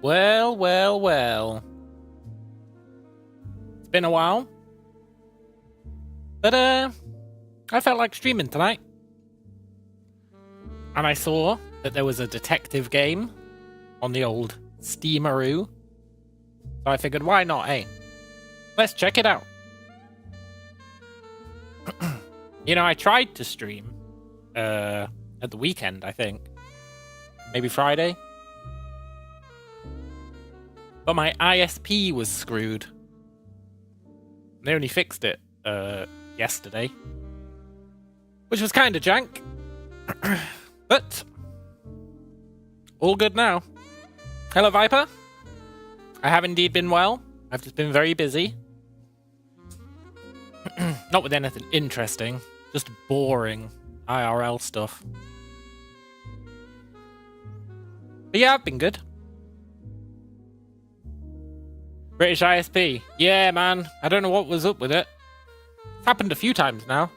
Well, well, well. It's been a while. But, I felt like streaming tonight. And I saw that there was a detective game on the old Steamaroo. So I figured, why not, eh? Let's check it out. You know, I tried to stream at the weekend, I think. Maybe Friday. But my ISP was screwed. They only fixed it yesterday. Which was kind of jank. But all good now. Hello, Viper. I have indeed been well. I've just been very busy. Not with anything interesting. Just boring IRL stuff. But yeah, I've been good. British ISP. Yeah, man. I don't know what was up with it. It's happened a few times now.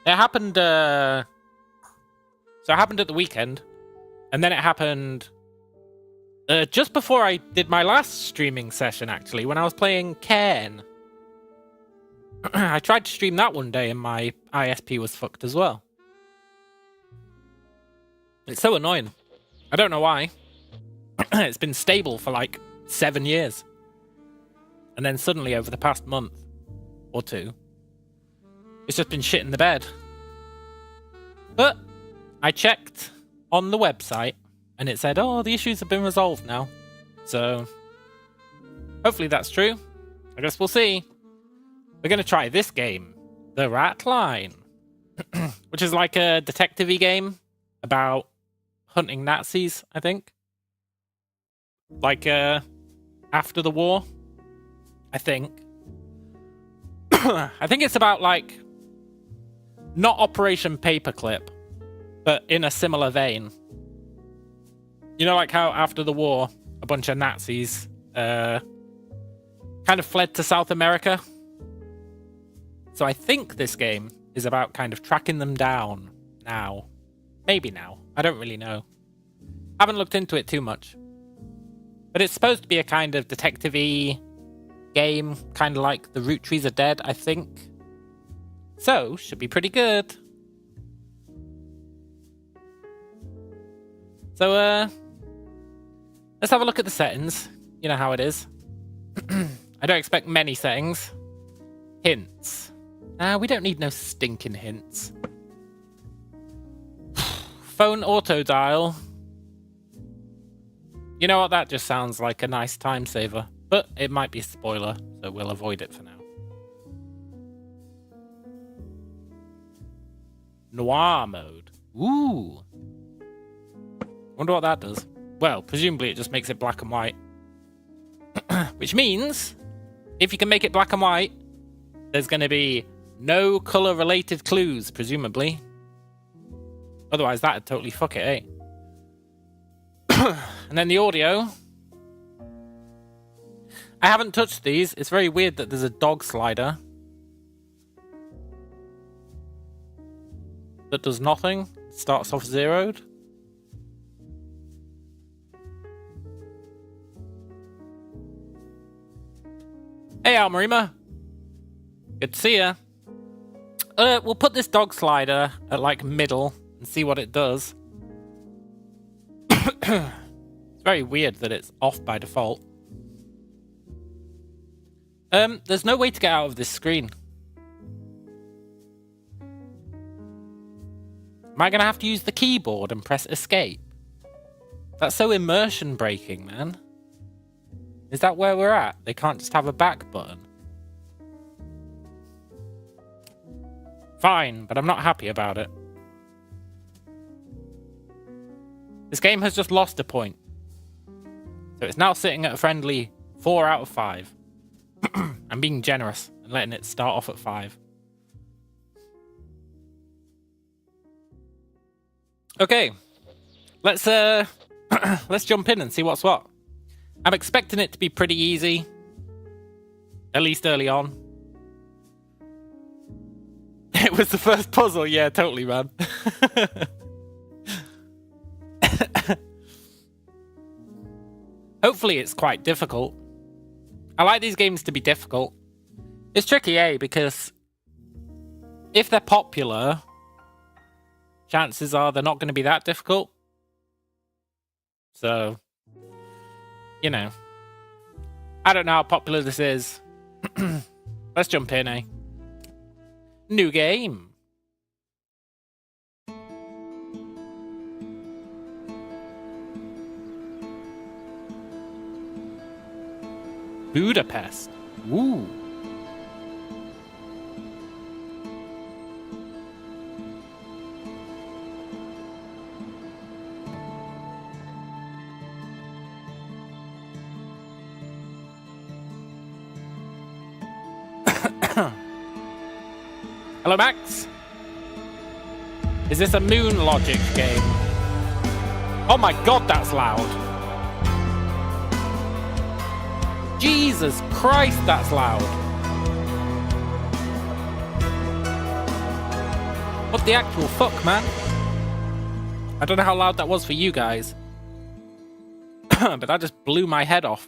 It happened, So it happened at the weekend. And then it happened just before I did my last streaming session, actually, when I was playing Cairn. I tried to stream that one day and my ISP was fucked as well. It's so annoying. I don't know why. It's been stable for like 7 years. And then suddenly over the past month or two, it's just been shit in the bed. But I checked on the website and it said, oh, the issues have been resolved now. So hopefully that's true. I guess we'll see. We're going to try this game, the Ratline, which is like a detective-y game about hunting Nazis, I think. Like after the war, I think. I think it's about like not Operation Paperclip, but in a similar vein. You know, like how after the war, a bunch of Nazis kind of fled to South America. So I think this game is about kind of tracking them down now. Maybe now. I don't really know. Haven't looked into it too much. But it's supposed to be a kind of detective-y game, kind of like the Root Trees Are Dead, I think. So, should be pretty good. So, let's have a look at the settings. You know how it is. I don't expect many settings. Hints. We don't need no stinking hints. Phone auto dial. You know what? That just sounds like a nice time saver. But it might be a spoiler, so we'll avoid it for now. Noir mode. Ooh. Wonder what that does. Well, presumably it just makes it black and white. Which means, if you can make it black and white, there's going to be no colour-related clues, presumably. Otherwise, that'd totally fuck it, eh? And then the audio. I haven't touched these. It's very weird that there's a dog slider that does nothing. Starts off zeroed. Hey, Almarima. Good to see ya. We'll put this dog slider at like middle and see what it does. It's very weird that it's off by default. There's no way to get out of this screen. Am I going to have to use the keyboard and press escape? That's so immersion breaking, man. Is that where we're at? They can't just have a back button. Fine, but I'm not happy about it. This game has just lost a point. So it's now sitting at a friendly 4 out of 5. I'm being generous and letting it start off at 5. Okay. Let's let's jump in and see what's what. I'm expecting it to be pretty easy. At least early on. It was the first puzzle, yeah, totally, man. Hopefully it's quite difficult. I like these games to be difficult. It's tricky, because if they're popular, chances are they're not going to be that difficult. So, you know. I don't know how popular this is. Let's jump in, New game. Budapest. Ooh. Hello, Max. Is this a Moon Logic game? Oh my god, that's loud. Jesus Christ, that's loud. What the actual fuck, man? I don't know how loud that was for you guys. But that just blew my head off.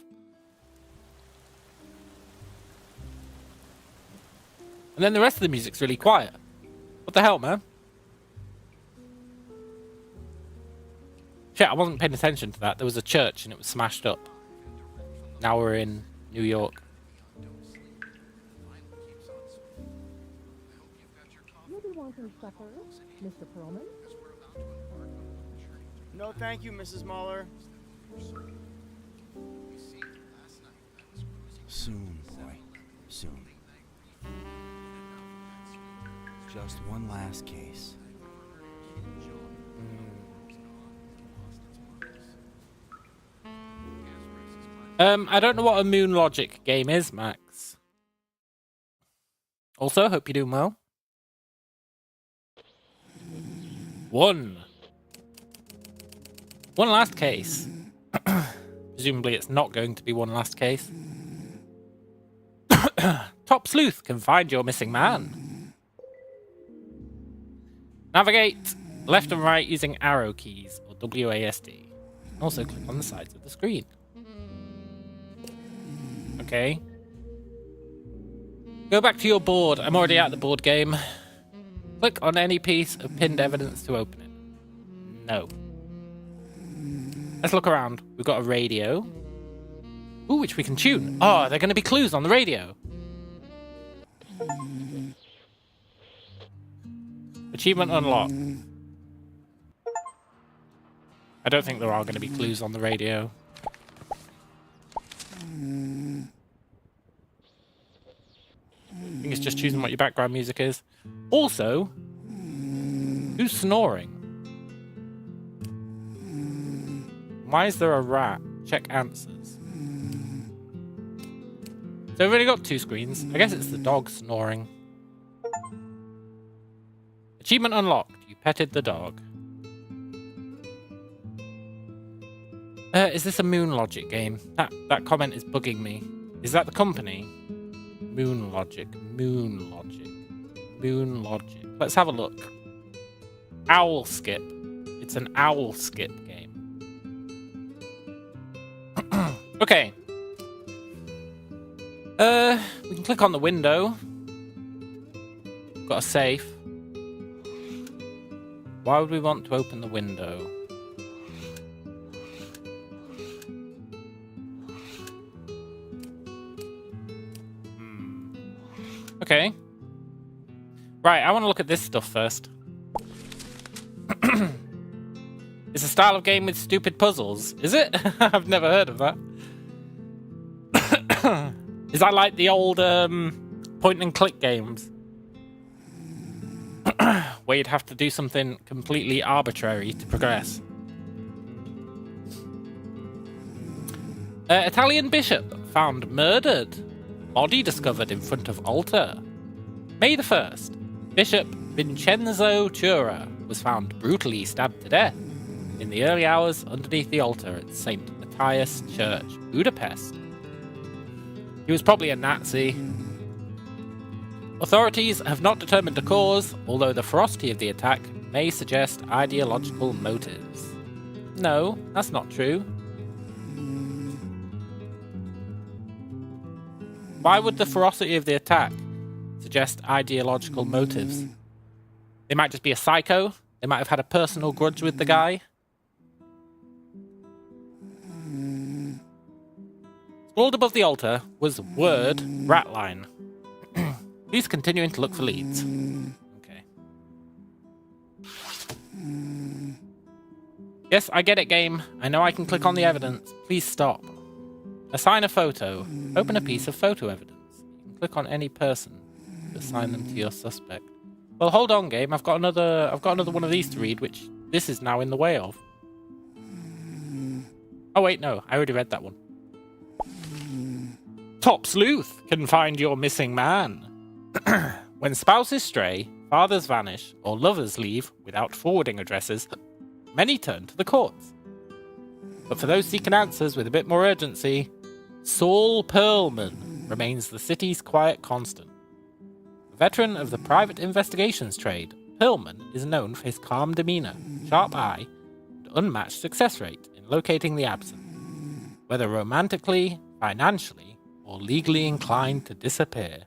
And then the rest of the music's really quiet. What the hell, man? Shit, I wasn't paying attention to that. There was a church and it was smashed up. Now we're in New York. You'll be wanting supper, Mr. Perlman? No, thank you, Mrs. Mahler. Soon, boy. Soon. Just one last case. I don't know what a Moon Logic game is, Max. Also, hope you're doing well. One last case. Presumably it's not going to be one last case. Top Sleuth can find your missing man. Navigate left and right using arrow keys or WASD. Also click on the sides of the screen. Okay. Go back to your board. I'm already at the board game. Click on any piece of pinned evidence to open it. No. Let's look around. We've got a radio. Ooh, which we can tune. Oh, they're going to be clues on the radio. Achievement unlocked. I don't think there are going to be clues on the radio. I think it's just choosing what your background music is. Also, who's snoring? Why is there a rat? Check answers. So we've only got 2 screens. I guess it's the dog snoring. Achievement unlocked. You petted the dog. Is this a Moon Logic game? That comment is bugging me. Is that the company? Moon Logic. Moon Logic. Moon Logic. Let's have a look. Owl Skip. It's an Owl Skip game. Okay. We can click on the window. Got a safe. Why would we want to open the window? Okay. Right, I want to look at this stuff first. It's a style of game with stupid puzzles. Is it? I've never heard of that. Is that like the old point and click games? Where you'd have to do something completely arbitrary to progress. Italian bishop found murdered. Body discovered in front of altar. May the 1st. Bishop Vincenzo Tura was found brutally stabbed to death in the early hours underneath the altar at St. Matthias Church, Budapest. He was probably a Nazi. Authorities have not determined the cause, although the ferocity of the attack may suggest ideological motives. No, that's not true. Why would the ferocity of the attack suggest ideological motives? They might just be a psycho. They might have had a personal grudge with the guy. Scrawled above the altar was the word Ratline. Please continuing to look for leads. Okay. Yes, I get it, game. I know I can click on the evidence. Please stop. Assign a photo. Open a piece of photo evidence. You can click on any person to assign them to your suspect. Well, hold on, game. I've got another one of these to read, which this is now in the way of. Oh wait, no, I already read that one. Top sleuth can find your missing man. When spouses stray, fathers vanish, or lovers leave without forwarding addresses, many turn to the courts. But for those seeking answers with a bit more urgency, Saul Pearlman remains the city's quiet constant. A veteran of the private investigations trade, Pearlman is known for his calm demeanor, sharp eye, and unmatched success rate in locating the absent, whether romantically, financially, or legally inclined to disappear.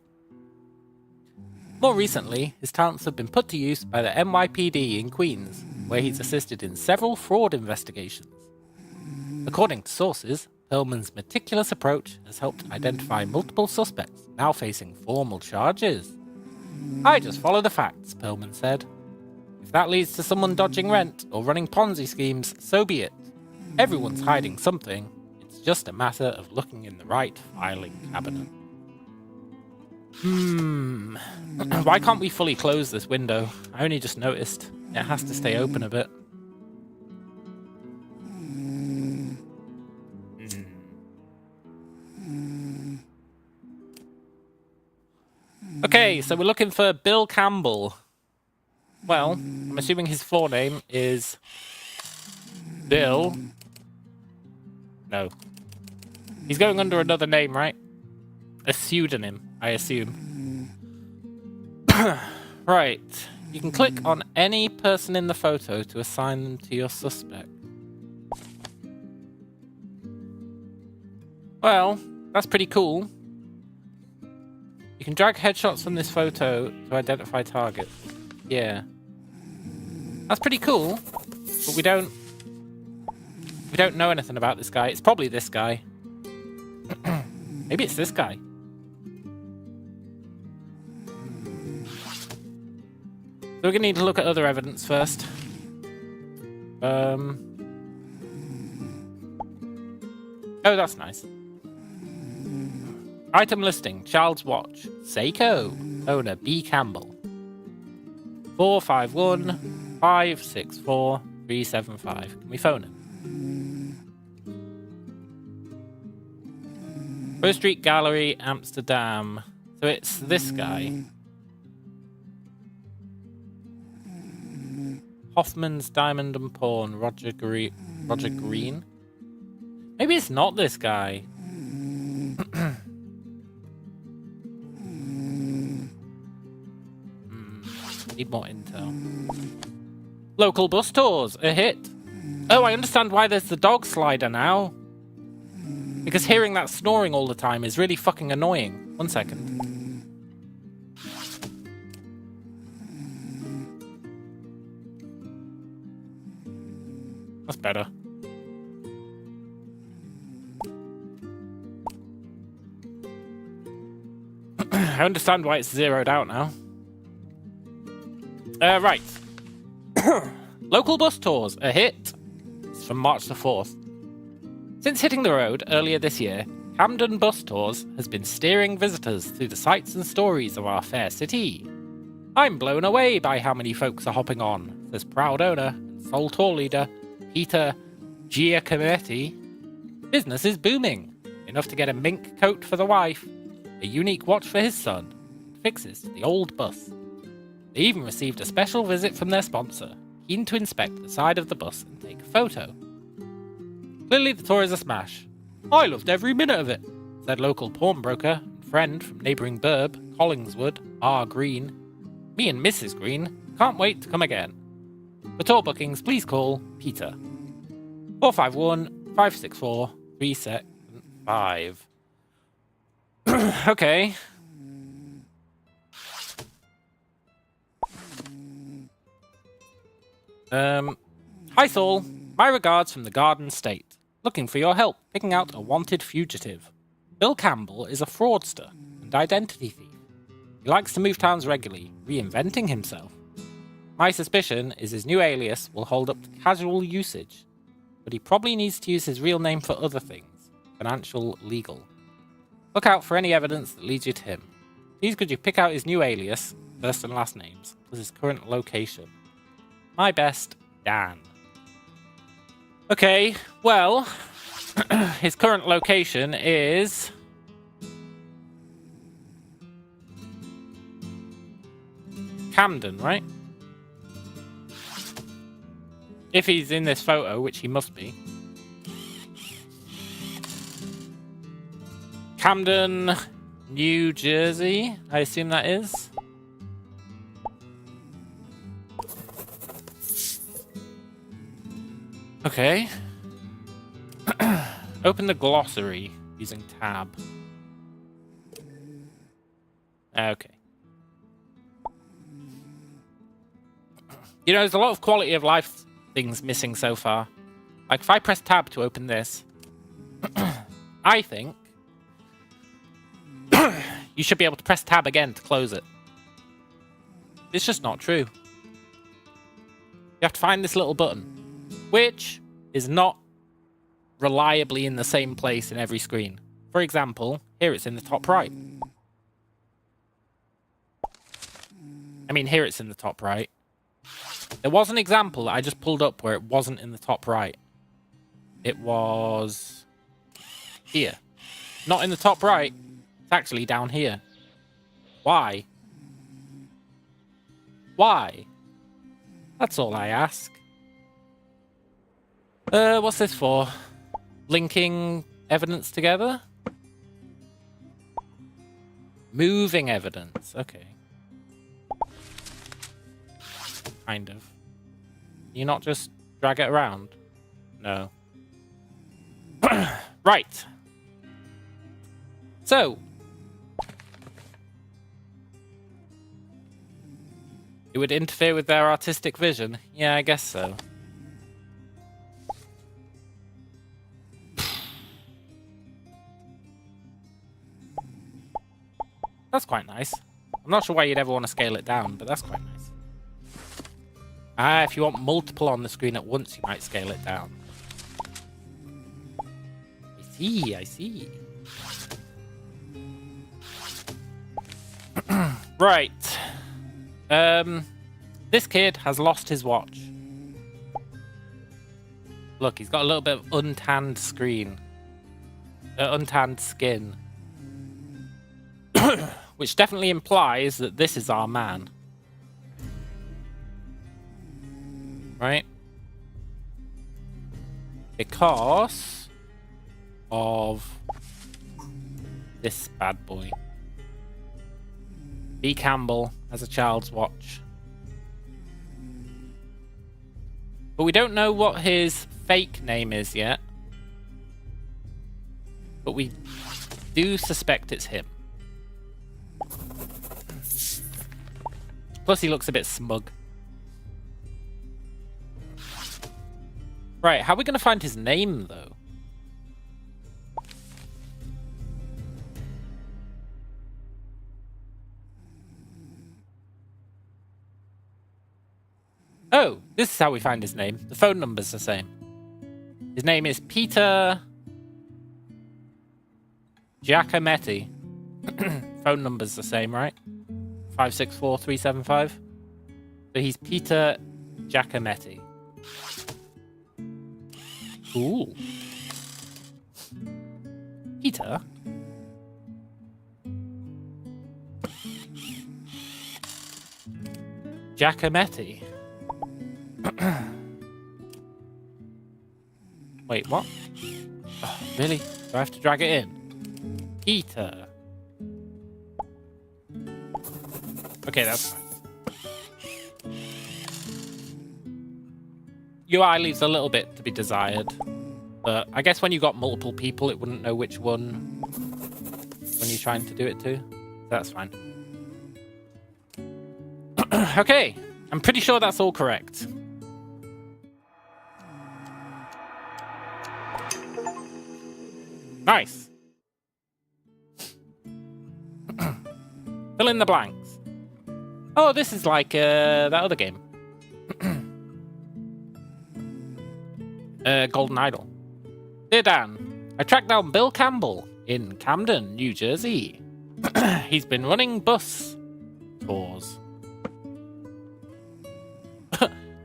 More recently, his talents have been put to use by the NYPD in Queens, where he's assisted in several fraud investigations. According to sources, Pearlman's meticulous approach has helped identify multiple suspects now facing formal charges. I just follow the facts, Pearlman said. If that leads to someone dodging rent or running Ponzi schemes, so be it. Everyone's hiding something. It's just a matter of looking in the right filing cabinet. Why can't we fully close this window? I only just noticed. It has to stay open a bit. Okay, so we're looking for Bill Campbell. Well, I'm assuming his forename is Bill. No. He's going under another name, right? A pseudonym, I assume. Right. You can click on any person in the photo to assign them to your suspect. Well, that's pretty cool. You can drag headshots from this photo to identify targets. Yeah. That's pretty cool, but we don't know anything about this guy. It's probably this guy. Maybe it's this guy. So we're gonna need to look at other evidence first. Oh, that's nice. Item listing, Child's Watch, Seiko, owner B. Campbell. 451 564 375. Can we phone him? First Street Gallery, Amsterdam. So it's this guy. Hoffman's Diamond and Pawn, Roger Green. Maybe it's not this guy. Need more intel. Local bus tours, a hit. Oh, I understand why there's the dog slider now. Because hearing that snoring all the time is really fucking annoying. 1 second. That's better. I understand why it's zeroed out now. Right. Local bus tours, a hit. It's from March the 4th. Since hitting the road earlier this year, Camden Bus Tours has been steering visitors through the sights and stories of our fair city. I'm blown away by how many folks are hopping on, says proud owner and sole tour leader Peter Giacometti. Business is booming, enough to get a mink coat for the wife, a unique watch for his son, and fixes to the old bus. They even received a special visit from their sponsor, keen to inspect the side of the bus and take a photo. Clearly the tour is a smash. I loved every minute of it, said local pawnbroker and friend from neighbouring burb, Collingswood, R. Green. Me and Mrs. Green can't wait to come again. For tour bookings, please call Peter. 451 564 375. Okay. Hi Saul. My regards from the Garden State. Looking for your help picking out a wanted fugitive. Bill Campbell is a fraudster and identity thief. He likes to move towns regularly, reinventing himself. My suspicion is his new alias will hold up to casual usage, but he probably needs to use his real name for other things, financial, legal. Look out for any evidence that leads you to him. Please could you pick out his new alias, first and last names, plus his current location. My best, Dan. Okay, well, his current location is... Camden, right? If he's in this photo, which he must be. Camden, New Jersey, I assume that is. Okay. Open the glossary using tab. Okay. You know, there's a lot of quality of life things missing so far. Like, if I press tab to open this, I think you should be able to press tab again to close it. It's just not true. You have to find this little button, which is not reliably in the same place in every screen. For example, here it's in the top right. I mean, here it's in the top right. There was an example that I just pulled up where it wasn't in the top right. It was here. Not in the top right. It's actually down here. Why? Why? That's all I ask. What's this for? Linking evidence together? Moving evidence. Okay. Kind of. You not just drag it around? No. Right. So. It would interfere with their artistic vision? Yeah, I guess so. That's quite nice. I'm not sure why you'd ever want to scale it down, but that's quite nice. Ah, if you want multiple on the screen at once, you might scale it down. I see, I see. Right. This kid has lost his watch. Look, he's got a little bit of untanned screen. Untanned skin. Which definitely implies that this is our man. Right? Because of this bad boy. B. Campbell has a child's watch. But we don't know what his fake name is yet. But we do suspect it's him. Plus he looks a bit smug. Right, how are we going to find his name, though? Oh, this is how we find his name. The phone number's the same. His name is Peter Giacometti. Phone number's the same, right? 564-375. So he's Peter Giacometti. Ooh. Peter? Giacometti. Wait, what? Oh, really? Do I have to drag it in? Peter. Okay, that's fine. UI leaves a little bit to be desired, but I guess when you got multiple people, it wouldn't know which one when you're trying to do it too. That's fine. Okay, I'm pretty sure that's all correct. Nice. Fill in the blanks. Oh, this is like that other game. Golden Idol. Dear Dan, I tracked down Bill Campbell in Camden, New Jersey. He's been running bus tours.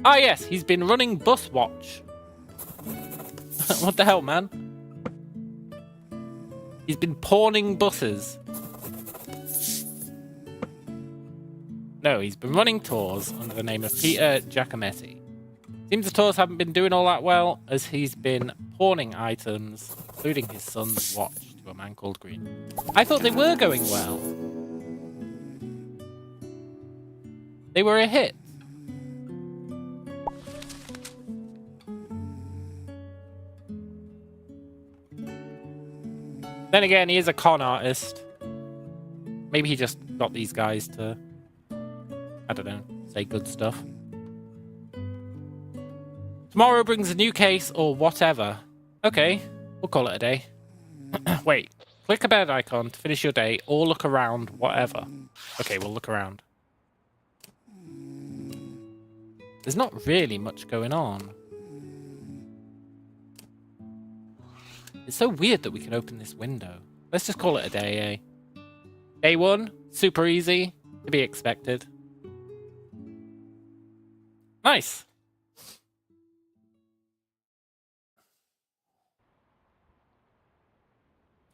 Ah, yes, he's been running bus watch. What the hell, man? He's been pawning buses. No, he's been running tours under the name of Peter Giacometti. Seems the tours haven't been doing all that well, as he's been pawning items, including his son's watch, to a man called Green. I thought they were going well. They were a hit. Then again, he is a con artist. Maybe he just got these guys to, I don't know, say good stuff. Tomorrow brings a new case or whatever. Okay, we'll call it a day. Wait, click a bed icon to finish your day or look around, whatever. Okay, we'll look around. There's not really much going on. It's so weird that we can open this window. Let's just call it a day, eh? Day one, super easy, to be expected. Nice.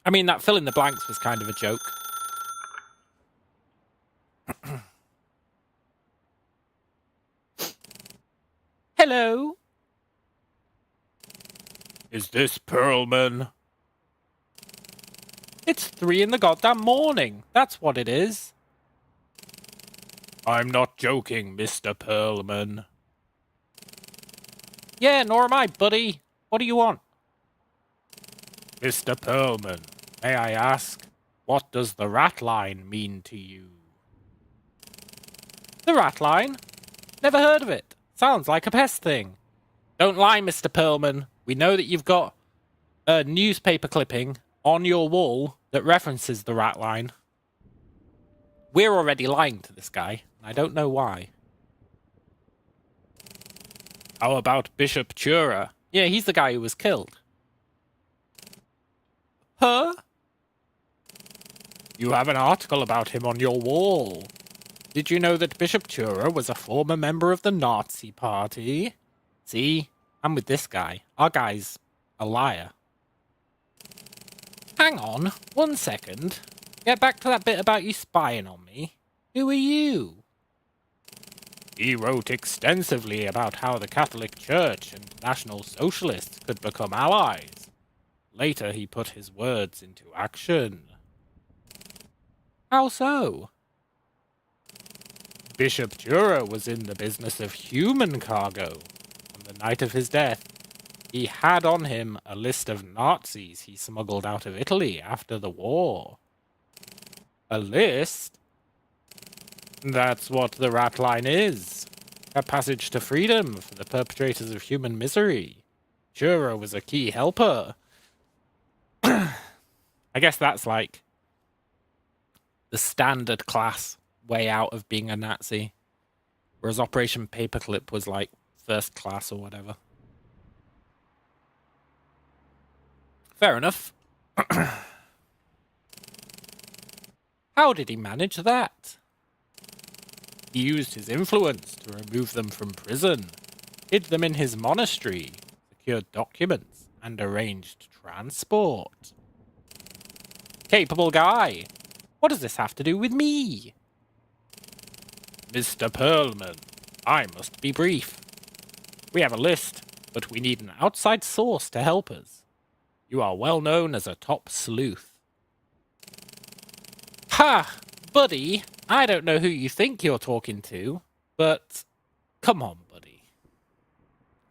I mean, that fill in the blanks was kind of a joke. Hello? Is this Perlman? It's 3 in the goddamn morning. That's what it is. I'm not joking, Mr. Perlman. Yeah, nor am I, buddy. What do you want? Mr. Perlman, may I ask, what does the Ratline mean to you? The Ratline? Never heard of it. Sounds like a pest thing. Don't lie, Mr. Perlman. We know that you've got a newspaper clipping on your wall that references the Ratline. We're already lying to this guy, and I don't know why. How about Bishop Chura? Yeah, he's the guy who was killed. Huh? You have an article about him on your wall. Did you know that Bishop Chura was a former member of the Nazi Party? See? I'm with this guy. Our guy's a liar. Hang on, 1 second. Get back to that bit about you spying on me. Who are you? He wrote extensively about how the Catholic Church and National Socialists could become allies. Later, he put his words into action. How so? Bishop Chura was in the business of human cargo. On the night of his death, he had on him a list of Nazis he smuggled out of Italy after the war. A list? That's what the Ratline is. A passage to freedom for the perpetrators of human misery. Chura was a key helper. I guess that's like the standard class way out of being a Nazi. Whereas Operation Paperclip was like first class or whatever. Fair enough. How did he manage that? He used his influence to remove them from prison, hid them in his monastery, secured documents, and arranged transport. Capable guy. What does this have to do with me? Mr. Perlman, I must be brief. We have a list, but we need an outside source to help us. You are well known as a top sleuth. Ha! Buddy, I don't know who you think you're talking to, but come on, buddy.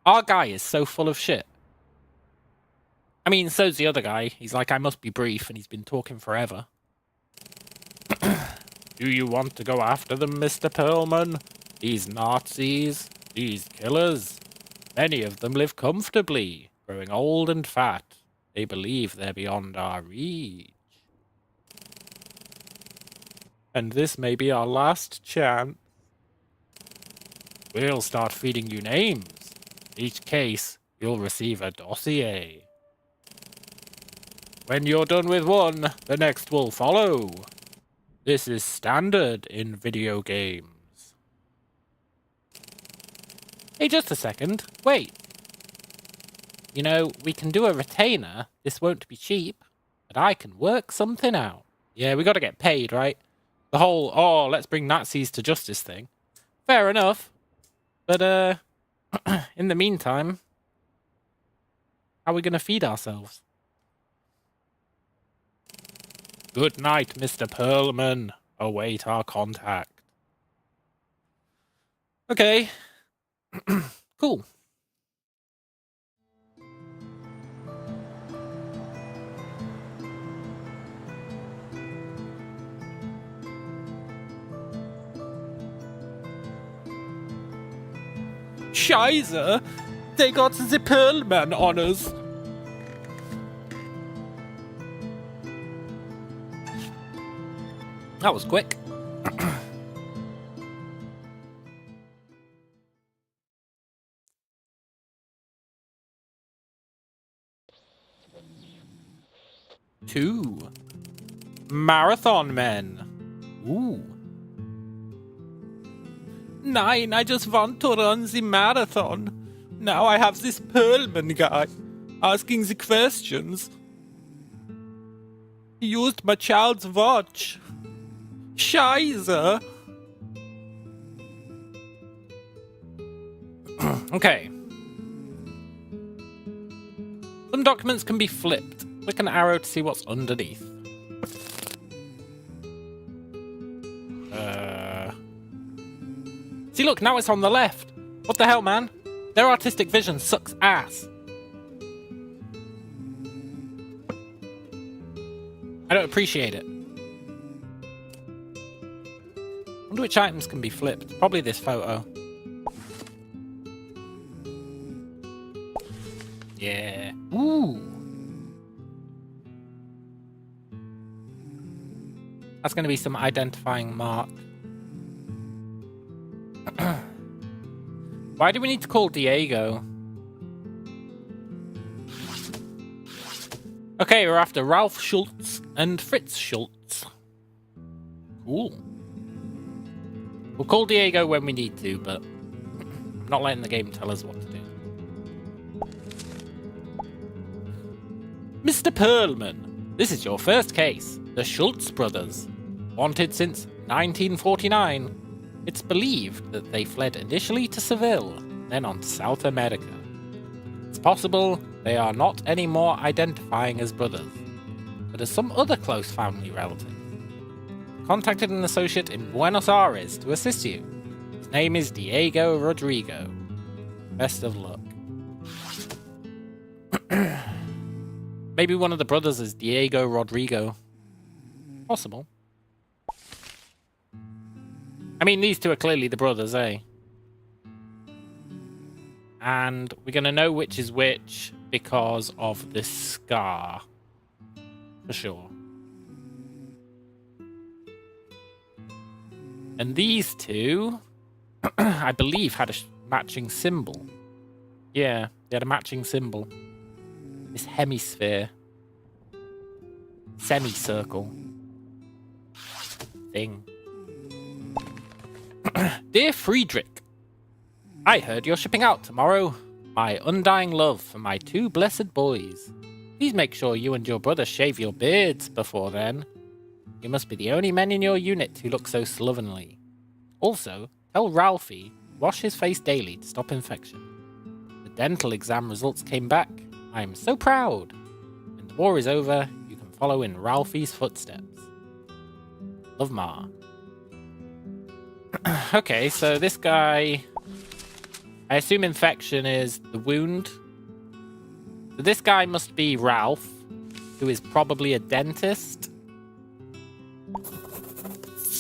Our guy is so full of shit. I mean, so's the other guy. He's like, I must be brief, and he's been talking forever. Do you want to go after them, Mr. Perlman? These Nazis, these killers, many of them live comfortably, growing old and fat. They believe they're beyond our reach. And this may be our last chance. We'll start feeding you names. Each case, you'll receive a dossier. When you're done with one, the next will follow. This is standard in video games. Hey, just a second. Wait. You know, we can do a retainer. This won't be cheap, but I can work something out. Yeah, we gotta get paid, right? The whole, oh, let's bring Nazis to justice thing. Fair enough. But, in the meantime, how are we gonna feed ourselves? Good night, Mr. Perlman. Await our contact. Okay. Cool. Scheiße! They got the Perlman on us. That was quick. Two. Marathon men. Ooh. Nein, I just want to run the marathon. Now I have this Perlman guy asking the questions. He used my child's watch. Scheiße. Okay. Some documents can be flipped. Click an arrow to see what's underneath. See, look, now it's on the left. What the hell, man? Their artistic vision sucks ass. I don't appreciate it. I wonder which items can be flipped. Probably this photo. Yeah. Ooh. That's going to be some identifying mark. Why do we need to call Diego? Okay, we're after Ralph Schultz and Fritz Schultz. Cool. We'll call Diego when we need to, but I'm not letting the game tell us what to do. Mr. Perlman, this is your first case. The Schultz brothers. Wanted since 1949. It's believed that they fled initially to Seville, then on to South America. It's possible they are not anymore identifying as brothers, but as some other close family relative. Contacted an associate in Buenos Aires to assist you. His name is Diego Rodrigo. Best of luck. Maybe one of the brothers is Diego Rodrigo. Possible. I mean, these two are clearly the brothers, eh? And we're going to know which is which because of this scar. For sure. And these two, I believe, had a matching symbol. Yeah, they had a matching symbol. This hemisphere. Semicircle. Thing. Dear Friedrich, I heard you're shipping out tomorrow. My undying love for my two blessed boys. Please make sure you and your brother shave your beards before then. You must be the only men in your unit who look so slovenly. Also, tell Ralphie to wash his face daily to stop infection. The dental exam results came back. I am so proud. When the war is over, you can follow in Ralphie's footsteps. Love, Ma. Okay, so this guy... I assume infection is the wound. So this guy must be Ralph, who is probably a dentist.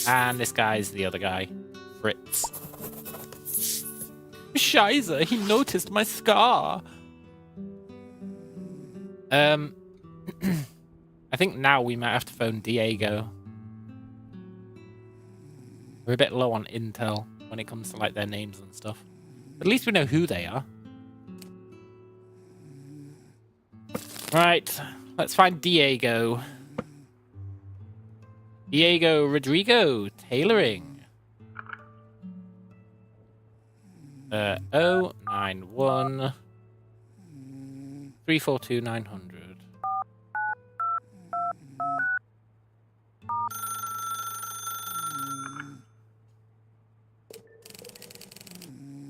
And this guy's the other guy, Fritz. Scheiße, he noticed my scar. I think now we might have to phone Diego. We're a bit low on intel when it comes to like their names and stuff. But at least we know who they are. Right, let's find Diego. Diego Rodrigo, tailoring. 091 342 900.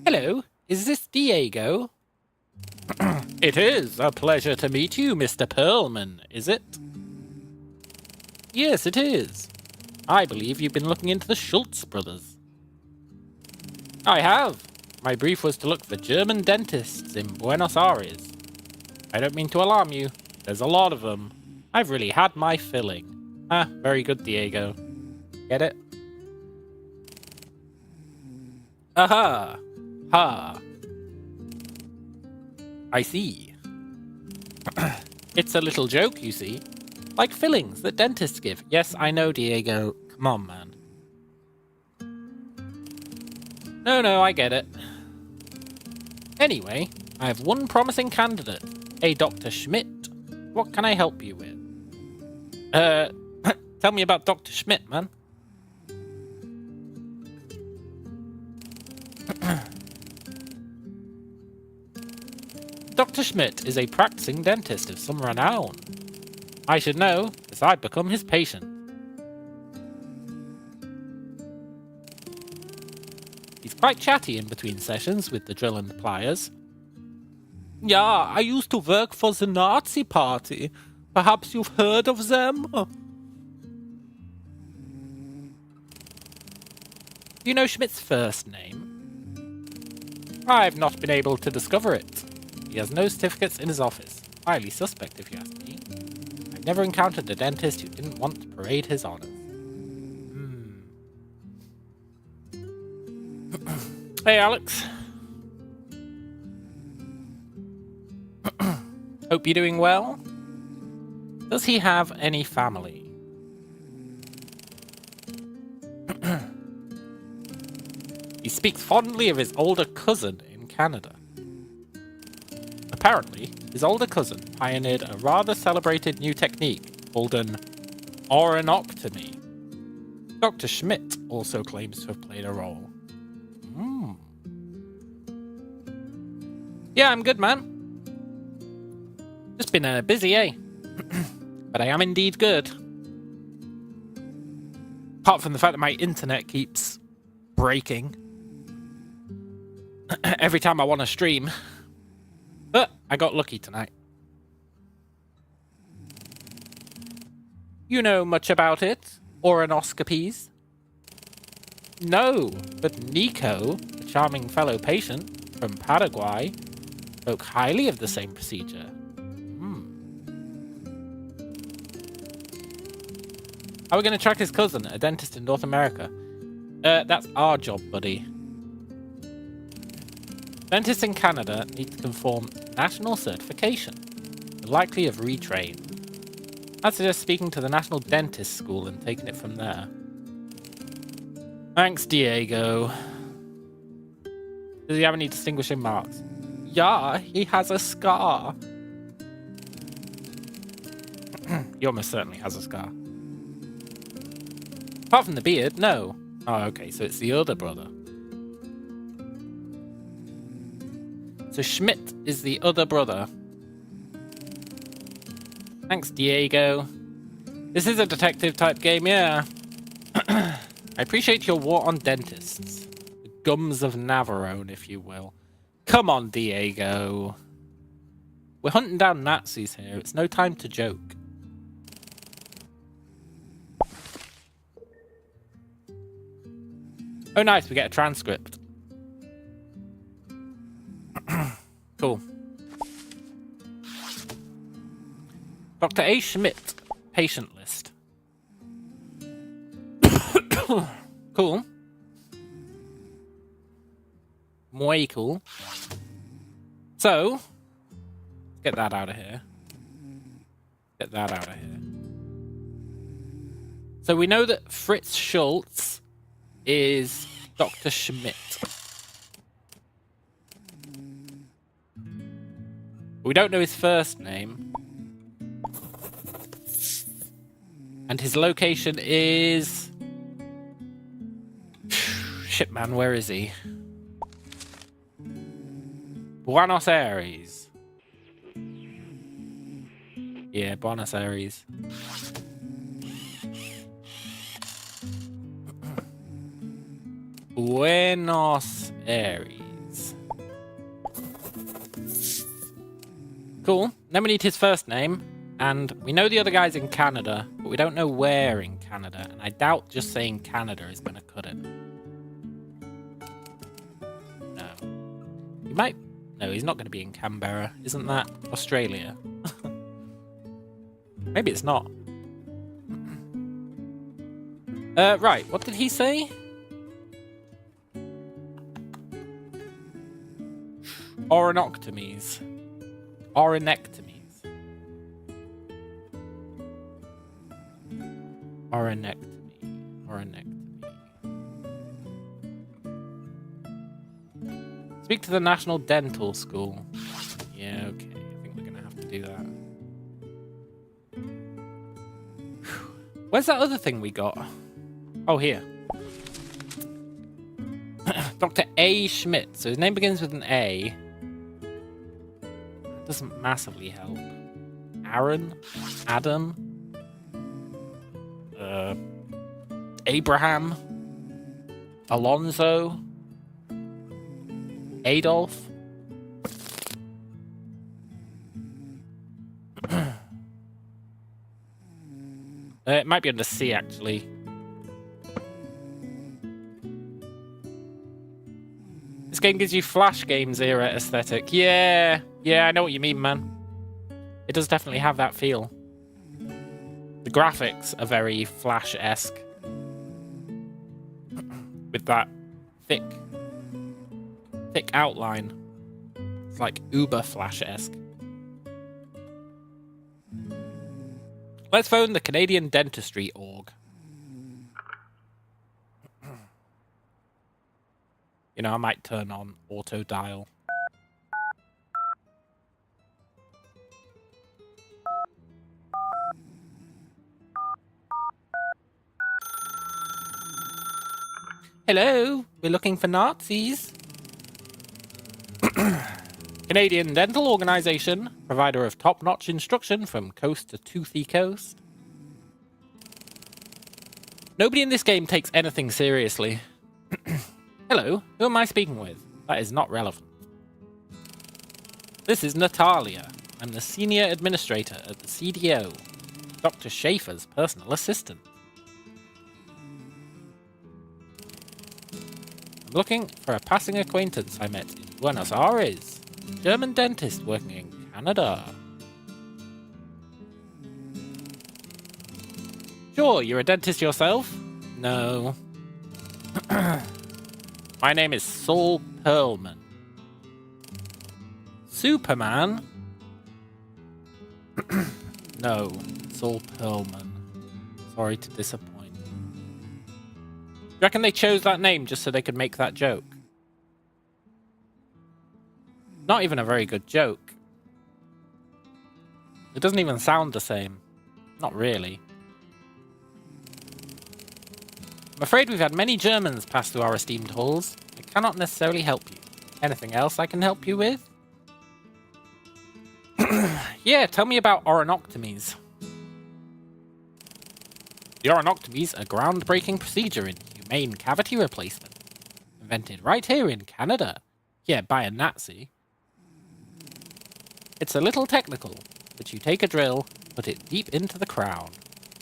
Hello, is this Diego? It is a pleasure to meet you, Mr. Perlman, is it? Yes, it is. I believe you've been looking into the Schultz brothers. I have. My brief was to look for German dentists in Buenos Aires. I don't mean to alarm you. There's a lot of them. I've really had my filling. Ah, very good, Diego. Get it? Aha! Ha! I see. It's a little joke, you see. Like fillings that dentists give. Yes, I know, Diego. Come on, man. No, I get it. Anyway, I have one promising candidate. A Dr. Schmidt. What can I help you with? Tell me about Dr. Schmidt, man. Dr. Schmidt is a practicing dentist of some renown. I should know, as I've become his patient. He's quite chatty in between sessions with the drill and the pliers. Yeah, I used to work for the Nazi Party. Perhaps you've heard of them? Do you know Schmidt's first name? I've not been able to discover it. He has no certificates in his office. Highly suspect, if you ask me. I've never encountered a dentist who didn't want to parade his honors. Hey, Alex. Hope you're doing well. Does he have any family? He speaks fondly of his older cousin in Canada. Apparently, his older cousin pioneered a rather celebrated new technique called an oranoctomy. Dr. Schmidt also claims to have played a role. Yeah, I'm good, man. Just been busy, eh? But I am indeed good. Apart from the fact that my internet keeps breaking every time I want to stream. But I got lucky tonight. You know much about it? Oronoscopies? No, but Nico, a charming fellow patient from Paraguay, spoke highly of the same procedure. How are we going to track his cousin, a dentist in North America? That's our job, buddy. Dentists in Canada need to conform national certification. They're likely have retrained. I'd suggest speaking to the National Dentist School and taking it from there. Thanks, Diego. Does he have any distinguishing marks? Yeah, he has a scar. He almost certainly has a scar. Apart from the beard, no. Oh, okay, so it's the other brother. So Schmidt is the other brother. Thanks, Diego. This is a detective-type game, yeah. I appreciate your war on dentists. The gums of Navarone, if you will. Come on, Diego. We're hunting down Nazis here. It's no time to joke. Oh, nice. We get a transcript. Cool. Dr. A. Schmidt, patient list. Cool. Way cool. So, get that out of here. Get that out of here. So we know that Fritz Schultz is Dr. Schmidt. We don't know his first name. And his location is... Shit, man, where is he? Buenos Aires. Yeah, Buenos Aires. Buenos Aires. Cool. Then we need his first name. And we know the other guy's in Canada, but we don't know where in Canada. And I doubt just saying Canada is going to cut it. No. He might... No, he's not going to be in Canberra. Isn't that Australia? Maybe it's not. Right, what did he say? Oronectomies. Oronectomies. Oronectomy. Speak to the National Dental School. Yeah, okay. I think we're going to have to do that. Where's that other thing we got? Oh, here. Dr. A. Schmidt. So his name begins with an A. That doesn't massively help. Aaron? Adam? Abraham? Alonzo? Adolf? It might be under C, actually. This game gives you Flash Games era aesthetic. Yeah, I know what you mean, man. It does definitely have that feel. The graphics are very Flash-esque. With that thick outline. It's like uber Flash-esque. Let's phone the Canadian Dentistry Org. You know, I might turn on auto dial. Hello, we're looking for Nazis. Canadian Dental Organization, provider of top-notch instruction from coast to toothy coast. Nobody in this game takes anything seriously. Hello, who am I speaking with? That is not relevant. This is Natalia. I'm the senior administrator at the CDO, Dr. Schaefer's personal assistant. I'm looking for a passing acquaintance I met in Buenos Aires. German dentist working in Canada. Sure, you're a dentist yourself? No. My name is Saul Perlman. Superman? No, Saul Perlman. Sorry to disappoint. You reckon they chose that name just so they could make that joke? Not even a very good joke. It doesn't even sound the same. Not really. I'm afraid we've had many Germans pass through our esteemed halls. I cannot necessarily help you. Anything else I can help you with? Yeah, tell me about oronectomies. The oronectomy is a groundbreaking procedure in humane cavity replacement. Invented right here in Canada. Yeah, by a Nazi. It's a little technical, but you take a drill, put it deep into the crown.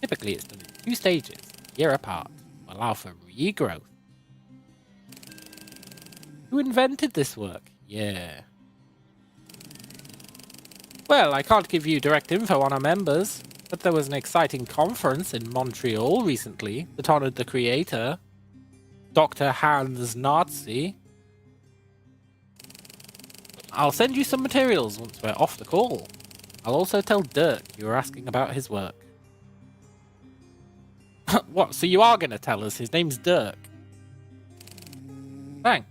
Typically it's done in 2 stages, a year apart, to allow for regrowth. Who invented this work? Yeah. Well, I can't give you direct info on our members, but there was an exciting conference in Montreal recently that honored the creator. Dr. Hans Nazi. I'll send you some materials once we're off the call. I'll also tell Dirk you were asking about his work. What, so you are going to tell us his name's Dirk? Thanks.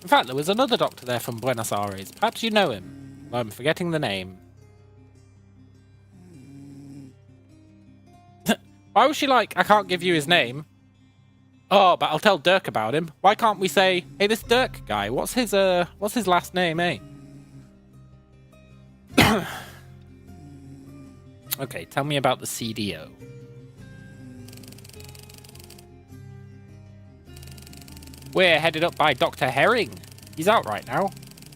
In fact, there was another doctor there from Buenos Aires. Perhaps you know him. I'm forgetting the name. Why was she like, I can't give you his name? Oh, but I'll tell Dirk about him. Why can't we say, hey, this Dirk guy, what's his last name, eh? Okay, tell me about the CDO. We're headed up by Dr. Herring. He's out right now.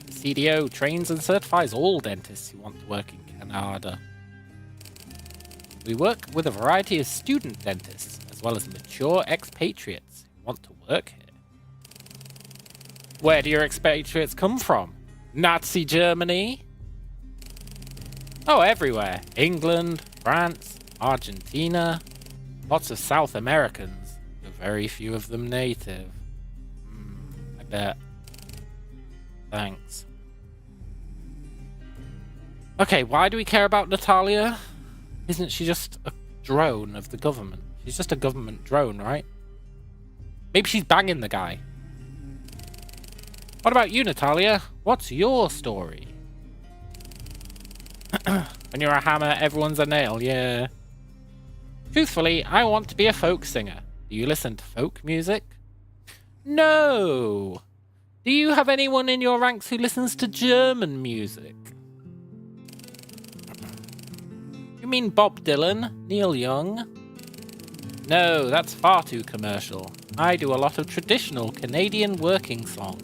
The CDO trains and certifies all dentists who want to work in Canada. We work with a variety of student dentists, as well as mature expatriates who want to work here. Where do your expatriates come from? Nazi Germany? Oh, everywhere. England, France, Argentina. Lots of South Americans, but very few of them native. I bet. Thanks. Okay, why do we care about Natalia? Isn't she just a drone of the government? She's just a government drone, right? Maybe she's banging the guy. What about you, Natalia? What's your story? When you're a hammer, everyone's a nail, yeah. Truthfully, I want to be a folk singer. Do you listen to folk music? No! Do you have anyone in your ranks who listens to German music? You mean Bob Dylan? Neil Young? No, that's far too commercial. I do a lot of traditional Canadian working songs.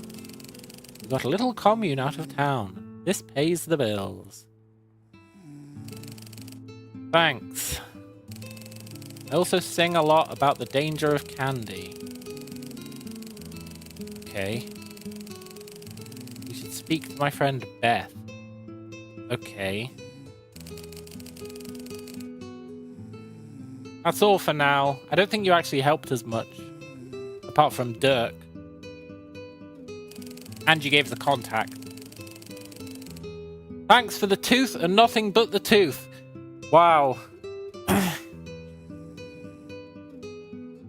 We got a little commune out of town. This pays the bills. Thanks. I also sing a lot about the danger of candy. Okay. You should speak to my friend Beth. Okay. That's all for now. I don't think you actually helped us much. Apart from Dirk. And you gave the contact. Thanks for the tooth and nothing but the tooth. Wow.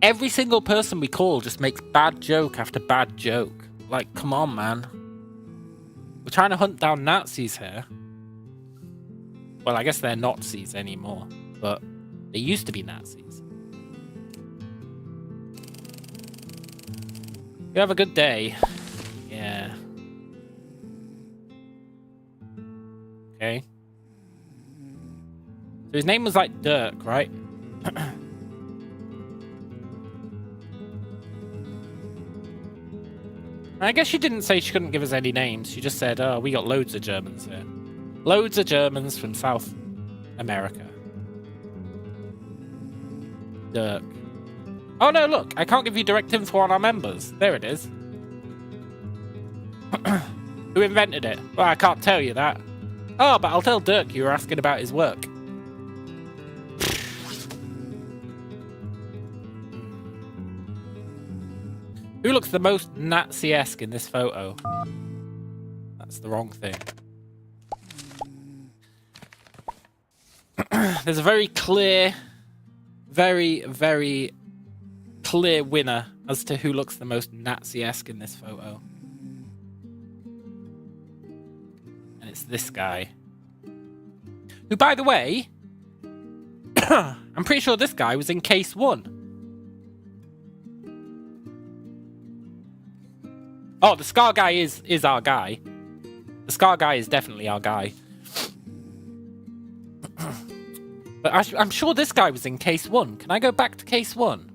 Every single person we call just makes bad joke after bad joke. Like, come on, man. We're trying to hunt down Nazis here. Well, I guess they're Nazis anymore, but they used to be Nazis. You have a good day. Yeah. Okay. So his name was like Dirk, right? I guess she didn't say she couldn't give us any names. She just said, oh, we got loads of Germans here. Loads of Germans from South America. Dirk. Oh no, look, I can't give you direct info on our members. There it is. Who invented it? Well, I can't tell you that. Oh, but I'll tell Dirk you were asking about his work. Who looks the most Nazi-esque in this photo? That's the wrong thing. There's a very clear, very, very clear winner as to who looks the most Nazi-esque in this photo. And it's this guy. Who, by the way, I'm pretty sure this guy was in case 1. Oh, the Scar guy is our guy. The Scar guy is definitely our guy. But I'm sure this guy was in case 1. Can I go back to case 1?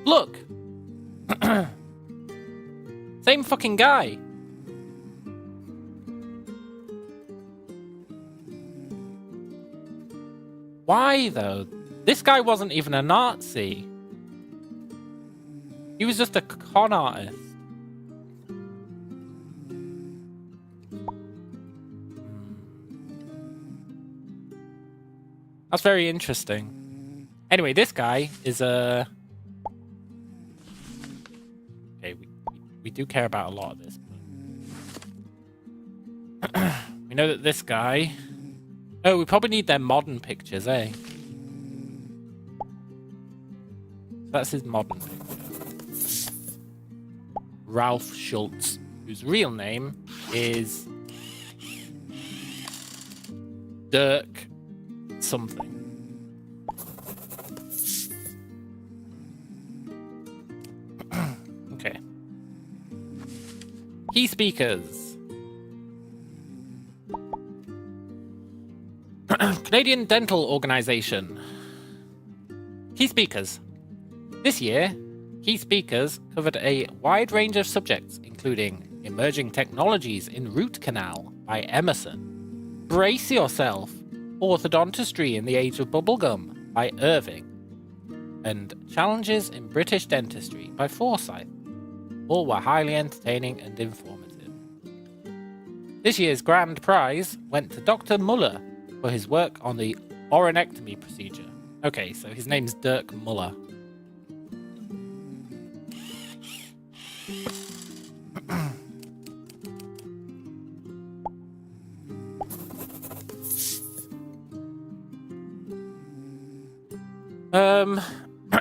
Look! Same fucking guy. Why, though? This guy wasn't even a Nazi. He was just a con artist. That's very interesting. Anyway, this guy is a... Okay, we do care about a lot of this. But... we know that this guy... Oh, we probably need their modern pictures, eh? That's his modern picture. Ralph Schultz, whose real name is Dirk something. Okay. Key speakers. Canadian Dental Organization. Key speakers. This year, key speakers covered a wide range of subjects, including Emerging Technologies in Root Canal by Emerson, Brace Yourself, Orthodontistry in the Age of Bubblegum by Irving, and Challenges in British Dentistry by Forsyth. All were highly entertaining and informative. This year's grand prize went to Dr. Muller for his work on the oronectomy procedure. Okay, so his name's Dirk Muller.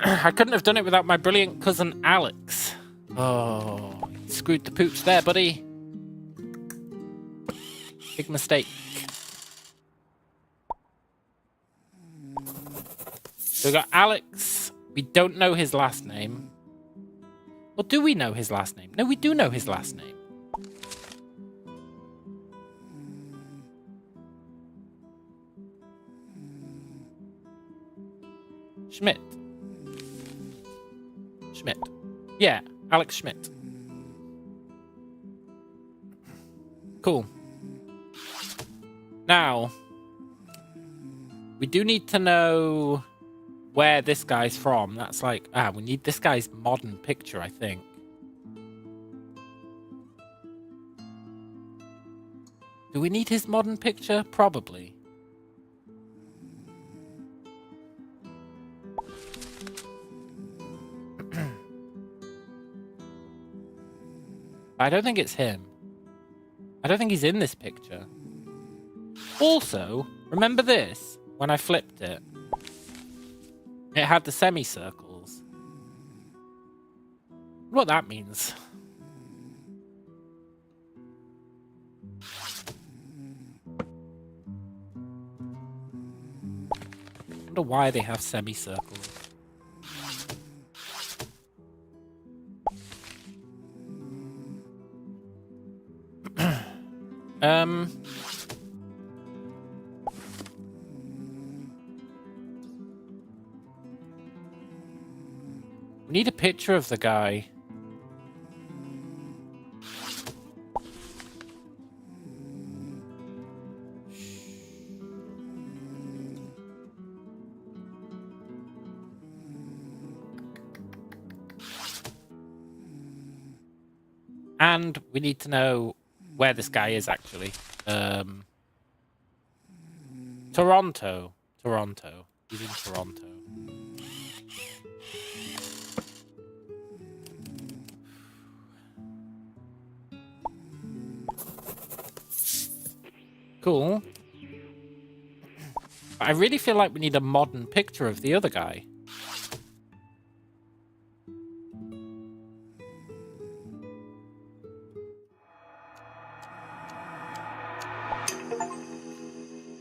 I couldn't have done it without my brilliant cousin Alex. Oh, screwed the pooch there, buddy. Big mistake. So we got Alex. We don't know his last name. Or do we know his last name? No, we do know his last name. Schmidt. Yeah, Alex Schmidt. Cool. Now, we do need to know where this guy's from. That's like, we need this guy's modern picture, I think. Do we need his modern picture? Probably. I don't think it's him. I don't think he's in this picture. Also, remember this? When I flipped it, it had the semicircles. What that means? I wonder why they have semicircles. We need a picture of the guy. And we need to know where this guy is actually. Toronto. He's in Toronto. Cool. But I really feel like we need a modern picture of the other guy.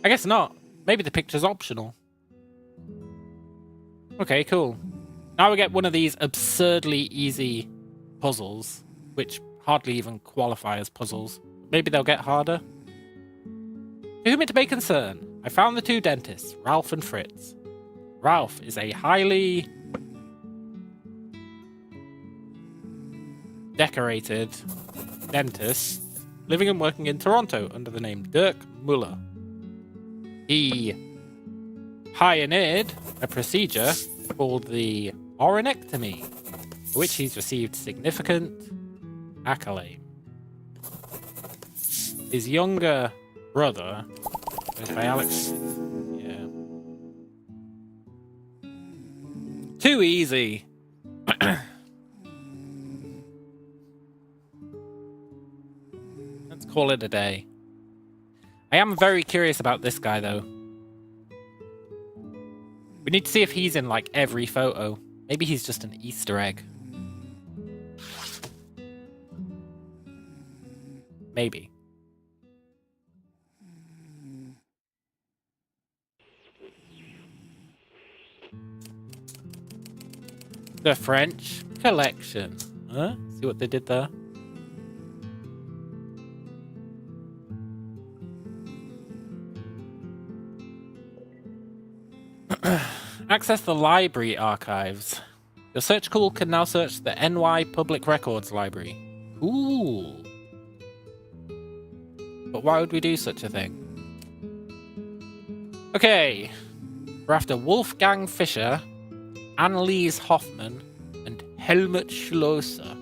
I guess not. Maybe the picture's optional. Okay, cool. Now we get one of these absurdly easy puzzles, which hardly even qualify as puzzles. Maybe they'll get harder. To whom it may concern, I found the two dentists, Ralph and Fritz. Ralph is a highly decorated dentist living and working in Toronto under the name Dirk Muller. He pioneered a procedure called the oronectomy, for which he's received significant acclaim. His younger brother, played by Alex, Too easy. Let's call it a day. I am very curious about this guy, though. We need to see if he's in, like, every photo. Maybe he's just an Easter egg. Maybe. The French Collection. Huh? See what they did there? Access the library archives. Your search tool can now search the NY Public Records Library. Cool. But why would we do such a thing? Okay. We're after Wolfgang Fischer, Anneliese Hoffmann, and Helmut Schlosser.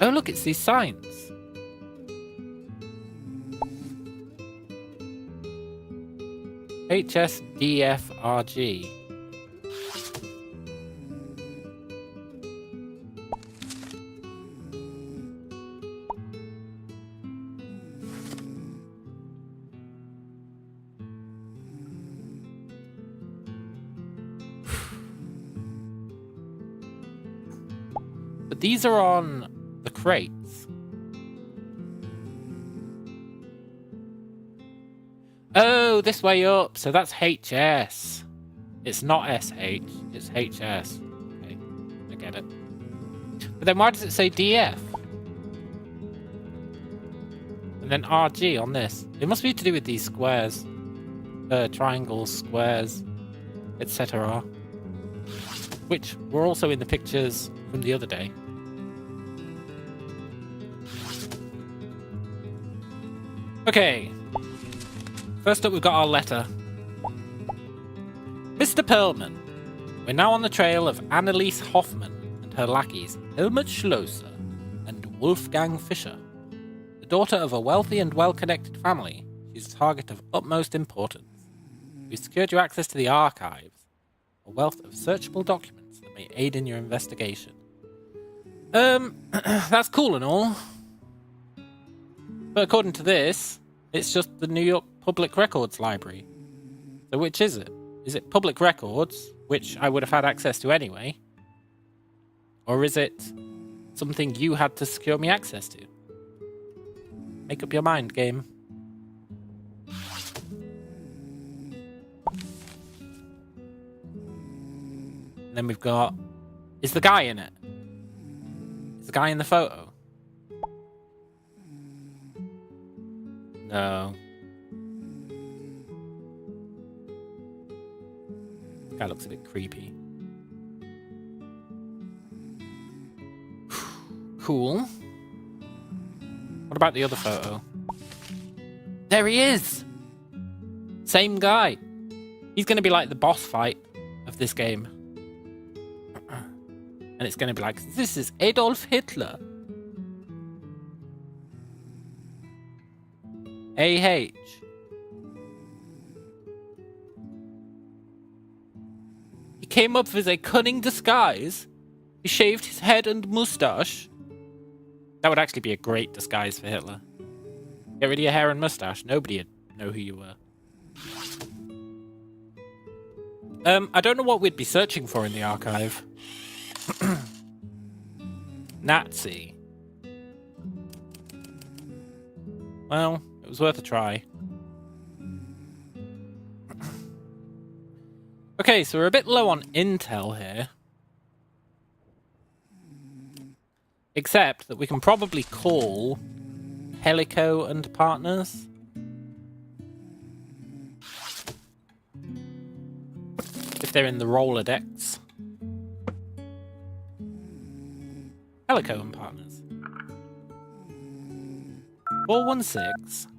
Oh, look, it's these signs. HSDFRG. But these are on the crates. Oh, this way up. So that's HS. It's not SH. It's HS. Okay, I get it. But then why does it say DF? And then RG on this. It must be to do with these squares. Triangles, squares, etc. Which were also in the pictures from the other day. Okay. First up, we've got our letter. Mr. Perlman, we're now on the trail of Anneliese Hoffmann and her lackeys, Helmut Schlosser and Wolfgang Fischer. The daughter of a wealthy and well-connected family, she's a target of utmost importance. We've secured you access to the archives, a wealth of searchable documents that may aid in your investigation. That's cool and all. But according to this, it's just the New York Public Records Library. So which is it? Is it Public Records, which I would have had access to anyway? Or is it something you had to secure me access to? Make up your mind, game. And then we've got... Is the guy in it? Is the guy in the photo? No. Guy looks a bit creepy. Cool. What about the other photo? There he is! Same guy. He's going to be like the boss fight of this game. And it's going to be like, this is Adolf Hitler. AH. He came up with a cunning disguise. He shaved his head and mustache. That would actually be a great disguise for Hitler. Get rid of your hair and mustache. Nobody would know who you were. I don't know what we'd be searching for in the archive. Nazi. Well, it was worth a try. Okay, so we're a bit low on intel here. Except that we can probably call Helico and Partners. If they're in the Rolodex. Helico and Partners. 416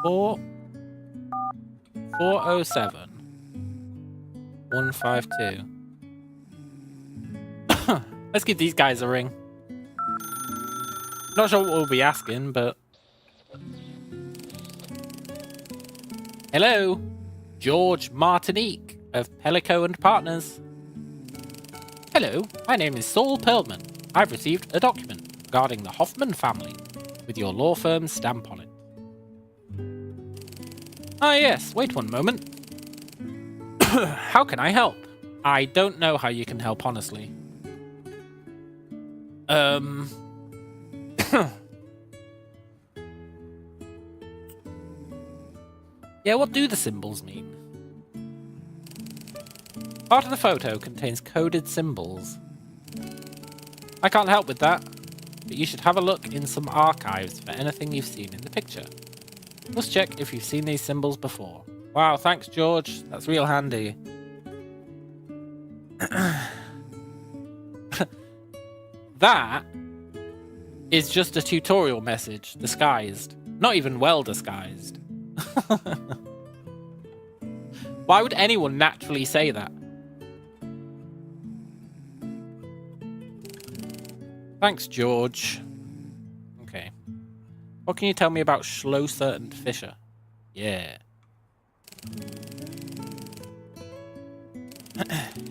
407 152. Let's give these guys a ring. Not sure what we'll be asking, but... Hello, George Martinique of Pellico and Partners. Hello, my name is Saul Perlman. I've received a document regarding the Hoffman family with your law firm's stamp on it. Ah yes, wait one moment. How can I help? I don't know how you can help, honestly. Yeah, what do the symbols mean? Part of the photo contains coded symbols. I can't help with that, but you should have a look in some archives for anything you've seen in the picture. Just check if you've seen these symbols before. Wow, thanks, George. That's real handy. That is just a tutorial message disguised. Not even well disguised. Why would anyone naturally say that? Thanks, George. Okay. What can you tell me about Schlosser and Fischer? Yeah.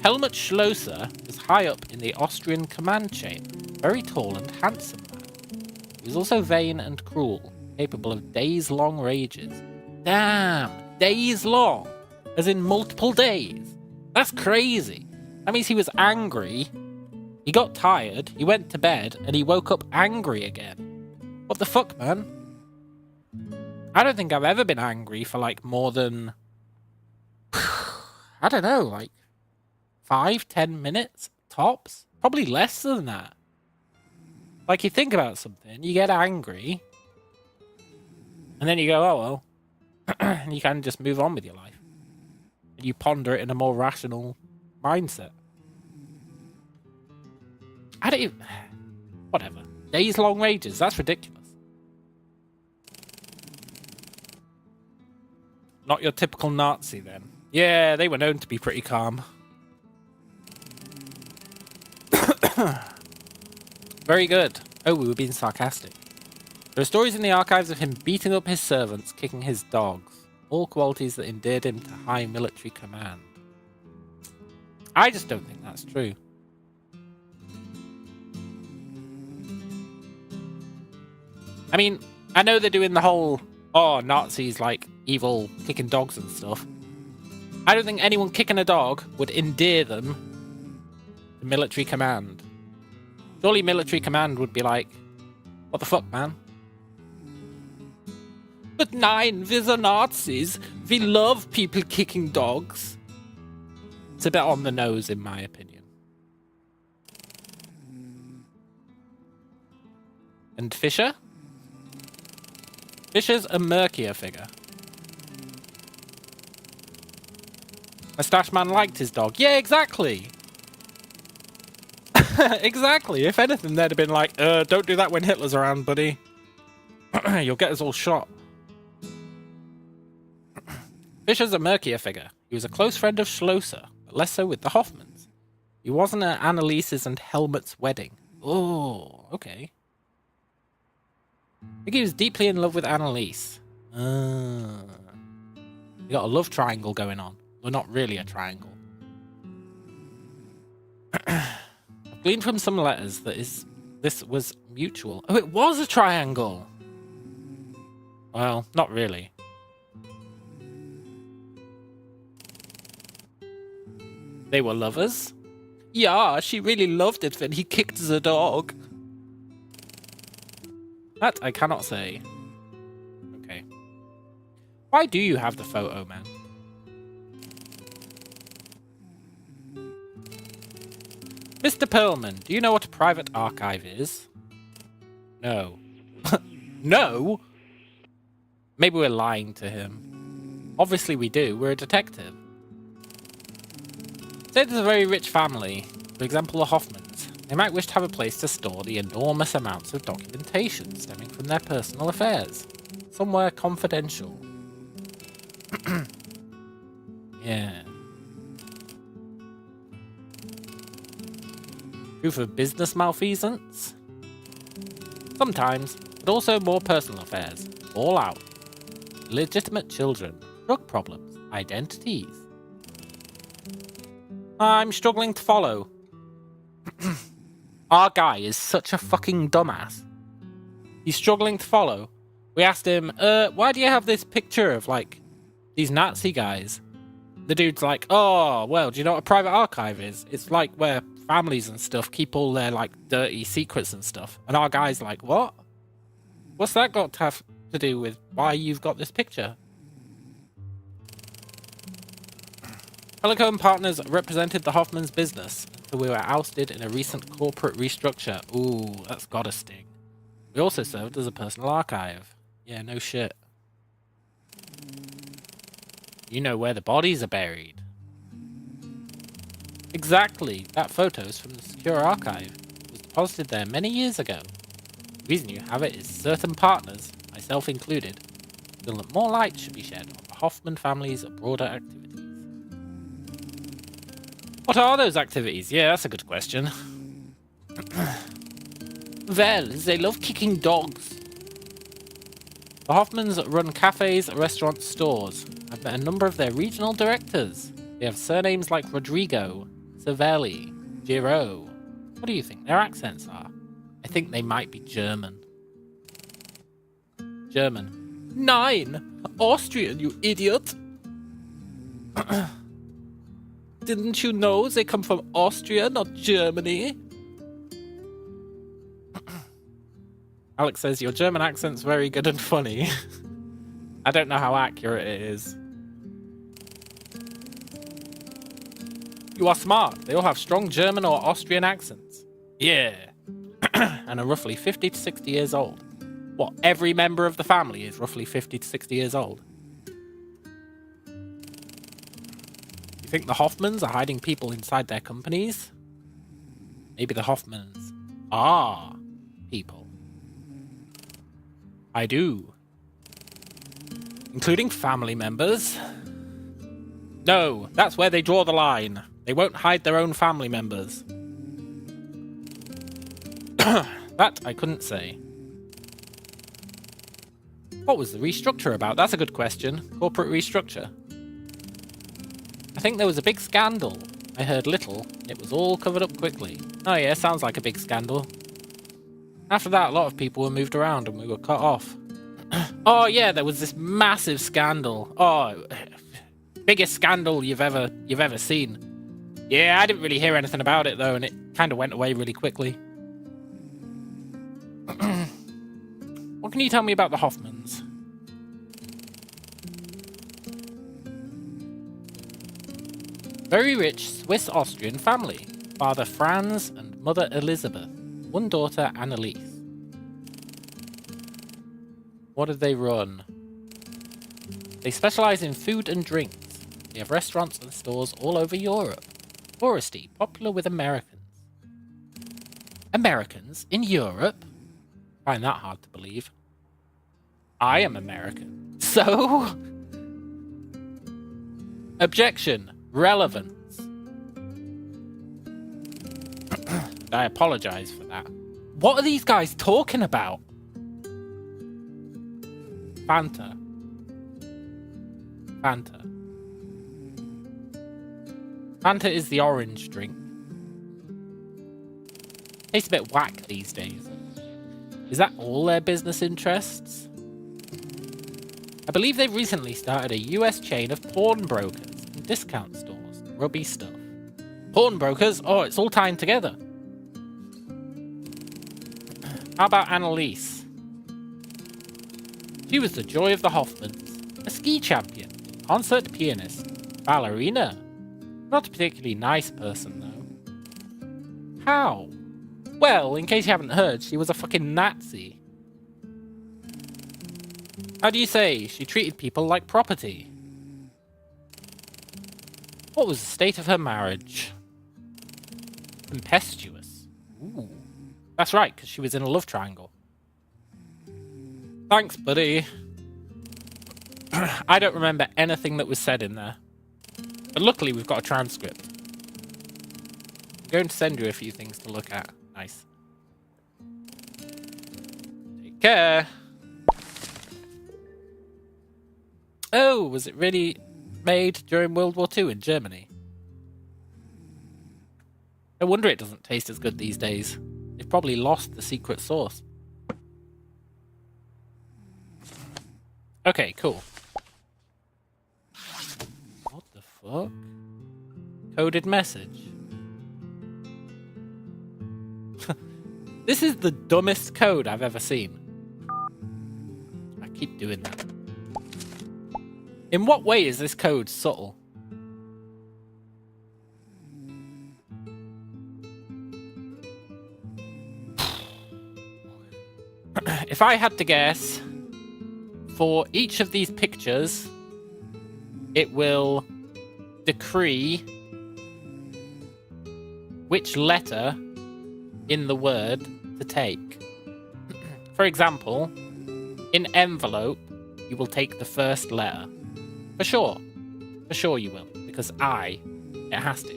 Helmut Schlosser was high up in the Austrian command chain. Very tall and handsome man. He was also vain and cruel, capable of days-long rages. Damn! Days long? As in multiple days? That's crazy. That means he was angry, he got tired, he went to bed, and he woke up angry again. What the fuck, man? I don't think I've ever been angry for like more than... I don't know, like 5-10 minutes tops? Probably less than that. Like you think about something, you get angry, and then you go, oh well. And you can just move on with your life. And you ponder it in a more rational mindset. I don't even... Whatever. Days long rages, that's ridiculous. Not your typical Nazi then. Yeah, they were known to be pretty calm. Very good. Oh, we were being sarcastic. There are stories in the archives of him beating up his servants, kicking his dogs. All qualities that endeared him to high military command. I just don't think that's true. I mean, I know they're doing the whole, oh, Nazis like evil kicking dogs and stuff. I don't think anyone kicking a dog would endear them to military command. Surely military command would be like, what the fuck, man? But nein, wir are Nazis. We love people kicking dogs. It's a bit on the nose, in my opinion. And Fischer? Fischer's a murkier figure. Mustache Man liked his dog. Yeah, exactly. Exactly. If anything, they'd have been like, don't do that when Hitler's around, buddy. You'll get us all shot. Fischer's a murkier figure. He was a close friend of Schlosser, but less so with the Hoffmans. He wasn't at Annaliese's and Helmut's wedding. Oh, okay. I think he was deeply in love with Annalise. You got a love triangle going on. Well, not really a triangle. I've gleaned from some letters that this was mutual. Oh, it was a triangle! Well, not really. They were lovers? Yeah, she really loved it when he kicked the dog. That I cannot say. Okay. Why do you have the photo, man? Mr. Perlman, do you know what a private archive is? No. No? Maybe we're lying to him. Obviously we do. We're a detective. Say there's a very rich family, for example the Hoffmans. They might wish to have a place to store the enormous amounts of documentation stemming from their personal affairs. Somewhere confidential. Yeah. Proof of business malfeasance? Sometimes, but also more personal affairs. All out. Legitimate children. drug problems, identities. I'm struggling to follow. Our guy is such a fucking dumbass. He's struggling to follow. We asked him, why do you have this picture of, like, these Nazi guys? The dude's like, oh, well, do you know what a private archive is? It's like where families and stuff keep all their, like, dirty secrets and stuff. And our guy's like, what? What's that got to have to do with why you've got this picture? Pelican Partners represented the Hoffman's business until we were ousted in a recent corporate restructure. Ooh, that's gotta sting. We also served as a personal archive. Yeah, no shit. You know where the bodies are buried. Exactly. That photo's from the secure archive. It was deposited there many years ago. The reason you have it is certain partners, myself included, feel that more light should be shed on the Hoffman family's broader activities. What are those activities? Yeah, that's a good question. Well, they love kicking dogs. The Hoffmans run cafes, restaurants, stores. I've met a number of their regional directors. They have surnames like Rodrigo, Cervelli, Giro. What do you think their accents are? I think they might be German. German. 9! Austrian, you idiot! Didn't you know they come from Austria, not Germany? Alex says, your German accent's very good and funny. I don't know how accurate it is. You are smart. They all have strong German or Austrian accents. Yeah. And are roughly 50 to 60 years old. What, every member of the family is roughly 50 to 60 years old? You think the Hoffmans are hiding people inside their companies? Maybe the Hoffmans are people. I do. Including family members. No, that's where they draw the line. They won't hide their own family members. That I couldn't say. What was the restructure about? That's a good question. Corporate restructure. I think there was a big scandal. I heard little. It was all covered up quickly. Oh yeah, sounds like a big scandal. After that, a lot of people were moved around and we were cut off. Oh yeah, there was this massive scandal. Oh, biggest scandal you've ever seen. Yeah, I didn't really hear anything about it though, and it kind of went away really quickly. What can you tell me about the Hoffmans? Very rich Swiss-Austrian family. Father Franz and mother Elizabeth. One daughter, Anneliese. What do they run? They specialize in food and drinks. They have restaurants and stores all over Europe. Touristy, popular with Americans. Americans in Europe? I find that hard to believe. I am American. So? Objection. Relevance. I apologize for that. What are these guys talking about? Fanta. Fanta. Fanta is the orange drink. Tastes a bit whack these days. Is that all their business interests? I believe they've recently started a US chain of pawnbrokers and discount stores. Grubby stuff. Pawnbrokers? Oh, it's all tying together. How about Anneliese? She was the joy of the Hoffmans. A ski champion, concert pianist, ballerina. Not a particularly nice person, though. How? Well, in case you haven't heard, she was a fucking Nazi. How do you say? She treated people like property. What was the state of her marriage? Tempestuous. Ooh. That's right, because she was in a love triangle. Thanks, buddy. I don't remember anything that was said in there. But luckily, we've got a transcript. I'm going to send you a few things to look at. Nice. Take care. Oh, was it really made during World War II in Germany? No wonder it doesn't taste as good these days. They've probably lost the secret sauce. Okay, cool. What the fuck? Coded message. This is the dumbest code I've ever seen. I keep doing that. In what way is this code subtle? If I had to guess, for each of these pictures, it will decree which letter in the word to take. For example, in envelope, you will take the first letter. For sure. For sure you will. Because it has to.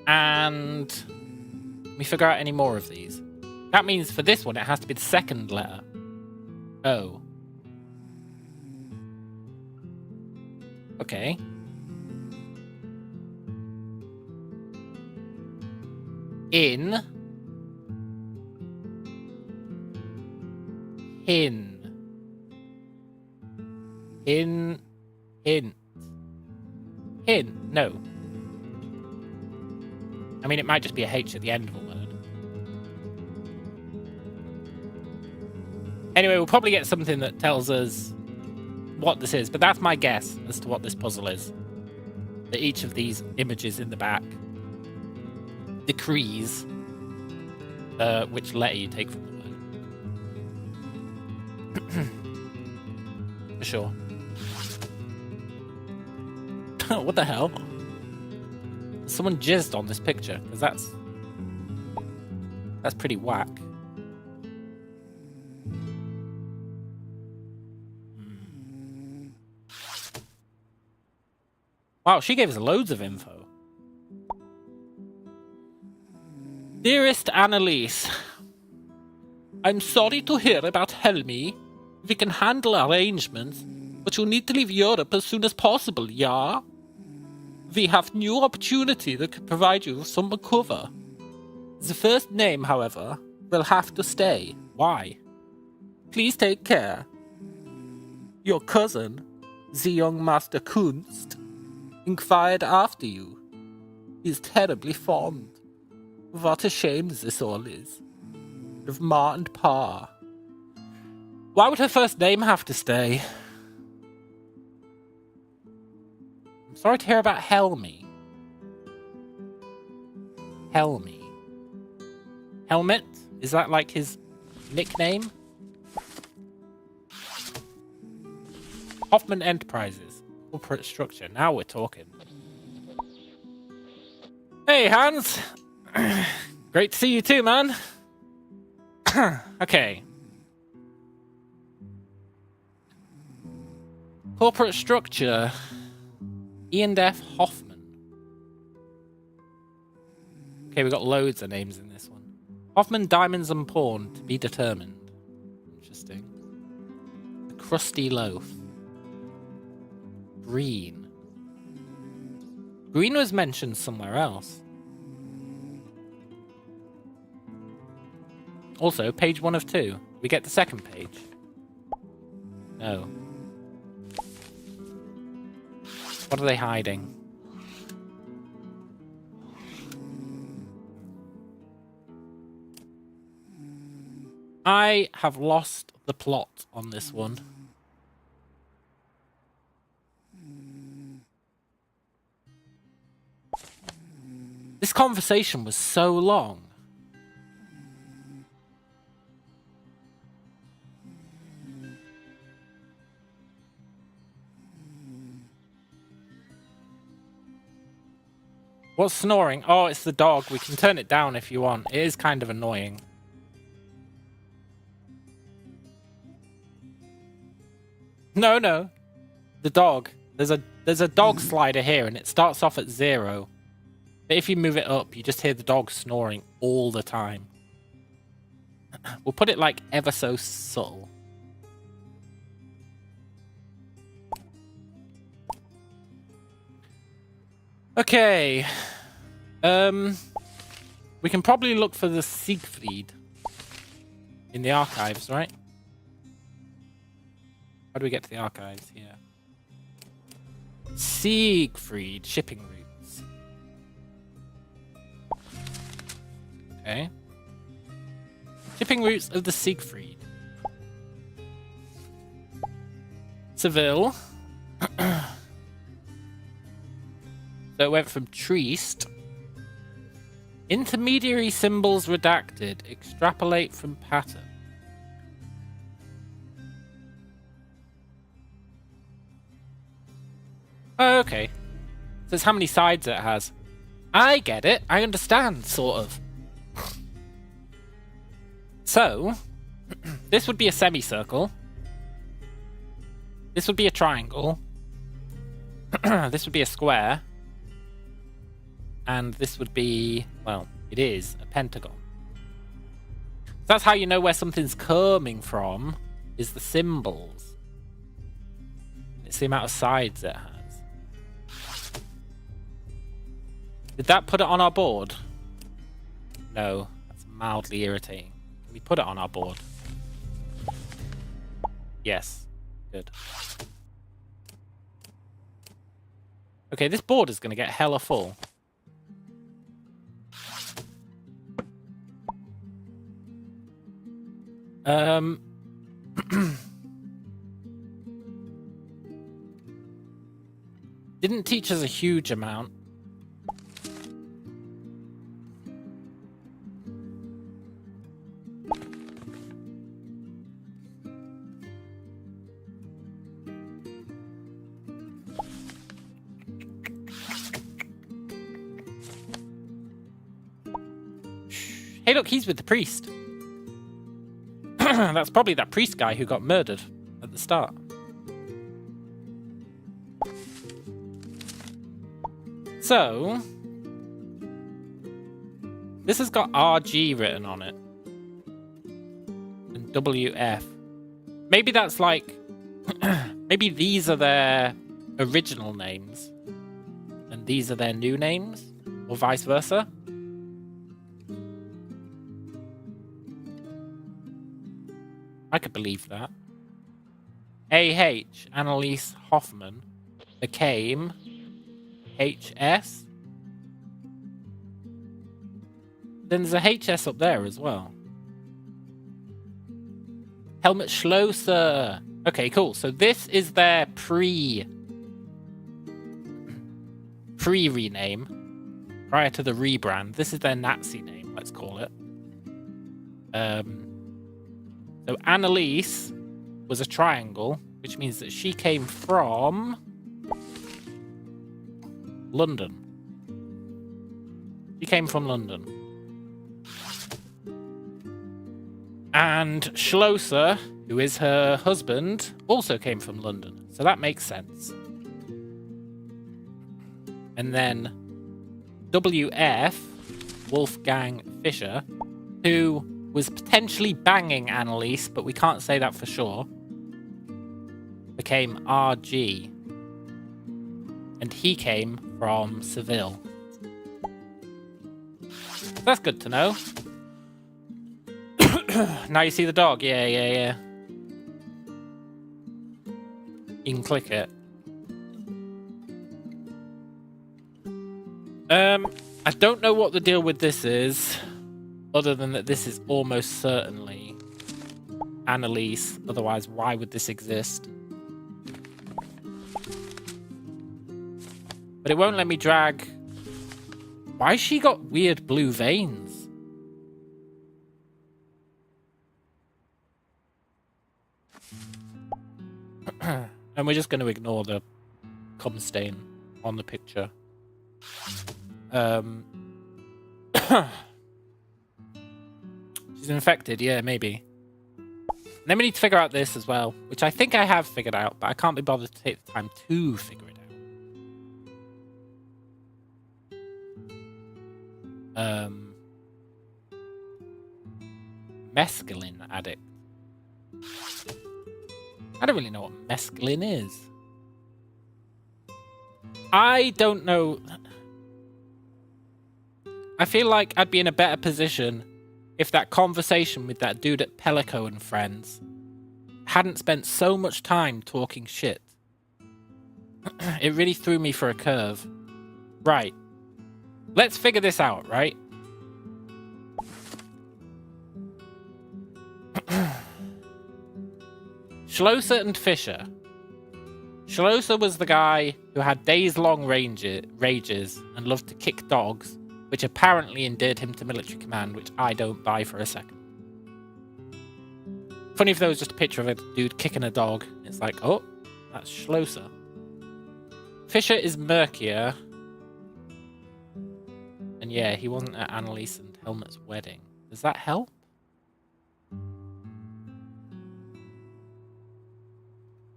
And let me figure out any more of these. That means for this one, it has to be the second letter. O. Okay. In. Hin. In. Hint. Hin. No. I mean, it might just be a H at the end of a word. Anyway, we'll probably get something that tells us what this is, but that's my guess as to what this puzzle is. That each of these images in the back decrees which letter you take from the word. For sure. What the hell? Someone jizzed on this picture, because that's pretty whack. Wow, she gave us loads of info. Dearest Annalise, I'm sorry to hear about Helmi. We can handle arrangements, but you need to leave Europe as soon as possible, yeah? We have new opportunity that could provide you with some cover. The first name, however, will have to stay. Why? Please take care. Your cousin, the young Master Kunst, inquired after you. He is terribly fond. What a shame this all is. Of Ma and Pa. Why would her first name have to stay? I'm sorry to hear about Helmi. Helmi. Helmet? Is that like his nickname? Hoffman Enterprises. Corporate structure. Now we're talking. Hey, Hans. Great to see you too, man. Okay. Corporate structure. Ian F. Hoffman. Okay, we've got loads of names in this one. Hoffman Diamonds and Pawn to be determined. Interesting. The Crusty Loaf. Green. Green was mentioned somewhere else. Also, page 1 of 2. We get the second page. No. What are they hiding? I have lost the plot on this one. This conversation was so long. What's snoring? Oh, it's the dog. We can turn it down if you want. It is kind of annoying. No. The dog. There's a dog slider here and it starts off at 0. But if you move it up, you just hear the dog snoring all the time. We'll put it like ever so subtle. Okay. We can probably look for the Siegfried in the archives, right? How do we get to the archives here? Siegfried shipping routes. Okay. Shipping routes of the Siegfried. Seville. So it went from Trieste. Intermediary symbols redacted. Extrapolate from pattern. Oh, okay. So it's how many sides it has. I get it. I understand, sort of. So, this would be a semicircle. This would be a triangle. This would be a square. And this would be, well, it is a pentagon. So that's how you know where something's coming from, is the symbols. It's the amount of sides it has. Did that put it on our board? No, that's mildly irritating. Can we put it on our board? Yes. Good. Okay, this board is going to get hella full. Didn't teach us a huge amount. Hey, look, he's with the priest. That's probably that priest guy who got murdered at the start. So, this has got RG written on it. And WF. Maybe that's like... maybe these are their original names. And these are their new names? Or vice versa? I could believe that. AH, Annalise Hoffman, became HS. Then there's a HS up there as well. Helmut Schlosser. Okay, cool. So this is their pre-rename. Prior to the rebrand. This is their Nazi name, let's call it. So Annalise was a triangle, which means that she came from London. She came from London. And Schlosser, who is her husband, also came from London. So that makes sense. And then WF, Wolfgang Fischer, who was potentially banging Annalise, but we can't say that for sure, became RG. And he came from Seville. That's good to know. Now you see the dog? Yeah. You can click it. I don't know what the deal with this is, other than that this is almost certainly Annalise. Otherwise, why would this exist? But it won't let me drag. Why has she got weird blue veins? And we're just going to ignore the cum stain on the picture. She's infected, yeah, maybe. And then we need to figure out this as well, which I think I have figured out, but I can't be bothered to take the time to figure it out. Mescaline addict. I don't really know what mescaline is. I don't know. I feel like I'd be in a better position if that conversation with that dude at Pelico and friends hadn't spent so much time talking shit. It really threw me for a curve. Right. Let's figure this out, right? Schlosser and Fisher. Schlosser was the guy who had days-long rages and loved to kick dogs, which apparently endeared him to military command, which I don't buy for a second. Funny if there was just a picture of a dude kicking a dog. It's like, oh, that's Schlosser. Fisher is murkier. And yeah, he wasn't at Annalise and Helmut's wedding. Does that help?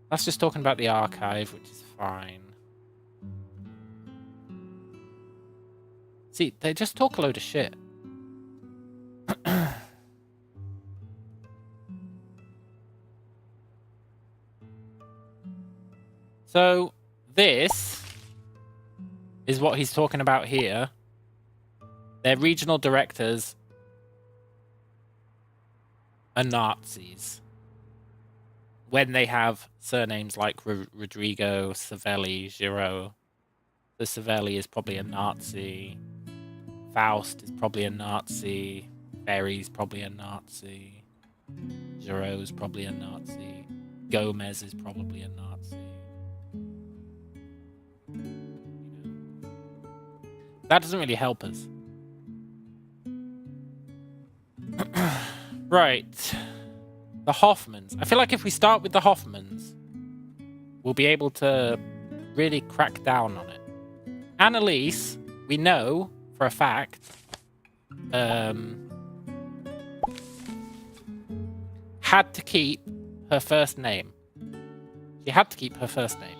That's just talking about the archive, which is fine. See, they just talk a load of shit. So, this is what he's talking about here. Their regional directors are Nazis. When they have surnames like Rodrigo, Savelli, Giraud. So Savelli is probably a Nazi. Faust is probably a Nazi. Ferry's probably a Nazi. Giraud's probably a Nazi. Gomez is probably a Nazi. That doesn't really help us. Right. The Hoffmans. I feel like if we start with the Hoffmans, we'll be able to really crack down on it. Annalise, we know for a fact, had to keep her first name. She had to keep her first name.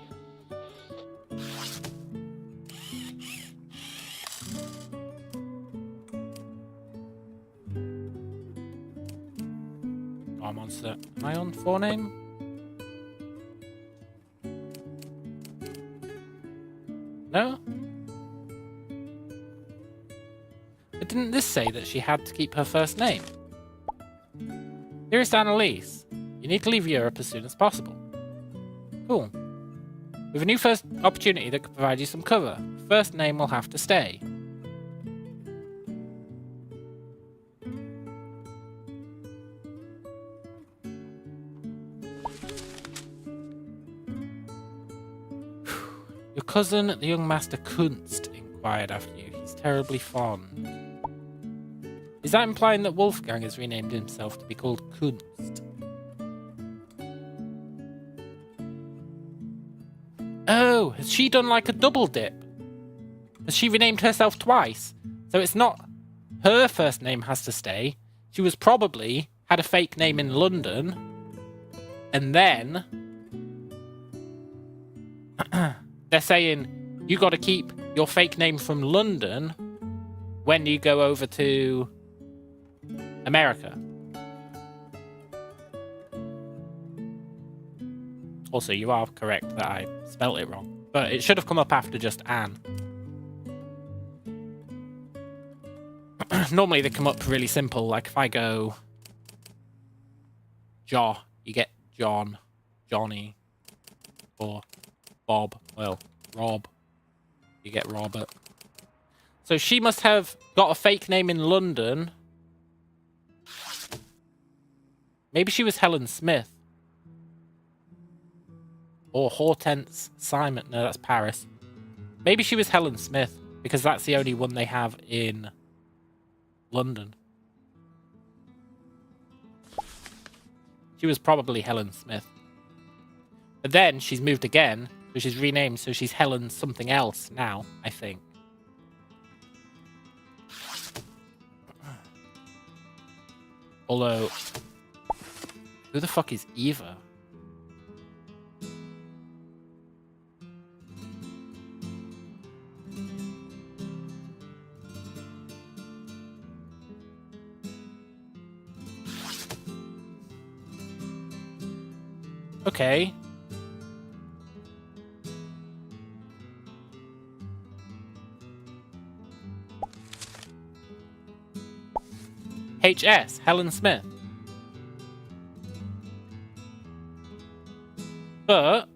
Monster. Am I on forename? No? But didn't this say that she had to keep her first name? Dearest Annalise, you need to leave Europe as soon as possible. Cool. We have a new first opportunity that could provide you some cover. First name will have to stay. Your cousin, the young master Kunst, inquired after you. He's terribly fond. Is that implying that Wolfgang has renamed himself to be called Kunst? Oh, has she done like a double dip? Has she renamed herself twice? So it's not her first name has to stay. She was probably had a fake name in London. And then they're saying you got to keep your fake name from London when you go over to America. Also, you are correct that I spelt it wrong, but it should have come up after just Anne. Normally they come up really simple, like if I go Jo, you get John, Johnny, or Bob, well, Rob, you get Robert. So she must have got a fake name in London. Maybe she was Helen Smith. Or Hortense Simon. No, that's Paris. Maybe she was Helen Smith, because that's the only one they have in London. She was probably Helen Smith. But then she's moved again, so she's renamed, so she's Helen something else now, I think. Although, who the fuck is Eva? Okay. HS, Helen Smith. But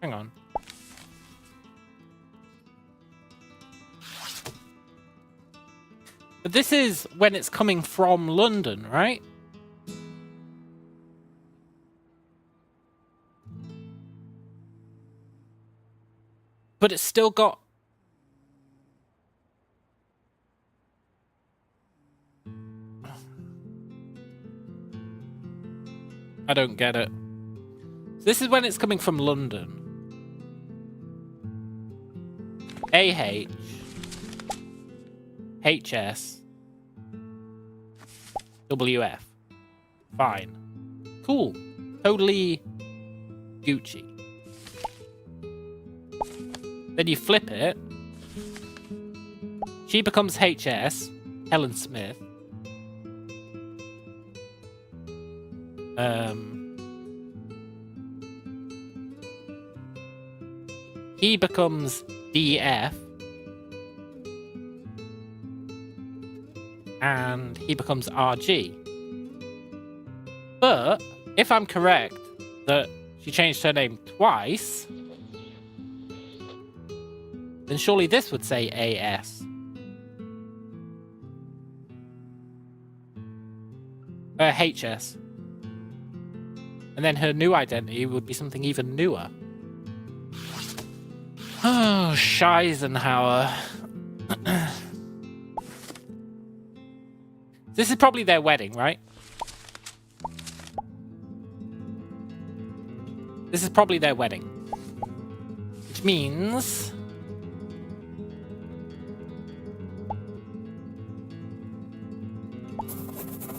hang on. But this is when it's coming from London, right? But it's still got... I don't get it. So this is when it's coming from London. AH, HS, WF. Fine. Cool. Totally Gucci. Then you flip it. She becomes HS, Helen Smith. He becomes DF. And he becomes RG. But if I'm correct that she changed her name twice, then surely this would say AS. HS. And then her new identity would be something even newer. Oh, Scheisenhauer. This is probably their wedding, right? This is probably their wedding. Which means...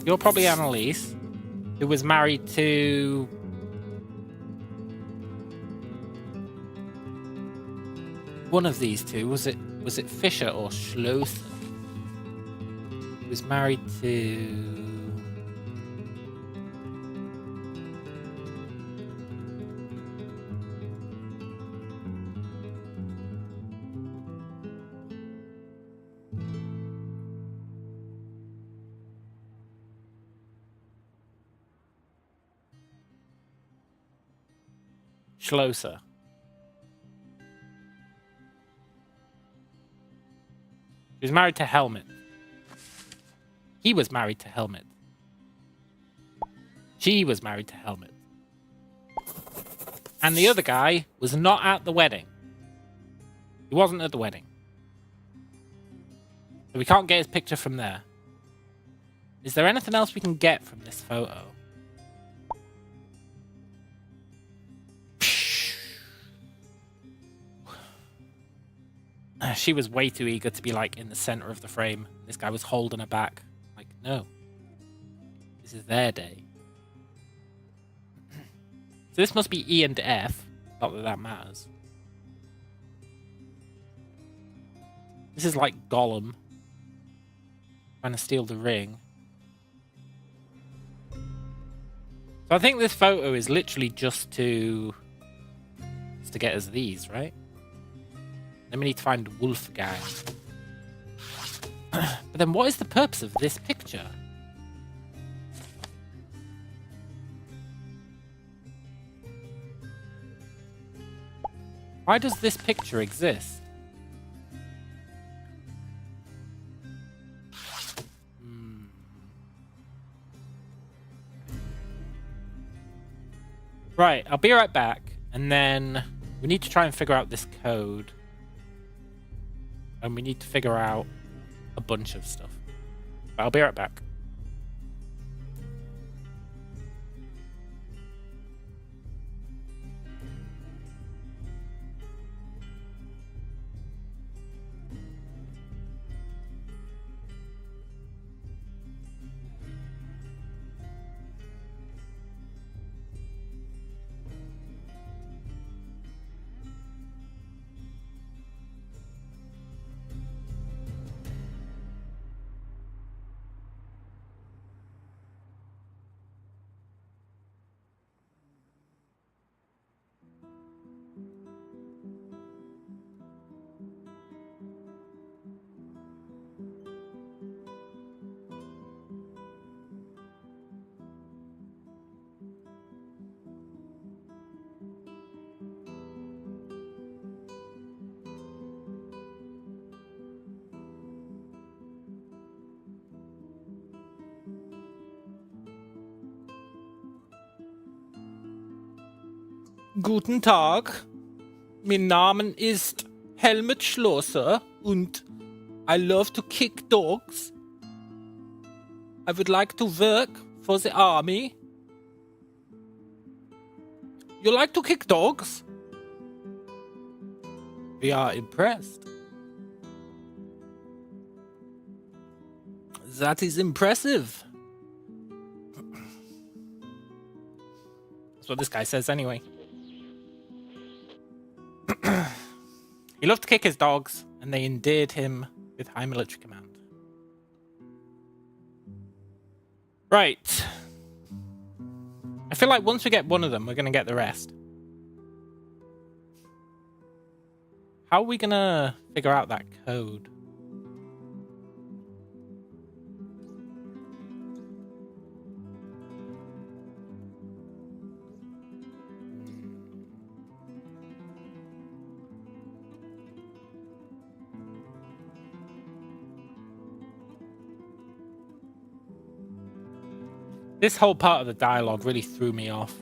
you're probably Annalise, who was married to... one of these two. Was it Fisher or Schlosser? He was married to... Schlosser. He was married to Helmet. He was married to Helmet. She was married to Helmet. And the other guy was not at the wedding. He wasn't at the wedding. So we can't get his picture from there. Is there anything else we can get from this photo? She was way too eager to be, like, in the center of the frame. This guy was holding her back. Like, no. This is their day. So this must be E and F. Not that that matters. This is like Gollum trying to steal the ring. So I think this photo is literally just to get us these, right? Then we need to find Wolfgang. But then what is the purpose of this picture? Why does this picture exist? Right, I'll be right back. And then we need to try and figure out this code. And we need to figure out a bunch of stuff. But I'll be right back. Guten Tag. Mein Name ist Helmut Schlosser und I love to kick dogs. I would like to work for the army. You like to kick dogs? We are impressed. That is impressive. That's what this guy says anyway. He loved to kick his dogs, and they endeared him with high military command. Right. I feel like once we get one of them, we're going to get the rest. How are we going to figure out that code? This whole part of the dialogue really threw me off.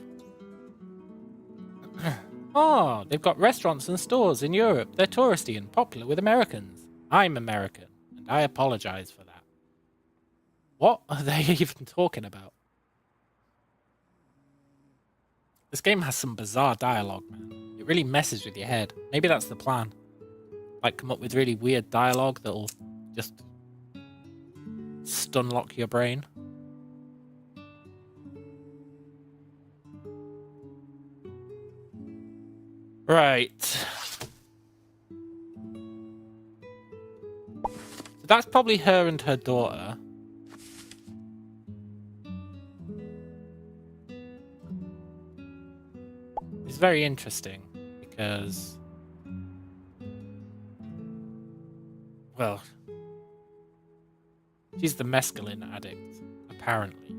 Oh, they've got restaurants and stores in Europe. They're touristy and popular with Americans. I'm American, and I apologize for that. What are they even talking about? This game has some bizarre dialogue, man. It really messes with your head. Maybe that's the plan. Like, come up with really weird dialogue that'll just stun-lock your brain. Right. So that's probably her and her daughter. It's very interesting because, well, she's the mescaline addict, apparently.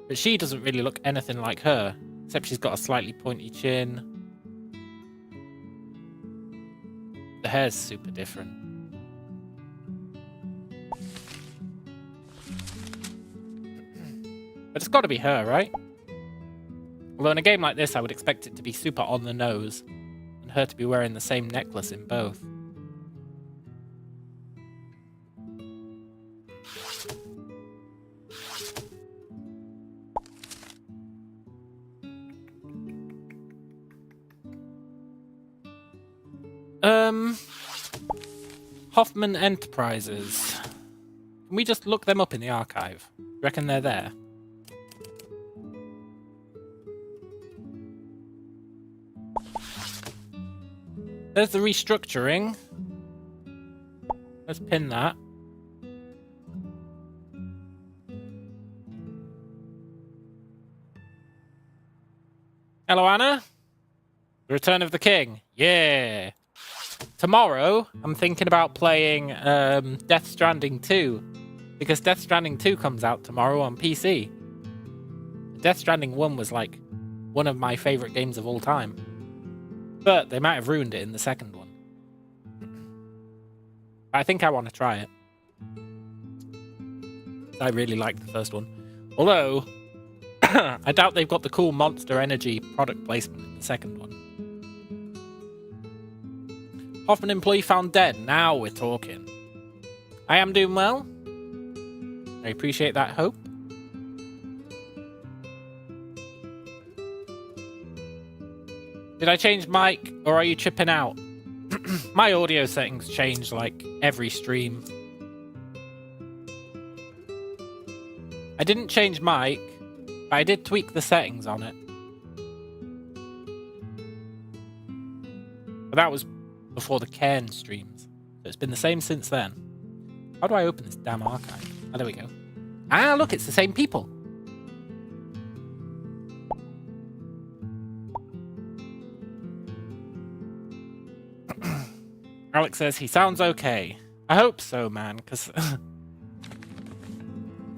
But she doesn't really look anything like her. Except she's got a slightly pointy chin. The hair's super different. But it's got to be her, right? Although in a game like this, I would expect it to be super on the nose, and her to be wearing the same necklace in both. Hoffman Enterprises. Can we just look them up in the archive? Reckon they're there? There's the restructuring. Let's pin that. Hello, Anna. The Return of the King. Yeah. Tomorrow, I'm thinking about playing Death Stranding 2. Because Death Stranding 2 comes out tomorrow on PC. Death Stranding 1 was like one of my favourite games of all time. But they might have ruined it in the second one. I think I want to try it. I really liked the first one. Although, I doubt they've got the cool Monster Energy product placement in the second one. Hoffman employee found dead. Now we're talking. I am doing well. I appreciate that hope. Did I change mic, or are you chipping out? My audio settings change like every stream. I didn't change mic, but I did tweak the settings on it. But that was before the Cairn streams. So it's been the same since then. How do I open this damn archive? Oh, there we go. Ah, look, it's the same people. Alex says he sounds okay. I hope so, man, because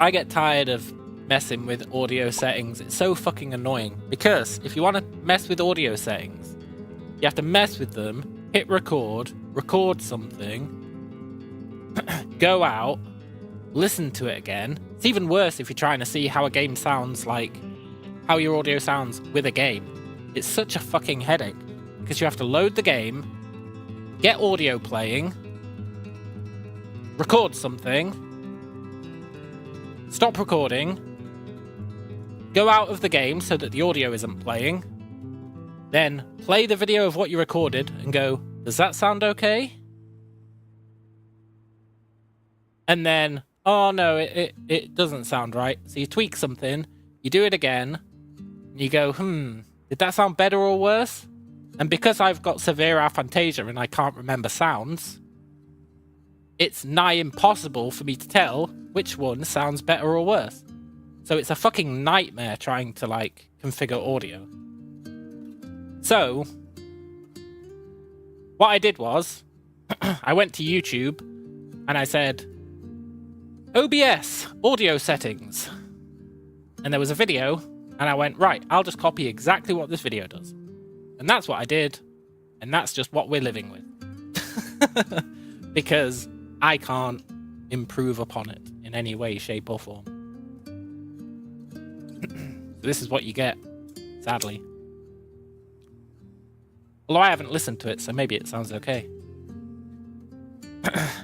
I get tired of messing with audio settings. It's so fucking annoying. Because if you want to mess with audio settings, you have to mess with them, hit record, record something, go out, listen to it again. It's even worse if you're trying to see how a game sounds like how your audio sounds with a game. It's such a fucking headache because you have to load the game, get audio playing, record something, stop recording, go out of the game so that the audio isn't playing, then play the video of what you recorded and go, does that sound okay? And then, oh no, it doesn't sound right. So you tweak something, you do it again, and you go, did that sound better or worse? And because I've got severe aphantasia and I can't remember sounds, it's nigh impossible for me to tell which one sounds better or worse. So it's a fucking nightmare trying to, like, configure audio. So, what I did was, I went to YouTube and I said, OBS audio settings. And there was a video, and I went, right, I'll just copy exactly what this video does. And that's what I did, and that's just what we're living with. Because I can't improve upon it in any way, shape, or form. So this is what you get, sadly. Although I haven't listened to it, so maybe it sounds okay.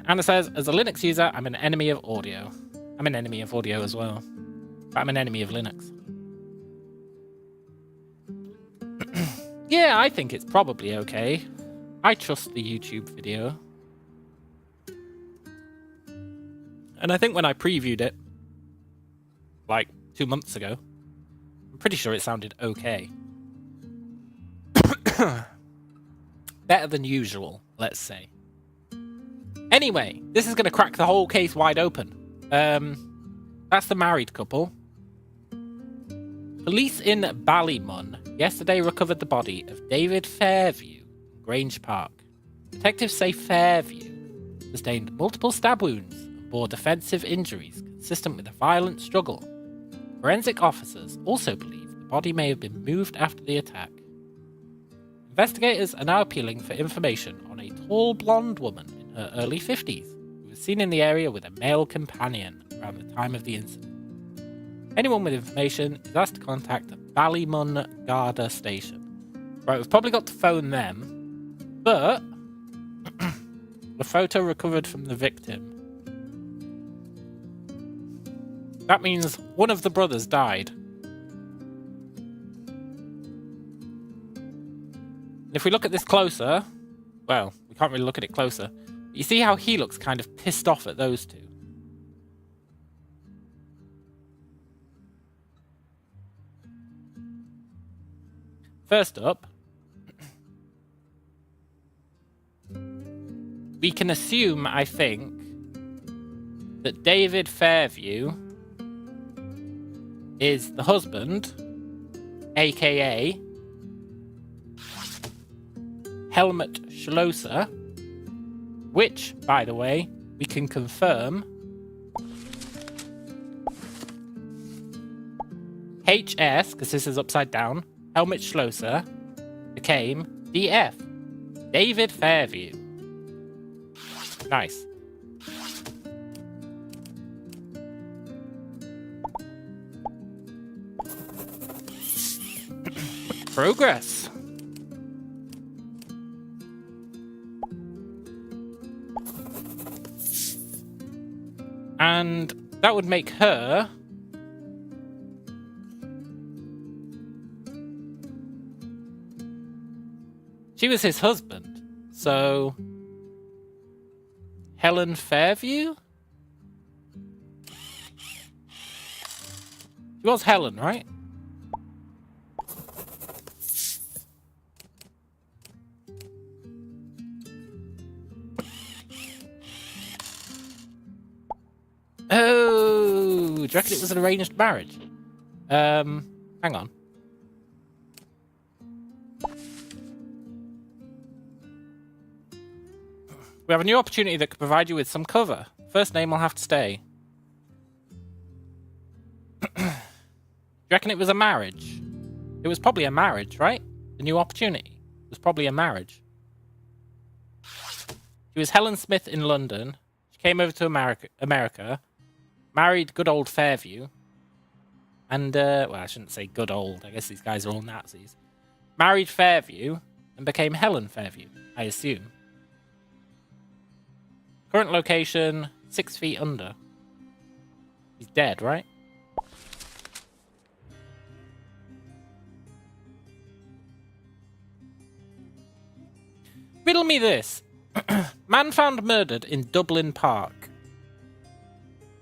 Anna says, as a Linux user, I'm an enemy of audio. I'm an enemy of audio as well. But I'm an enemy of Linux. Yeah, I think it's probably okay. I trust the YouTube video. And I think when I previewed it, like 2 months ago, I'm pretty sure it sounded okay. Better than usual, let's say. Anyway, this is going to crack the whole case wide open. That's the married couple. Police in Ballymun yesterday recovered the body of David Fairview in Grange Park. Detectives say Fairview sustained multiple stab wounds and bore defensive injuries consistent with a violent struggle. Forensic officers also believe the body may have been moved after the attack. Investigators are now appealing for information on a tall blonde woman in her early 50s who was seen in the area with a male companion around the time of the incident. Anyone with information is asked to contact Ballymun Garda Station. Right, we've probably got to phone them, but the photo recovered from the victim. That means one of the brothers died. If we look at this closer, well, we can't really look at it closer. You see how he looks kind of pissed off at those two. First up, we can assume, I think, that David Fairview is the husband, aka Helmut Schlosser, which, by the way, we can confirm HS, because this is upside down, Helmut Schlosser became DF, David Fairview. Nice. Progress. And that would make her she was his husband, so Helen Fairview? She was Helen, right? Oh, do you reckon it was an arranged marriage? Hang on. We have a new opportunity that could provide you with some cover. First name will have to stay. Do you reckon it was a marriage? It was probably a marriage, right? The new opportunity was probably a marriage. She was Helen Smith in London. She came over to America, married good old Fairview, And, well, I shouldn't say good old. I guess these guys are all Nazis. Married Fairview and became Helen Fairview, I assume. Current location, 6 feet under. He's dead, right? Riddle me this. Man found murdered in Dublin Park.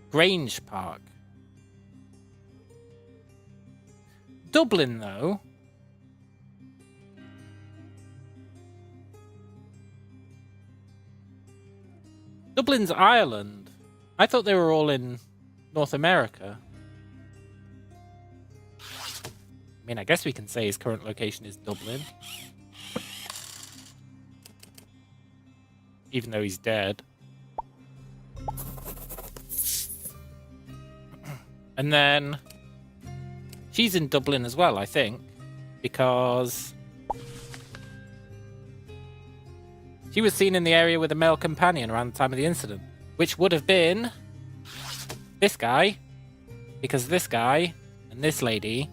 Grange Park. Dublin, though. Dublin's Ireland. I thought they were all in North America. I mean, I guess we can say his current location is Dublin. Even though he's dead. And then she's in Dublin as well, I think, because she was seen in the area with a male companion around the time of the incident, which would have been this guy, because this guy and this lady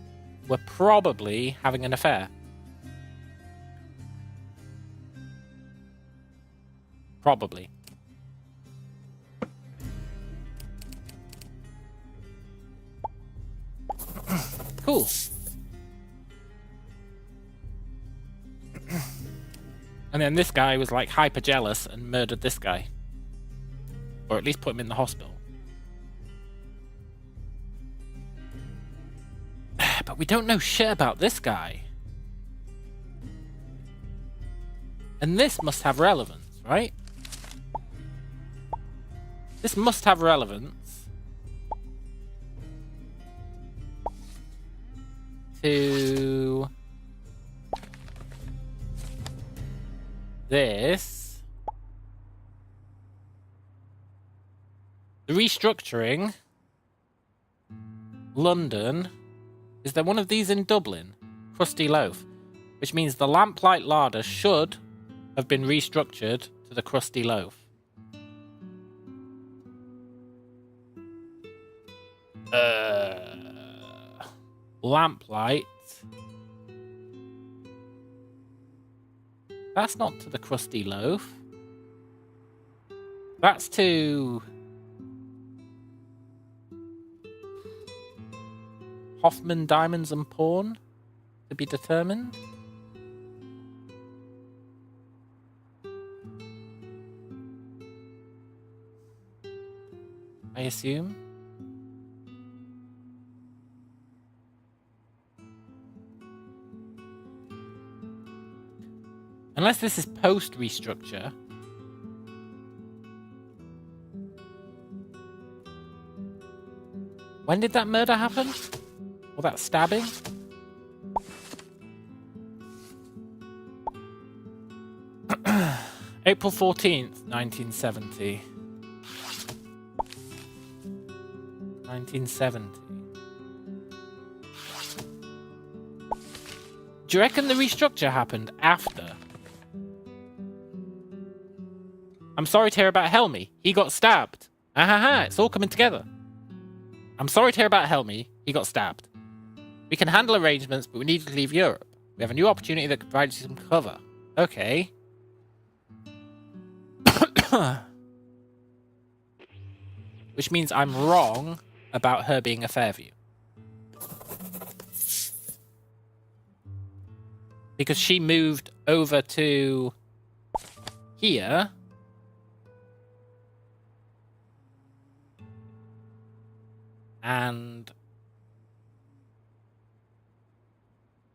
were probably having an affair. Probably. Cool. And then this guy was like hyper jealous and murdered this guy. Or at least put him in the hospital. But we don't know shit about this guy. And this must have relevance, right? This must have relevance to this. The restructuring. London. Is there one of these in Dublin? Crusty Loaf. Which means the Lamplight Larder should have been restructured to the Crusty Loaf. Lamplight. That's not to the Crusty Loaf. That's to Hoffman Diamonds and Pawn, to be determined. I assume. Unless this is post-restructure. When did that murder happen? Or that stabbing? April 14th, 1970. 1970. Do you reckon the restructure happened after? I'm sorry to hear about Helmy. He got stabbed. Ahaha, it's all coming together. I'm sorry to hear about Helmy. He got stabbed. We can handle arrangements, but we need to leave Europe. We have a new opportunity that could provide you some cover. Okay. Which means I'm wrong about her being a Fairview. Because she moved over to here. And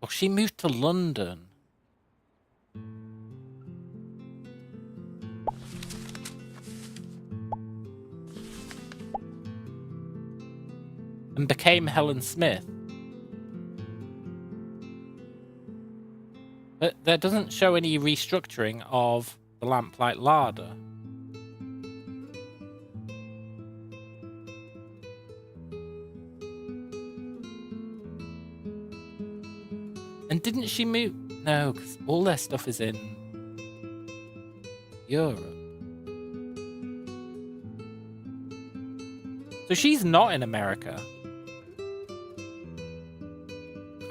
well, she moved to London. And became Helen Smith. But there doesn't show any restructuring of the Lamplight Larder. And didn't she move? No, because all their stuff is in Europe. So she's not in America.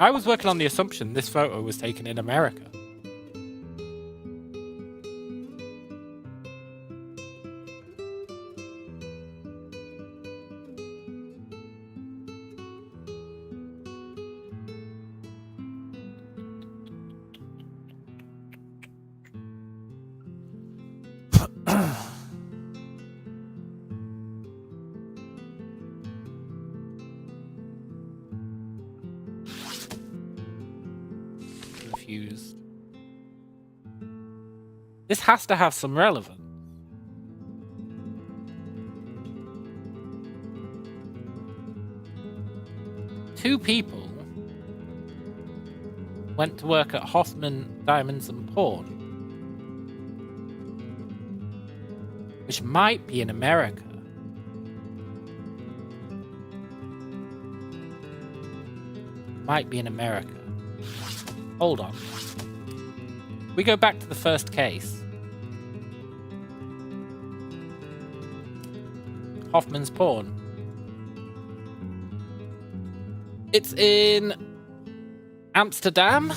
I was working on the assumption this photo was taken in America. Confused. This has to have some relevance. Two people went to work at Hoffman Diamonds and Pawn, which might be in America. Might be in America. Hold on. We go back to the first case. Hoffman's Pawn. It's in Amsterdam.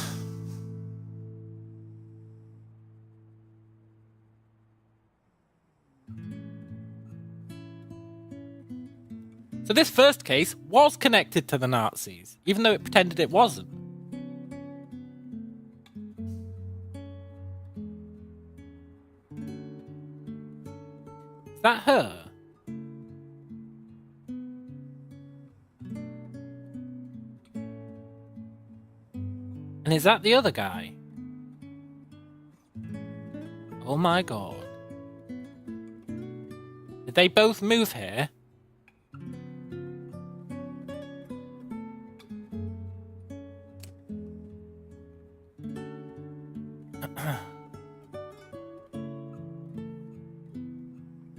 So this first case was connected to the Nazis, even though it pretended it wasn't. Is that her? And is that the other guy? Oh my god. Did they both move here?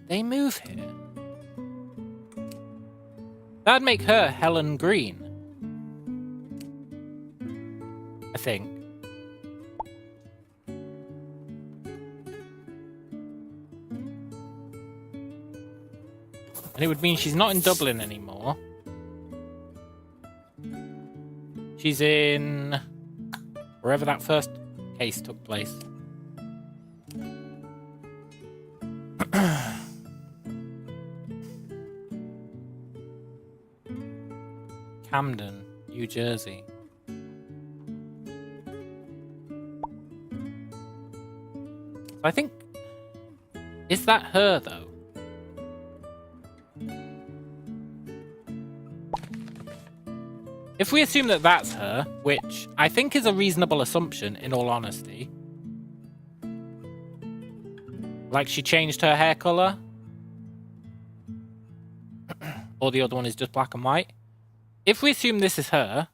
They move here. That'd make her Helen Green. I think. And it would mean she's not in Dublin anymore. She's in wherever that first case took place. Camden, New Jersey. I think... Is that her, though? If we assume that that's her, which I think is a reasonable assumption, in all honesty. Like she changed her hair colour? Or the other one is just black and white? If we assume this is her,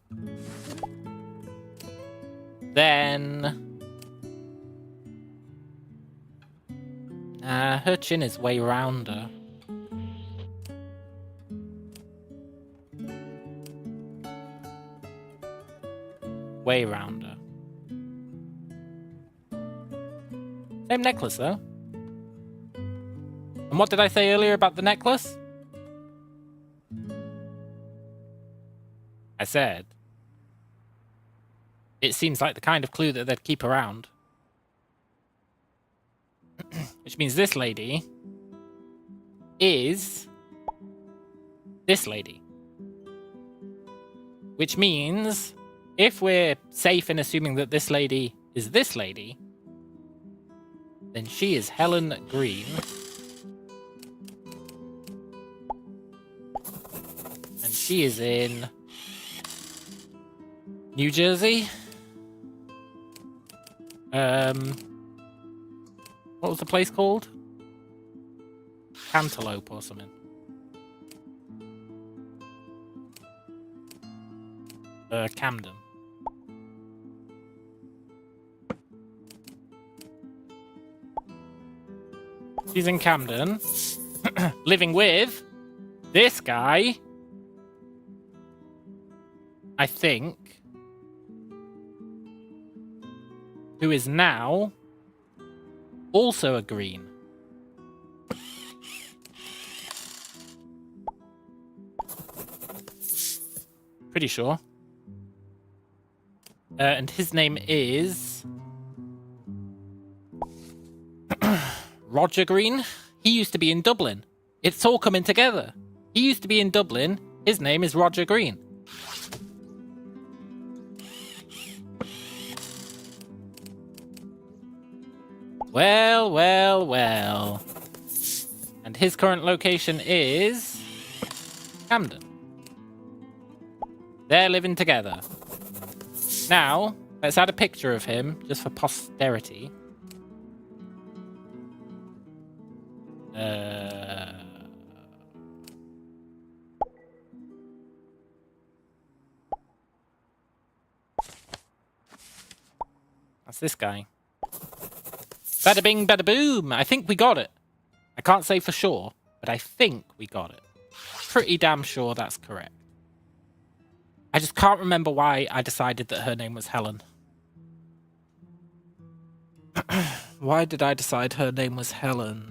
then her chin is way rounder. Way rounder. Same necklace though. And what did I say earlier about the necklace? I said, it seems like the kind of clue that they'd keep around. Which means this lady is this lady. Which means, if we're safe in assuming that this lady is this lady, then she is Helen Green. And she is in New Jersey. What was the place called? Cantaloupe or something. Camden. She's in Camden, living with this guy, I think, who is now also a Green. Pretty sure. And his name is Roger Green. He used to be in Dublin. It's all coming together. He used to be in Dublin. His name is Roger Green. Well, well, well. And his current location is Camden. They're living together. Now, let's add a picture of him just for posterity. That's this guy. Bada bing, bada boom. I think we got it. I can't say for sure, but I think we got it. Pretty damn sure that's correct. I just can't remember why I decided that her name was Helen. Why did I decide her name was Helen?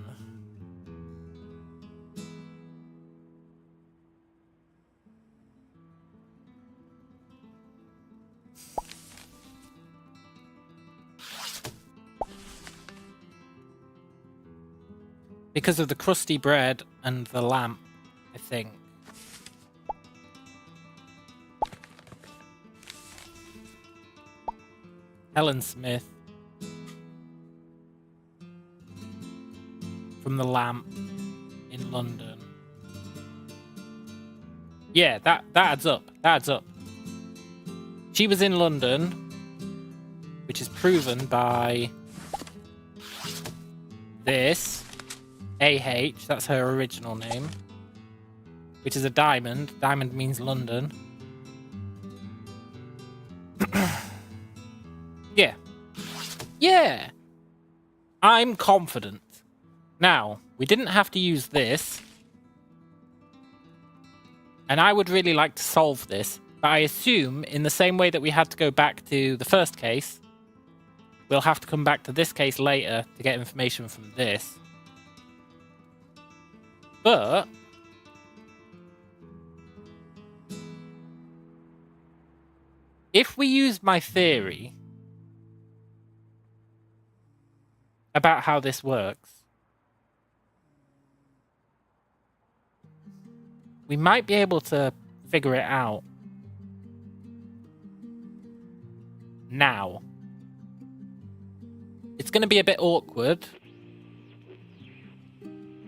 Because of the crusty bread and the lamp, I think. Helen Smith. From the lamp in London. Yeah, that adds up. That adds up. She was in London, which is proven by this. AH, that's her original name, which is a diamond. Diamond means London. Yeah. Yeah! I'm confident. Now, we didn't have to use this. And I would really like to solve this, but I assume in the same way that we had to go back to the first case, we'll have to come back to this case later to get information from this. But if we use my theory about how this works, we might be able to figure it out now. It's going to be a bit awkward,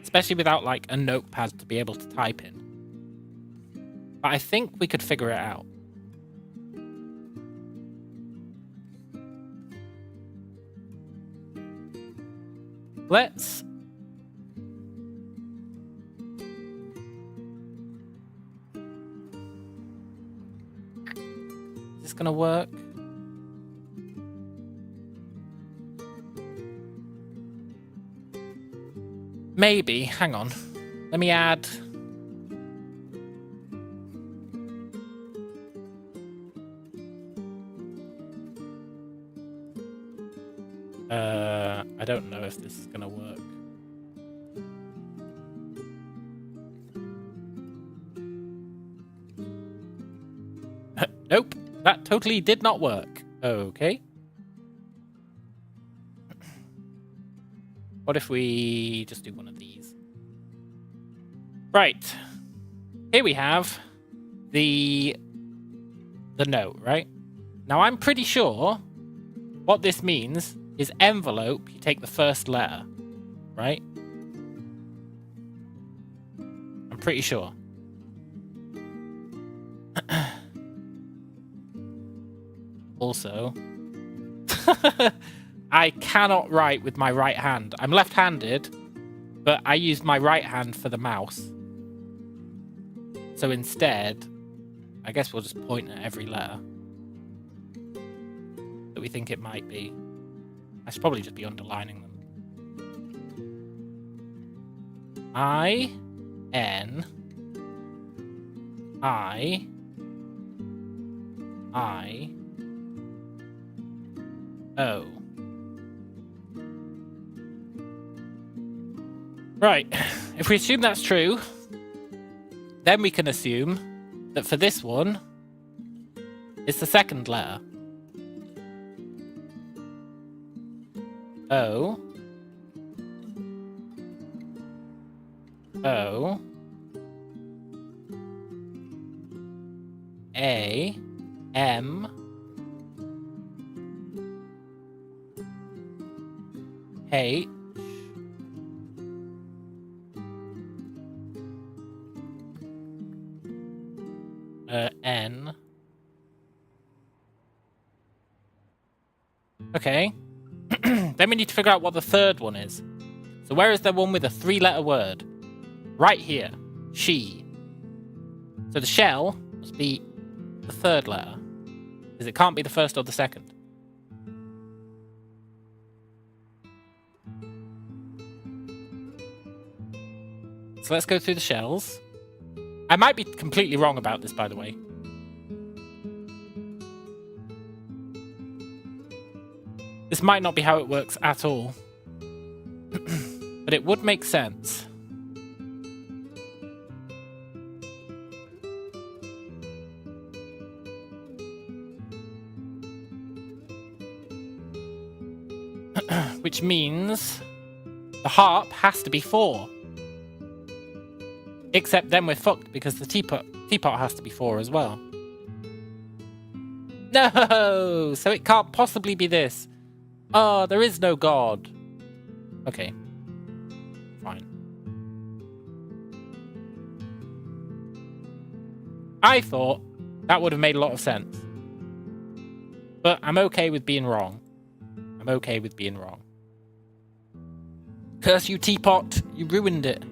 especially without like a notepad to be able to type in. But I think we could figure it out. Let's... Is this gonna work? Maybe. Hang on. Let me add... I don't know if this is gonna work. Nope. That totally did not work. Okay. What if we just do one of these? Right. Here we have the note, right? Now I'm pretty sure what this means is envelope, you take the first letter, right? I'm pretty sure. Also, I cannot write with my right hand. I'm left-handed, but I use my right hand for the mouse. So instead, I guess we'll just point at every letter that we think it might be. I should probably just be underlining them. I, N, I, O. Right, if we assume that's true, then we can assume that for this one, it's the second letter. O. O. A. M. H. N. Okay. Then we need to figure out what the third one is. So where is there one with a 3-letter word? Right here. She. So the shell must be the third letter. Because it can't be the first or the second. So let's go through the shells. I might be completely wrong about this, by the way. This might not be how it works at all. But it would make sense. Which means the harp has to be 4. Except then we're fucked because the teapot has to be 4 as well. No! So it can't possibly be this. Oh, there is no God. Okay. Fine. I thought that would have made a lot of sense. But I'm okay with being wrong. I'm okay with being wrong. Curse you, teapot! You ruined it.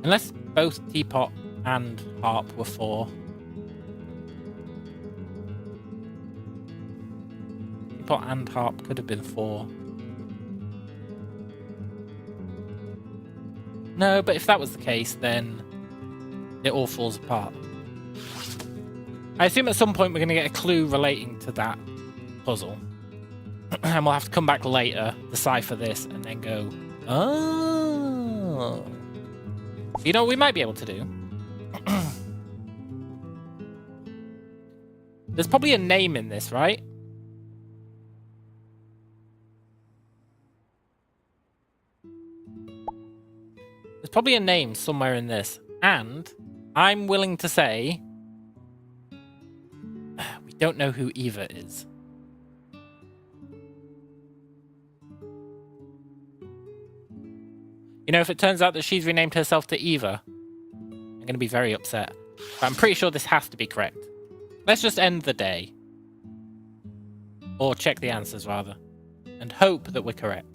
Unless both teapot and harp were 4. Teapot and harp could have been 4. No, but if that was the case, then it all falls apart. I assume at some point we're going to get a clue relating to that puzzle. And we'll have to come back later, decipher this, and then go, oh. You know what we might be able to do? There's probably a name in this, right? There's probably a name somewhere in this. And I'm willing to say we don't know who Eva is. You know, if it turns out that she's renamed herself to Eva, I'm going to be very upset. But I'm pretty sure this has to be correct. Let's just end the day. Or check the answers, rather. And hope that we're correct.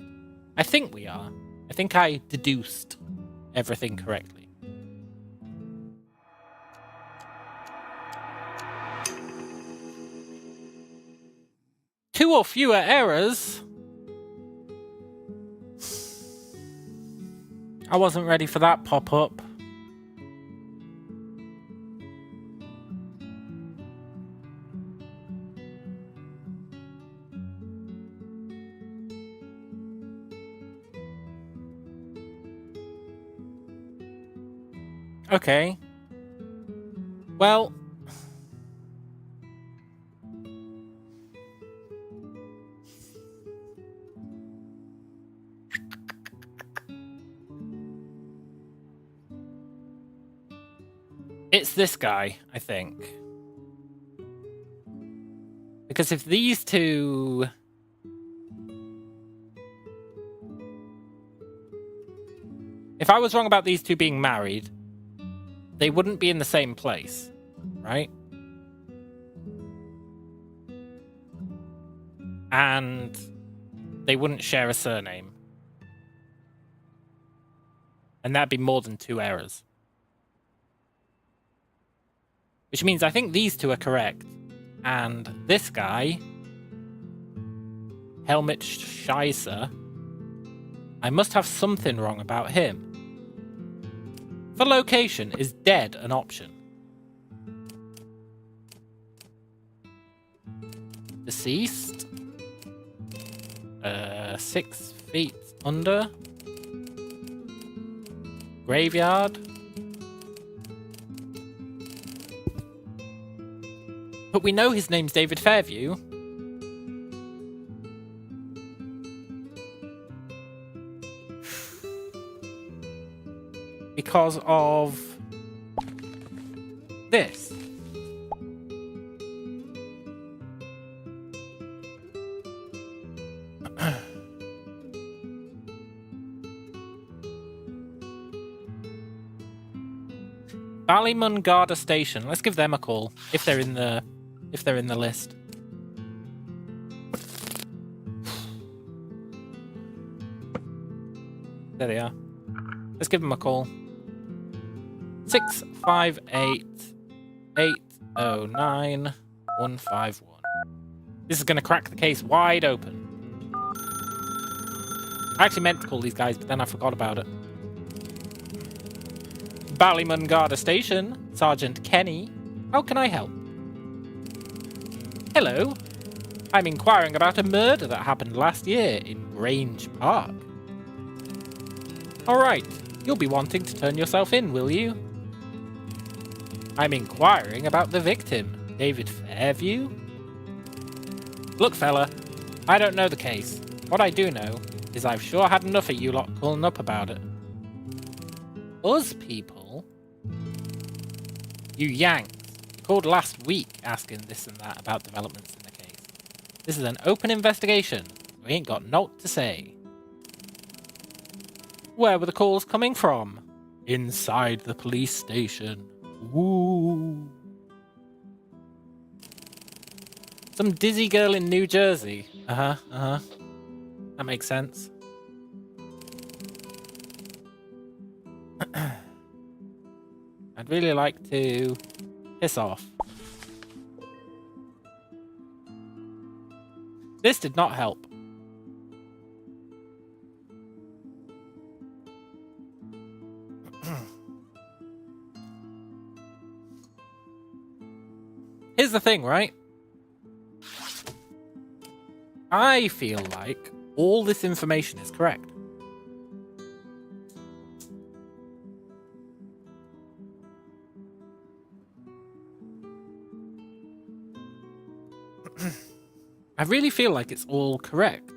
I think we are. I think I deduced everything correctly. Two or fewer errors? I wasn't ready for that pop-up. Okay. Well... It's this guy, I think. Because if these two... If I was wrong about these two being married, they wouldn't be in the same place, right? And they wouldn't share a surname. And that'd be more than 2 errors. Which means I think these two are correct. And this guy, Helmut Scheiße, I must have something wrong about him. For location, is dead an option? Deceased. 6 feet under. Graveyard. But we know his name's David Fairview. because of this. Ballymungarda Station. Let's give them a call if they're in the list. There they are. Let's give them a call. 658-809-151. This is going to crack the case wide open. I actually meant to call these guys, but then I forgot about it. Ballymungarda Station, Sergeant Kenny. How can I help? Hello. I'm inquiring about a murder that happened last year in Grange Park. Alright, you'll be wanting to turn yourself in, will you? I'm inquiring about the victim, David Fairview. Look, fella, I don't know the case. What I do know is I've sure had enough of you lot calling up about it. Us people? You Yanks. You called last week asking this and that about developments in the case. This is an open investigation. We ain't got naught to say. Where were the calls coming from? Inside the police station. Ooh. Some dizzy girl in New Jersey. That makes sense. I'd really like to piss off. This did not help. Here's the thing, right? I feel like all this information is correct. I really feel like it's all correct.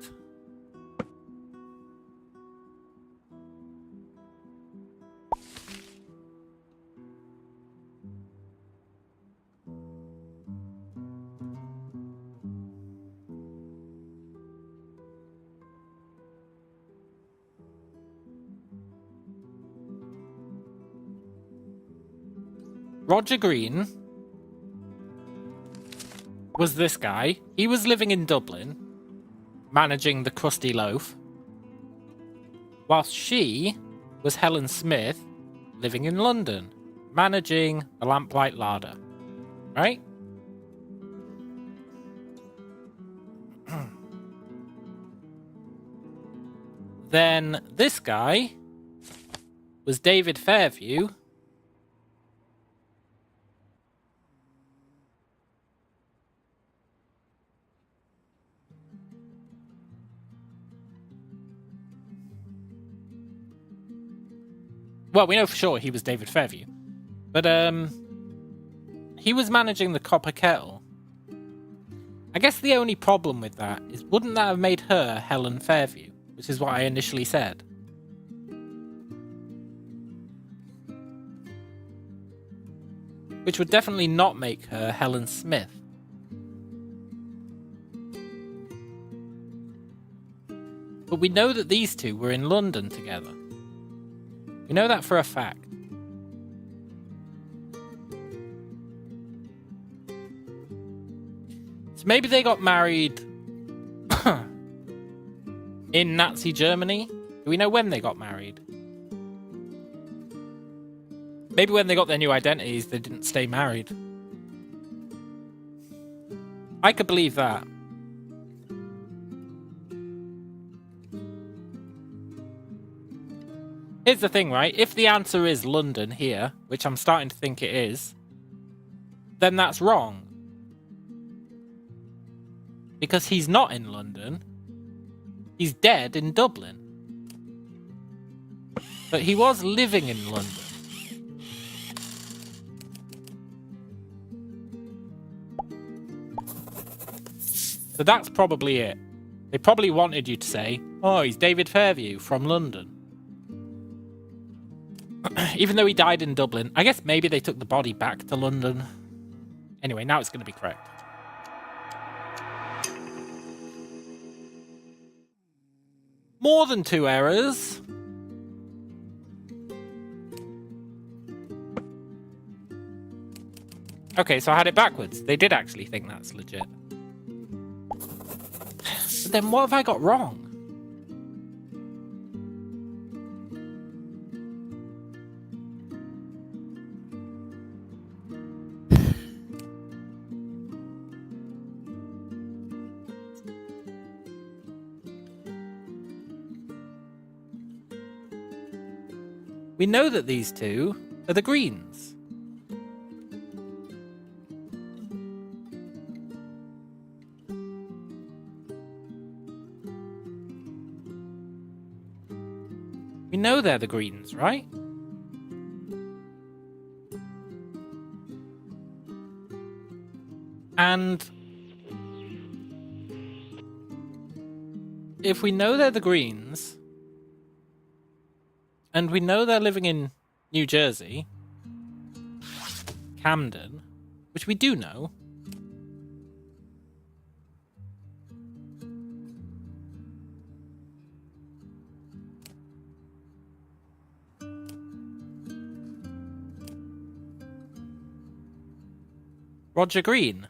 Roger Green was this guy. He was living in Dublin, managing the Krusty Loaf, whilst she was Helen Smith, living in London, managing the Lamplight Larder. Right? Then this guy was David Fairview. Well, we know for sure he was David Fairview. But, he was managing the Copper Kettle. I guess the only problem with that is, wouldn't that have made her Helen Fairview? Which is what I initially said. Which would definitely not make her Helen Smith. But we know that these two were in London together. We know that for a fact. So maybe they got married in Nazi Germany. Do we know when they got married? Maybe when they got their new identities, they didn't stay married. I could believe that. Here's the thing, right? If the answer is London here, which I'm starting to think it is, then that's wrong. Because he's not in London. He's dead in Dublin. But he was living in London. So that's probably it. They probably wanted you to say, oh, he's David Fairview from London. Even though he died in Dublin. I guess maybe they took the body back to London. Anyway, now it's going to be correct. More than 2 errors. Okay, so I had it backwards. They did actually think that's legit. But then what have I got wrong? We know that these two are the Greens. We know they're the Greens, right? And if we know they're the Greens, and we know they're living in New Jersey, Camden, which we do know, Roger Green.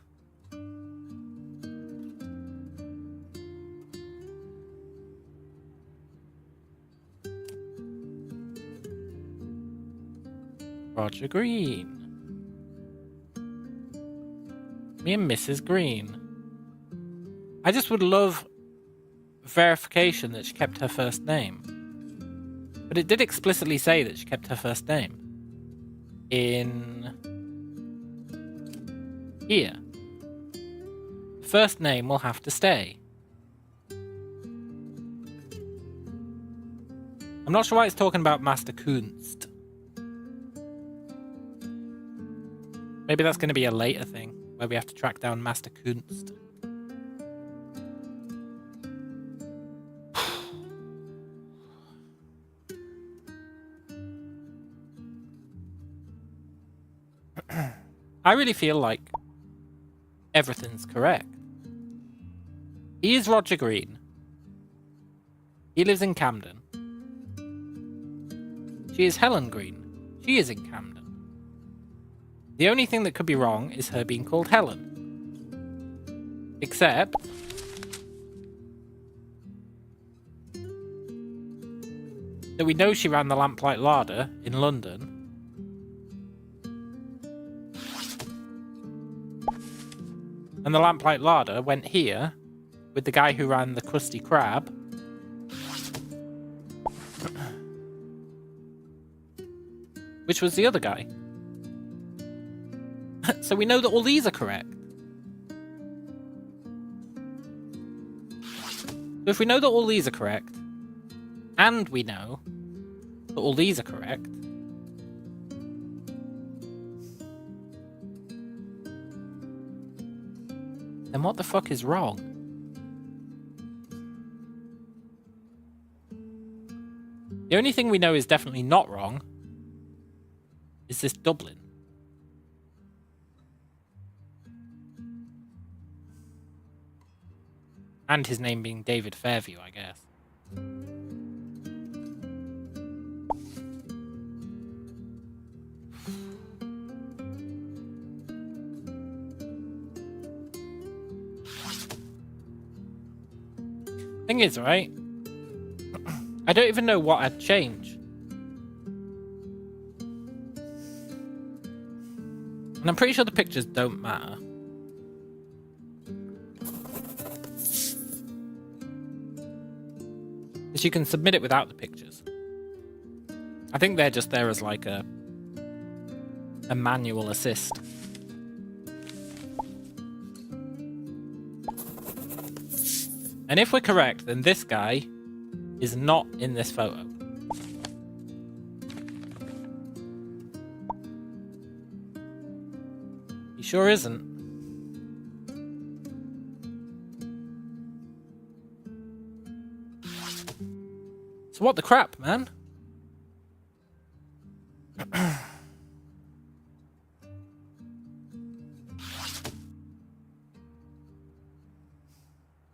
Roger Green. Me and Mrs. Green. I just would love verification that she kept her first name. But it did explicitly say that she kept her first name. In here. First name will have to stay. I'm not sure why it's talking about Master Kunst. Maybe that's going to be a later thing, where we have to track down Master Kunst. I really feel like everything's correct. He is Roger Green. He lives in Camden. She is Helen Green. She is in Camden. The only thing that could be wrong is her being called Helen. Except that we know she ran the Lamplight Larder in London. And the Lamplight Larder went here with the guy who ran the Krusty Krab. Which was the other guy. So we know that all these are correct. So if we know that all these are correct, and we know that all these are correct, then what the fuck is wrong? The only thing we know is definitely not wrong is this Dublin. And his name being David Fairview, I guess. Thing is, right? I don't even know what I'd change. And I'm pretty sure the pictures don't matter. Because you can submit it without the pictures. I think they're just there as like a manual assist. And if we're correct, then this guy is not in this photo. He sure isn't. So what the crap, man?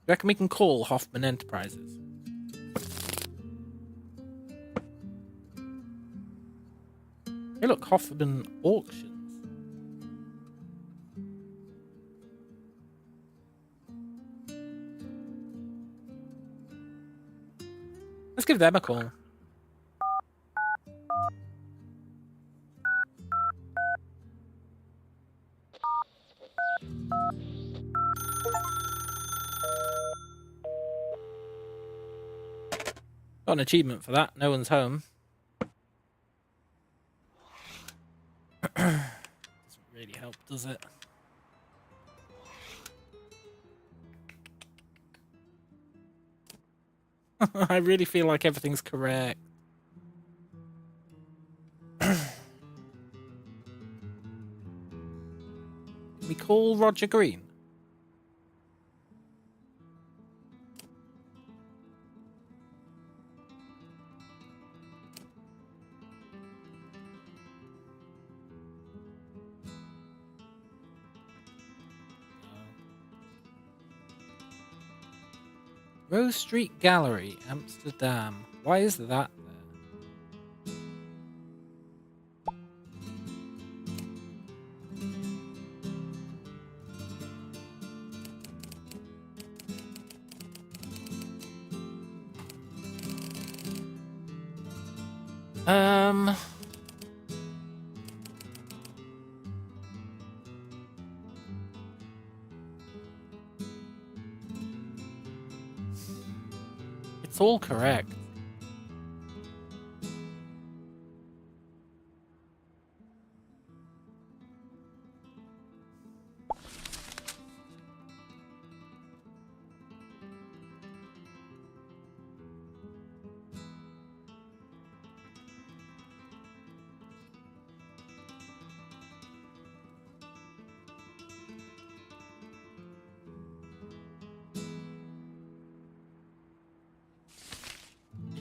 reckon we can call Hoffman Enterprises? Hey, look, Hoffman Auctions. Let's give them a call. Got an achievement for that. No one's home. Doesn't really help, does it? I really feel like everything's correct. Can we call Roger Green? Rose Street Gallery, Amsterdam. Why is that there? It's all correct.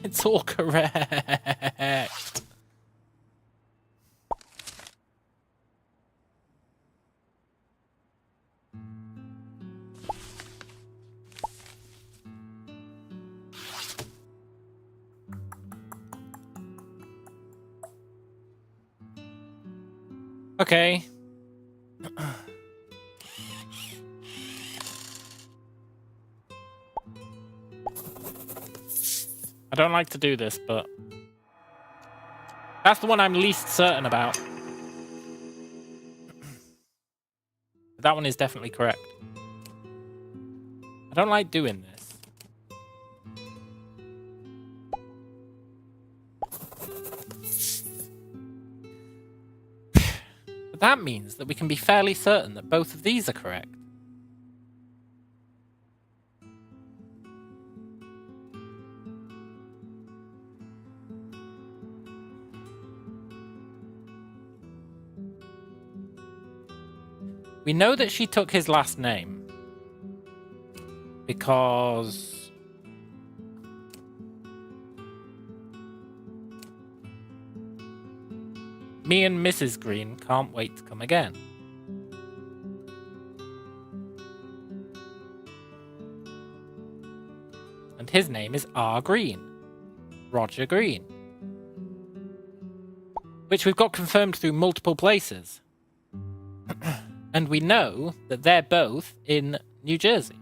It's all correct. Okay. I don't like to do this, but that's the one I'm least certain about. That one is definitely correct. I don't like doing this. But that means that we can be fairly certain that both of these are correct. We know that she took his last name because me and Mrs. Green can't wait to come again. And his name is R. Green. Roger Green. Which we've got confirmed through multiple places. And we know that they're both in New Jersey.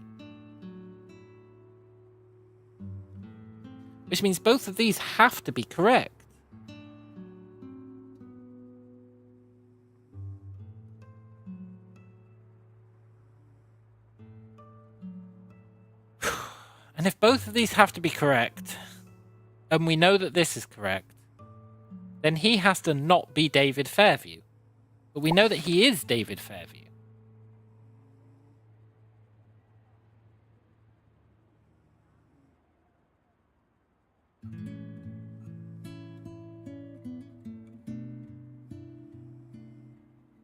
Which means both of these have to be correct. And if both of these have to be correct, and we know that this is correct, then he has to not be David Fairview. But we know that he is David Fairview.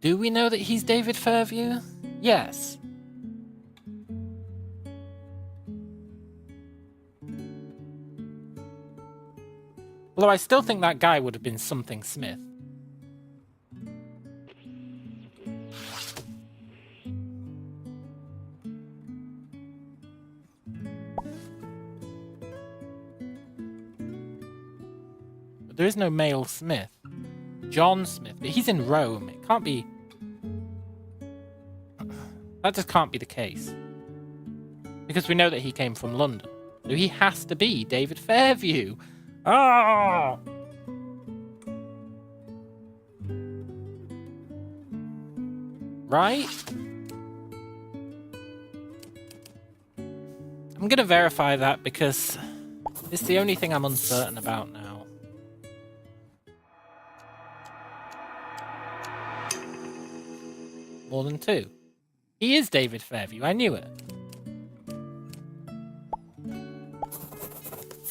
Do we know that he's David Fairview? Yes. Although I still think that guy would have been something Smith. there is no male Smith. John Smith, but he's in Rome. It can't be... That just can't be the case. Because we know that he came from London. So he has to be David Fairview. Ah! Right? I'm going to verify that because it's the only thing I'm uncertain about now. More than 2. He is David Fairview. I knew it.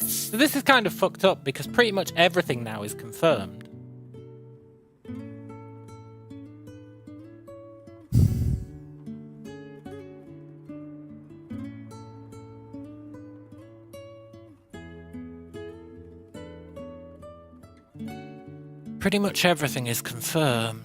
So this is kind of fucked up because pretty much everything now is confirmed. Pretty much everything is confirmed.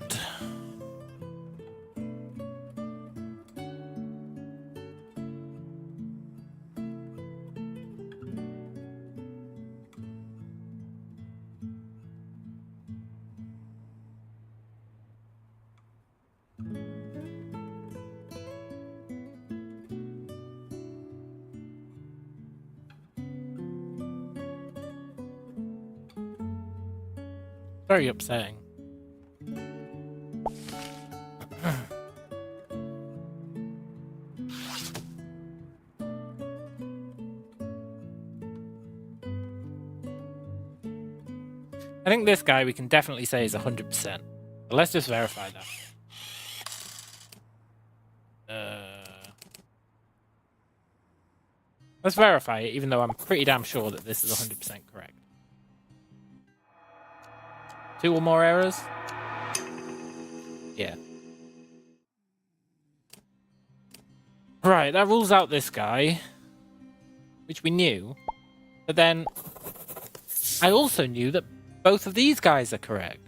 Very upsetting. I think this guy we can definitely say is 100%. But let's just verify that. Let's verify it, even though I'm pretty damn sure that this is 100% correct. 2 or more errors? Yeah. Right, that rules out this guy, which we knew. But then, I also knew that both of these guys are correct.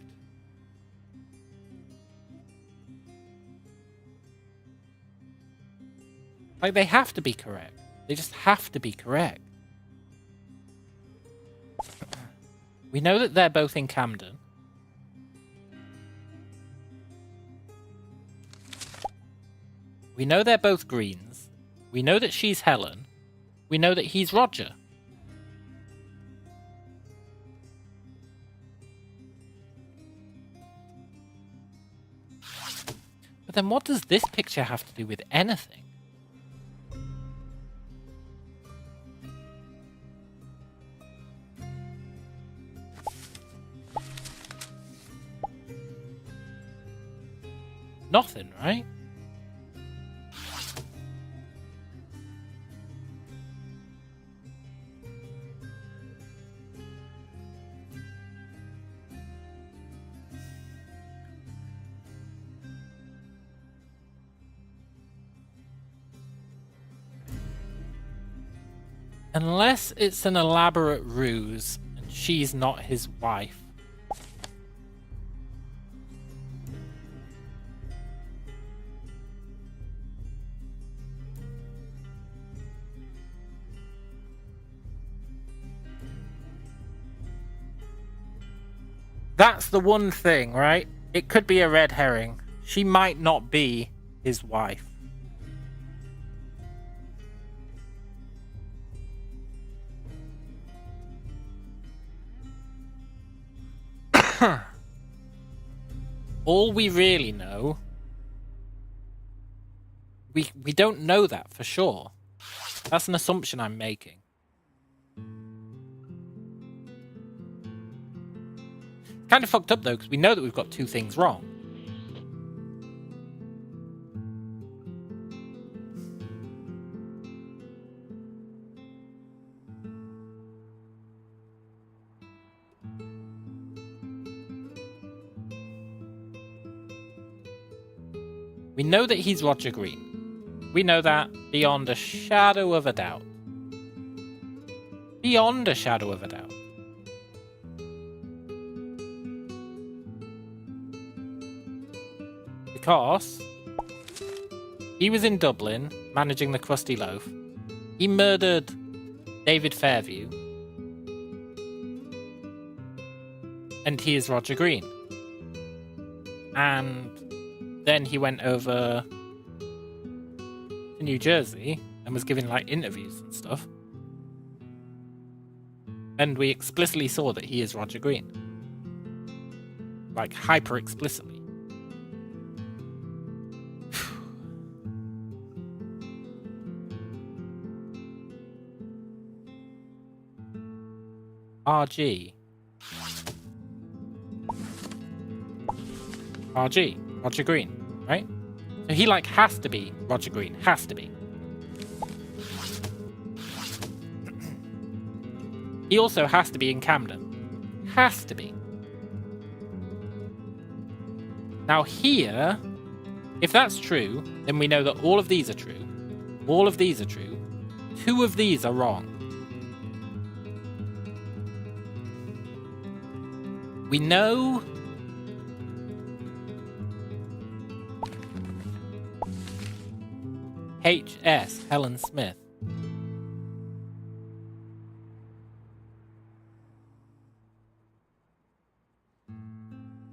Like, they have to be correct. They just have to be correct. We know that they're both in Camden. We know they're both Greens. We know that she's Helen. We know that he's Roger. But then what does this picture have to do with anything? Nothing, right? Unless it's an elaborate ruse and she's not his wife. That's the one thing, right? It could be a red herring. She might not be his wife. All we really know... We don't know that for sure. That's an assumption I'm making. Kind of fucked up though, because we know that we've got 2 things wrong. We know that he's Roger Green. We know that beyond a shadow of a doubt. Beyond a shadow of a doubt. Because he was in Dublin managing the Krusty Loaf. He murdered David Fairview. and he is Roger Green. And then he went over to New Jersey and was giving like interviews and stuff. And we explicitly saw that he is Roger Green. Like, hyper explicitly. RG, Roger Green, right? So he like has to be Roger Green, has to be. He also has to be in Camden. Has to be. Now here, if that's true, then we know that all of these are true. All of these are true. 2 of these are wrong. We know HS, Helen Smith.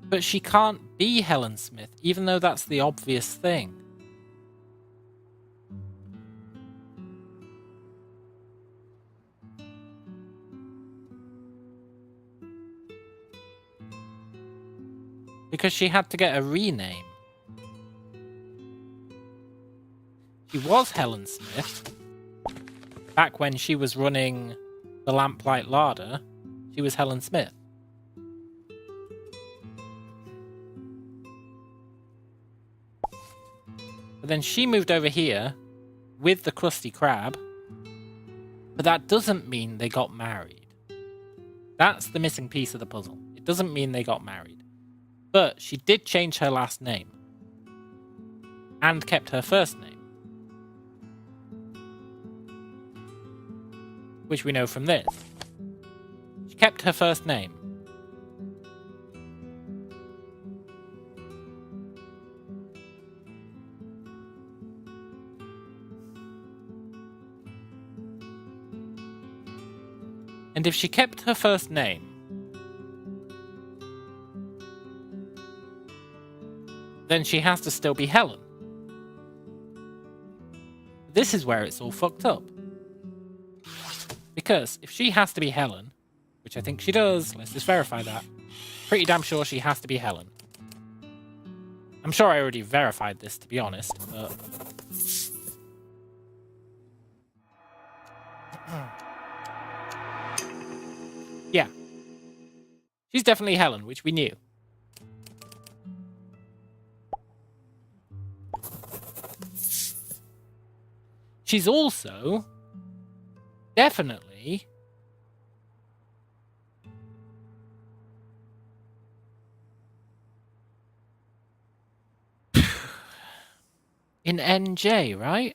But she can't be Helen Smith, even though that's the obvious thing. Because she had to get a rename. She was Helen Smith. Back when she was running the Lamplight Larder, she was Helen Smith. But then she moved over here with the Krusty Krab. But that doesn't mean they got married. That's the missing piece of the puzzle. It doesn't mean they got married. But she did change her last name. And kept her first name. Which we know from this. She kept her first name. And if she kept her first name, then she has to still be Helen. This is where it's all fucked up. Because if she has to be Helen, which I think she does, let's just verify that. Pretty damn sure she has to be Helen. I'm sure I already verified this, to be honest, but... yeah. She's definitely Helen, which we knew. She's also definitely in NJ, right?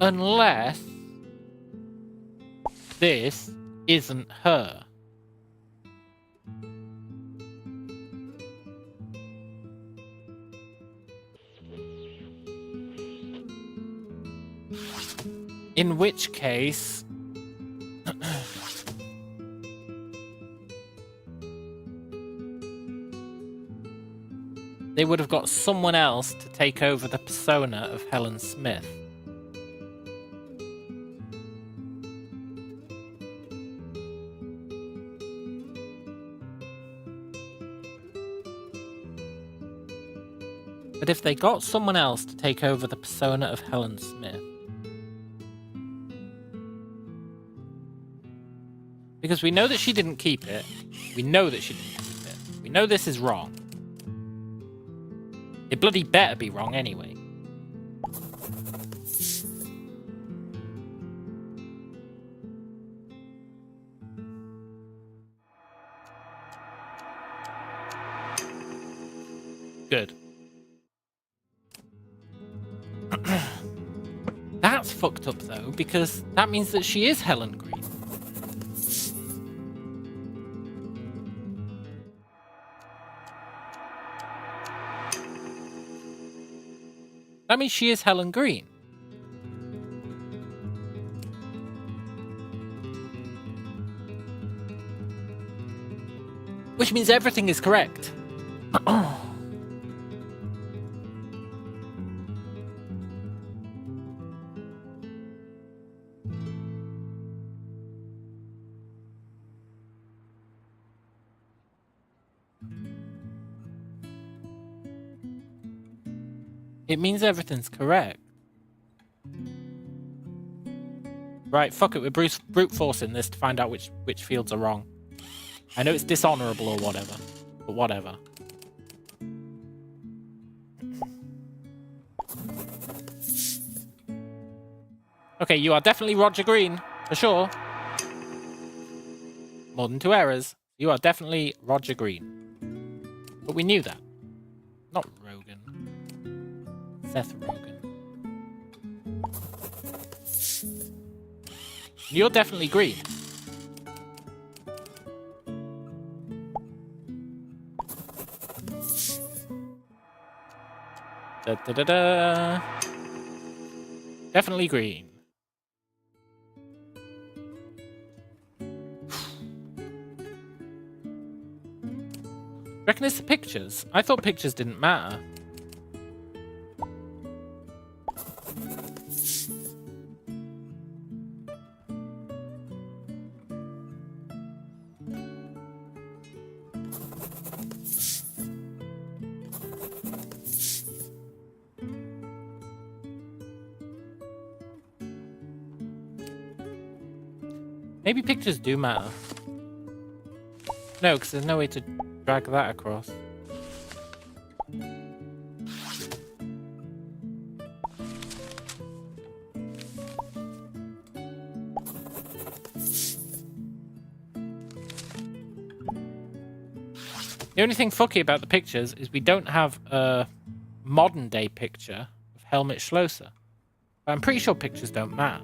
Unless this isn't her. In which case... they would have got someone else to take over the persona of Helen Smith. But if they got someone else to take over the persona of Helen Smith... because we know that she didn't keep it. We know that she didn't keep it. We know this is wrong. It bloody better be wrong anyway. Good. That's fucked up though, because that means that she is Helen Green. That means she is Helen Green. Which means everything is correct. It means everything's correct. Right, fuck it, we're brute forcing this to find out which fields are wrong. I know it's dishonorable or whatever, but whatever. Okay, you are definitely Roger Green, for sure. More than 2 errors. You are definitely Roger Green. But we knew that. Not Rogan. Seth Rogen. You're definitely green. Da, da, da, da. Definitely green. Reckon it's the pictures? I thought pictures didn't matter. Maybe pictures do matter. No, because there's no way to drag that across. The only thing fucky about the pictures is we don't have a modern day picture of Helmut Schlosser. But I'm pretty sure pictures don't matter.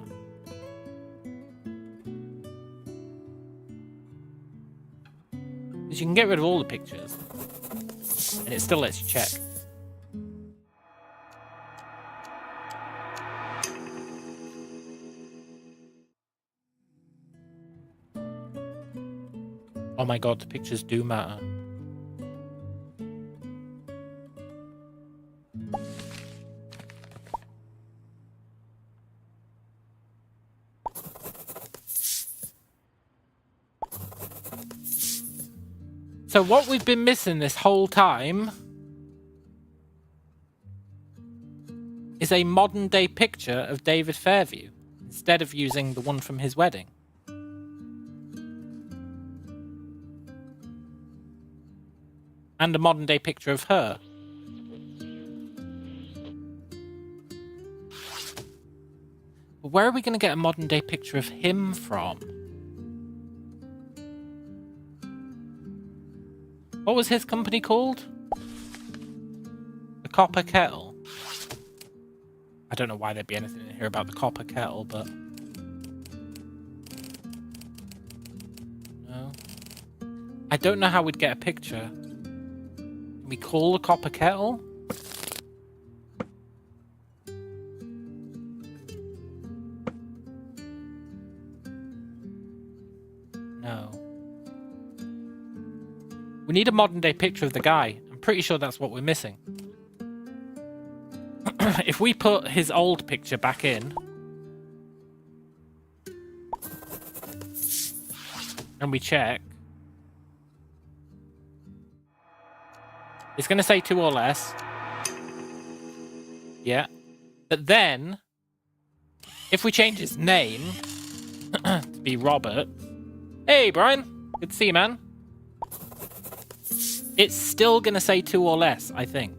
Because you can get rid of all the pictures, and it still lets you check. Oh my god, the pictures do matter. So what we've been missing this whole time is a modern day picture of David Fairview instead of using the one from his wedding. And a modern day picture of her. But where are we going to get a modern day picture of him from? What was his company called? The Copper Kettle. I don't know why there'd be anything in here about the Copper Kettle, but... No. I don't know how we'd get a picture. Can we call the Copper Kettle? No. We need a modern day picture of the guy. I'm pretty sure that's what we're missing. If we put his old picture back in and we check, it's going to say 2 or less. Yeah. But then, if we change his name to be Robert... Hey, Brian. Good to see you, man. It's still going to say 2 or less, I think.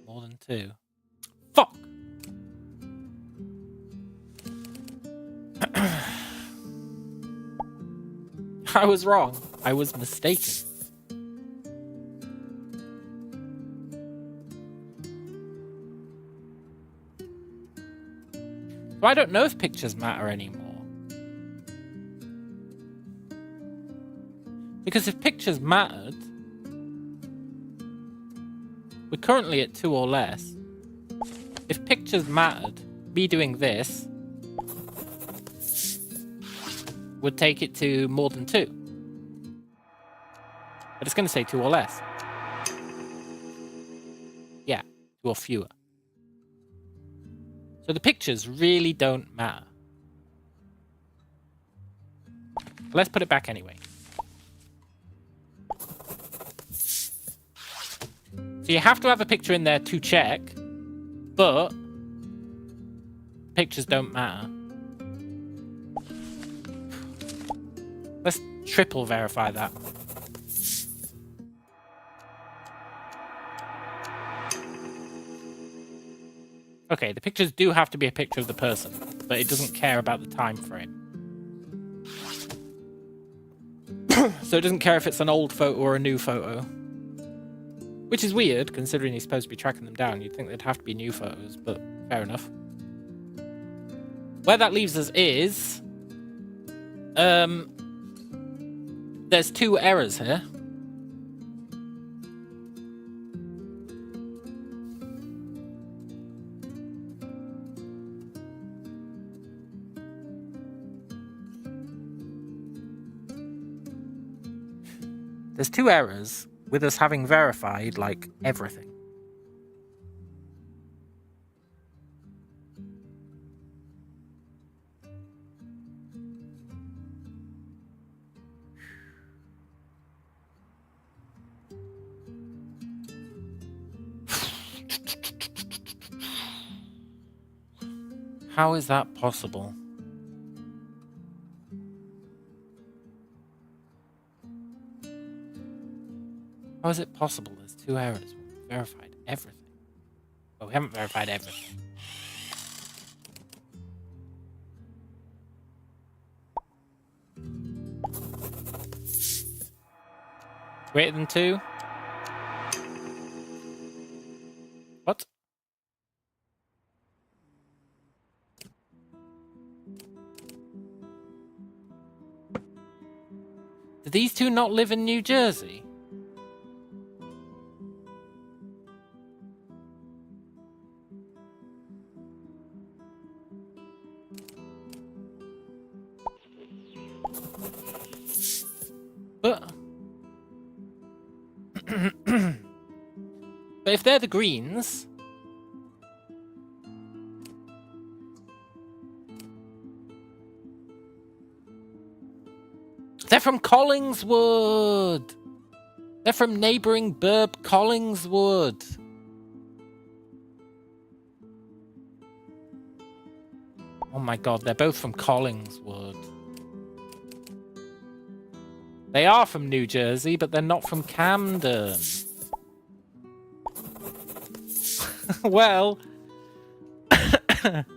More than 2. Fuck! I was wrong. I was mistaken. So I don't know if pictures matter anymore. Because if pictures mattered, We're currently at 2 or less. If pictures mattered, me doing this would take it to more than 2. But it's going to say 2 or less. Yeah, 2 or fewer. So the pictures really don't matter. Let's put it back anyway. So you have to have a picture in there to check, but pictures don't matter. Let's triple verify that. Okay, the pictures do have to be a picture of the person, but it doesn't care about the time frame. So it doesn't care if it's an old photo or a new photo. Which is weird, considering he's supposed to be tracking them down. You'd think they'd have to be new photos, but fair enough. Where that leaves us is... there's 2 errors here. There's 2 errors with us having verified, like, everything. How is that possible? How is it possible there's 2 errors when we've verified everything? Well, we haven't verified everything. Greater than 2? What? Do these 2 not live in New Jersey? But if they're the Greens, they're from Collingswood. They're from neighbouring burb Collingswood. Oh my god, they're both from Collingswood. They are from New Jersey, but they're not from Camden. Well,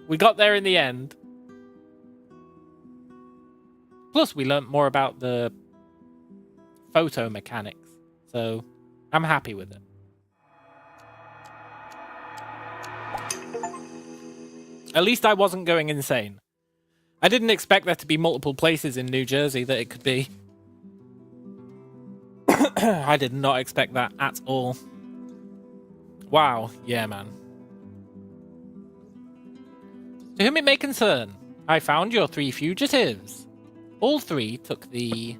we got there in the end. Plus, we learnt more about the photo mechanics, so I'm happy with it. At least I wasn't going insane. I didn't expect there to be multiple places in New Jersey that it could be. I did not expect that at all. Wow, yeah, man. To whom it may concern, I found your 3 fugitives. All 3 took the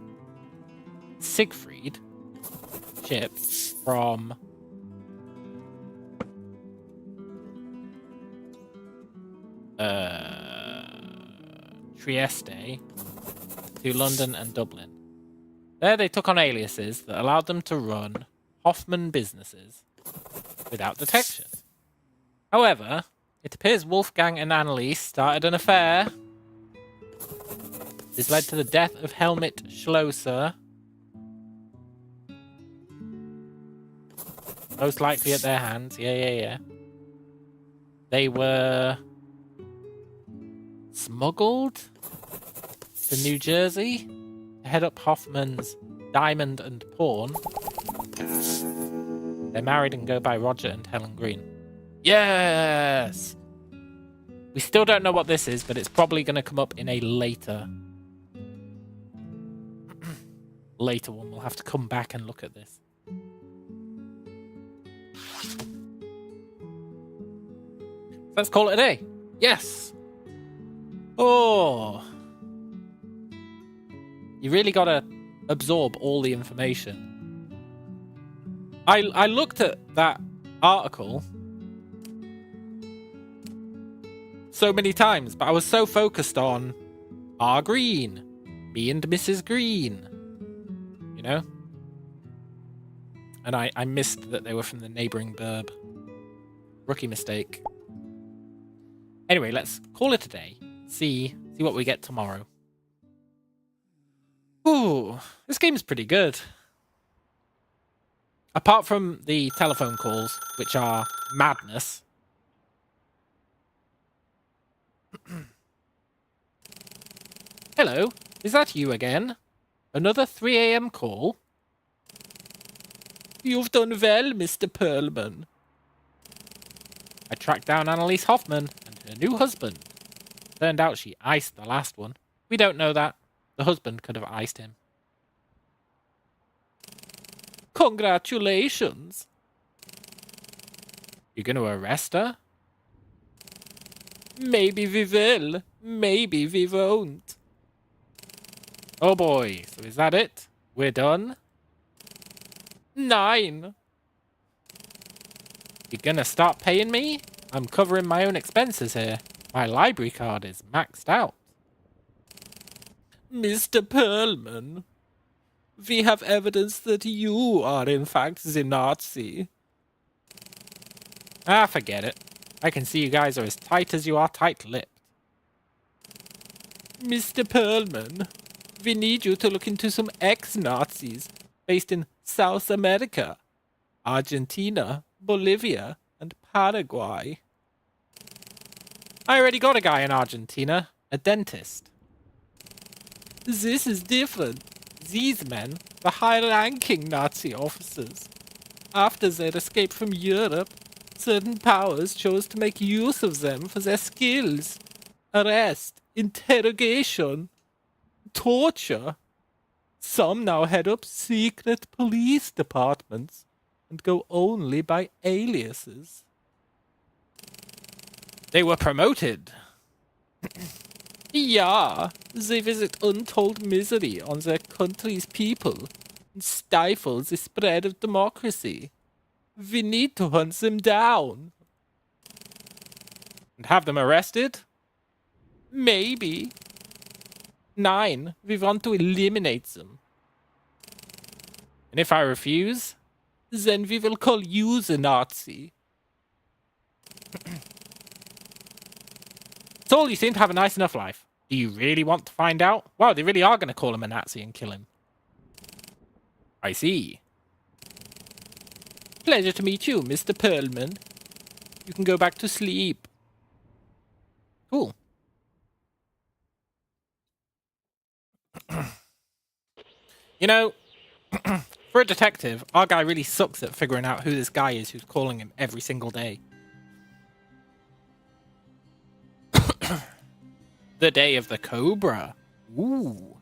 Siegfried ship from Trieste to London and Dublin. There they took on aliases that allowed them to run Hoffman businesses without detection. However, it appears Wolfgang and Anneliese started an affair. This led to the death of Helmut Schlosser. Most likely at their hands. Yeah. They were smuggled to New Jersey to head up Hoffman's Diamond and Pawn. They're married and go by Roger and Helen Green. Yes! We still don't know what this is, but it's probably going to come up in a later one. We'll have to come back and look at this. Let's call it a day. Yes. Oh. You really gotta absorb all the information. I looked at that article so many times, but I was so focused on R. Green, me and Mrs. Green, you know? And I missed that they were from the neighbouring burb. Rookie mistake. Anyway, let's call it a day. See what we get tomorrow. Ooh, this game's pretty good. Apart from the telephone calls, which are madness. Hello, is that you again? Another 3 a.m. call? You've done well, Mr. Perlman. I tracked down Annalise Hoffman and her new husband. Turned out she iced the last one. We don't know that. The husband could have iced him. Congratulations. You gonna arrest her? Maybe we will. Maybe we won't. Oh boy, so is that it? We're done? 9. You gonna start paying me? I'm covering my own expenses here. My library card is maxed out. Mr. Perlman, we have evidence that you are in fact the Nazi. Ah, forget it. I can see you guys are as tight as you are tight-lipped. Mr. Perlman, we need you to look into some ex-Nazis based in South America, Argentina, Bolivia, and Paraguay. I already got a guy in Argentina, a dentist. This is different. These men were high-ranking Nazi officers. After their escape from Europe, certain powers chose to make use of them for their skills. Arrest, interrogation, torture. Some now head up secret police departments and go only by aliases. They were promoted. Yeah, they visit untold misery on their country's people and stifle the spread of democracy. We need to hunt them down. And have them arrested? Maybe. 9, we want to eliminate them. And if I refuse, then we will call you the Nazi. Saul, you seem to have a nice enough life. Do you really want to find out? Wow, they really are going to call him a Nazi and kill him. I see. Pleasure to meet you, Mr. Perlman. You can go back to sleep. Cool. You know, for a detective, our guy really sucks at figuring out who this guy is who's calling him every single day. The day of the Cobra. Ooh.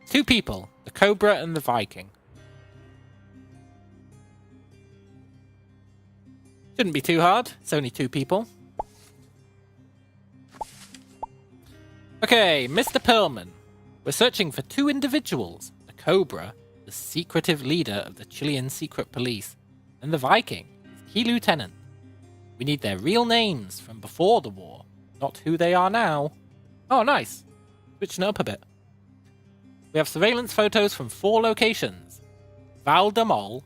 Two people, the Cobra and the Viking. Shouldn't be too hard. It's only 2 people. Okay, Mr. Perlman. We're searching for 2 individuals. The Cobra, the secretive leader of the Chilean secret police, and the Viking, his key lieutenant. We need their real names from before the war, not who they are now. Oh, nice. Switching it up a bit. We have surveillance photos from 4 locations. Valdemol,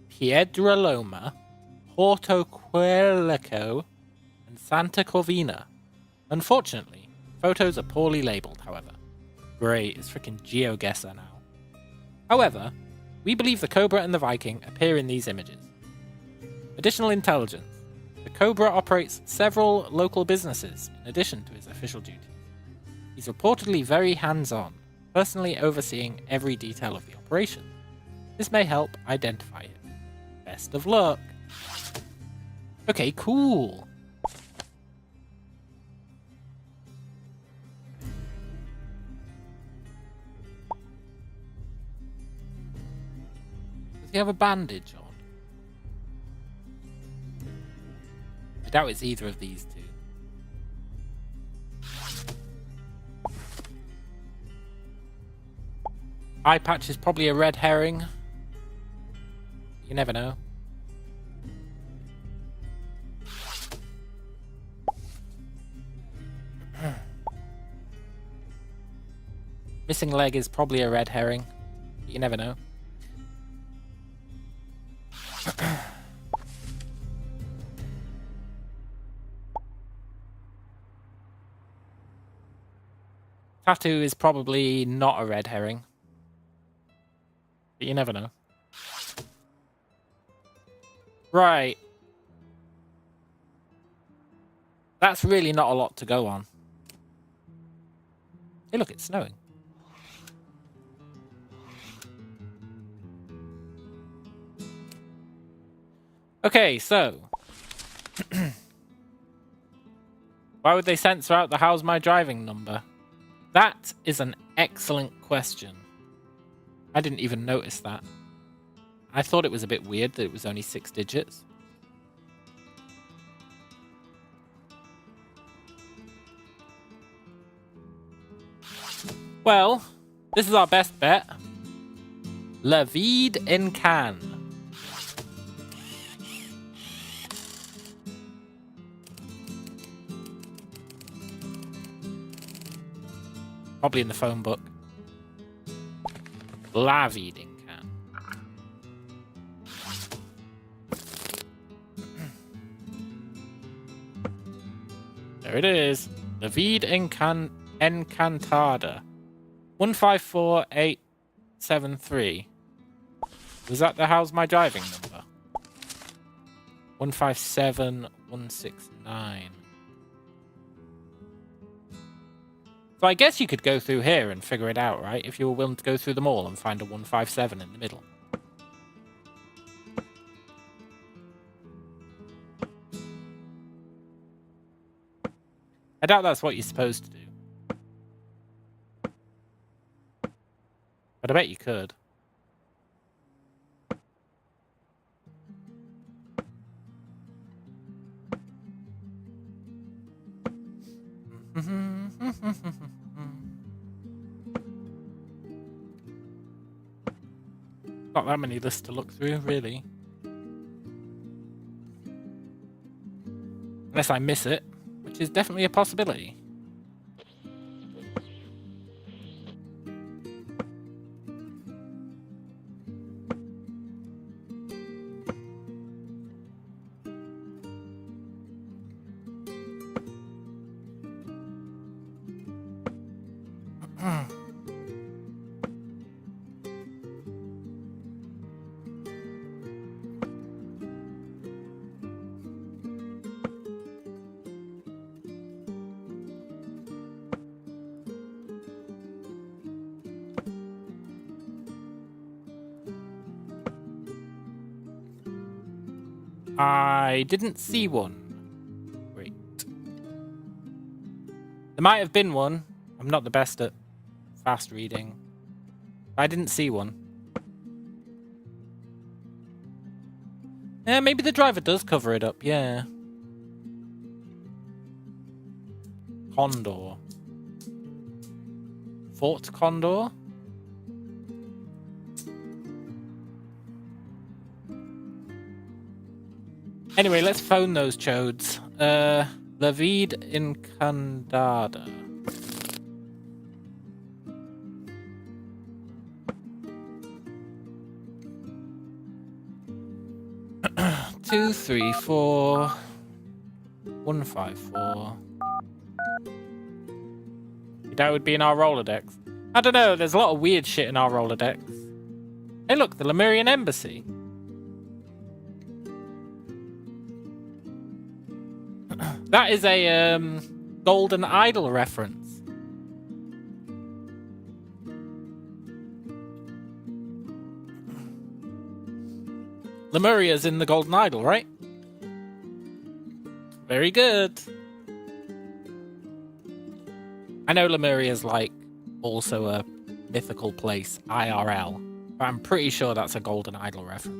Piedroloma, Porto Quelleco, and Santa Corvina. Unfortunately, photos are poorly labeled, however. Great, it's freaking GeoGuessr now. However, we believe the Cobra and the Viking appear in these images. Additional intelligence. The Cobra operates several local businesses in addition to his official duties. He's reportedly very hands-on, personally overseeing every detail of the operation. This may help identify him. Best of luck. Okay, cool. Does he have a bandage on? doubt it's either of these two. Eye patch is probably a red herring. You never know. Missing leg is probably a red herring. You never know. Tattoo is probably not a red herring. But you never know. Right. That's really not a lot to go on. Hey, look, it's snowing. Okay, so... why would they censor out the "How's my driving" number? That is an excellent question. I didn't even notice that. I thought it was a bit weird that it was only 6 digits. Well, this is our best bet. La vide en Cannes. Probably in the phone book. La vide en Cannes. There it is. La vide encantada. 154873. Was that the "How's my driving" number? 157169. So I guess you could go through here and figure it out, right? If you were willing to go through them all and find a 157 in the middle. I doubt that's what you're supposed to do. But I bet you could. Not that many lists to look through, really. Unless I miss it, which is definitely a possibility. I didn't see one. Great. There might have been one. I'm not the best at fast reading. I didn't see one. Yeah, maybe the driver does cover it up, yeah. Condor. Fort Condor? Anyway, let's phone those chodes. La vide encantada. Two, 3, 4, 1, 5, 4. That would be in our Rolodex. I don't know, there's a lot of weird shit in our Rolodex. Hey look, the Lemurian Embassy. That is a Golden Idol reference. Lemuria's in the Golden Idol, right? Very good. I know Lemuria's like also a mythical place, IRL, but I'm pretty sure that's a Golden Idol reference.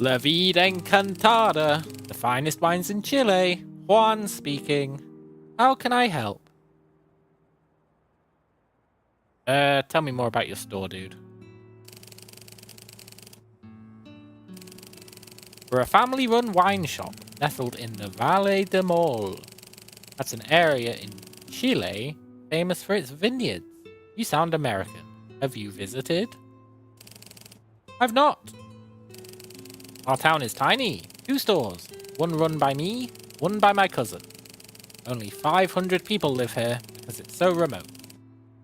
La vida encantada. The finest wines in Chile. Juan speaking. How can I help? Tell me more about your store, dude. We're a family-run wine shop nestled in the Valle de Mol. That's an area in Chile famous for its vineyards. You sound American. Have you visited? I've not. Our town is tiny. 2 stores. One run by me, one by my cousin. Only 500 people live here because it's so remote.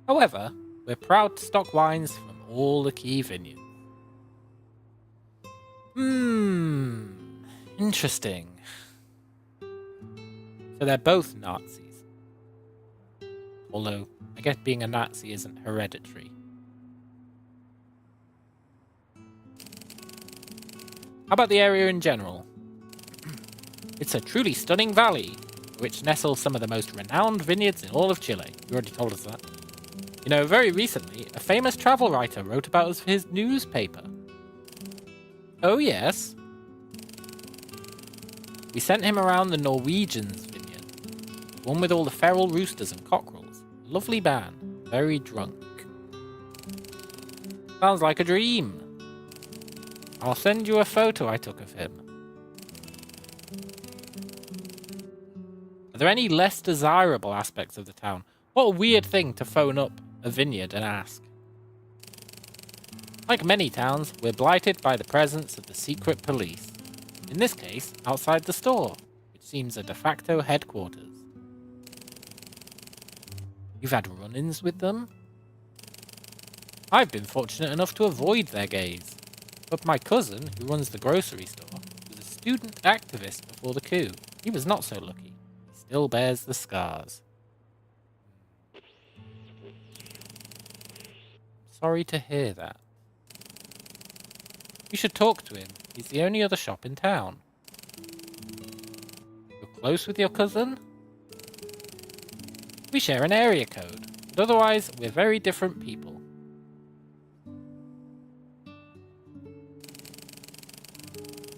However, we're proud to stock wines from all the key vineyards. Interesting. So they're both Nazis. Although, I guess being a Nazi isn't hereditary. How about the area in general? It's a truly stunning valley, which nestles some of the most renowned vineyards in all of Chile. You already told us that. You know, very recently, a famous travel writer wrote about us for his newspaper. Oh yes? We sent him around the Norwegians' vineyard. The one with all the feral roosters and cockerels. Lovely man. Very drunk. Sounds like a dream. I'll send you a photo I took of him. Are there any less desirable aspects of the town? What a weird thing to phone up a vineyard and ask. Like many towns, we're blighted by the presence of the secret police. In this case, outside the store, which seems a de facto headquarters. You've had run-ins with them? I've been fortunate enough to avoid their gaze. But my cousin, who runs the grocery store, was a student activist before the coup. He was not so lucky. He still bears the scars. Sorry to hear that. You should talk to him. He's the only other shop in town. You're close with your cousin? We share an area code, but otherwise we're very different people.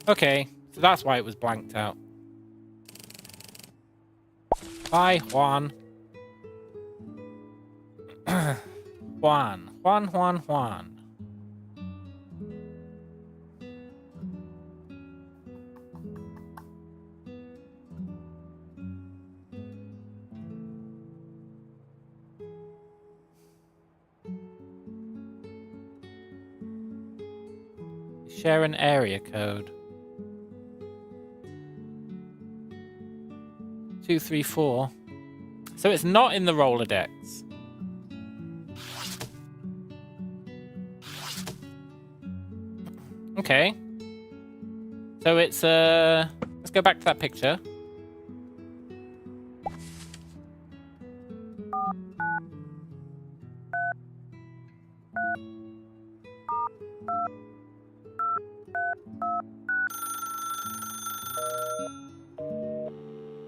Okay, so that's why it was blanked out. Bye, Juan. Juan. Share an area code. 234. So it's not in the Rolodex. Okay. So it's let's go back to that picture.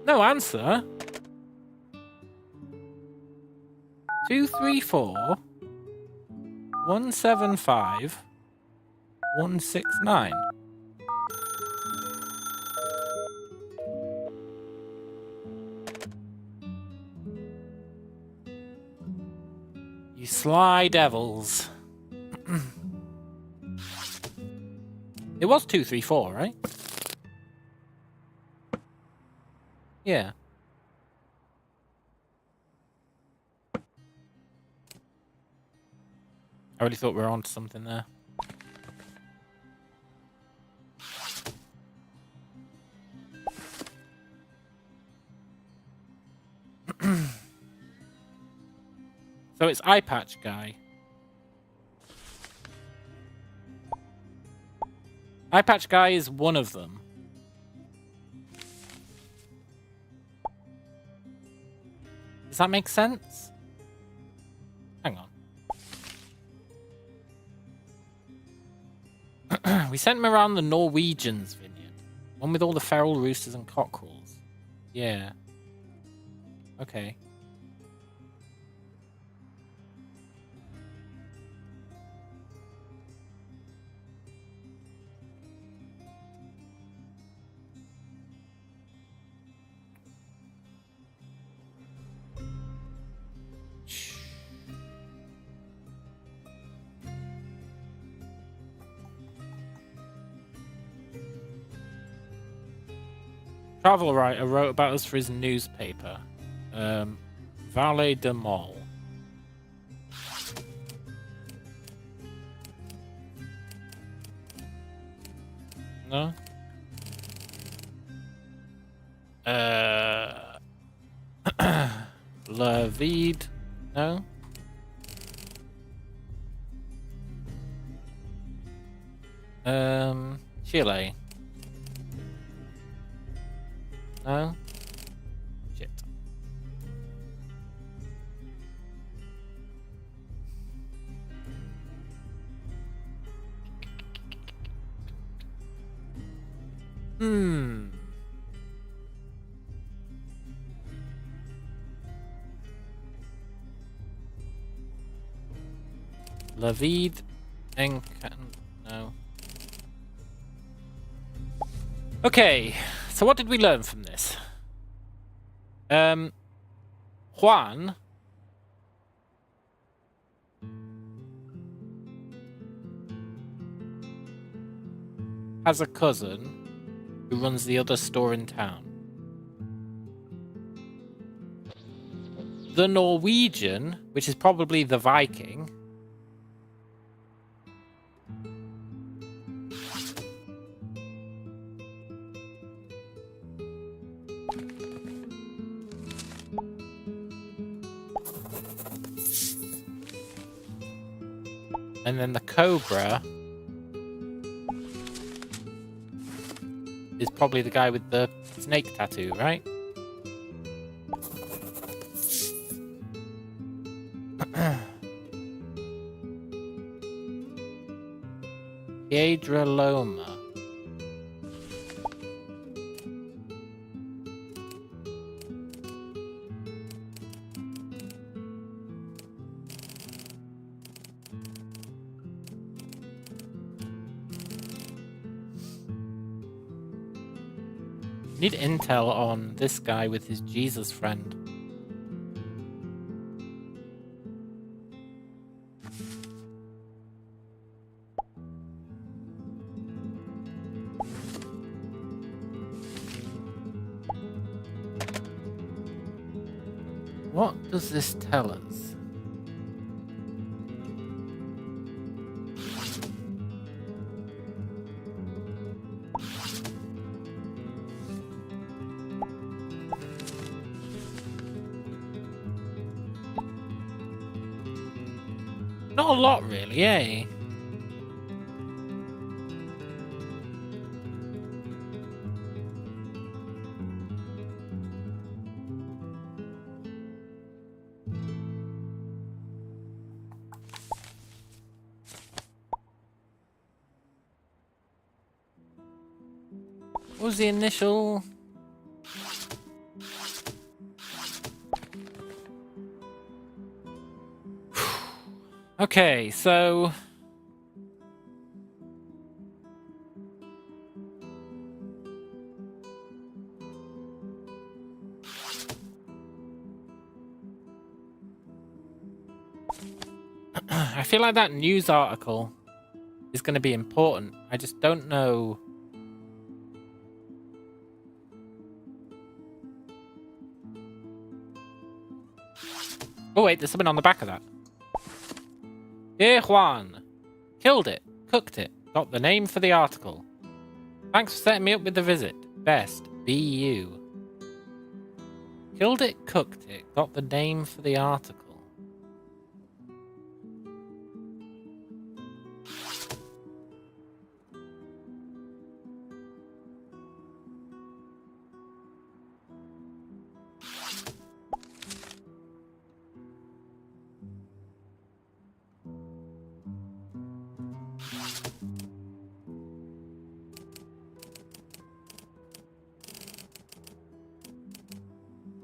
No answer. 234 175 169. You sly devils. It was 234, right? Yeah. I really thought we were onto something there. So it's Eye Patch Guy. Eye Patch Guy is one of them. Does that make sense? Hang on. We sent him around the Norwegians' vineyard. One with all the feral roosters and cockerels. Yeah. Okay. travel writer wrote about us for his newspaper. Valet de Mall. No? La Vide. No? Chile. No? Shit. La Vide no. Okay, so what did we learn from this? Juan has a cousin who runs the other store in town. The Norwegian, which is probably the Viking, and then the Cobra is probably the guy with the snake tattoo, right? Piedra Loma. Need intel on this guy with his Jesus friend. What does this tell us? Not a lot, really, eh? What was the initial? Okay, so I feel like that news article is going to be important. I just don't know. Oh wait, there's something on the back of that. Dear Juan, killed it, cooked it, got the name for the article. Thanks for setting me up with the visit. Best, be you. Killed it, cooked it, got the name for the article.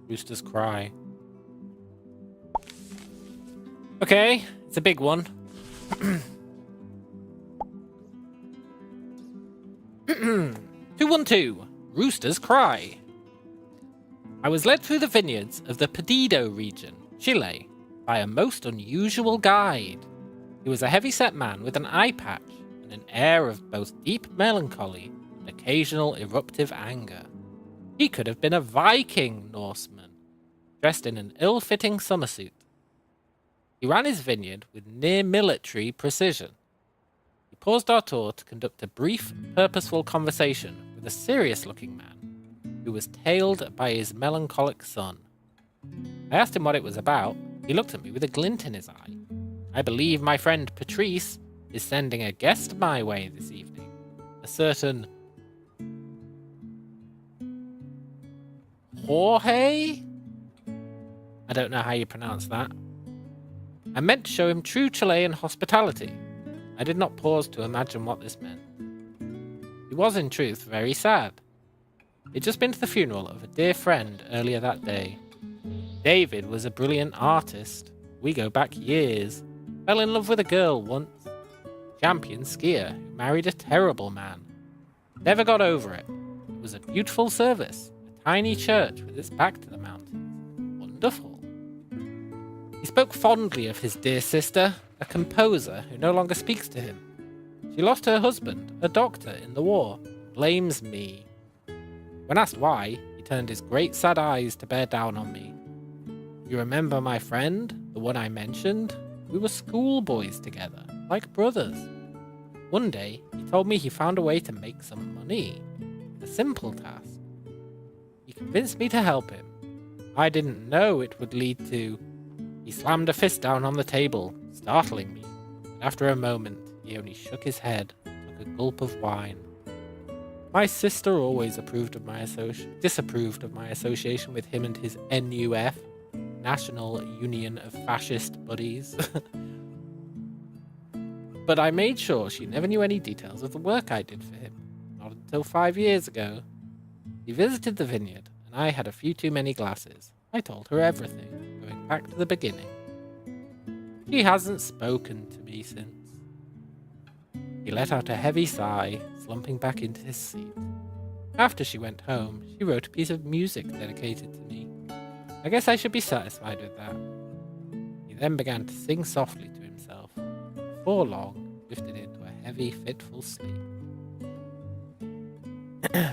Roosters cry. Okay, it's a big one. 212. Roosters cry. I was led through the vineyards of the Perdido region, Chile, by a most unusual guide. He was a heavy-set man with an eye patch and an air of both deep melancholy and occasional eruptive anger. He could have been a Viking Norseman, dressed in an ill-fitting summersuit. He ran his vineyard with near-military precision. He paused our tour to conduct a brief, purposeful conversation with a serious-looking man who was tailed by his melancholic son. I asked him what it was about. He looked at me with a glint in his eye. I believe my friend Patrice is sending a guest my way this evening. A certain Jorge? I don't know how you pronounce that. I meant to show him true Chilean hospitality. I did not pause to imagine what this meant. He was, in truth, very sad. He'd just been to the funeral of a dear friend earlier that day. David was a brilliant artist. We go back years. Fell in love with a girl once. Champion skier who married a terrible man. Never got over it. It was a beautiful service. A tiny church with its back to the mountains. Wonderful. He spoke fondly of his dear sister, a composer who no longer speaks to him. She lost her husband, a doctor, in the war. Blames me. When asked why, he turned his great sad eyes to bear down on me. You remember my friend, the one I mentioned? We were schoolboys together, like brothers. One day, he told me he found a way to make some money. A simple task. He convinced me to help him. I didn't know it would lead to... He slammed a fist down on the table, startling me. But after a moment, he only shook his head and took a gulp of wine. My sister always disapproved of my association with him and his NUF, National Union of Fascist Buddies. But I made sure she never knew any details of the work I did for him. Not until 5 years ago. He visited the vineyard, and I had a few too many glasses. I told her everything, going back to the beginning. She hasn't spoken to me since. He let out a heavy sigh, slumping back into his seat. After she went home, she wrote a piece of music dedicated to me. I guess I should be satisfied with that. He then began to sing softly to himself. Before long, drifted into a heavy, fitful sleep.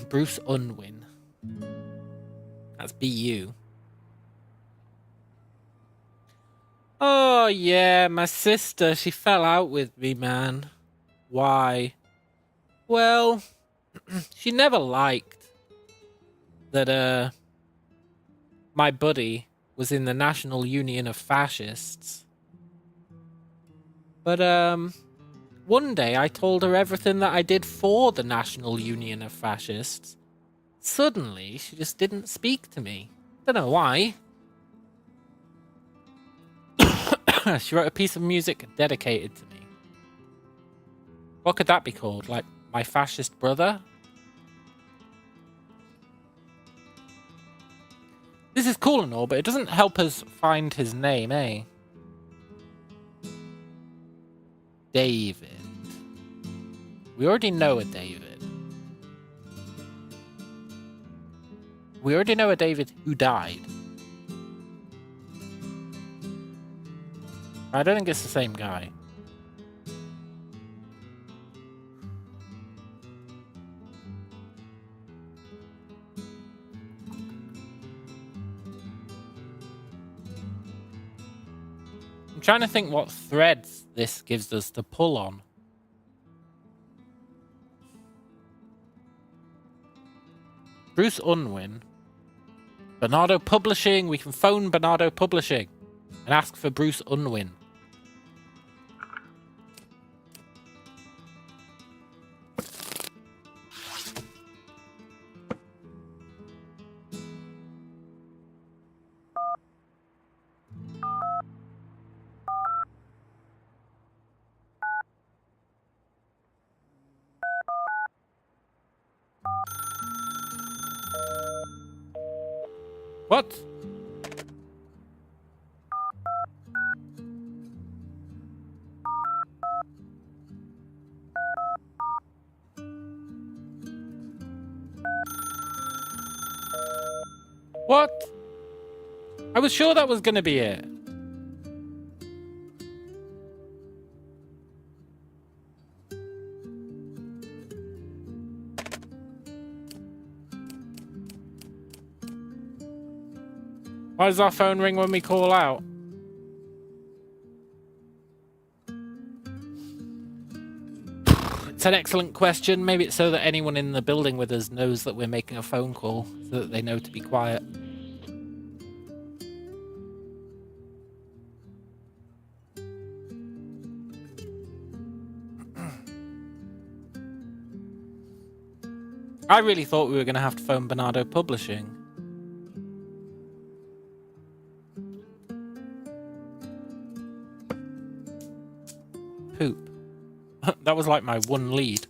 Bruce Unwin. That's B-U. Oh, yeah, my sister, she fell out with me, man. Why? Well, she never liked that, my buddy was in the National Union of Fascists. But, one day I told her everything that I did for the National Union of Fascists. Suddenly, she just didn't speak to me. Don't know why. She wrote a piece of music dedicated to me. What could that be called? Like, My Fascist Brother? This is cool and all, but it doesn't help us find his name, eh? David. We already know a David. We already know a David who died. I don't think it's the same guy. I'm trying to think what threads this gives us to pull on. Bruce Unwin. Bernardo Publishing. We can phone Bernardo Publishing and ask for Bruce Unwin. What? What? I was sure that was going to be it. Why does our phone ring when we call out? It's an excellent question. Maybe it's so that anyone in the building with us knows that we're making a phone call, so that they know to be quiet. I really thought we were going to have to phone Bernardo Publishing. Poop. That was like my one lead.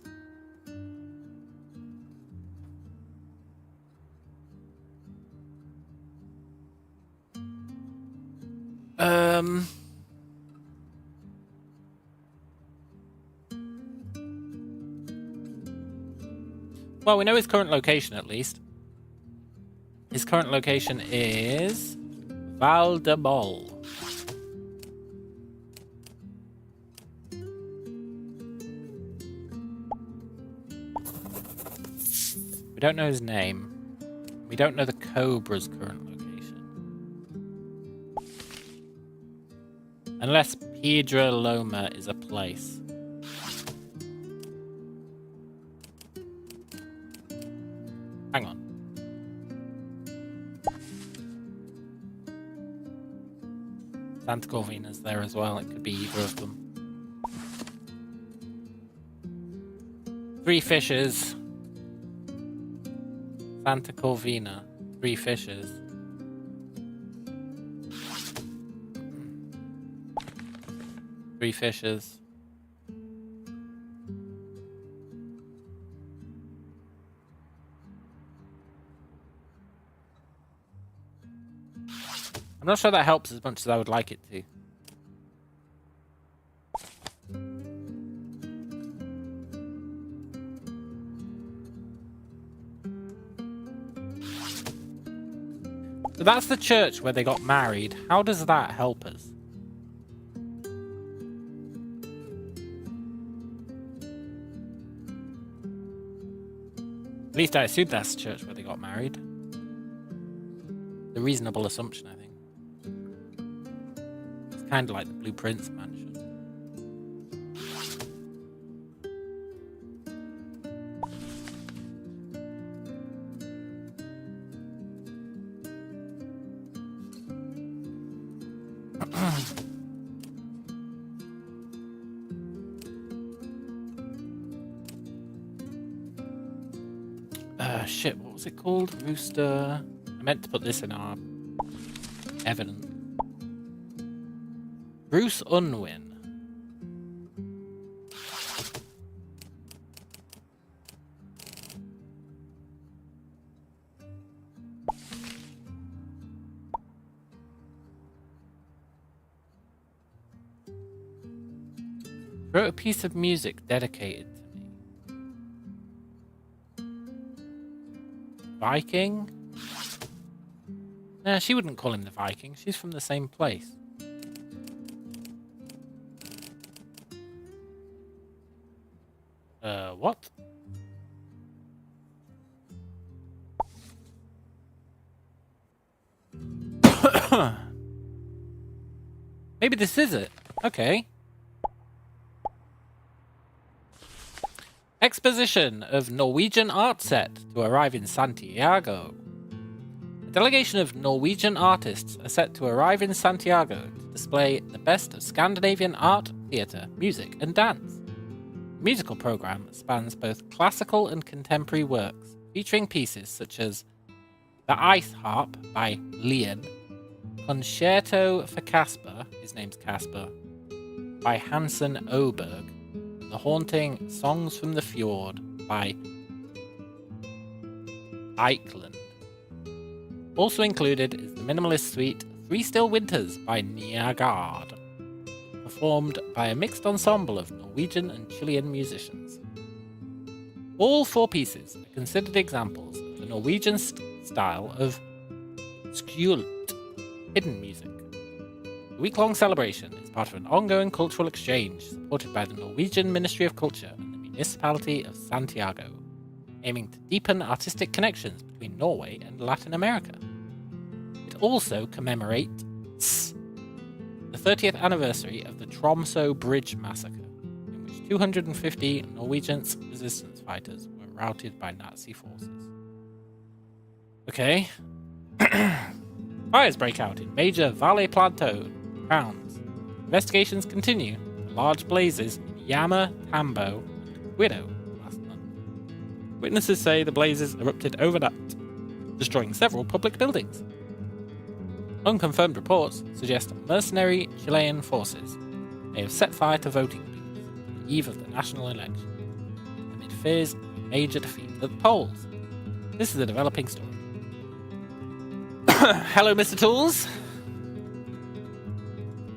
Well, we know his current location at least. His current location is Val de Bol. We don't know his name. We don't know the Cobra's current location. Unless Piedra Loma is a place. Hang on. Santa Corvina's there as well. It could be either of them. Three Fishes. Santa Corvina. Three Fishes. Three Fishes. I'm not sure that helps as much as I would like it to. So that's the church where they got married. How does that help us? At least I assume that's the church where they got married. A reasonable assumption, I think. It's kind of like the Blue Prince mansion. Shit, what was it called? Rooster... I meant to put this in our evidence. Bruce Unwin. Wrote a piece of music dedicated to me. Viking? Nah, she wouldn't call him the Viking. She's from the same place. What? Maybe this is it. Okay. Exposition of Norwegian art set to arrive in Santiago. A delegation of Norwegian artists are set to arrive in Santiago to display the best of Scandinavian art, theatre, music, and dance. The musical program spans both classical and contemporary works, featuring pieces such as The Ice Harp by Leon, Concerto for Casper, his name's Casper, by Hansen Oberg, The Haunting Songs from the Fjord by Eichland. Also included is the minimalist suite Three Still Winters by Niagard, performed by a mixed ensemble of Norwegian and Chilean musicians. All four pieces are considered examples of the Norwegian style of skjult, hidden music. The week-long celebration is part of an ongoing cultural exchange supported by the Norwegian Ministry of Culture and the municipality of Santiago, aiming to deepen artistic connections between Norway and Latin America. It also commemorates the 30th anniversary of the Tromsø Bridge Massacre, in which 250 Norwegian resistance fighters were routed by Nazi forces. Okay. Fires break out in major Valley Plateau towns. Investigations continue. Large blazes in Yama, Tambo, and Guido last month. Witnesses say the blazes erupted overnight, destroying several public buildings. Unconfirmed reports suggest mercenary Chilean forces may have set fire to voting booths on the eve of the national election, amid fears of a major defeat at the polls. This is a developing story. Hello, Mr. Tools.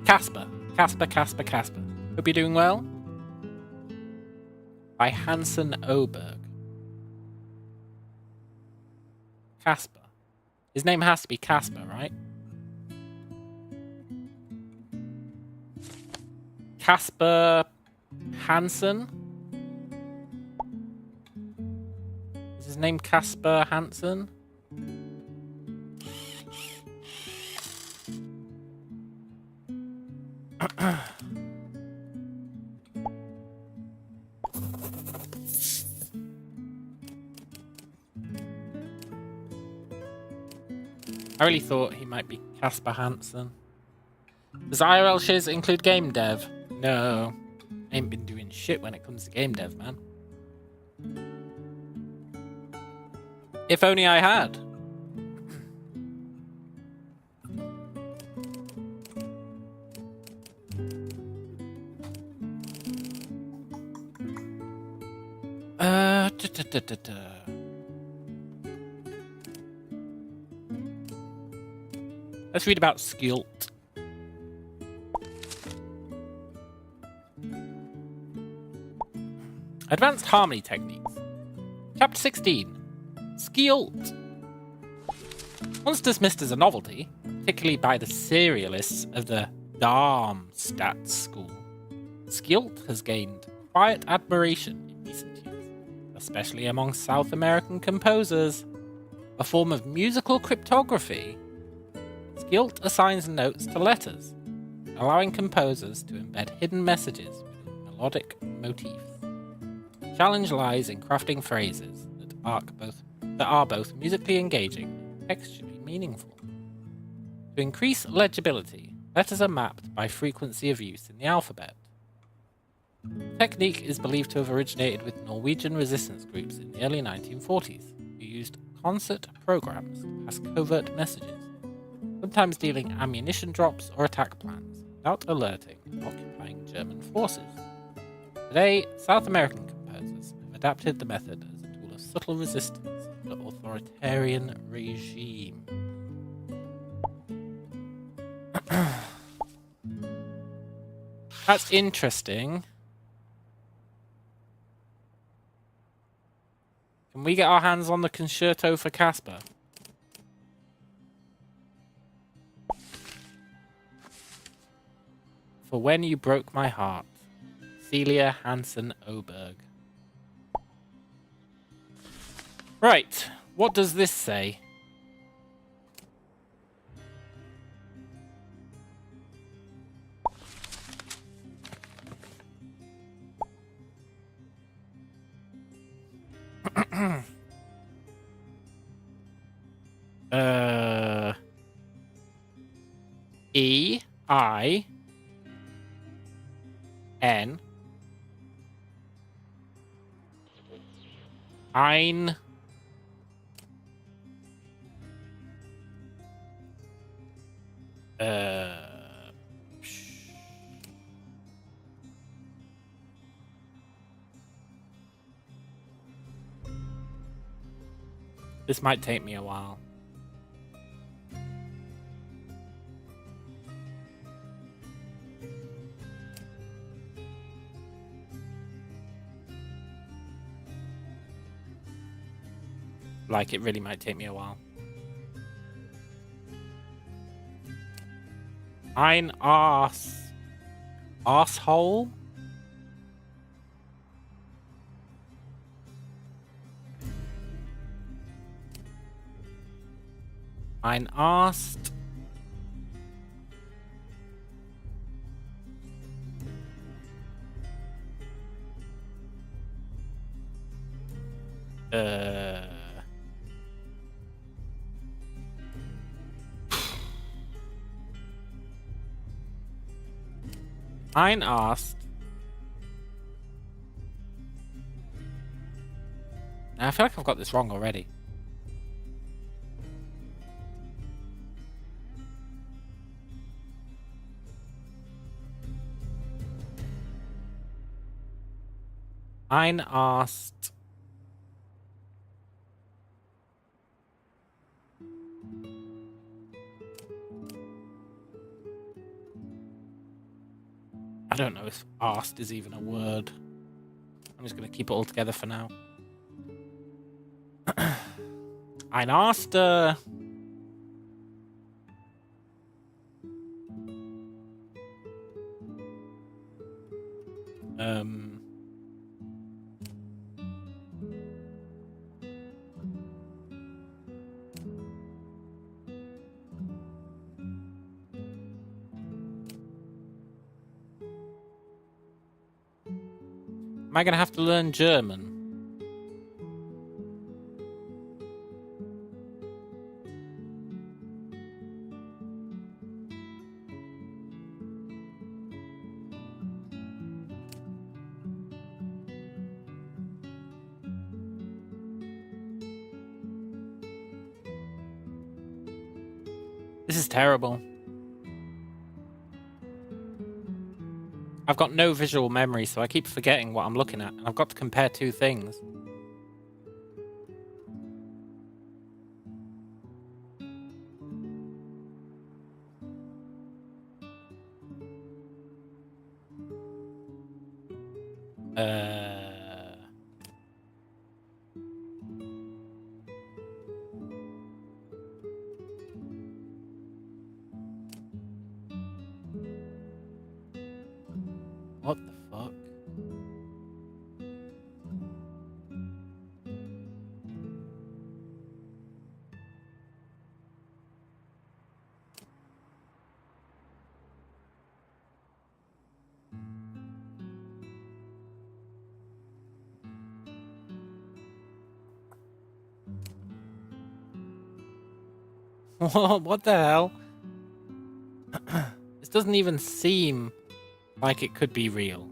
Casper. Hope you're doing well. By Hansen Oberg. Casper. His name has to be Casper, right? Casper Hansen? Is his name Casper Hansen? I really thought he might be Casper Hansen. Does IRL Shiz include game dev? No. I ain't been doing shit when it comes to game dev, man. If only I had. Let's read about Skjult. Advanced Harmony Techniques. Chapter 16. Skjult. Once dismissed as a novelty, particularly by the serialists of the Darmstadt school, Skjult has gained quiet admiration in recent years, especially among South American composers. A form of musical cryptography, Skjult assigns notes to letters, allowing composers to embed hidden messages within melodic motifs. The challenge lies in crafting phrases that are both musically engaging and textually meaningful. To increase legibility, letters are mapped by frequency of use in the alphabet. The technique is believed to have originated with Norwegian resistance groups in the early 1940s, who used concert programs to pass covert messages, sometimes dealing ammunition drops or attack plans, without alerting occupying German forces. Today, South American composers have adapted the method as a tool of subtle resistance to authoritarian regime. That's interesting. Can we get our hands on the concerto for Casper? For When You Broke My Heart, Celia Hansen Oberg. Right, what does this say? E I N Ein This might take me a while. Like, it really might take me a while. Ein Asshole? Ein asked. Ein asked. I feel like I've got this wrong already. Ein asked. I don't know if asked is even a word. I'm just going to keep it all together for now. Ein asked. Am I going to have to learn German? This is terrible. I've got no visual memory, so I keep forgetting what I'm looking at, and I've got to compare two things. What the fuck? What the hell? This doesn't even seem like it could be real.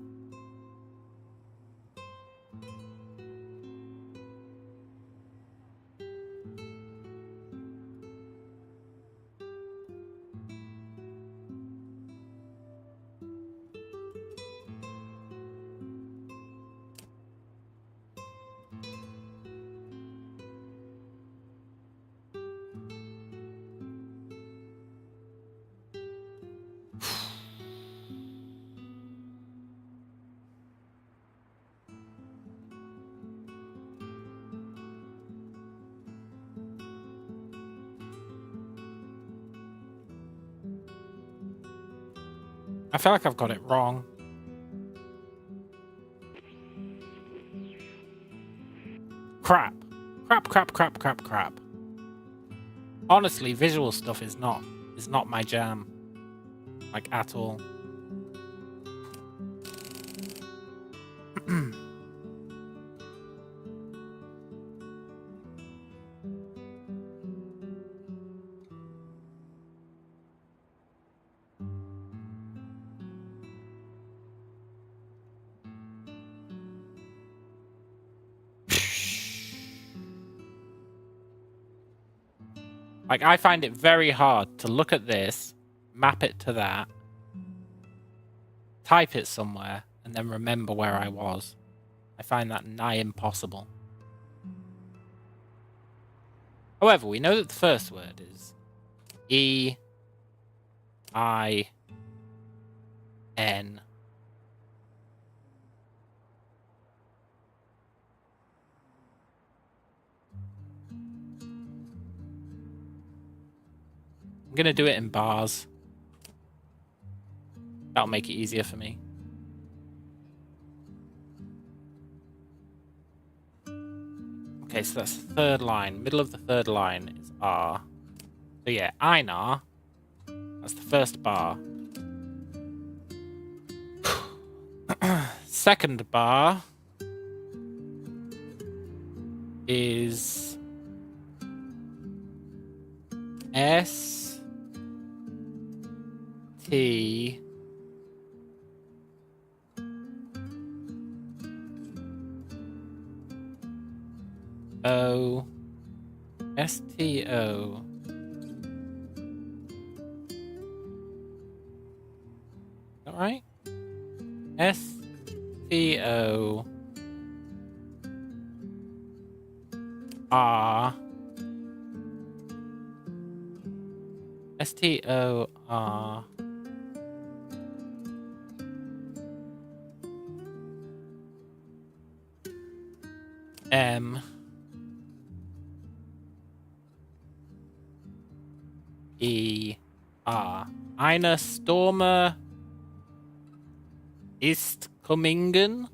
I feel like I've got it wrong. Crap. Crap. Honestly, visual stuff is not my jam. Like, at all. Like, I find it very hard to look at this, map it to that, type it somewhere, and then remember where I was. I find that nigh impossible. However, we know that the first word is E-I-N. I'm gonna do it in bars. That'll make it easier for me. Okay, so that's the third line. Middle of the third line is R. So yeah, Einar. That's the first bar. Second bar is S T O S T O Is that right? S T O R S T O R M E R. Eine Storme ist kommingen.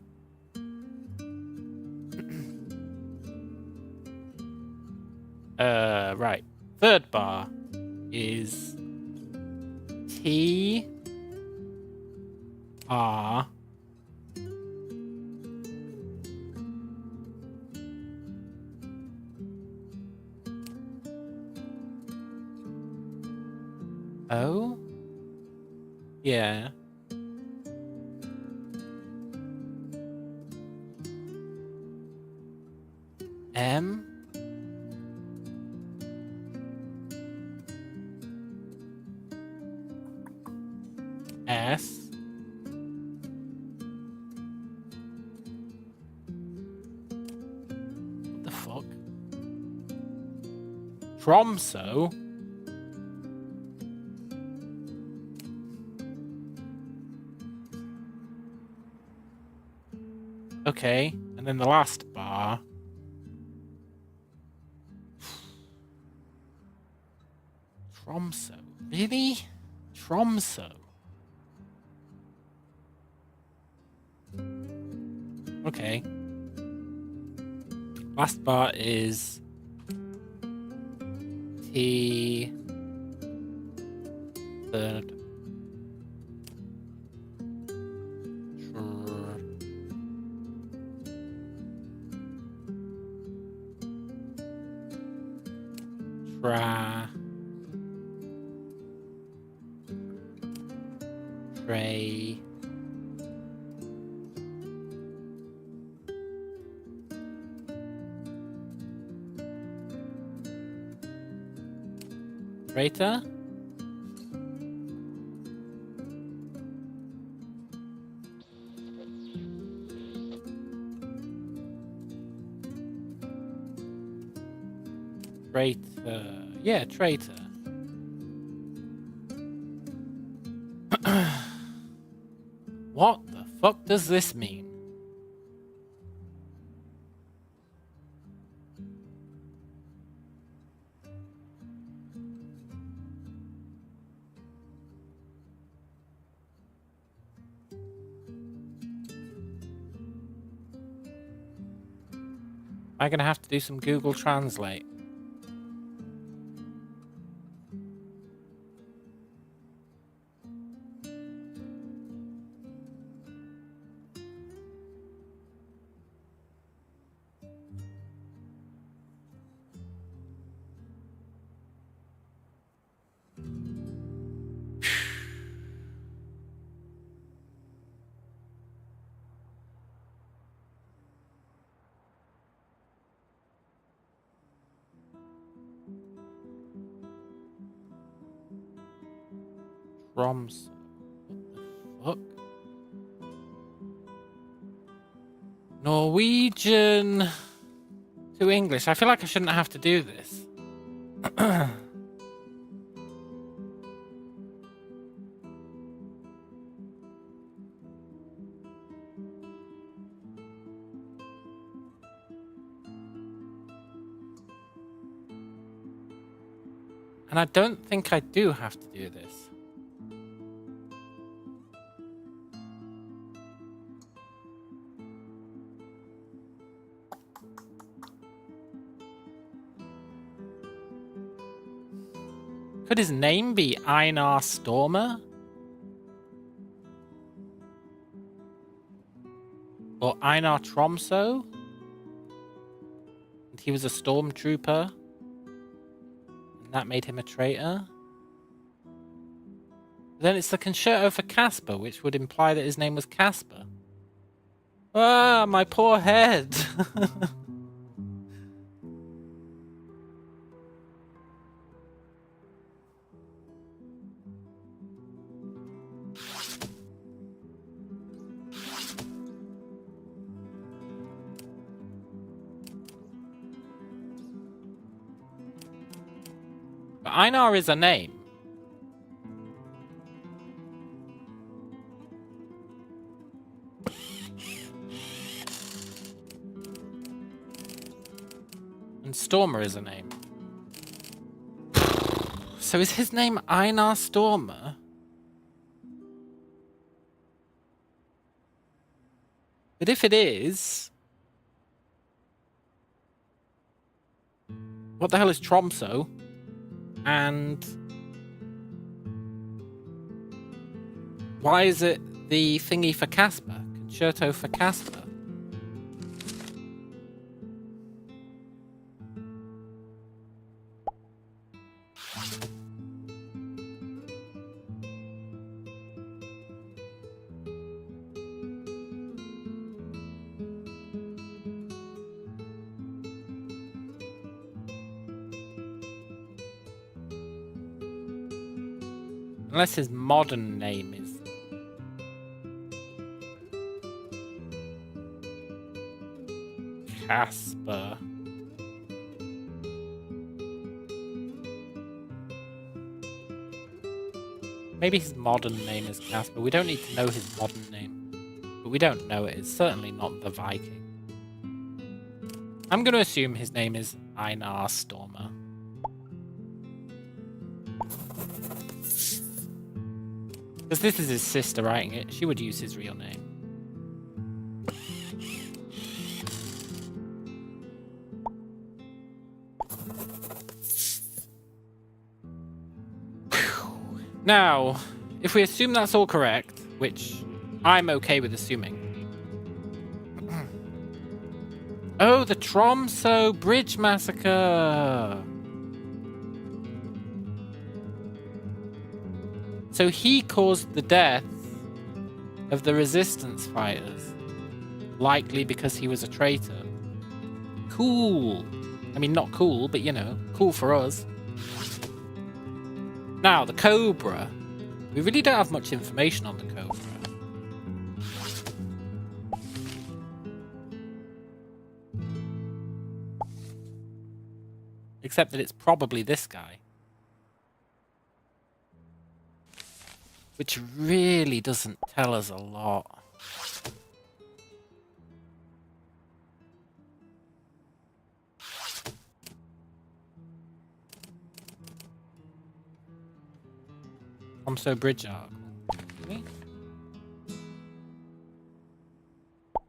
Right. Third bar is T R O? Yeah. M? S? What the fuck? Tromso? Okay, and then the last bar. Tromso. Really? Tromso. Okay. Last bar is T. Third. Tra. Tray. Traitor? Traitor. Yeah, traitor. What the fuck does this mean? I'm gonna have to do some Google Translate. Roms. What the fuck? Norwegian to English. I feel like I shouldn't have to do this. And I don't think I do have to do this. Could his name be Einar Stormer? Or Einar Tromso? And he was a stormtrooper? And that made him a traitor? Then it's the concerto for Casper, which would imply that his name was Casper. Ah, my poor head! But Einar is a name. And Stormer is a name. So is his name Einar Stormer? But if it is... what the hell is Tromso? And... why is it the thingy for Casper? Concerto for Casper? Unless his modern name is... Casper. Maybe his modern name is Casper. We don't need to know his modern name. But we don't know it. It's certainly not the Viking. I'm going to assume his name is Einar Stormer. Because this is his sister writing it. She would use his real name. Now, if we assume that's all correct, which I'm okay with assuming. Oh, the Tromso Bridge Massacre! So he caused the death of the resistance fighters, likely because he was a traitor. Cool. I mean, not cool, but you know, cool for us. Now, the Cobra. We really don't have much information on the Cobra. Except that it's probably this guy. Which really doesn't tell us a lot. Tromso Bridge Arc. Really? I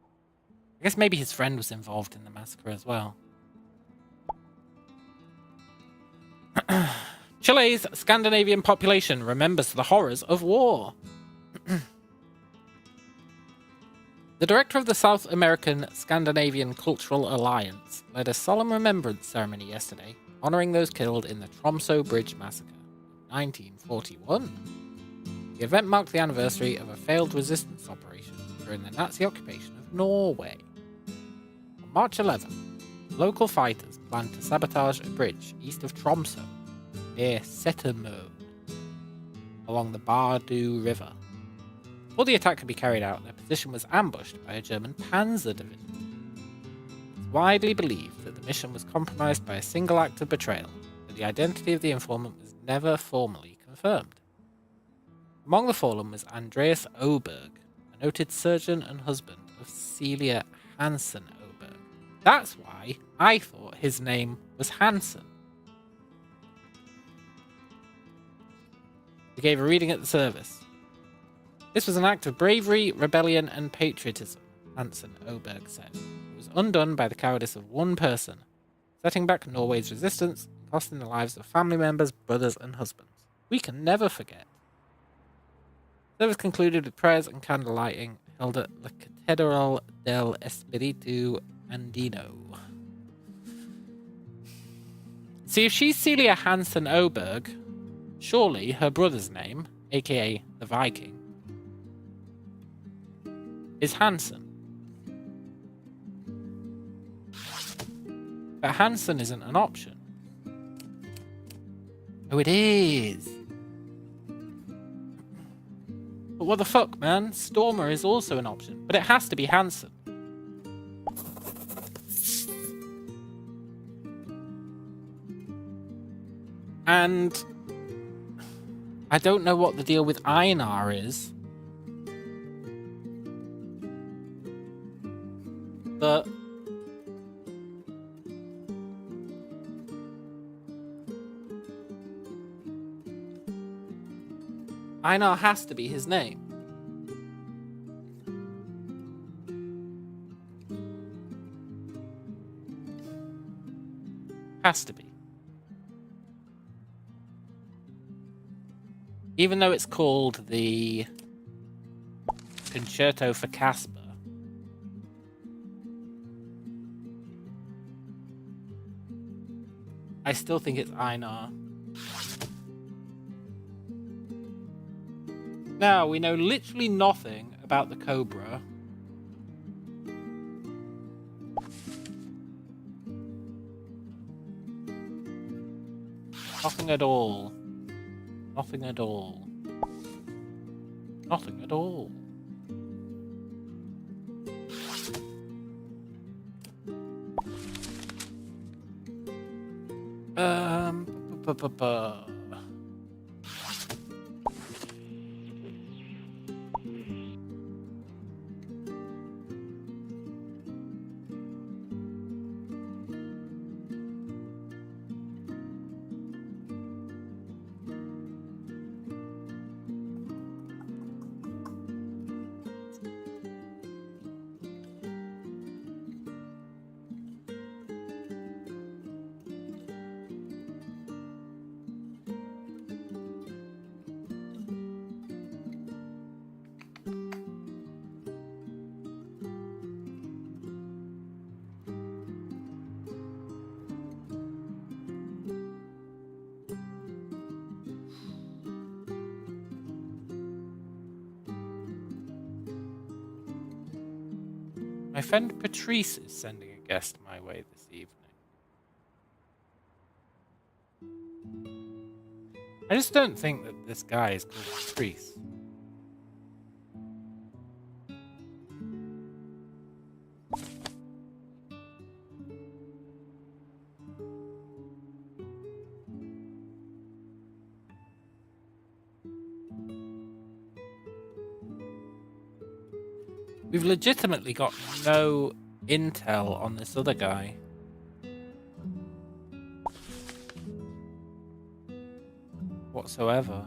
guess maybe his friend was involved in the massacre as well. Chile's Scandinavian population remembers the horrors of war. The director of the South American Scandinavian Cultural Alliance led a solemn remembrance ceremony yesterday, honoring those killed in the Tromso Bridge Massacre of 1941. The event marked the anniversary of a failed resistance operation during the Nazi occupation of Norway. On March 11, local fighters planned to sabotage a bridge east of Tromso, near Setermo, along the Bardu River. Before the attack could be carried out, their position was ambushed by a German panzer division. It's widely believed that the mission was compromised by a single act of betrayal, but the identity of the informant was never formally confirmed. Among the fallen was Andreas Oberg, a noted surgeon and husband of Celia Hansen Oberg. That's why I thought his name was Hansen. He gave a reading at the service. This was an act of bravery, rebellion, and patriotism, Hansen Oberg said. It was undone by the cowardice of one person, setting back Norway's resistance costing the lives of family members, brothers, and husbands. We can never forget. Service concluded with prayers and candle lighting held at La Catedral del Espiritu Andino. See, if she's Celia Hansen Oberg, surely her brother's name, aka the Viking, is Hansen. But Hansen isn't an option. Oh, it is. But what the fuck, man? Stormer is also an option, but it has to be Hansen. And I don't know what the deal with Einar is. But Einar has to be his name. Has to be. Even though it's called the Concerto for Casper, I still think it's Einar. Now, we know literally nothing about the Cobra. Nothing at all. Nothing at all. Nothing at all. Bu-bu-bu-bu. My friend Patrice is sending a guest my way this evening. I just don't think that this guy is called Patrice. We've legitimately got no intel on this other guy. Whatsoever.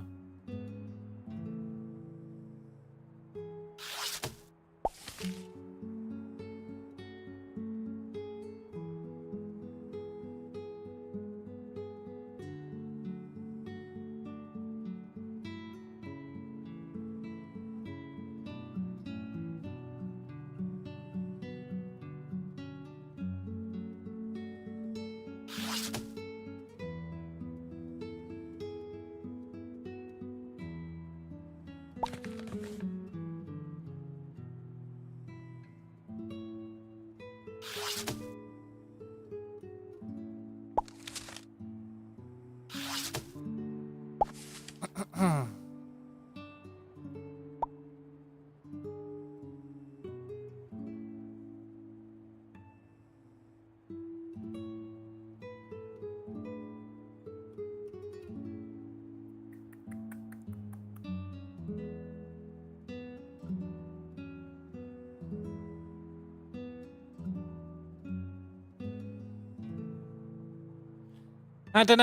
I don't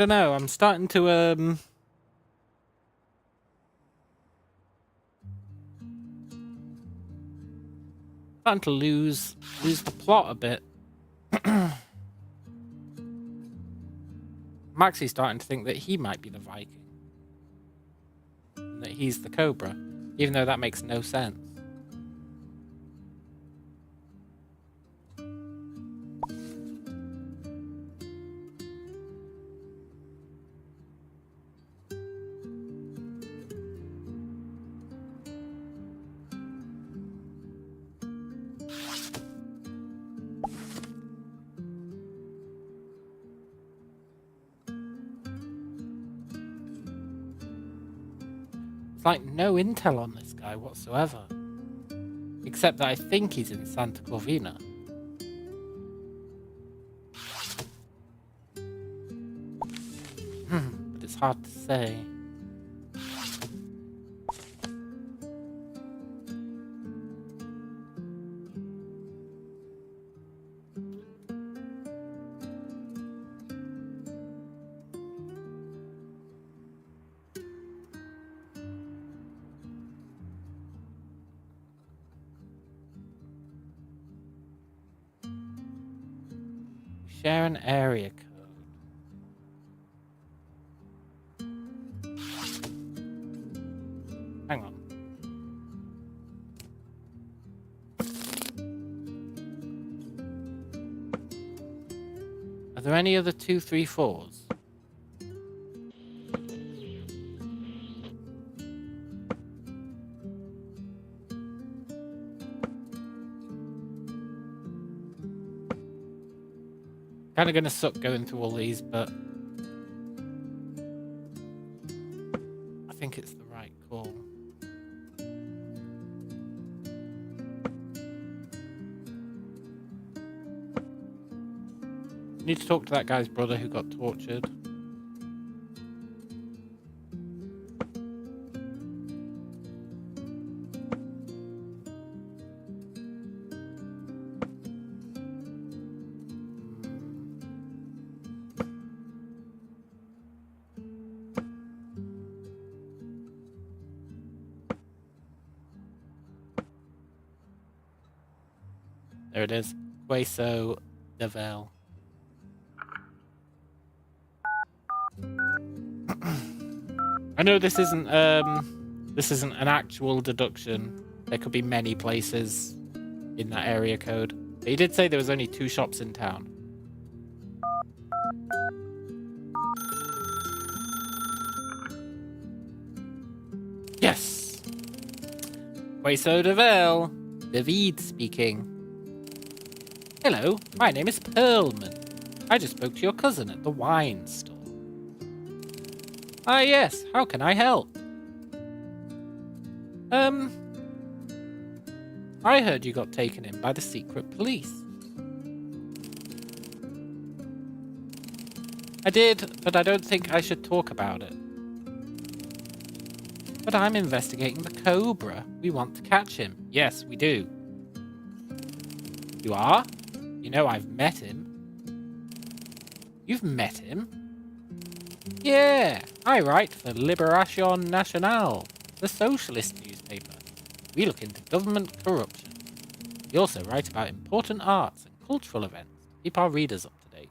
know. I'm starting to lose the plot a bit. I'm actually starting to think that he might be the Viking. And that he's the Cobra. Even though that makes no sense. It's like no intel on this guy whatsoever. Except that I think he's in Santa Corvina. But it's hard to say. Share an area code. Hang on. Are there any other 234s? Kind of gonna suck going through all these, but I think it's the right call. Need to talk to that guy's brother who got tortured. There it is. Queso Devel. I know this isn't an actual deduction. There could be many places in that area code. But he did say there was only 2 shops in town. Yes. Queso Devel. David speaking. Hello, my name is Perlman. I just spoke to your cousin at the wine store. Ah, yes, how can I help? I heard you got taken in by the secret police. I did, but I don't think I should talk about it. But I'm investigating the Cobra. We want to catch him. Yes, we do. You are? You know I've met him. You've met him? Yeah, I write for Libération Nationale, the socialist newspaper. We look into government corruption. We also write about important arts and cultural events to keep our readers up to date.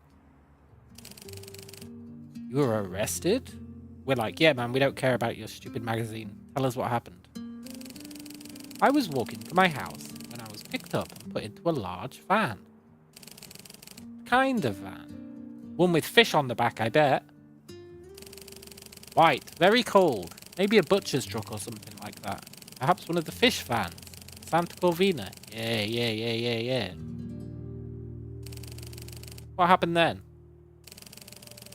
You were arrested? We're like, yeah man, we don't care about your stupid magazine. Tell us what happened. I was walking to my house when I was picked up and put into a large van. Kind of van. One with fish on the back, I bet. White, very cold. Maybe a butcher's truck or something like that. Perhaps one of the fish vans. Santa Corvina. Yeah. What happened then?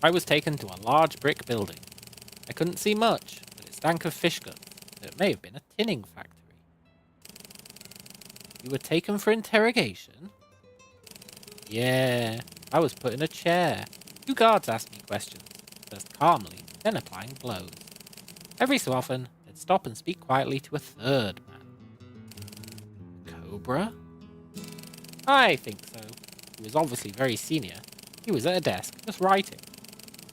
I was taken to a large brick building. I couldn't see much, but it stank of fish guts. So it may have been a tinning factory. You were taken for interrogation? Yeah, I was put in a chair. 2 guards asked me questions, first calmly, then applying blows. Every so often, they'd stop and speak quietly to a 3rd man. Cobra? I think so. He was obviously very senior. He was at a desk, just writing.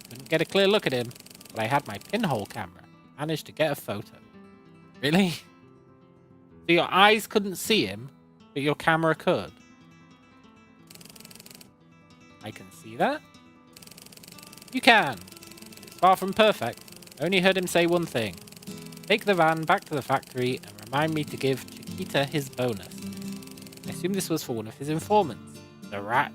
Couldn't get a clear look at him, but I had my pinhole camera. Managed to get a photo. Really? So your eyes couldn't see him, but your camera could? I can see that. You can. It's far from perfect. I only heard him say one thing. Take the van back to the factory and remind me to give Chiquita his bonus. I assume this was for one of his informants, the rat.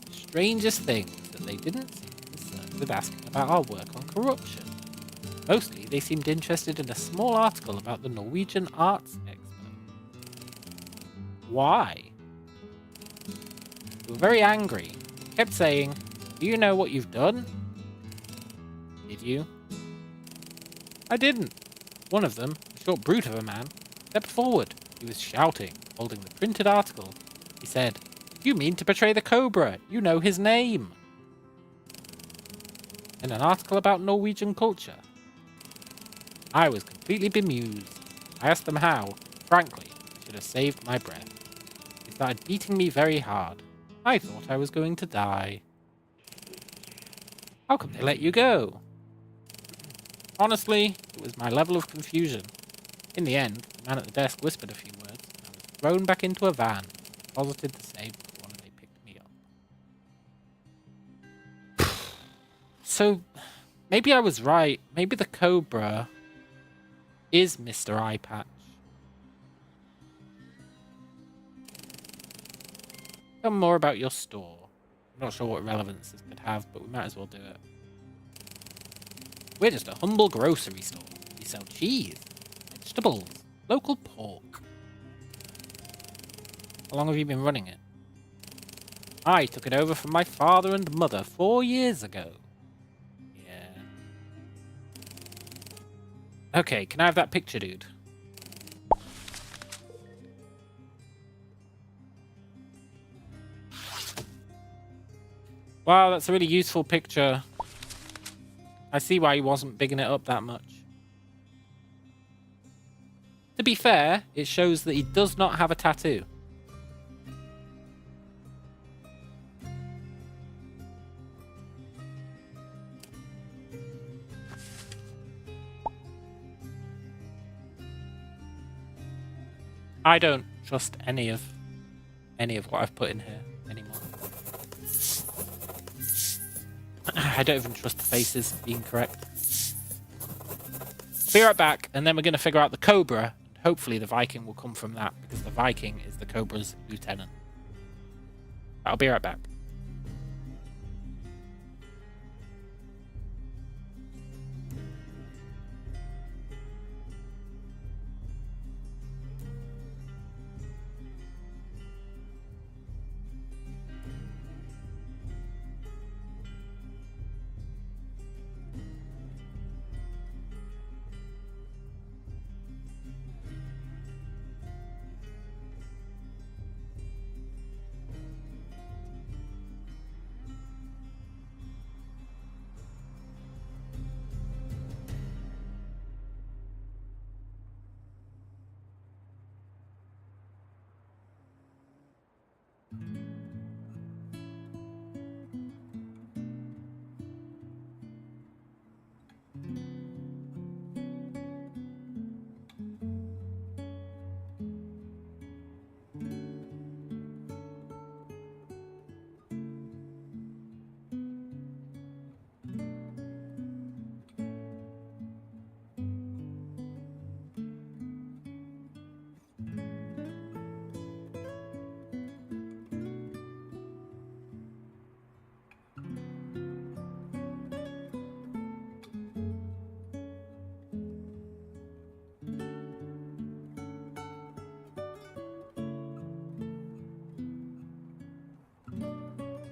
The strangest thing was that they didn't seem concerned with asking about our work on corruption. Mostly, they seemed interested in a small article about the Norwegian Arts Expo. Why? They were very angry. They kept saying, "Do you know what you've done?" Did you? I didn't. One of them, a short brute of a man, stepped forward. He was shouting, holding the printed article. He said, "You mean to betray the Cobra? You know his name." In an article about Norwegian culture. I was completely bemused. I asked them how. Frankly, I should have saved my breath. They started beating me very hard. I thought I was going to die. How come they let you go? Honestly, it was my level of confusion. In the end, the man at the desk whispered a few words, and I was thrown back into a van, deposited the same before they picked me up. So, maybe I was right. Maybe the Cobra is Mr. Eye Patch. Tell me more about your store. I'm not sure what relevance this could have, but we might as well do it. We're just a humble grocery store. We sell cheese, vegetables, local pork. How long have you been running it? I took it over from my father and mother 4 years ago. Yeah. Okay, can I have that picture, dude? Wow, that's a really useful picture. I see why he wasn't bigging it up that much. To be fair, it shows that he does not have a tattoo. I don't trust any of what I've put in here anymore. I don't even trust the faces being correct. Be right back, and then we're going to figure out the Cobra, and hopefully the Viking will come from that, because the Viking is the Cobra's lieutenant. I'll be right back.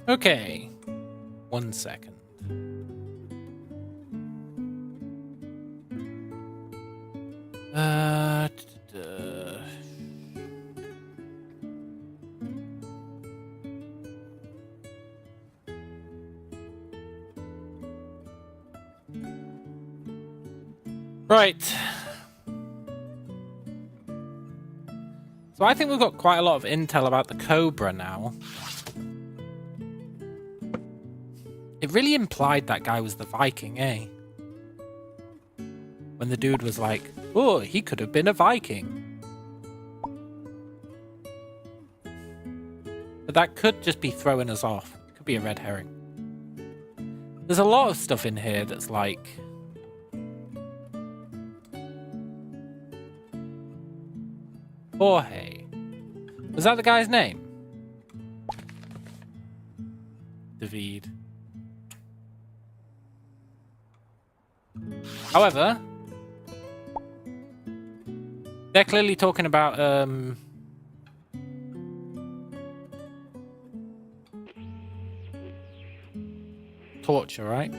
Okay. 1 second. Right. So I think we've got quite a lot of intel about the Cobra now. It really implied that guy was the Viking, eh? When the dude was like, oh, he could have been a Viking. But that could just be throwing us off. It could be a red herring. There's a lot of stuff in here that's like... Jorge. Was that the guy's name? David. However, they're clearly talking about torture, right?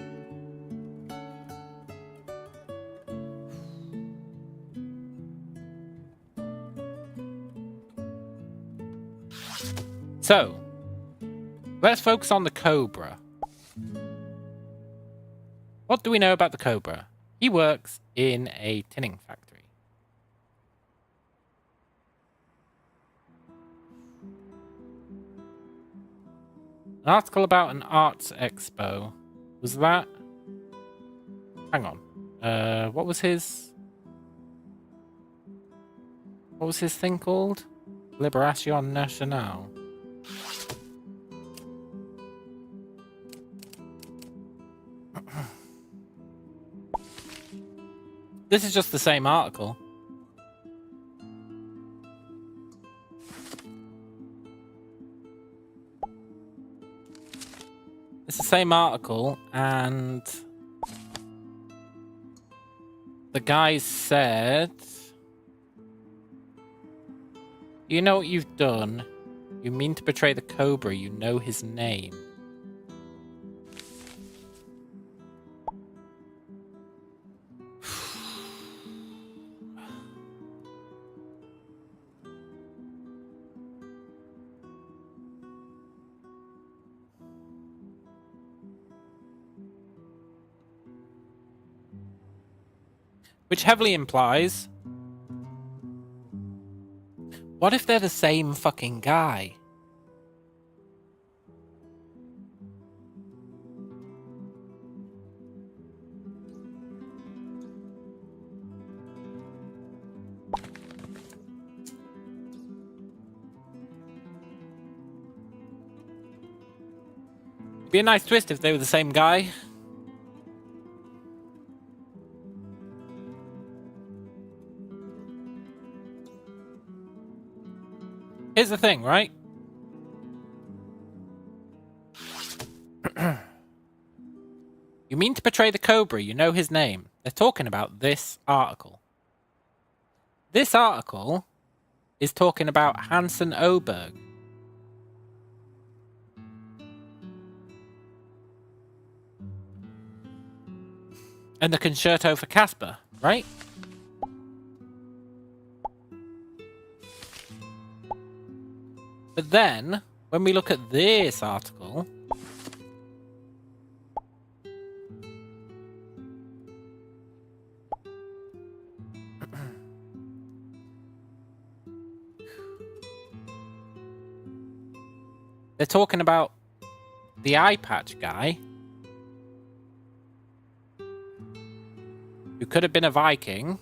So, let's focus on the Cobra. What do we know about the Cobra? He works in a tinning factory. An article about an arts expo. Was that? Hang on. What was his thing called? Libération Nationale. This is just the same article. It's the same article, and the guy said, "You know what you've done? You mean to betray the Cobra. You know his name." Which heavily implies... What if they're the same fucking guy? It'd be a nice twist if they were the same guy. Here's the thing, right? You mean to betray the Cobra, you know his name. They're talking about this article. This article is talking about Hansen Oberg. And the Concerto for Casper, right? But then, when we look at this article... they're talking about the eye patch guy who could have been a Viking.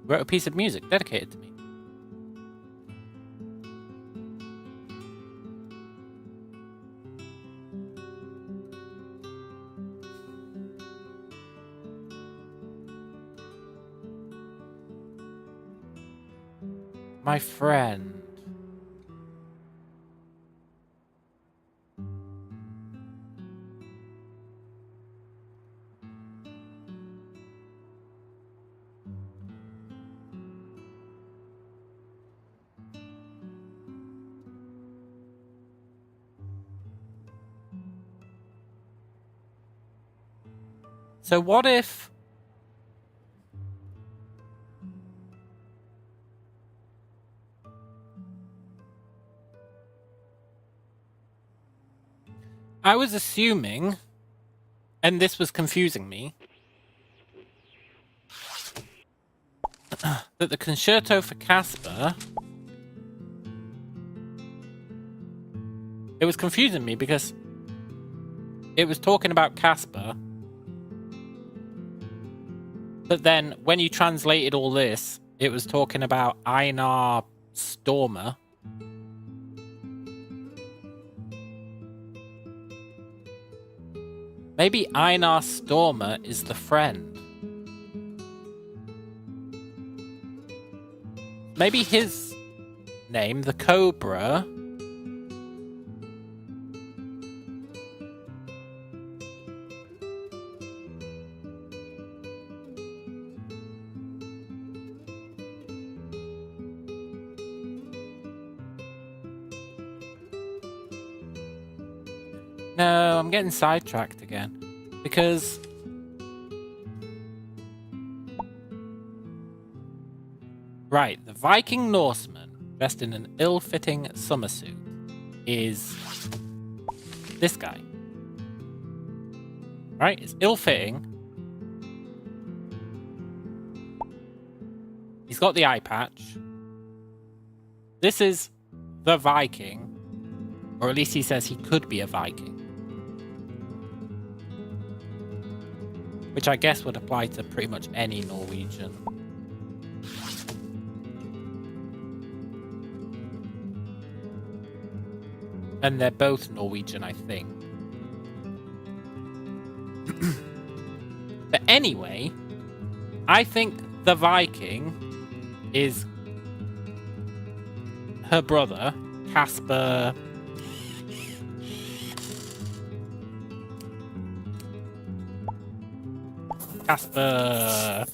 Wrote a piece of music dedicated to me. My friend. So what if... I was assuming, and this was confusing me, that the concerto for Casper... It was confusing me because it was talking about Casper, but then when you translated all this, it was talking about Einar Stormer. Maybe Einar Stormer is the friend. Maybe his name, the Cobra... No, I'm getting sidetracked again. Because... Right, the Viking Norseman, dressed in an ill-fitting summer suit, is this guy. Right, it's ill-fitting. He's got the eye patch. This is the Viking, or at least he says he could be a Viking. Which I guess would apply to pretty much any Norwegian. And they're both Norwegian, I think. But anyway, I think the Viking is her brother, Casper... Casper...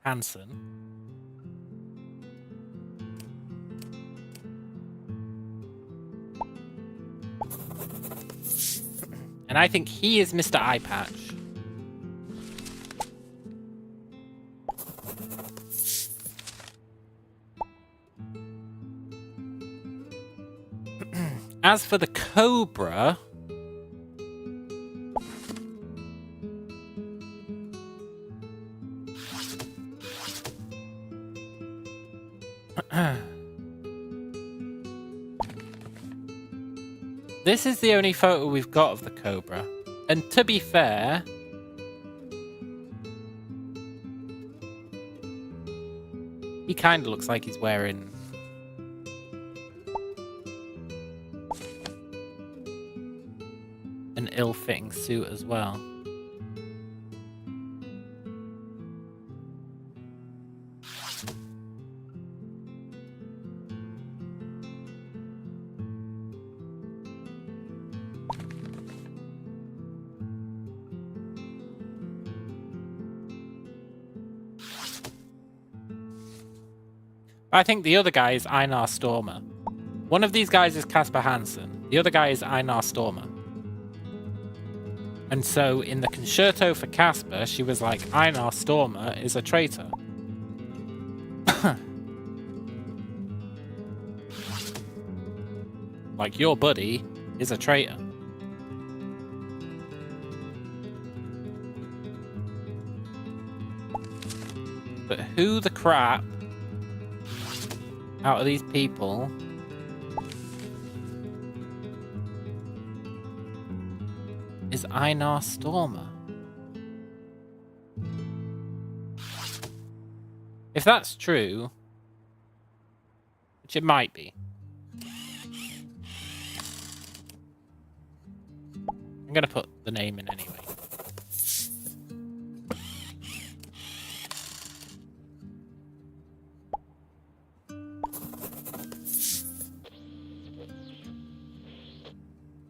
Hansen. And I think he is Mr. Eye Patch. As for the Cobra... This is the only photo we've got of the Cobra. And to be fair... he kind of looks like he's wearing... an ill-fitting suit as well. I think the other guy is Einar Stormer. One of these guys is Casper Hansen. The other guy is Einar Stormer. And so in the concerto for Casper, she was like, Einar Stormer is a traitor. Like, your buddy is a traitor. But who the crap out of these people is Einar Stormer? If that's true, which it might be, I'm gonna put the name in anyway.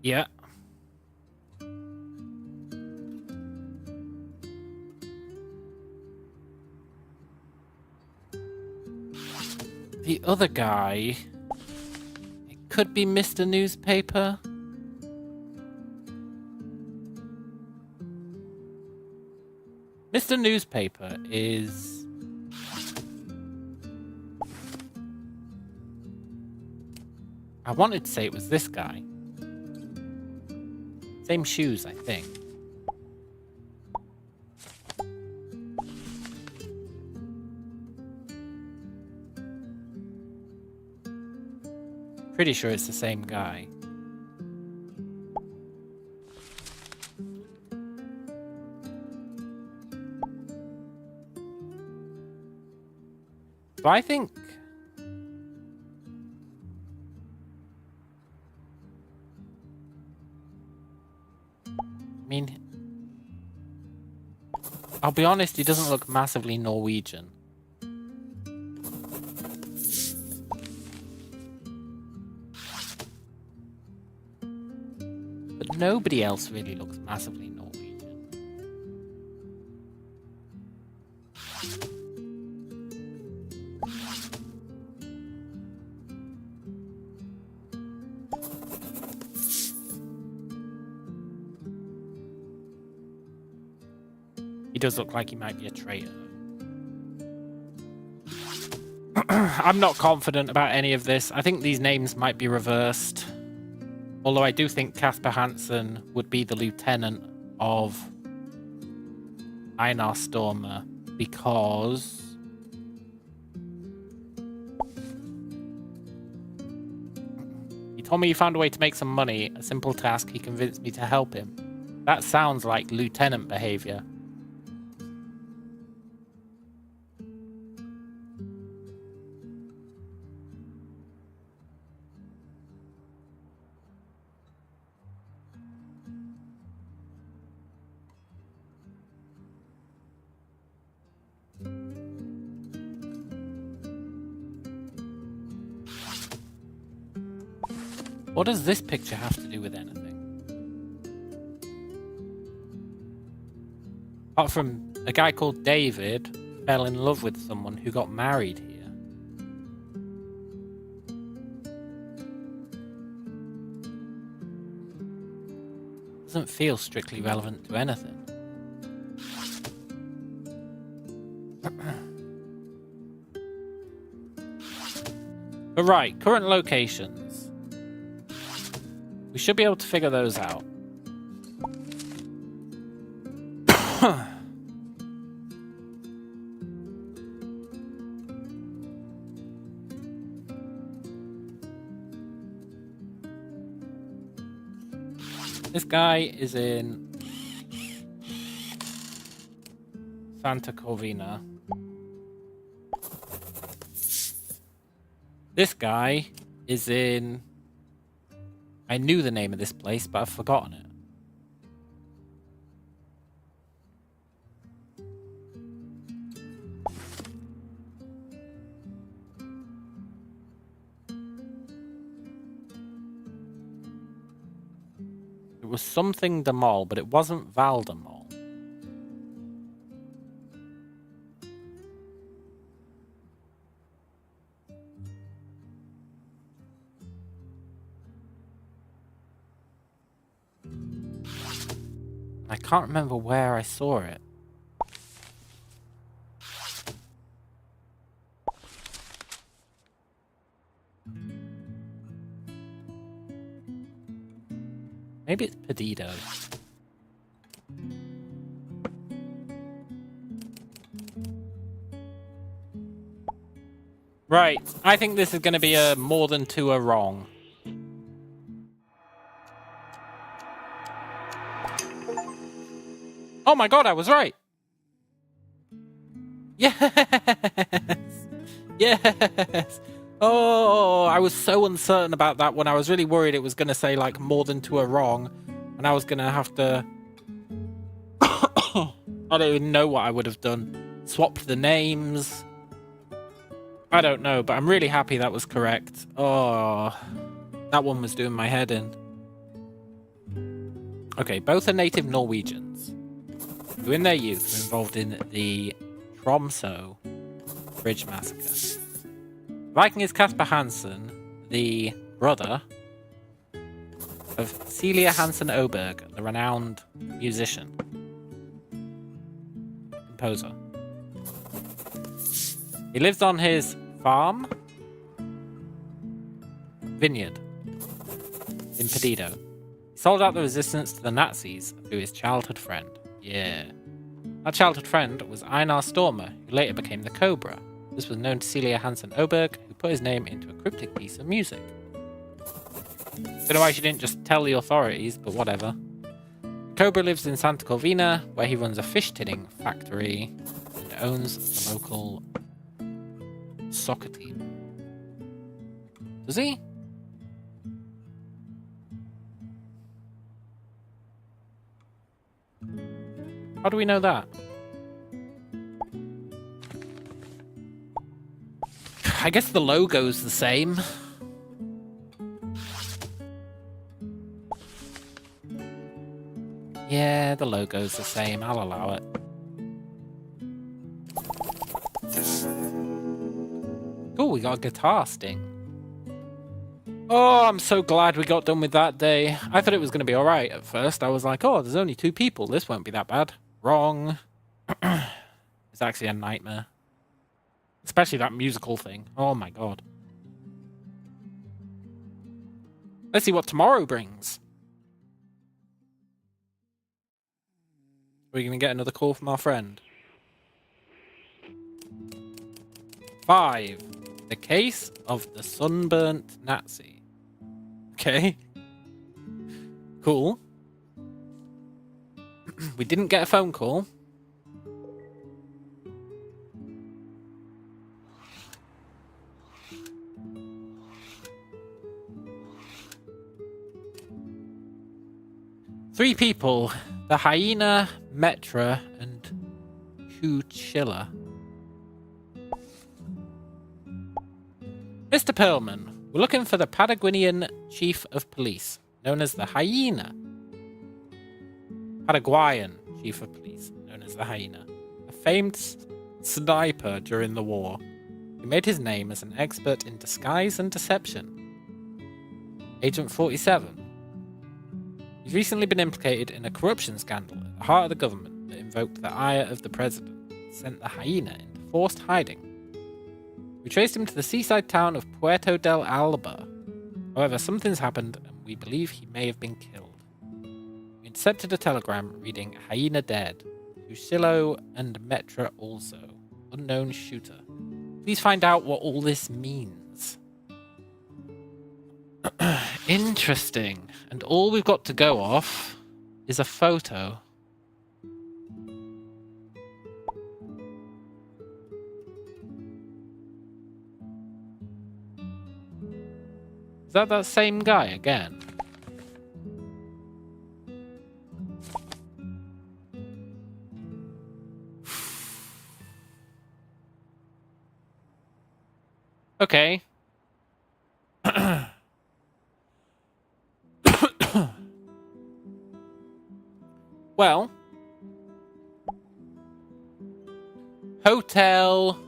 Yeah. The other guy, it could be Mr. Newspaper. Mr. Newspaper is... I wanted to say it was this guy. Same shoes, I think. Pretty sure it's the same guy. So I think... I mean... I'll be honest, he doesn't look massively Norwegian. But nobody else really looks massively Norwegian. He does look like he might be a traitor. I'm not confident about any of this. I think these names might be reversed. Although I do think Casper Hansen would be the lieutenant of Einar Stormer because he told me he found a way to make some money, a simple task. He convinced me to help him. That sounds like lieutenant behavior. What does this picture have to do with anything? Apart from a guy called David fell in love with someone who got married here. Doesn't feel strictly relevant to anything. But right, current locations. We should be able to figure those out. This guy is in Santa Corvina. This guy is in... I knew the name of this place, but I've forgotten it. It was something de Mol, but it wasn't Val de Mol. I can't remember where I saw it. Maybe it's Perdido. Right, I think this is going to be a more than two are wrong. Oh my god, I was right! Yes! Yes! Oh, I was so uncertain about that one. I was really worried it was going to say, like, more than two are wrong. And I was going to have to... I don't even know what I would have done. Swapped the names. I don't know, but I'm really happy that was correct. Oh, that one was doing my head in. Okay, both are native Norwegians, who in their youth were involved in the Tromsø Bridge Massacre. Viking is Casper Hansen, the brother of Celia Hansen Oberg, the renowned musician, composer. He lives on his farm, vineyard, in Perdido. He sold out the resistance to the Nazis through his childhood friend. Yeah. That childhood friend was Einar Stormer, who later became the Cobra. This was known to Celia Hansen Oberg, who put his name into a cryptic piece of music. Don't know why she didn't just tell the authorities, but whatever. Cobra lives in Santa Corvina, where he runs a fish tinning factory and owns the local soccer team. Does he? How do we know that? I guess the logo's the same. Yeah, the logo's the same. I'll allow it. Oh, we got a guitar sting. Oh, I'm so glad we got done with that day. I thought it was going to be alright at first. I was like, oh, there's only 2 people. This won't be that bad. Wrong. It's actually a nightmare. Especially that musical thing. Oh my god. Let's see what tomorrow brings. Are we going to get another call from our friend? 5. The case of the sunburnt Nazi. Okay. Cool. We didn't get a phone call. Three people. The hyena, Metra, and Cuchilla. Mr. Perlman, we're looking for the Paraguayan chief of police, known as the hyena. Paraguayan chief of police, known as the hyena. A famed sniper during the war. He made his name as an expert in disguise and deception. Agent 47. He's recently been implicated in a corruption scandal at the heart of the government that invoked the ire of the president and sent the hyena into forced hiding. We traced him to the seaside town of Puerto del Alba. However, something's happened and we believe he may have been killed. We intercepted a telegram reading hyena dead. Cuchillo and Metra also. Unknown shooter. Please find out what all this means. Interesting. And all we've got to go off is a photo. Is that same guy again? Okay. Well, Hotel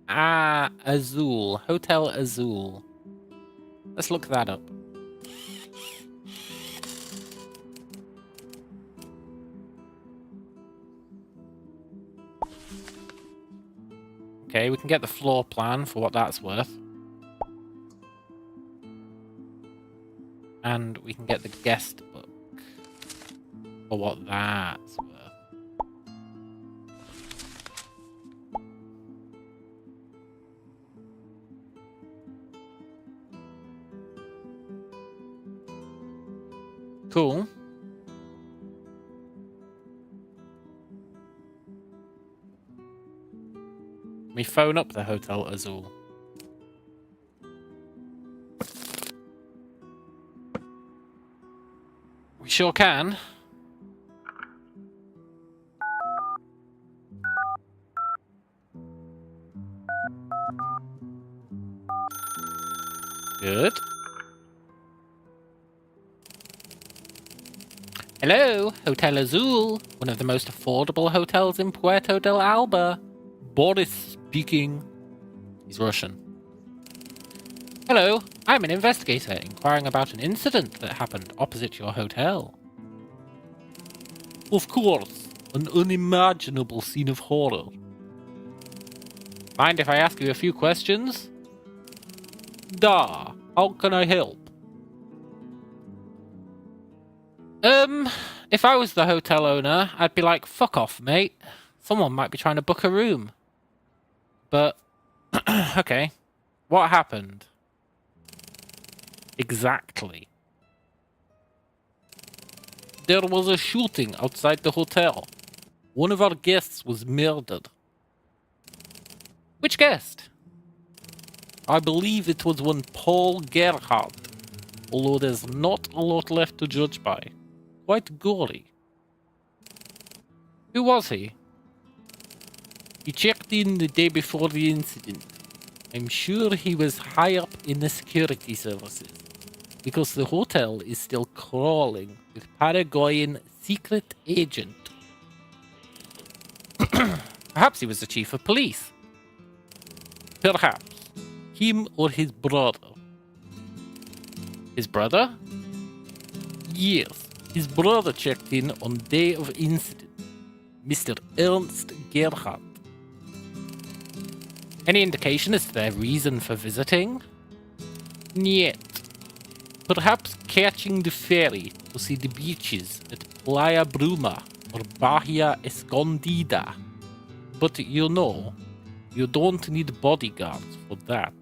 Azul. Hotel Azul. Let's look that up. Okay, we can get the floor plan for what that's worth. And we can get the guest book for what that's worth. Cool. Let me phone up the Hotel Azul. We sure can. Good. Hello, Hotel Azul, one of the most affordable hotels in Puerto del Alba. Boris speaking. He's Russian. Hello, I'm an investigator inquiring about an incident that happened opposite your hotel. Of course, an unimaginable scene of horror. Mind if I ask you a few questions? Da, how can I help? If I was the hotel owner, I'd be like, fuck off, mate. Someone might be trying to book a room. But, okay. What happened? Exactly. There was a shooting outside the hotel. One of our guests was murdered. Which guest? I believe it was one Paul Gerhardt, although there's not a lot left to judge by. Quite gory. Who was he? He checked in the day before the incident. I'm sure he was high up in the security services, because the hotel is still crawling with Paraguayan secret agent. Perhaps he was the chief of police. Perhaps. Him or his brother. His brother? Yes, his brother checked in on day of incident. Mr. Ernst Gerhardt. Any indication as to their reason for visiting? Niet. Perhaps catching the ferry to see the beaches at Playa Bruma or Bahia Escondida. But you know, you don't need bodyguards for that.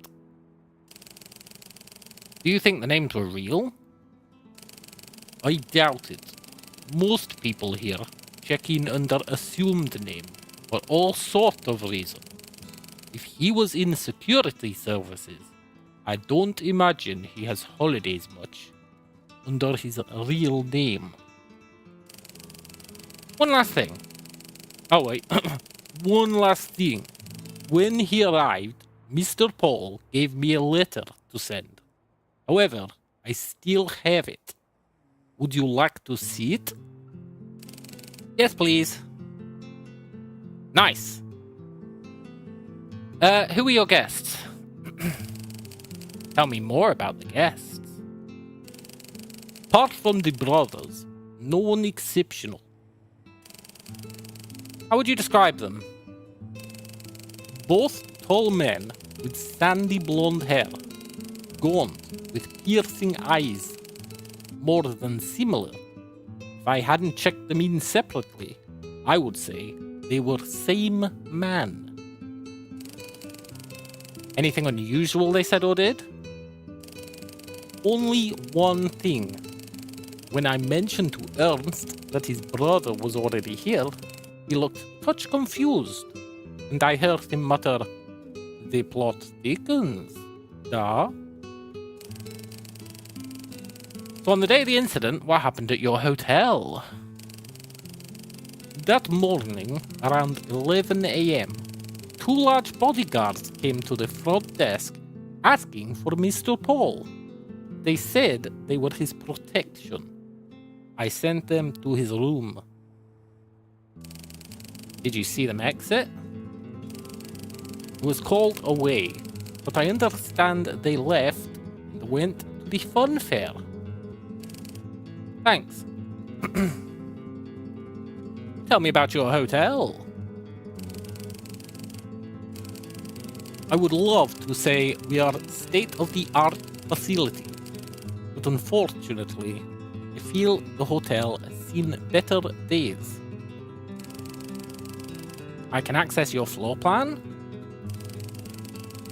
Do you think the names were real? I doubt it. Most people here check in under assumed name for all sort of reasons. If he was in security services, I don't imagine he has holidays much under his real name. One last thing. Oh wait, one last thing. When he arrived, Mr. Paul gave me a letter to send. However, I still have it. Would you like to see it? Yes, please. Nice. Who are your guests? Tell me more about the guests. Apart from the brothers, no one exceptional. How would you describe them? Both tall men with sandy blonde hair, gaunt with piercing eyes, more than similar. If I hadn't checked them in separately, I would say they were same man. Anything unusual they said or did? Only one thing. When I mentioned to Ernst that his brother was already here, he looked touch confused, and I heard him mutter, "The plot thickens, da?" So on the day of the incident, what happened at your hotel? That morning, around 11 a.m., 2 large bodyguards came to the front desk asking for Mr. Paul. They said they were his protection. I sent them to his room. Did you see them exit? He was called away, but I understand they left and went to the fun fair. Thanks. Tell me about your hotel. I would love to say we are state-of-the-art facility, but unfortunately, I feel the hotel has seen better days. I can access your floor plan.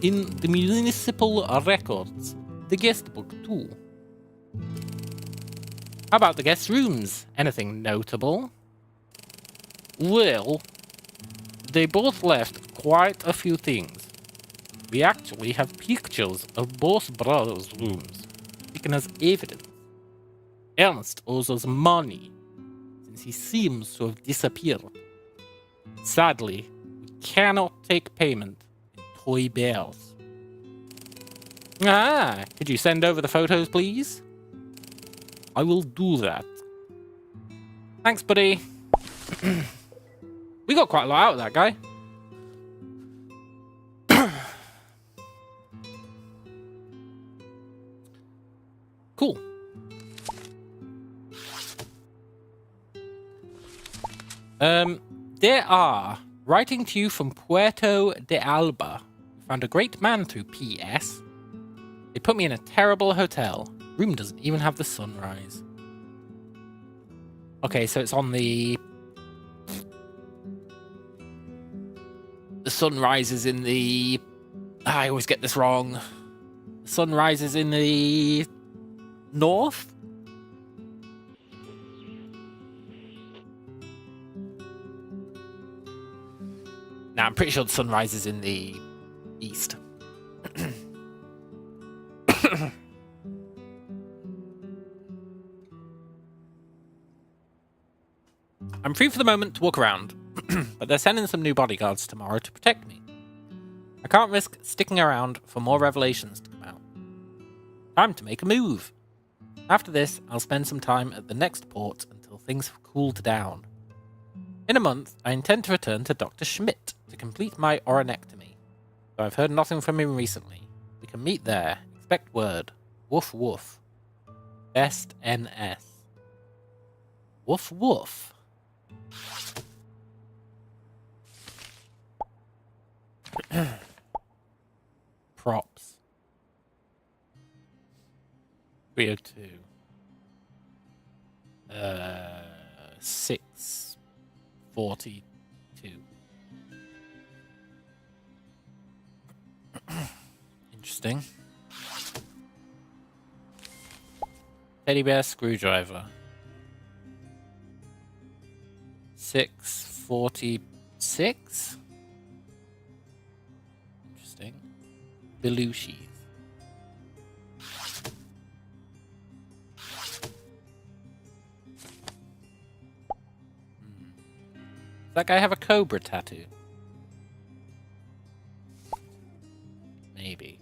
In the municipal records, the guest book too. How about the guest rooms? Anything notable? Well, they both left quite a few things. We actually have pictures of both brothers' rooms, taken as evidence. Ernst owes us money, since he seems to have disappeared. Sadly, we cannot take payment in toy bears. Could you send over the photos, please? I will do that. Thanks, buddy. We got quite a lot out of that guy. Cool. There are, writing to you from Puerto de Alba. Found a great man through PS. They put me in a terrible hotel. Room doesn't even have the sunrise. Okay, so it's on the... The sun rises in the... I always get this wrong. The sun rises in the north? Nah, I'm pretty sure the sun rises in the east. I'm free for the moment to walk around, but they're sending some new bodyguards tomorrow to protect me. I can't risk sticking around for more revelations to come out. Time to make a move. After this, I'll spend some time at the next port until things have cooled down. In a month, I intend to return to Dr. Schmidt to complete my oronectomy. Though I've heard nothing from him recently. We can meet there. Expect word. Woof woof. Best NS. Woof woof. Props. 302. 642. Interesting. Teddy bear screwdriver. 646. Interesting. Belushis. Does that guy have a cobra tattoo? Maybe.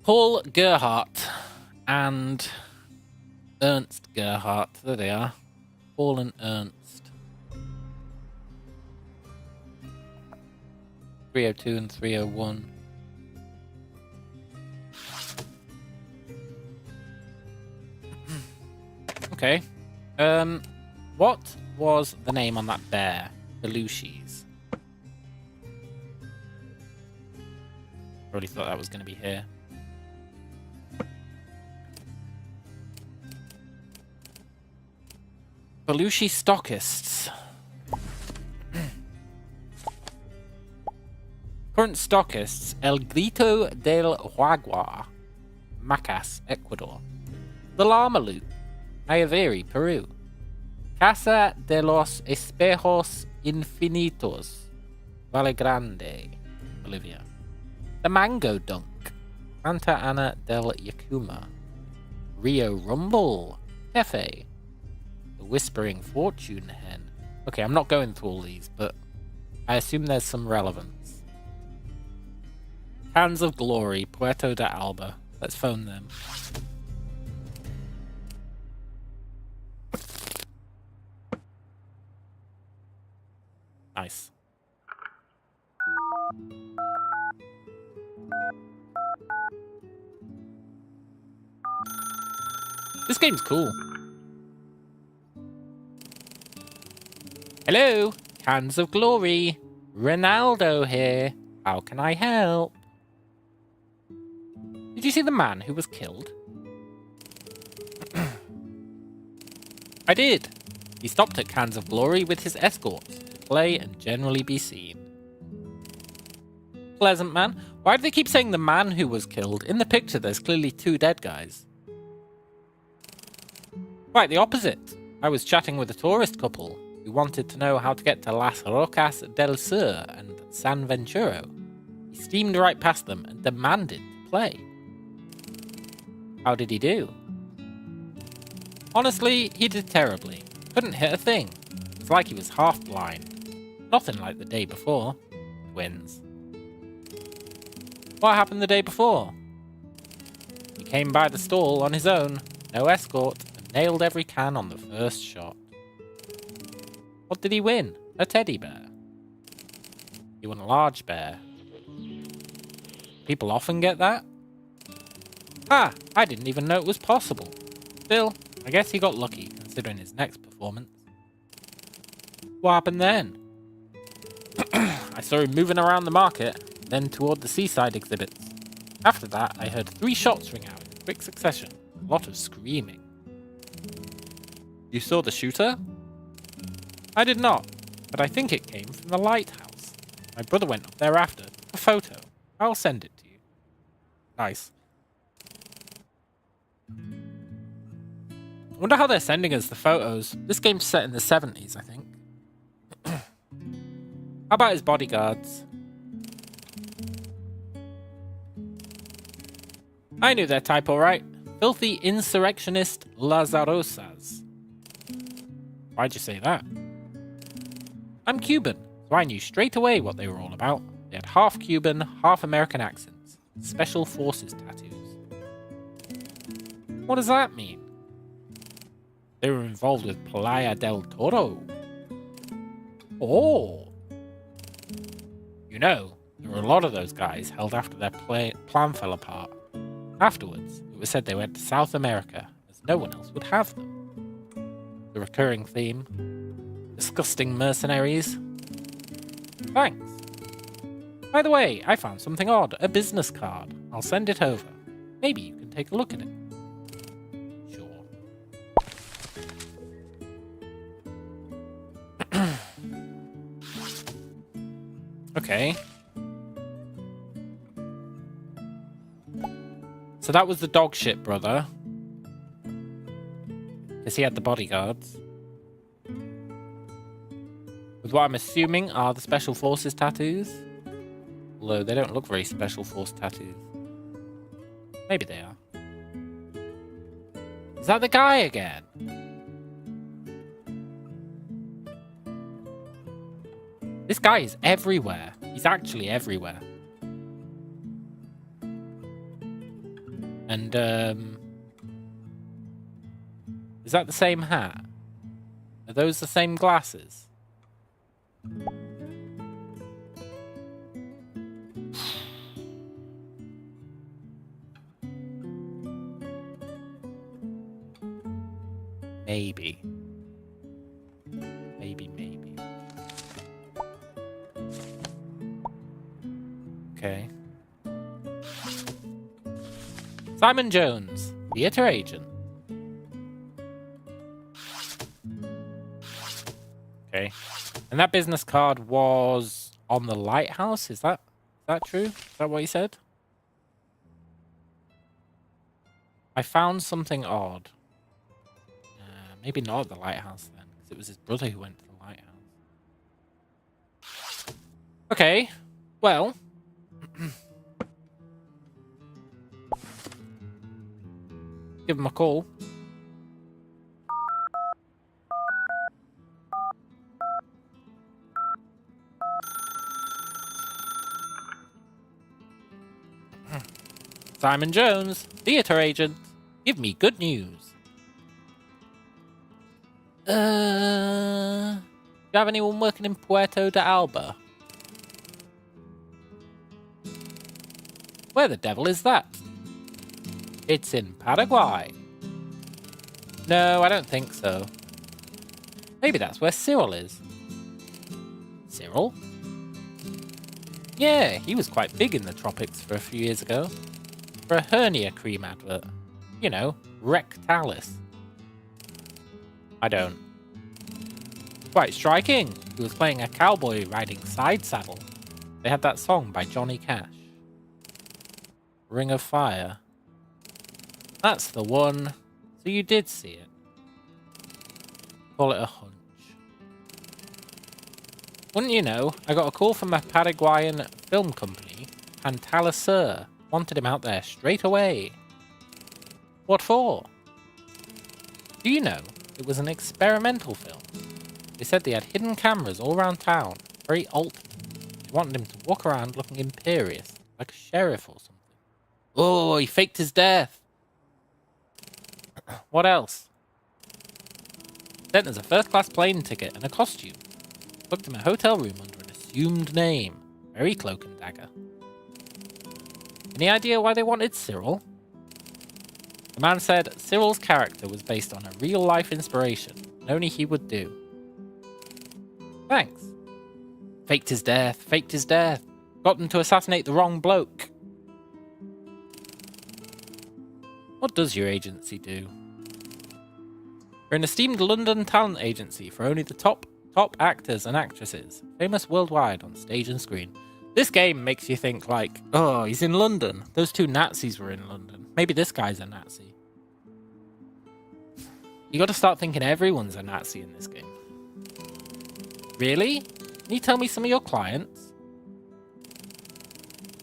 Paul Gerhardt and Ernst Gerhardt. There they are. Paul and Ernst. 302 and 301. Okay. What was the name on that bear? Belushis. Already thought that was going to be here. Belushi stockists. Current stockists: El Grito del Jaguar, Macas, Ecuador. The Llama Loop, Ayaviri, Peru. Casa de los Espejos Infinitos, Valle Grande, Bolivia. The Mango Dunk, Santa Ana del Yacuma. Rio Rumble, Tefe. The Whispering Fortune Hen. Okay, I'm not going through all these, but I assume there's some relevance. Hands of Glory, Puerto de Alba. Let's phone them. Nice. This game's cool. Hello, Hands of Glory. Ronaldo here. How can I help? Did you see the man who was killed? I did. He stopped at Cans of Glory with his escorts to play and generally be seen. Pleasant man. Why do they keep saying the man who was killed? In the picture, there's clearly two dead guys. Quite the opposite. I was chatting with a tourist couple who wanted to know how to get to Las Rocas del Sur and San Venturo. He steamed right past them and demanded to play. How did he do? Honestly, he did terribly. Couldn't hit a thing. It's like he was half blind. Nothing like the day before. Twins. What happened the day before? He came by the stall on his own, no escort, and nailed every can on the first shot. What did he win? A teddy bear. He won a large bear. People often get that? Ah, I didn't even know it was possible. Still, I guess he got lucky, considering his next performance. What happened then? I saw him moving around the market, then toward the seaside exhibits. After that, I heard 3 shots ring out in quick succession. A lot of screaming. You saw the shooter? I did not, but I think it came from the lighthouse. My brother went up there after. A photo. I'll send it to you. Nice. I wonder how they're sending us the photos. This game's set in the 70s, I think. How about his bodyguards? I knew their type alright. Filthy insurrectionist Lazarosas. Why'd you say that? I'm Cuban, so I knew straight away what they were all about. They had half Cuban, half American accents. Special forces tattoos. What does that mean? They were involved with Playa del Toro. Oh. You know, there were a lot of those guys held after their plan fell apart. Afterwards, it was said they went to South America, as no one else would have them. The recurring theme. Disgusting mercenaries. Thanks. By the way, I found something odd. A business card. I'll send it over. Maybe you can take a look at it. Sure. Okay. So that was the dog shit brother. Because he had the bodyguards. With what I'm assuming are the Special Forces tattoos. Although they don't look very Special Force tattoos. Maybe they are. Is that the guy again? This guy is everywhere. He's actually everywhere. And, is that the same hat? Are those the same glasses? Maybe. Maybe. Okay. Simon Jones, theatre agent. Okay. And that business card was on the lighthouse? Is that true? Is that what he said? I found something odd. Maybe not at the lighthouse then, because it was his brother who went to the lighthouse. Okay, well. Give him a call. Simon Jones, theatre agent. Give me good news. Do you have anyone working in Puerto de Alba? Where the devil is that? It's in Paraguay. No, I don't think so. Maybe that's where Cyril is. Cyril? Yeah, he was quite big in the tropics for a few years ago. For a hernia cream advert. You know, Rectalis. I don't. Quite striking. He was playing a cowboy riding side saddle. They had that song by Johnny Cash. Ring of Fire. That's the one. So you did see it. Call it a hunch. Wouldn't you know, I got a call from a Paraguayan film company, Pantalasur. Wanted him out there straight away. What for? Do you know, it was an experimental film. They said they had hidden cameras all around town, very ultimate. They wanted him to walk around looking imperious, like a sheriff or something. Oh, he faked his death. What else? Then there's a first-class plane ticket and a costume. Booked him a hotel room under an assumed name. Very cloak and dagger. Any idea why they wanted Cyril? The man said Cyril's character was based on a real-life inspiration, and only he would do. Thanks. Faked his death. Got them to assassinate the wrong bloke. What does your agency do? We're an esteemed London talent agency for only the top Top actors and actresses, famous worldwide on stage and screen. This game makes you think like, oh, he's in London. Those two Nazis were in London. Maybe this guy's a Nazi. You got to start thinking everyone's a Nazi in this game. Really? Can you tell me some of your clients?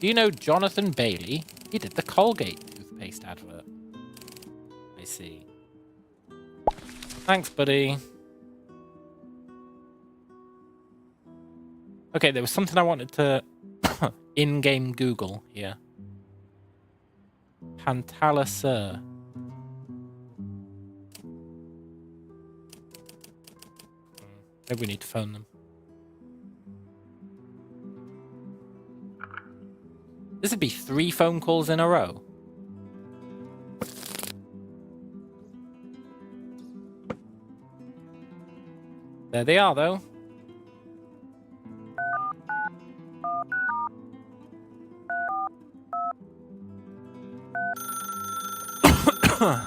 Do you know Jonathan Bailey? He did the Colgate toothpaste advert. I see. Thanks, buddy. Okay, there was something I wanted to in-game Google here. Pantalasur. Maybe we need to phone them. This would be 3 phone calls in a row. There they are, though.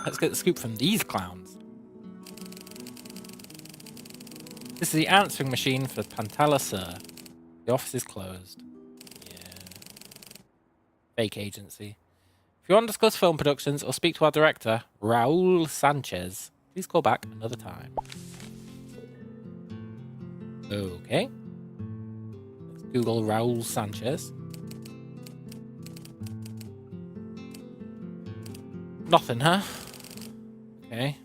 Let's get the scoop from these clowns. This is the answering machine for Pantalasur. The office is closed. Yeah. Fake agency. If you want to discuss film productions or speak to our director, Raul Sanchez, please call back another time. Okay. Let's Google Raul Sanchez. Nothing, huh? Okay.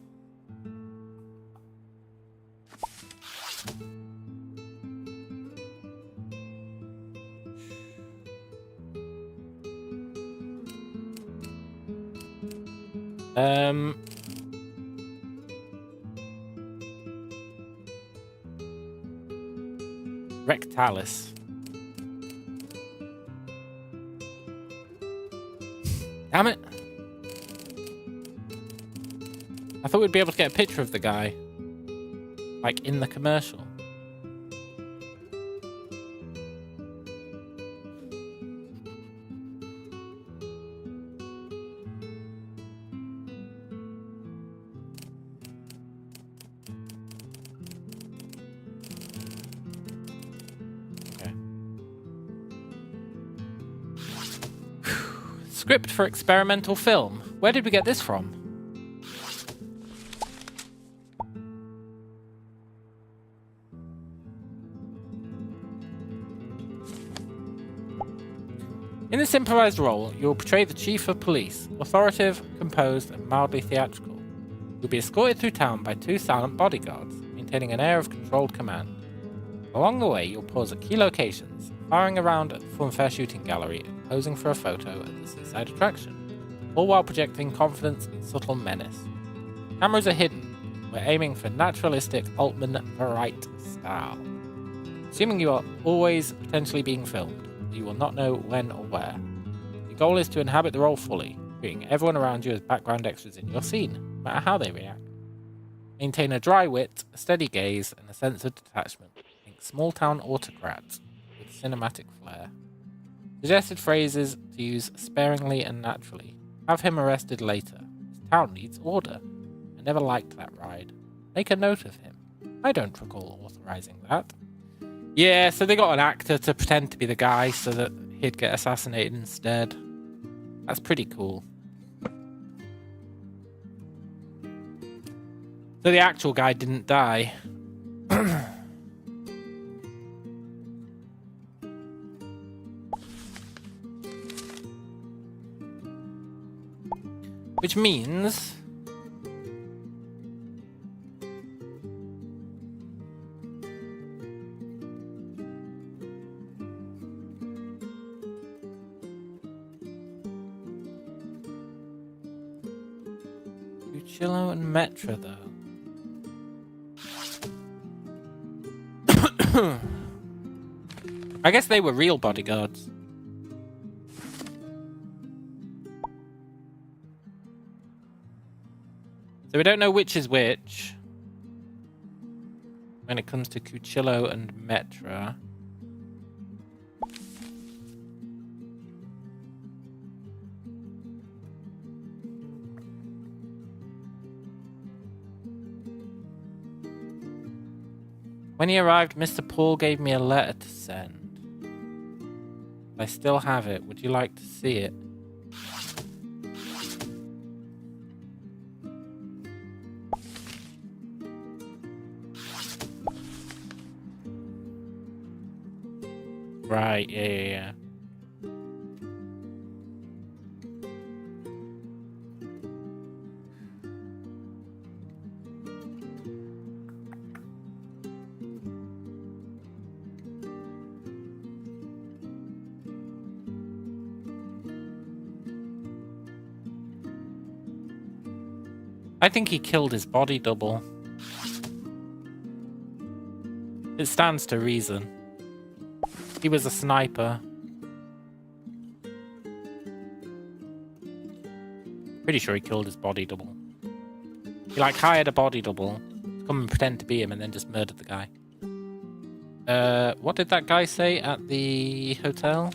Rectalis. Damn it. I thought we'd be able to get a picture of the guy. Like in the commercial. Okay. Script for experimental film. Where did we get this from? In this improvised role, you will portray the chief of police, authoritative, composed, and mildly theatrical. You'll be escorted through town by 2 silent bodyguards, maintaining an air of controlled command. Along the way, you'll pause at key locations, firing around at the Funfair shooting gallery and posing for a photo at the seaside attraction, all while projecting confidence and subtle menace. Cameras are hidden. We're aiming for naturalistic Altman Varight style. Assuming you are always potentially being filmed, you will not know when or where. The goal is to inhabit the role fully, treating everyone around you as background extras in your scene, no matter how they react. Maintain a dry wit, a steady gaze, and a sense of detachment. Think small-town autocrats with cinematic flair. Suggested phrases to use sparingly and naturally. Have him arrested later. His town needs order. I never liked that ride. Make a note of him. I don't recall authorizing that. Yeah, so they got an actor to pretend to be the guy so that he'd get assassinated instead. That's pretty cool. So the actual guy didn't die. Which means... Chillo and Metra, though. I guess they were real bodyguards. So we don't know which is which when it comes to Cuchillo and Metra. When he arrived, Mr. Paul gave me a letter to send. I still have it. Would you like to see it? Right, yeah. I think he killed his body double. It stands to reason. He was a sniper. Pretty sure he killed his body double. He like hired a body double to come and pretend to be him and then just murdered the guy. What did that guy say at the hotel?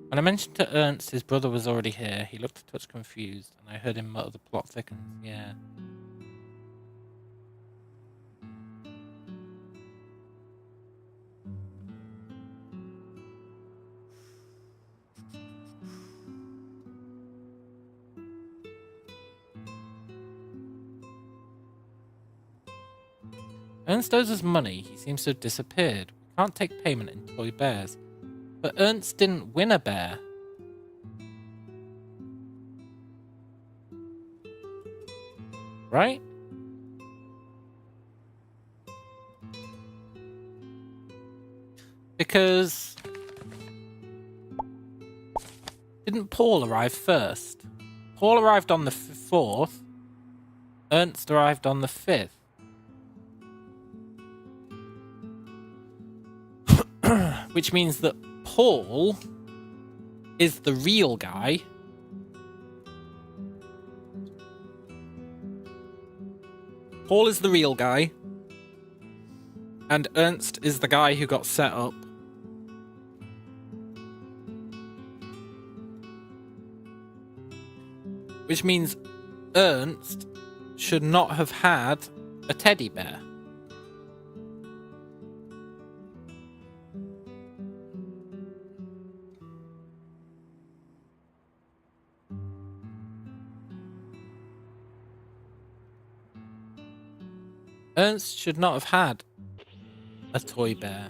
When I mentioned to Ernst his brother was already here, he looked a touch confused, and I heard him mutter the plot thickens. Yeah. Ernst owes us money. He seems to have disappeared. We can't take payment in toy bears. But Ernst didn't win a bear. Right? Because... didn't Paul arrive first? Paul arrived on the 4th. Ernst arrived on the 5th. Which means that Paul is the real guy. Paul is the real guy. And Ernst is the guy who got set up. Which means Ernst should not have had a teddy bear. Ernst should not have had a toy bear.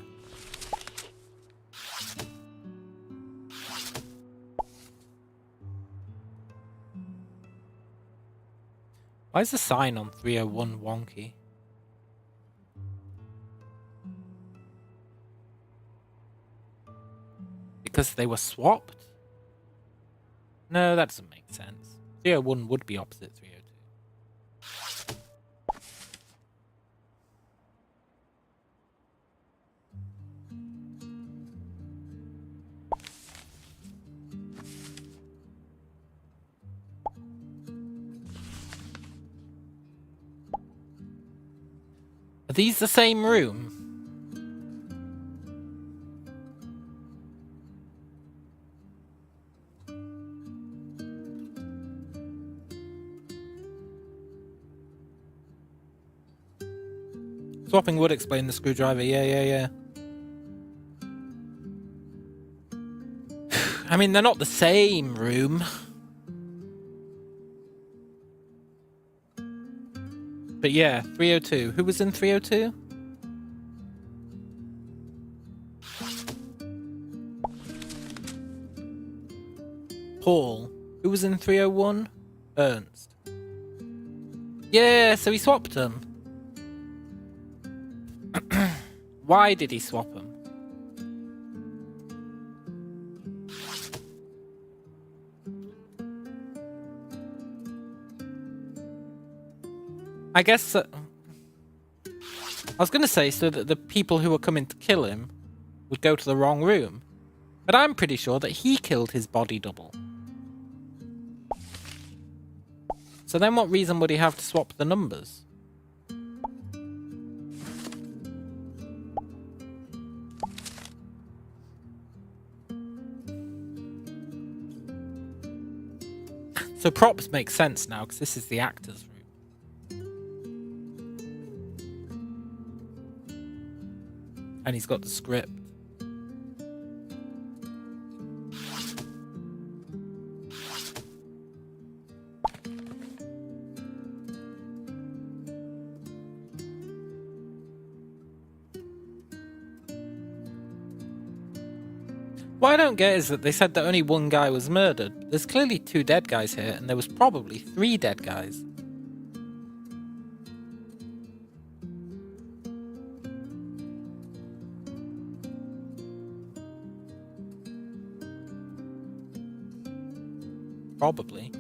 Why is the sign on 301 wonky? Because they were swapped? No, that doesn't make sense. 301 would be opposite 302. Are these the same room? Swapping would explain the screwdriver. Yeah. I mean, they're not the same room. But yeah, 302. Who was in 302? Paul. Who was in 301? Ernst. Yeah, so he swapped them. Why did he swap them? I guess I was going to say so that the people who were coming to kill him would go to the wrong room. But I'm pretty sure that he killed his body double. So then what reason would he have to swap the numbers? So props make sense now, because this is the actor's room. And he's got the script. What I don't get is that they said that only one guy was murdered. There's clearly 2 dead guys here, and there was probably 3 dead guys. Probably.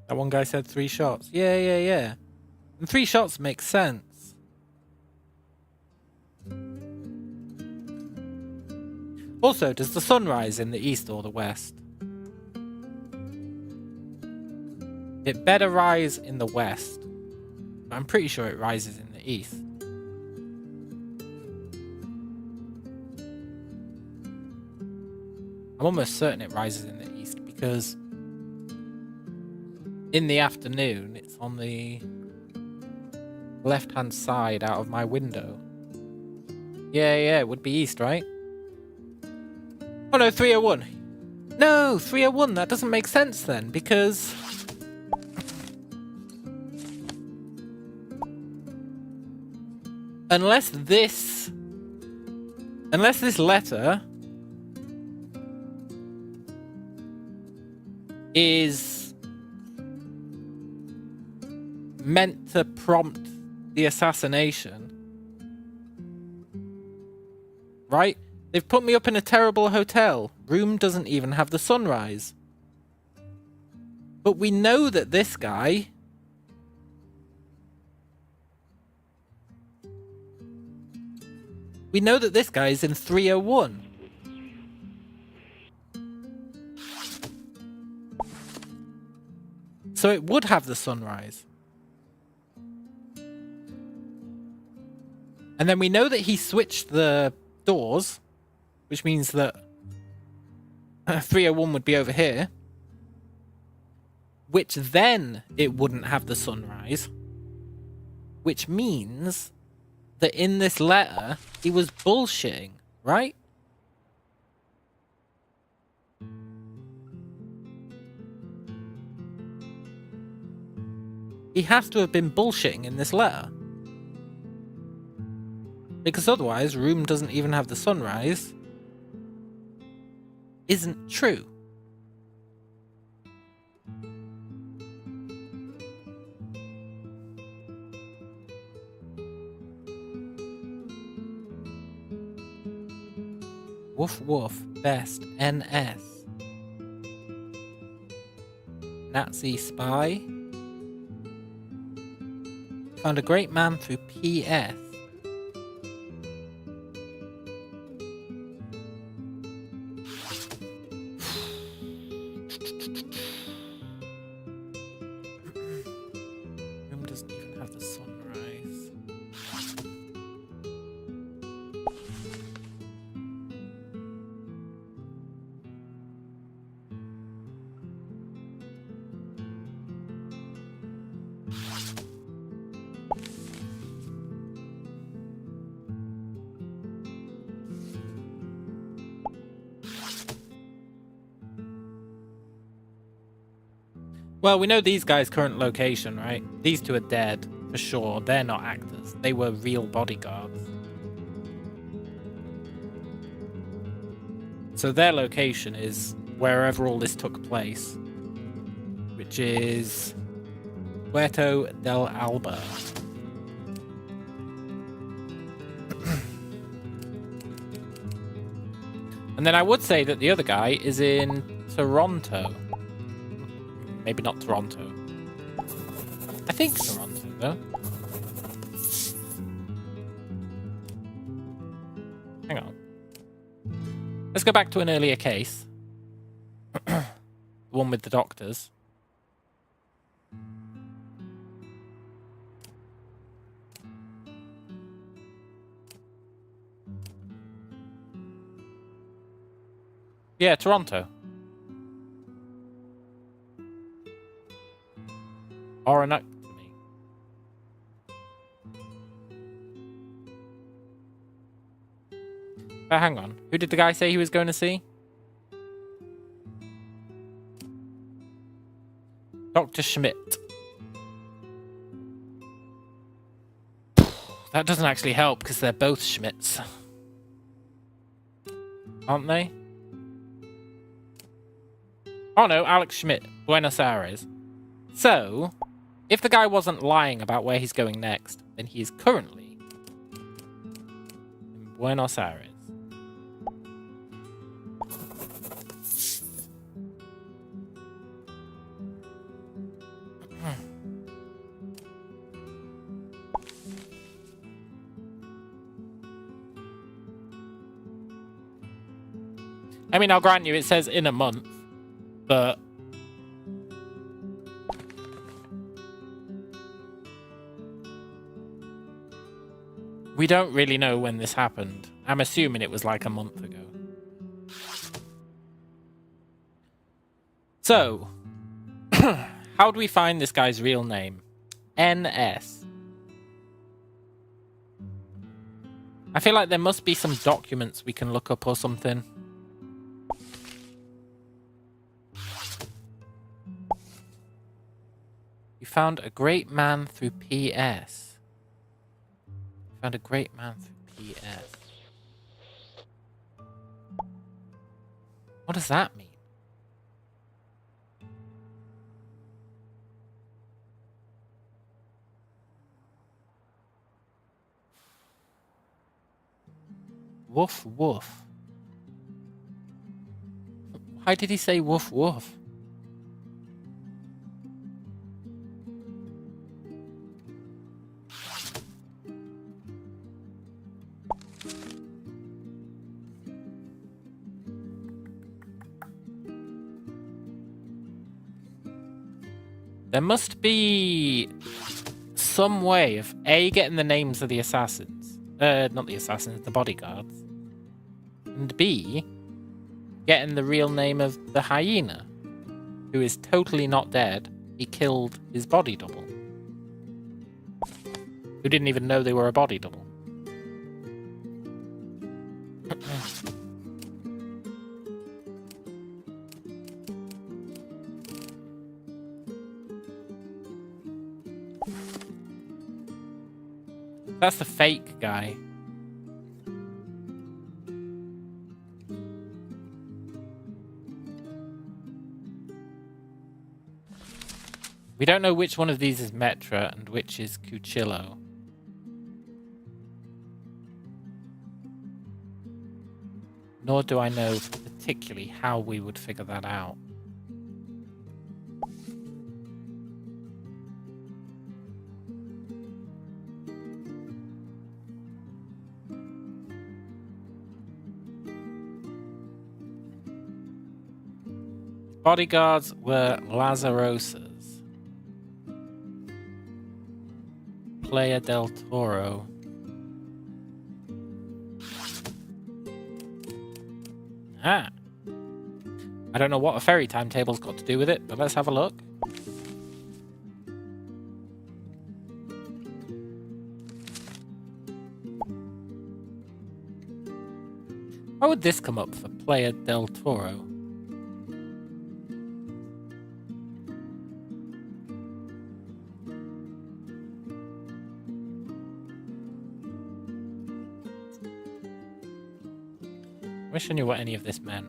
That one guy said 3 shots. Yeah. And 3 shots makes sense. Also, does the sun rise in the east or the west? It better rise in the west. But I'm pretty sure it rises in the east. I'm almost certain it rises in the east because in the afternoon, it's on the left-hand side out of my window. Yeah, it would be east, right? Oh no, 301. No, 301, that doesn't make sense then, because unless this letter is meant to prompt the assassination, right? They've put me up in a terrible hotel. Room doesn't even have the sunrise. But we know that this guy is in 301. So it would have the sunrise. And then we know that he switched the doors, which means that 301 would be over here, which then it wouldn't have the sunrise, which means that in this letter, he was bullshitting, right? He has to have been bullshitting in this letter. Because otherwise, room doesn't even have the sunrise isn't true. Woof woof, best NS. Nazi spy. Found a great man through PS. Room doesn't even have the sunrise. Well, we know these guys' current location, right? These 2 are dead, for sure. They're not actors. They were real bodyguards. So their location is wherever all this took place, which is Puerto del Alba. And then I would say that the other guy is in Toronto. Maybe not Toronto. I think Toronto, though. Hang on. Let's go back to an earlier case. The one with the doctors. Yeah, Toronto. Oronectomy. Hang on. Who did the guy say he was going to see? Dr. Schmidt. That doesn't actually help because they're both Schmidts. Aren't they? Oh no, Alex Schmidt, Buenos Aires. So, if the guy wasn't lying about where he's going next, then he is currently in Buenos Aires. I mean, I'll grant you, it says in a month, but we don't really know when this happened. I'm assuming it was like a month ago. So, how do we find this guy's real name? NS. I feel like there must be some documents we can look up or something. You found a great man through PS. Found a great man through PS. What does that mean? Woof woof. Why did he say woof woof? There must be some way of A, getting the names of the assassins. Not the assassins, the bodyguards. And B, getting the real name of the hyena, who is totally not dead. He killed his body double, who didn't even know they were a body double. That's the fake guy. We don't know which one of these is Metra and which is Cuchillo. Nor do I know particularly how we would figure that out. Bodyguards were Lazarosas. Playa del Toro. Ah. I don't know what a ferry timetable's got to do with it, but let's have a look. Why would this come up for Playa del Toro? Wish I knew what any of this meant.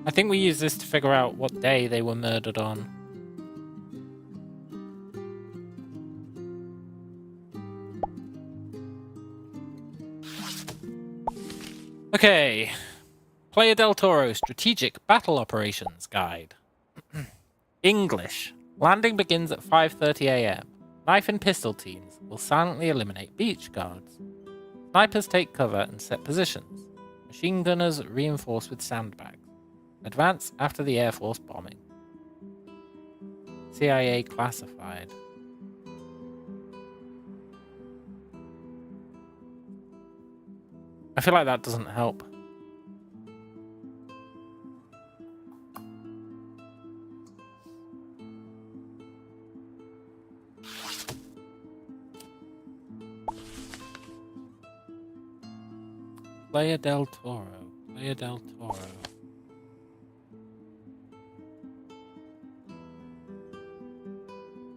I think we use this to figure out what day they were murdered on. Okay. Playa del Toro Strategic Battle Operations Guide. English. Landing begins at 5:30 a.m. Knife and pistol teams will silently eliminate beach guards. Snipers take cover and set positions. Machine gunners reinforced with sandbags. Advance after the Air Force bombing. CIA classified. I feel like that doesn't help. Playa del Toro. Playa del Toro.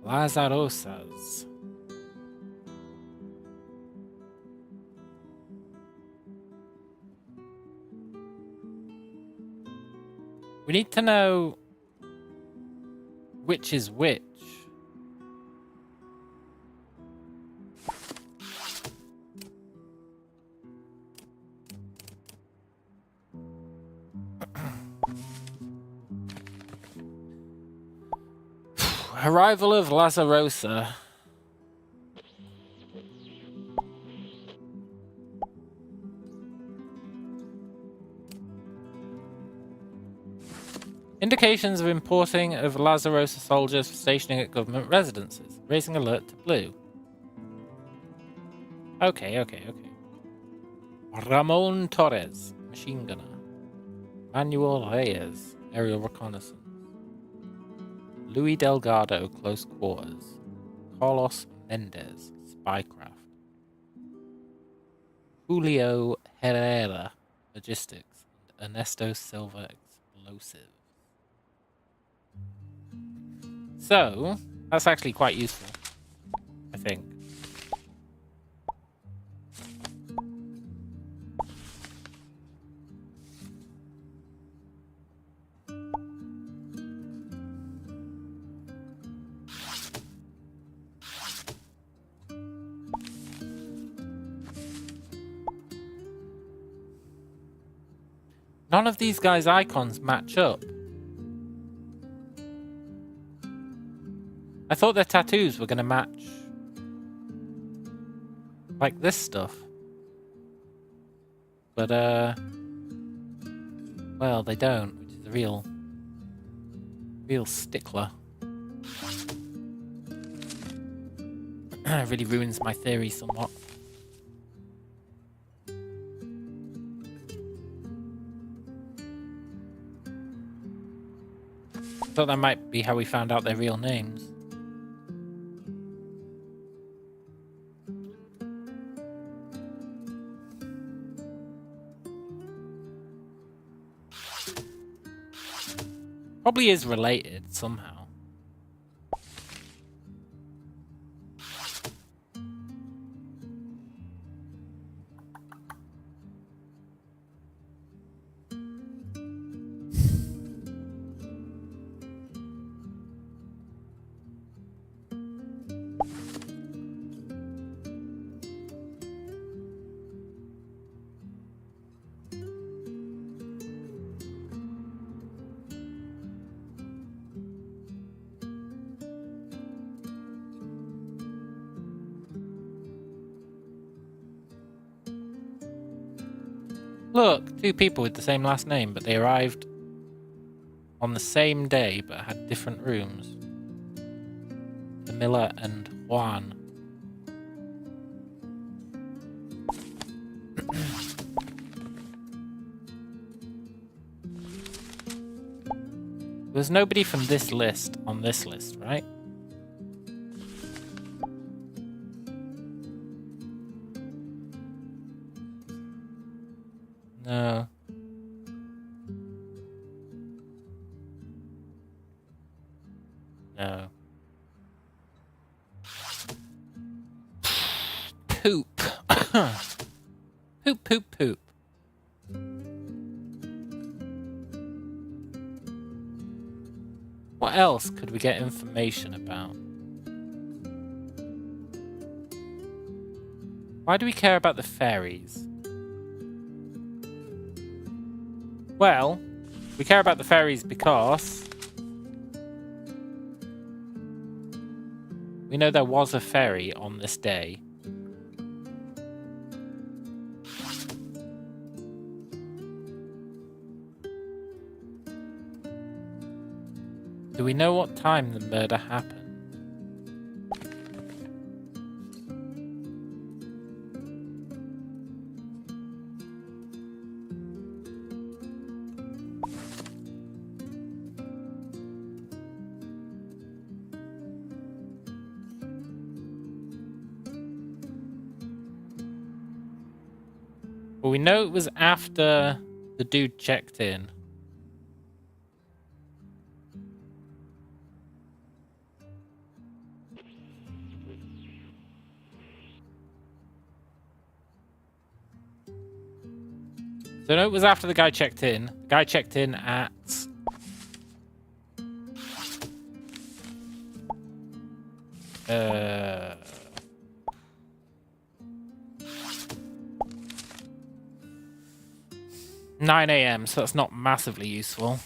Lazarosas. We need to know which is which. Arrival of Lazarosa. Indications of importing of Lazarosa soldiers for stationing at government residences. Raising alert to blue. Okay. Ramon Torres, machine gunner. Manuel Reyes, aerial reconnaissance. Luis Delgado, close quarters. Carlos Mendez, spycraft. Julio Herrera, logistics. And Ernesto Silva, explosives. So, that's actually quite useful, I think. None of these guys' icons match up. I thought their tattoos were going to match like this stuff. But, well, they don't, which is a real stickler. It really ruins my theory somewhat. Thought that might be how we found out their real names. Probably is related somehow. Look, two people with the same last name, but they arrived on the same day but had different rooms. Camilla and Juan. There's nobody from this list on this list, right? No. No. Poop. Poop. What else could we get information about? Why do we care about the fairies? Well, we care about the fairies because we know there was a ferry on this day. Do we know what time the murder happened? Well, we know it was after the dude checked in. So no, it was after the guy checked in. The guy checked in at... Uh... 9 a.m, so that's not massively useful.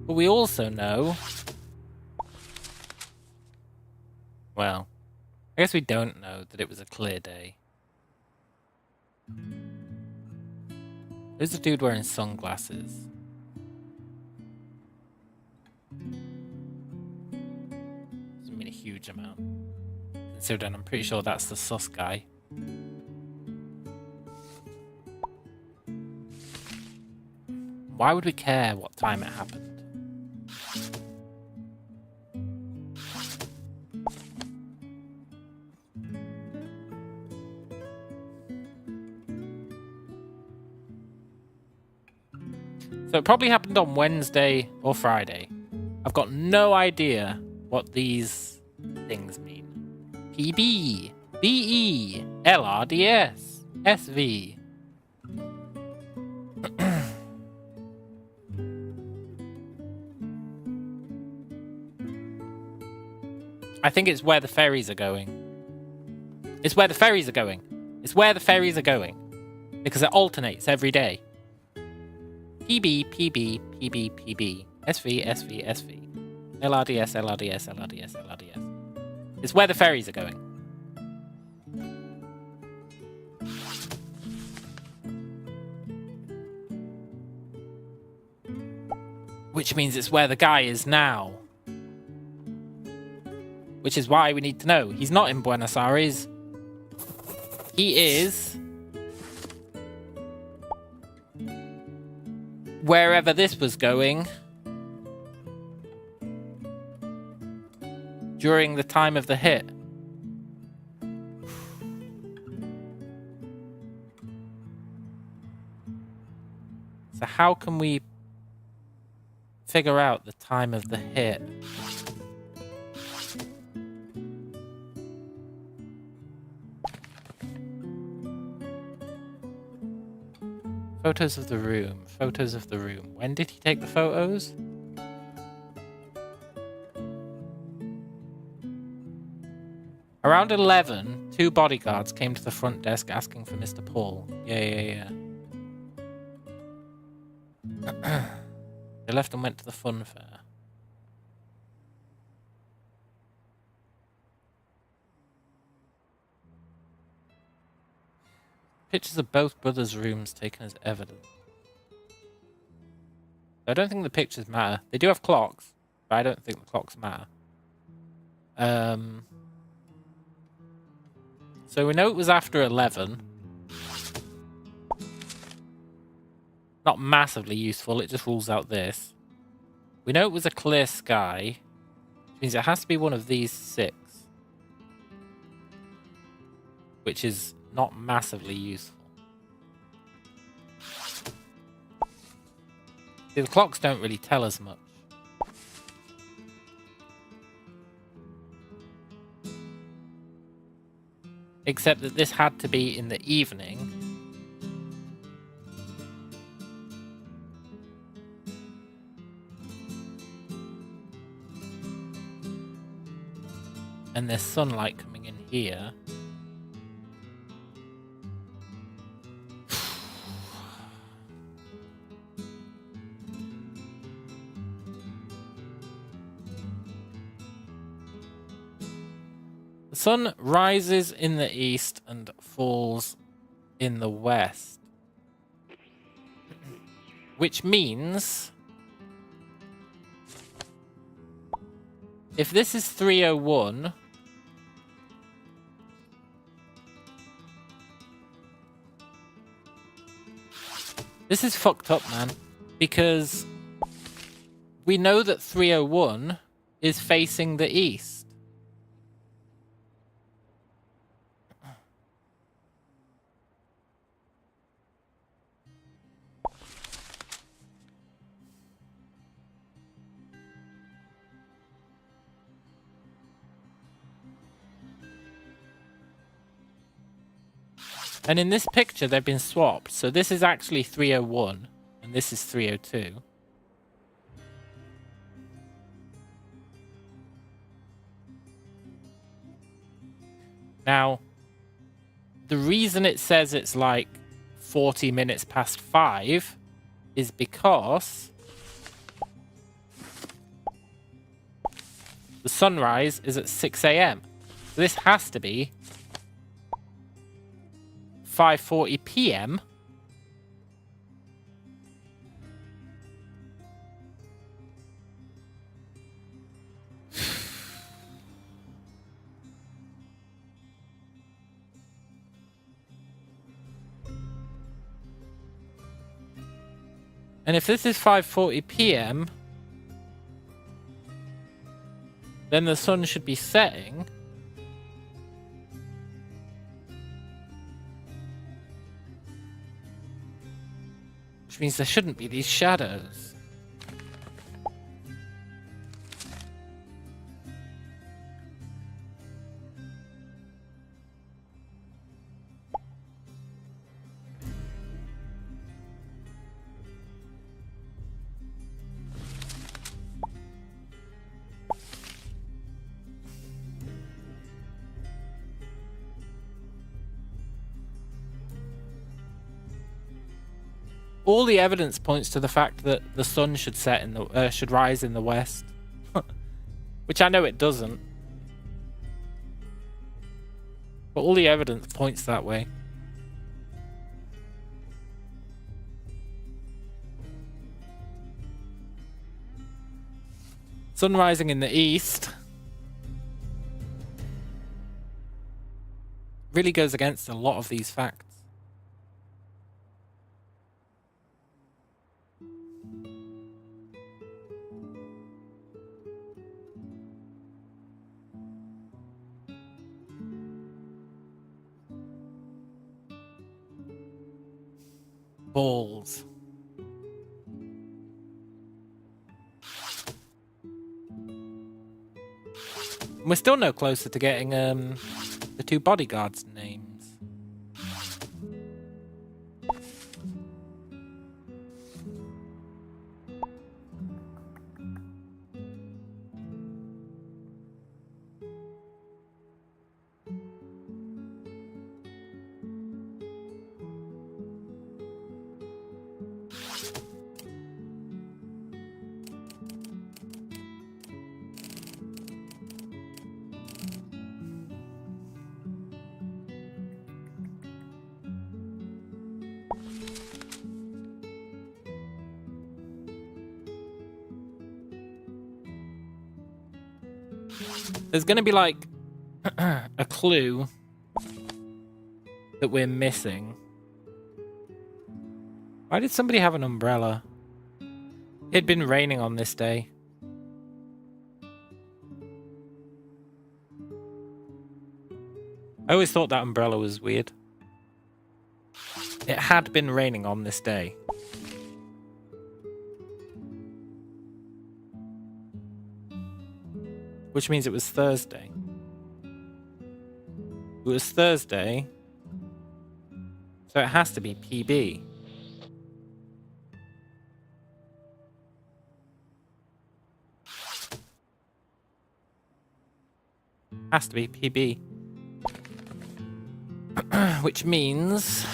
But we also know... Well, I guess we don't know that it was a clear day. There's a dude wearing sunglasses. Doesn't mean a huge amount. Considering I'm pretty sure that's the sus guy. Why would we care what time it happened? So it probably happened on Wednesday or Friday. I've got no idea what these things mean. PB, BE, LRDS, SV. I think it's where the ferries are going. It's where the ferries are going. It's where the ferries are going. Because it alternates every day. PB, PB, PB, PB, SV, SV, SV. LRDS, LRDS, LRDS, LRDS. It's where the ferries are going. Which means it's where the guy is now. Which is why we need to know. He's not in Buenos Aires. He is... wherever this was going during the time of the hit. So how can we figure out the time of the hit? Photos of the room. Photos of the room. When did he take the photos? Around 11, 2 bodyguards came to the front desk asking for Mr. Paul. Yeah. They left and went to the fun fair. Pictures of both brothers' rooms taken as evidence. I don't think the pictures matter. They do have clocks, but I don't think the clocks matter. So we know it was after 11. Not massively useful, it just rules out this. We know it was a clear sky, which means it has to be one of these 6. Which is not massively useful. The clocks don't really tell us much. Except that this had to be in the evening. And there's sunlight coming in here. The sun rises in the east and falls in the west. Which means if this is 301, this is fucked up, man. Because we know that 301 is facing the east. And in this picture, they've been swapped. So this is actually 301, and this is 302. Now, the reason it says it's like 40 minutes past 5 is because the sunrise is at 6 a.m. So this has to be 5:40 p.m. And if this is 5:40 p.m., then the sun should be setting which means there shouldn't be these shadows. All the evidence points to the fact that the sun should set in the should rise in the west, which I know it doesn't, but all the evidence points that way. Sun rising in the east really goes against a lot of these facts. Balls. We're still no closer to getting the two bodyguards' names. There's gonna be like a clue that we're missing. Why did somebody have an umbrella? It had been raining on this day. I always thought that umbrella was weird. It had been raining on this day. Which means it was Thursday. It was Thursday, so it has to be PB. Has to be PB. Which means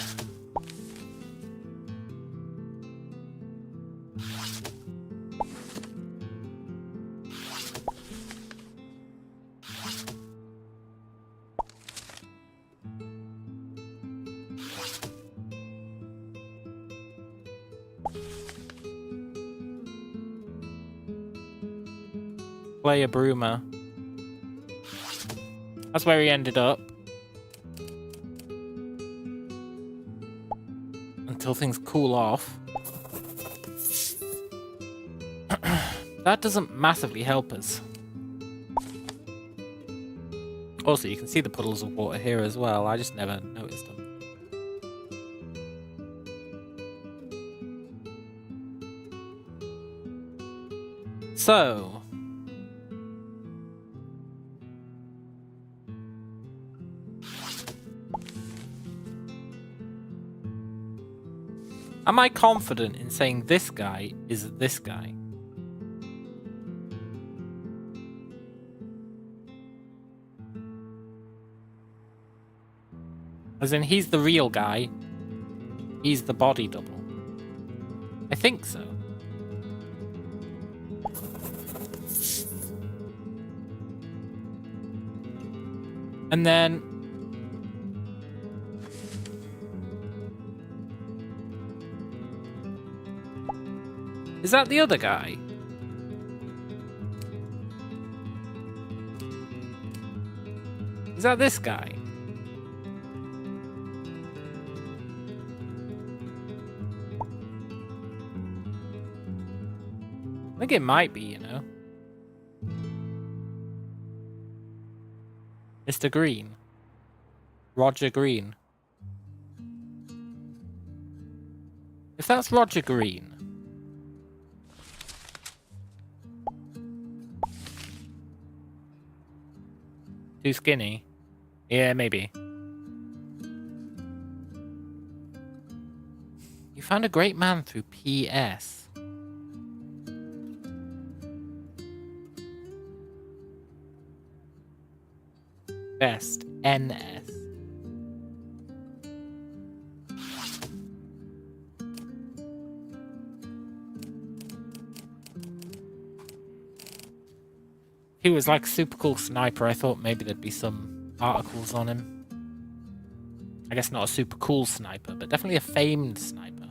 Player Broomer. That's where he ended up. Until things cool off. That doesn't massively help us. Also, you can see the puddles of water here as well. I just never noticed them. So... am I confident in saying this guy is this guy? As in, he's the real guy. He's the body double. I think so. And then... is that the other guy? Is that this guy? I think it might be, you know. Mr. Green. Roger Green. If that's Roger Green... too skinny? Yeah, maybe. You found a great man through PS. Best NS. He was like a super cool sniper. I thought maybe there'd be some articles on him. I guess not a super cool sniper, but definitely a famed sniper.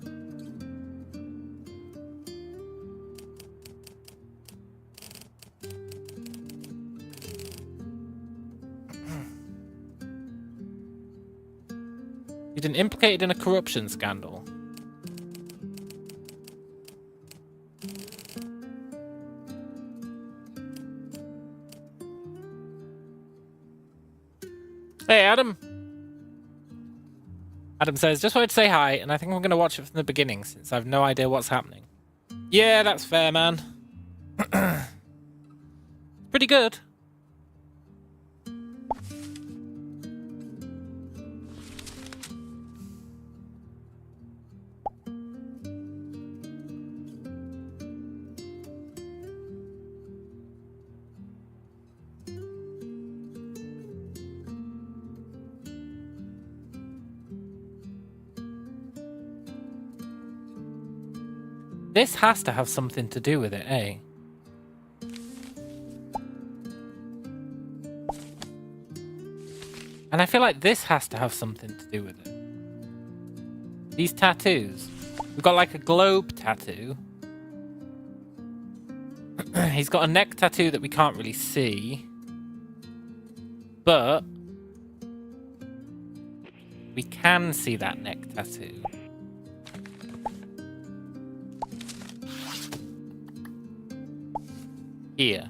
He'd been implicated in a corruption scandal. Hey, Adam. Adam says, just wanted to say hi, and I think I'm going to watch it from the beginning, since I have no idea what's happening. Yeah, that's fair, man. Pretty good. This has to have something to do with it, eh? And I feel like this has to have something to do with it. These tattoos. We've got like a globe tattoo. He's got a neck tattoo that we can't really see. But we can see that neck tattoo. Here.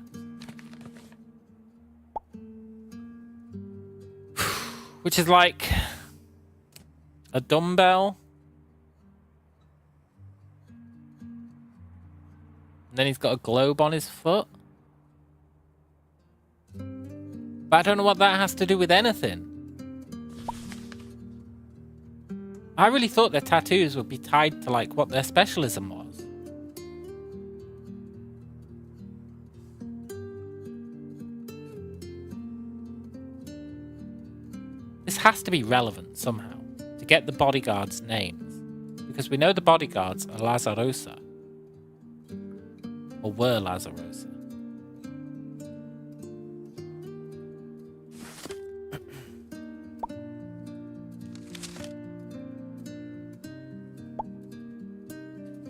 Which is like a dumbbell. And then he's got a globe on his foot. But I don't know what that has to do with anything. I really thought their tattoos would be tied to like what their specialism was. This has to be relevant somehow to get the bodyguards' names, because we know the bodyguards are Lazarosa, or were Lazarosa.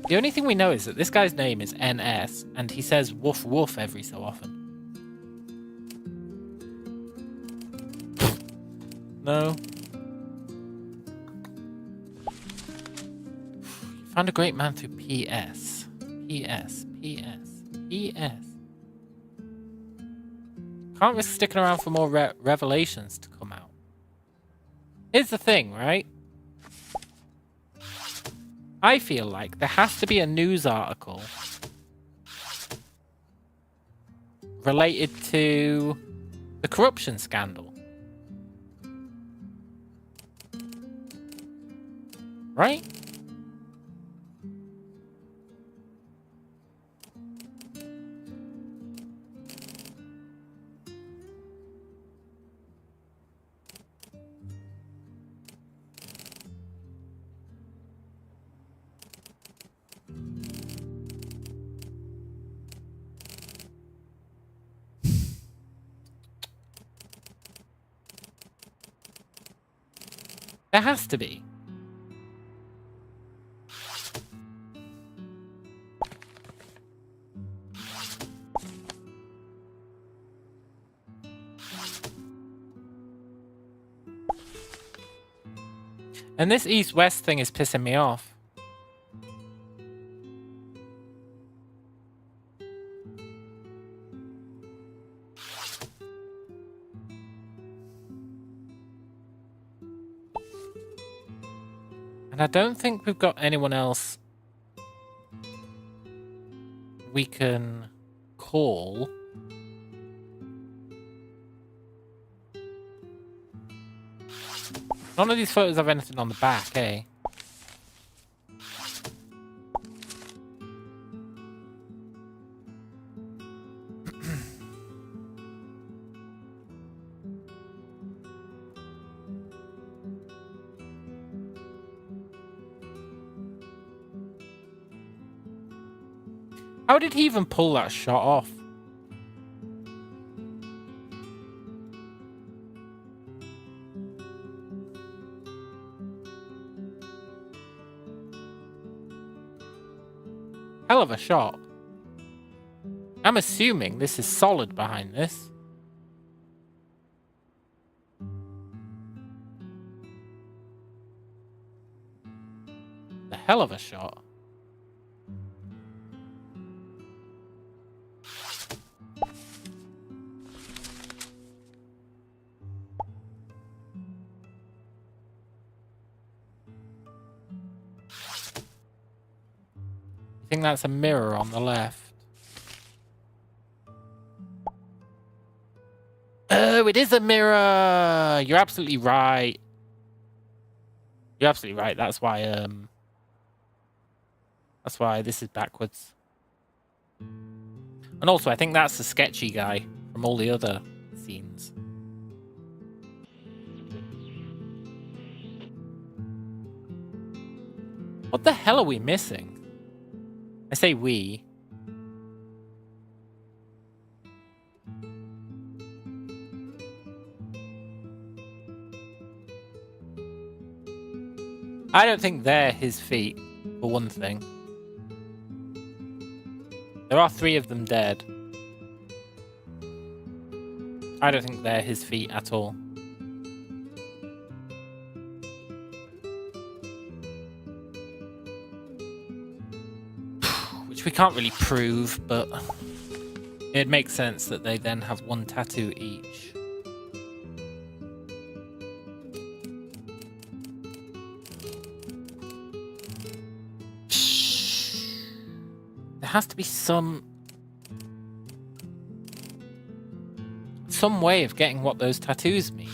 The only thing we know is that this guy's name is NS, and he says woof woof every so often. No. Found a great man through PS. PS. Can't risk sticking around for more revelations to come out. Here's the thing, right? I feel like there has to be a news article related to the corruption scandal. Right? There has to be. And this east-west thing is pissing me off. And I don't think we've got anyone else we can call. None of these photos have anything on the back, eh? How did he even pull that shot off? Hell of a shot. I'm assuming this is solid behind this. The hell of a shot. I think that's a mirror on the left. Oh, it is a mirror! You're absolutely right. You're absolutely right. That's why this is backwards. And also, I think that's the sketchy guy from all the other scenes. What the hell are we missing? I say we. I don't think they're his feet, for one thing. There are 3 of them dead. I don't think they're his feet at all. We can't really prove, but it makes sense that they then have 1 tattoo each. There has to be some way of getting what those tattoos mean.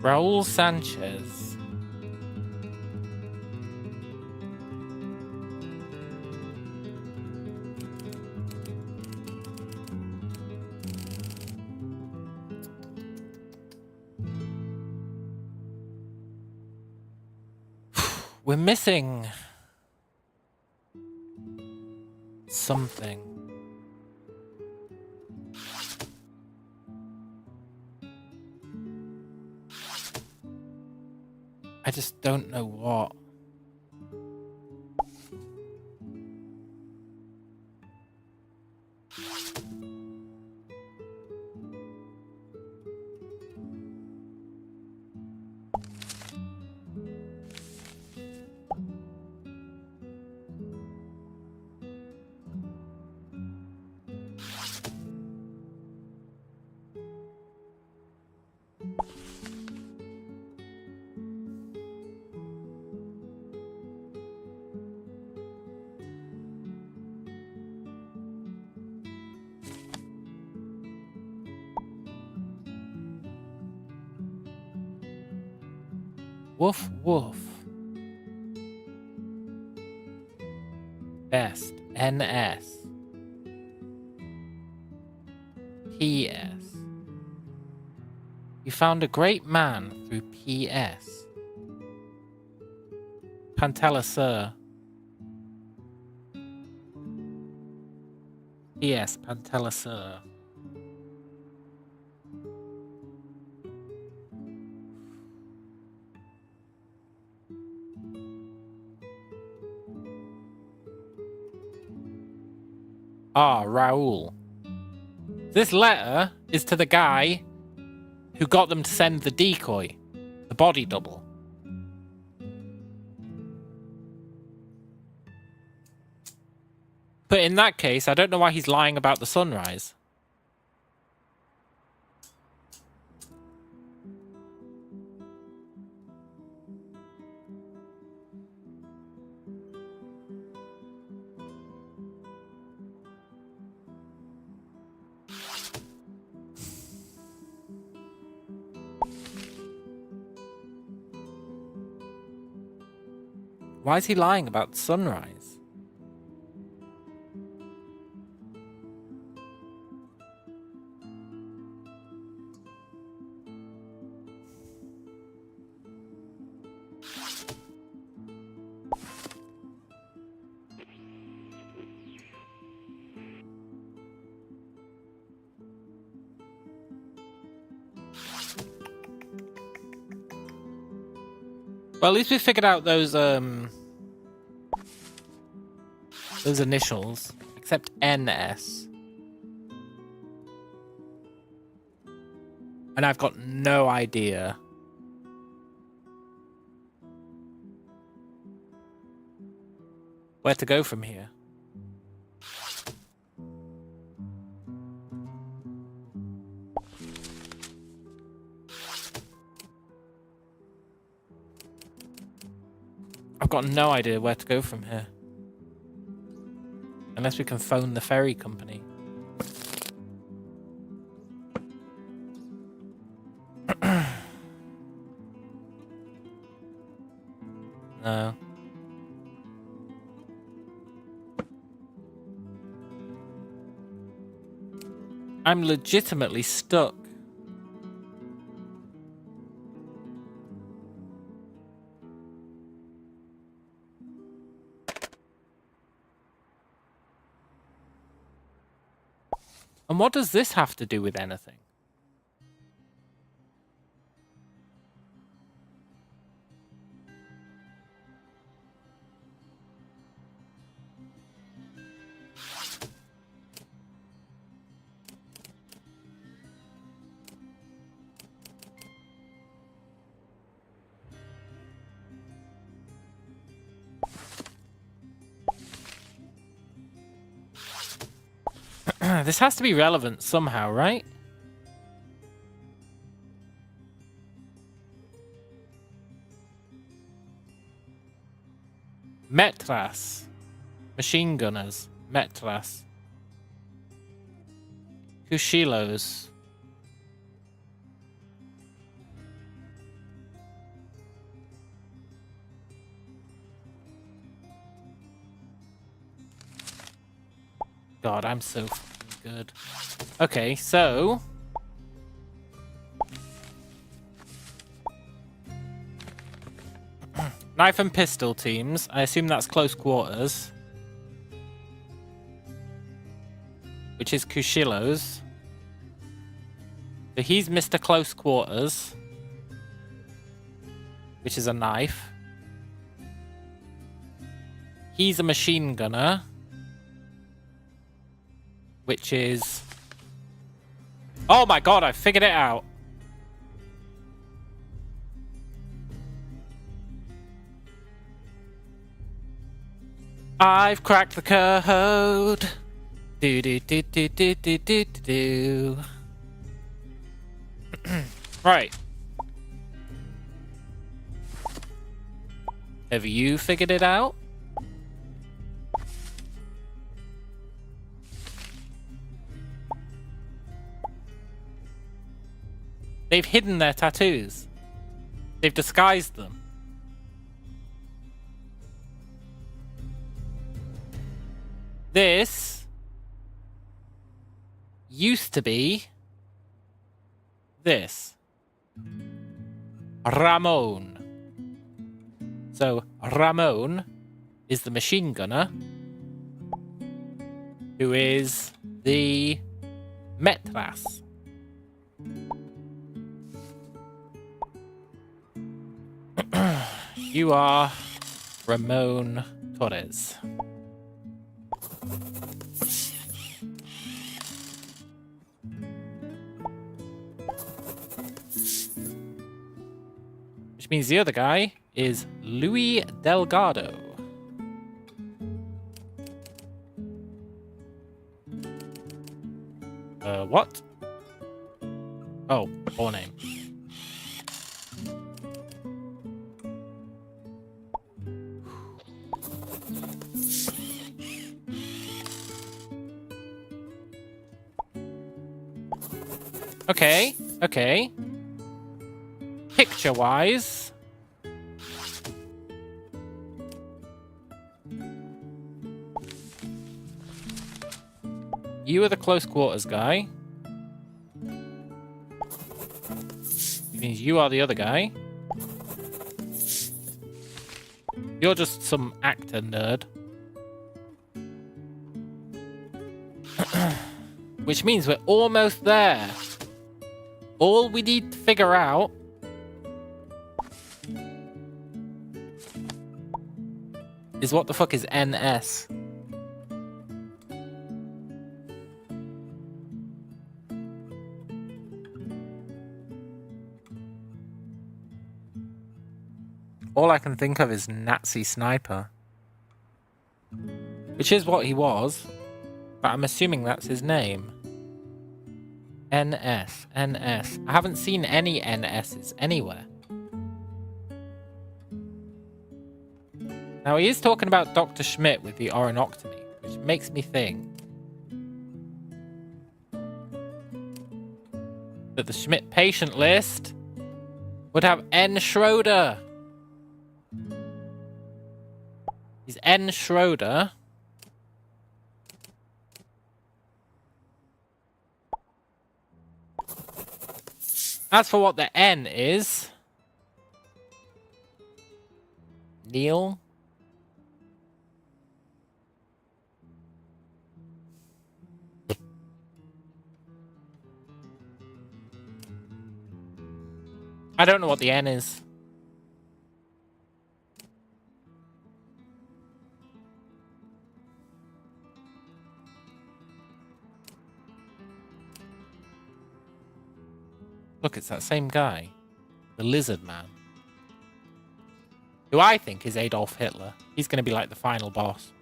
Raul Sanchez. We're missing something. I just don't know what. Woof woof. Best NS. PS. You found a great man through PS. Pantella Sir. PS Pantella Sir. Ah, Raoul. This letter is to the guy who got them to send the decoy, the body double. But in that case, I don't know why he's lying about the sunrise. Why is he lying about sunrise? Well, at least we figured out those initials, except NS. And I've got no idea where to go from here. I've got no idea where to go from here. Unless we can phone the ferry company. No. I'm legitimately stuck. And what does this have to do with anything? This has to be relevant somehow, right? Metras. Machine gunners. Metras. Kushilos. God, I'm so fucking good. Okay, so... Knife and pistol teams. I assume that's close quarters. Which is Kushilo's. So he's Mr. Close Quarters. Which is a knife. He's a machine gunner. Which is... Oh my god, I figured it out. I've cracked the code. Do do do do do do do do. Right. Have you figured it out? They've hidden their tattoos. They've disguised them. This used to be this. Ramon. So Ramon is the machine gunner who is the Metras. You are Ramon Torres. Which means the other guy is Louis Delgado. What? Oh, full name. Okay, okay. Picture-wise... You are the close quarters guy. Which means you are the other guy. You're just some actor nerd. Which means we're almost there. All we need to figure out is what the fuck is NS? All I can think of is Nazi sniper. Which is what he was, but I'm assuming that's his name. NS, NS. I haven't seen any NSs anywhere. Now he is talking about Dr. Schmidt with the oronoctomy, which makes me think that the Schmidt patient list would have N. Schroeder. He's N. Schroeder. As for what the N is... Neil? I don't know what the N is. Look, it's that same guy. The lizard man. Who I think is Adolf Hitler. He's going to be like the final boss.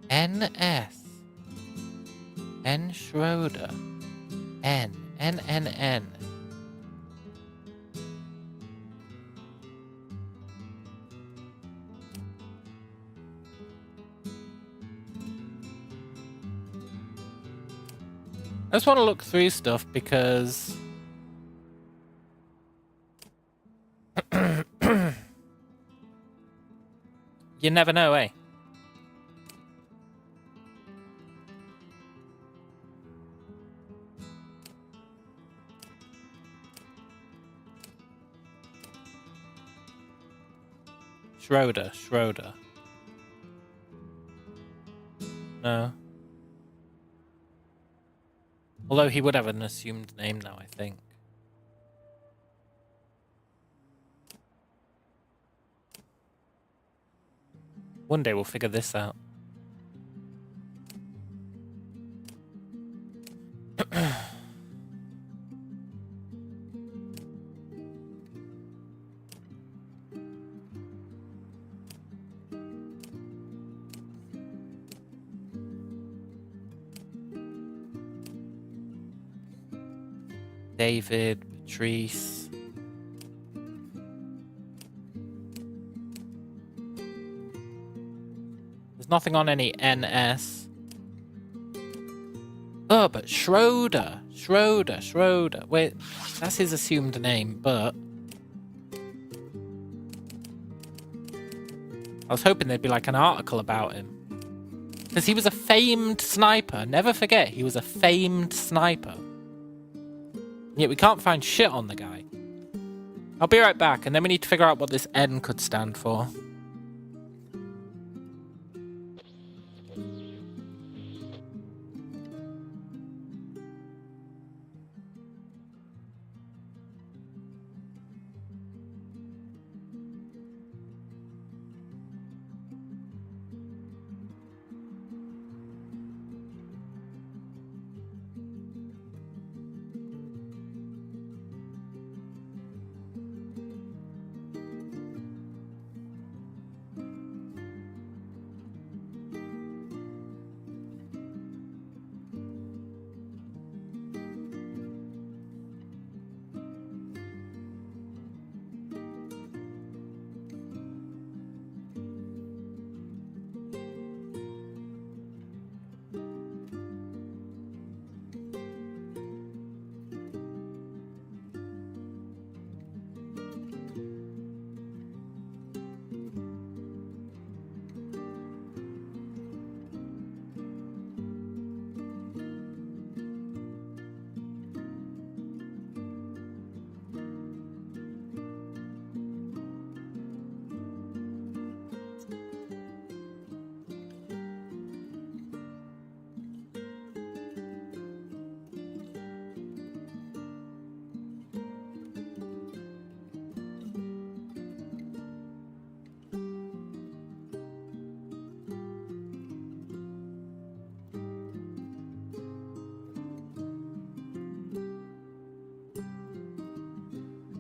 NS. N. Schroeder. N. N. N. N. I just want to look through stuff because... you never know, eh? Schroeder. No. Although he would have an assumed name now, I think. One day we'll figure this out. David, Patrice. There's nothing on any NS. Oh, but Schroeder. Wait, that's his assumed name, but... I was hoping there'd be like an article about him. Because he was a famed sniper. Never forget, he was a famed sniper. Yet we can't find shit on the guy. I'll be right back, and then we need to figure out what this N could stand for.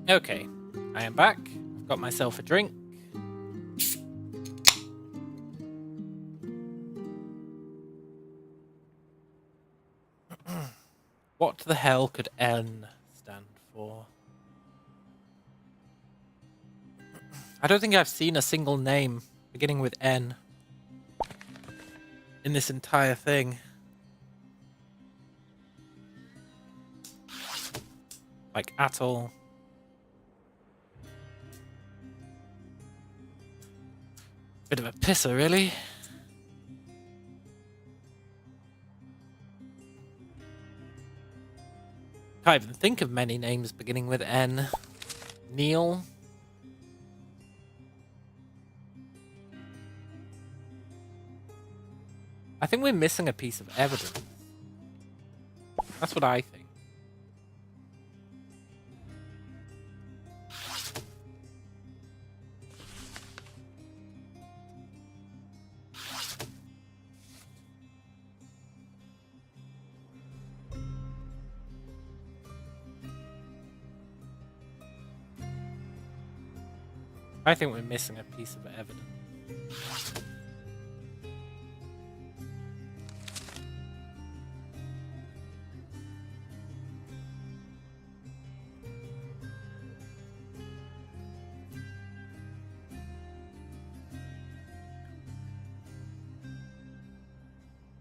Okay, I am back. I've got myself a drink. What the hell could N stand for? I don't think I've seen a single name beginning with N in this entire thing. Like, at all. Bit of a pisser, really. Can't even think of many names beginning with N. Neil. I think we're missing a piece of evidence. That's what I think. I think we're missing a piece of evidence.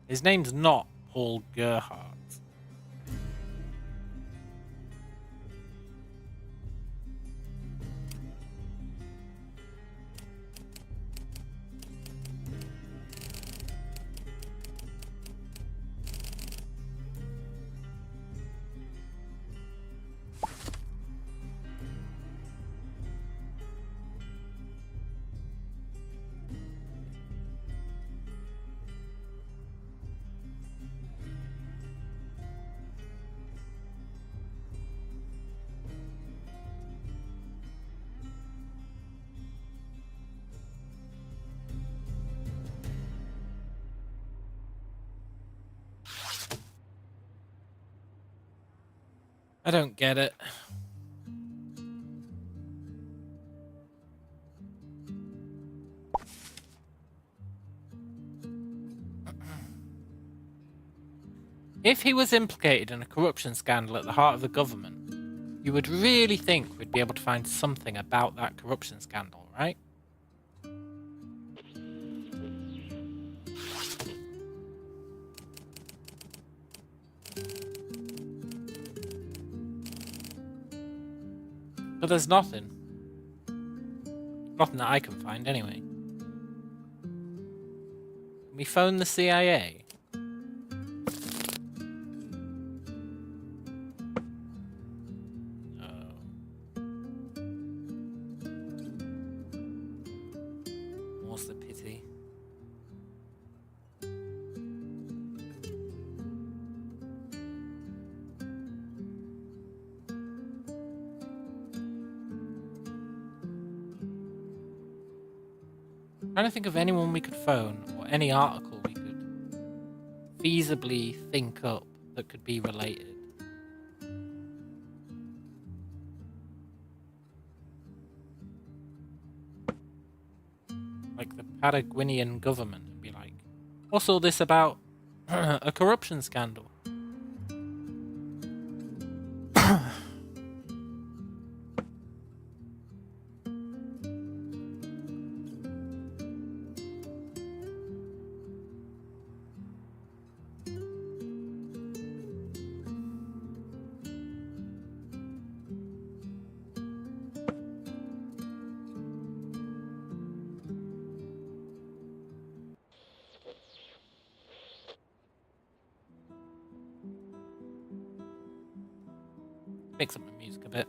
His name's not Paul Gerhardt. I don't get it. If he was implicated in a corruption scandal at the heart of the government, you would really think we'd be able to find something about that corruption scandal, right? But there's nothing. Nothing that I can find, anyway. Can we phone the CIA? No. More's the pity. Trying to think of anyone we could phone or any article we could feasibly think up that could be related. Like the Paraguayan government and be like, what's all this about a corruption scandal? Mix up the music a bit.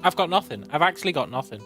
I've got nothing. I've actually got nothing.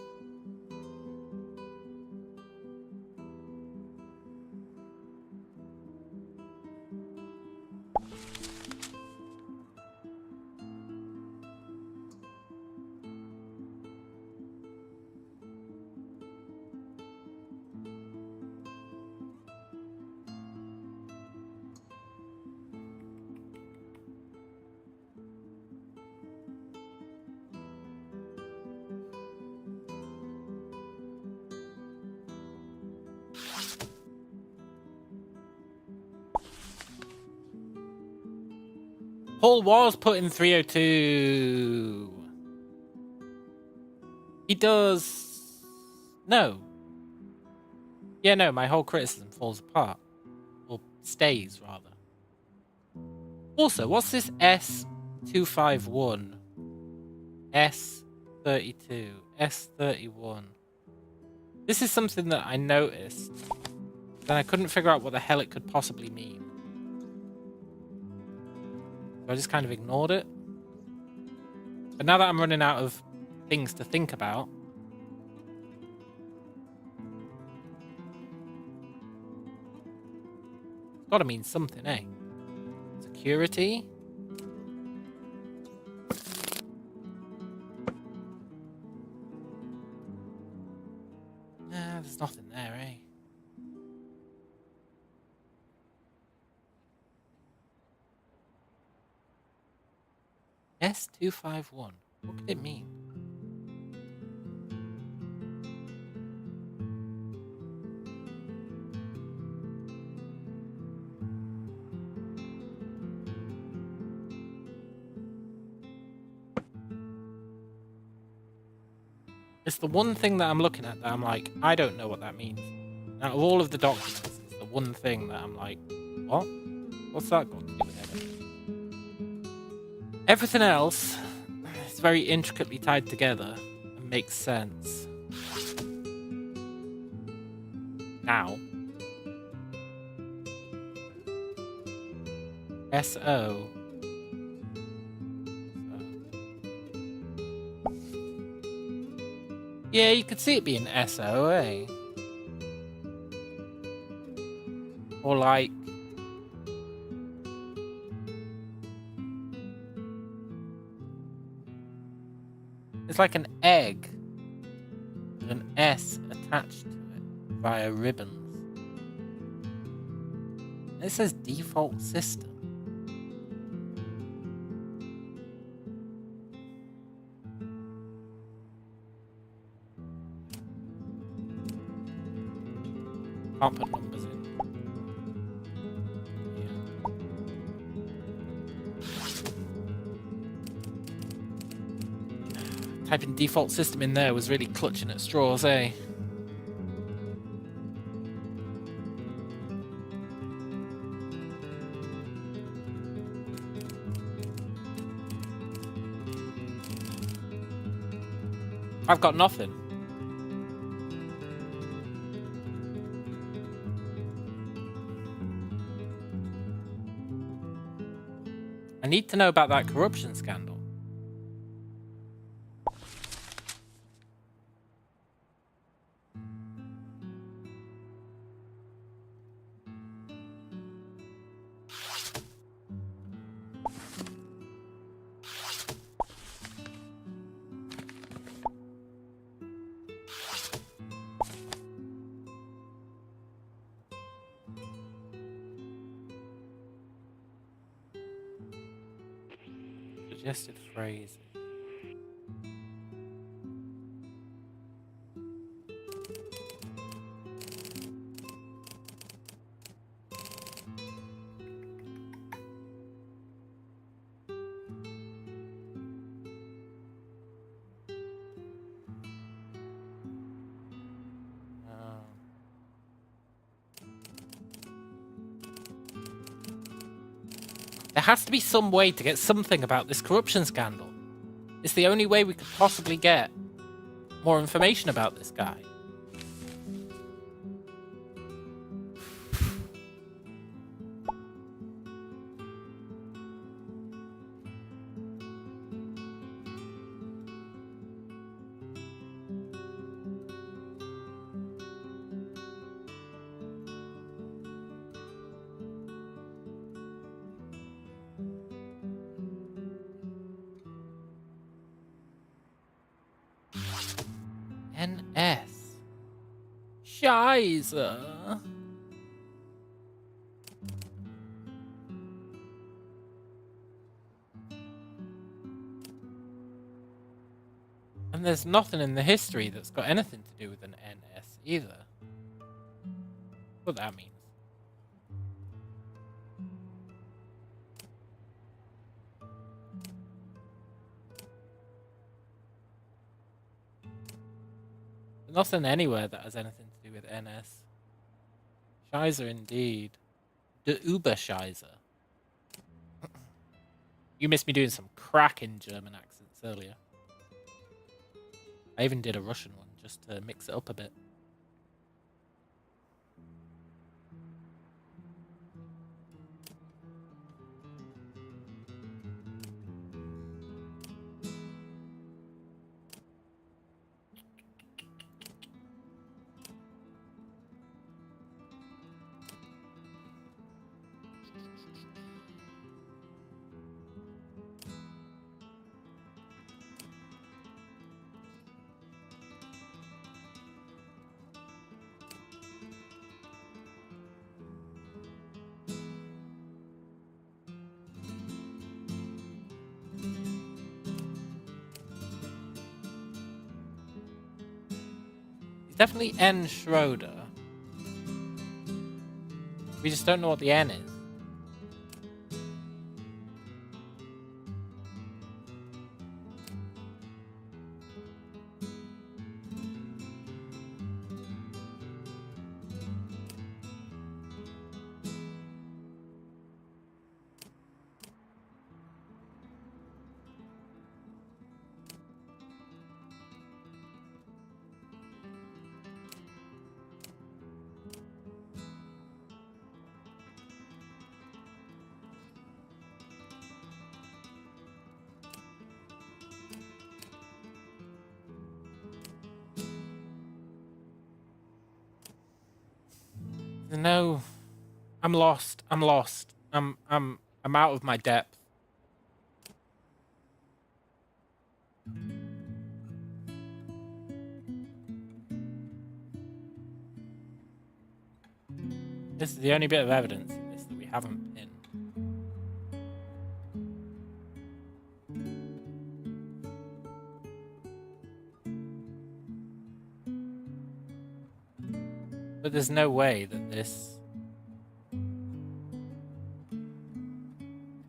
Paul was put in 302. He does... No. Yeah, no, my whole criticism falls apart. Or stays, rather. Also, what's this S251? S32. S31. This is something that I noticed. Then I couldn't figure out what the hell it could possibly mean. So I just kind of ignored it. But now that I'm running out of things to think about, it's gotta mean something, eh? Security? Nah, there's nothing there, eh? S251. What could it mean? It's the one thing that I'm looking at that I'm like, I don't know what that means. Out of all of the documents, it's the one thing that I'm like, what? What's that got to do with anything? Everything else is very intricately tied together and makes sense. Now. SO. Yeah, you could see it being SO, eh? Or like... It's like an egg with an NS attached to it via ribbons. It says default system. Can't put numbers in. Yeah. Typing default system in there was really clutching at straws, eh? I've got nothing. I need to know about that corruption scandal. Suggested phrase. There has to be some way to get something about this corruption scandal. It's the only way we could possibly get more information about this guy. NS. Shizz. And there's nothing in the history that's got anything to do with an NS either. What that means. Nothing anywhere that has anything to do with NS. Shizer indeed. The Uber-Shizer. You missed me doing some cracking German accents earlier. I even did a Russian one just to mix it up a bit. Definitely N. Schroeder. We just don't know what the N is. No, I'm lost. I'm lost. I'm out of my depth. This is the only bit of evidence in this that we haven't pinned. But there's no way that this could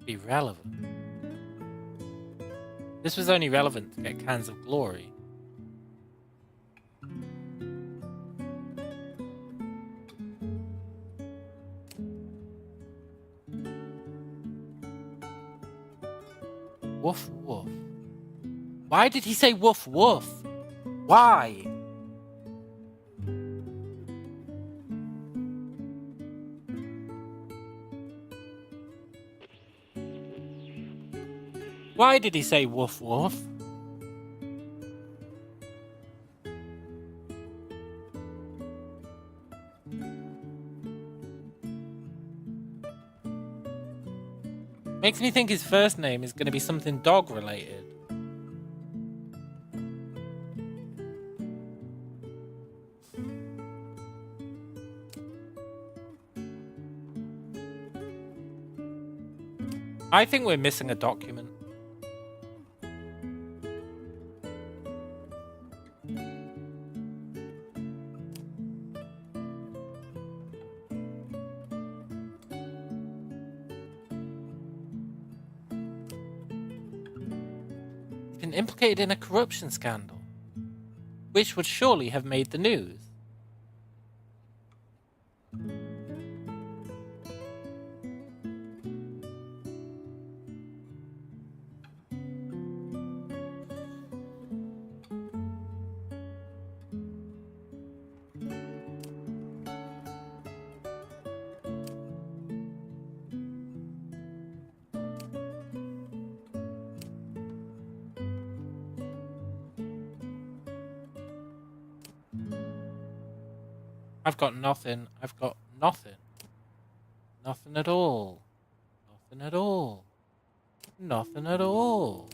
be relevant. This was only relevant to get cans of glory. Woof woof. Why did he say woof woof? Why? Why did he say woof woof? Makes me think his first name is going to be something dog related. I think we're missing a document. Been implicated in a corruption scandal, which would surely have made the news. I've got nothing. I've got nothing. Nothing at all. Nothing at all. Nothing at all.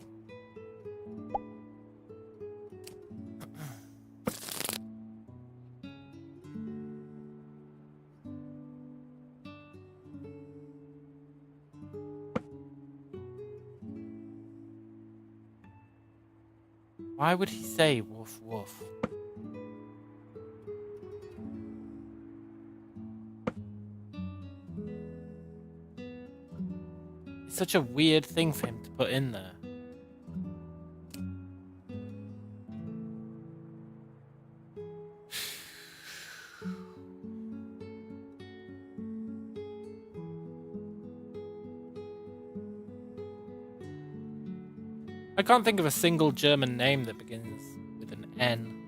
Why would he say woof woof? It's such a weird thing for him to put in there. I can't think of a single German name that begins with an N.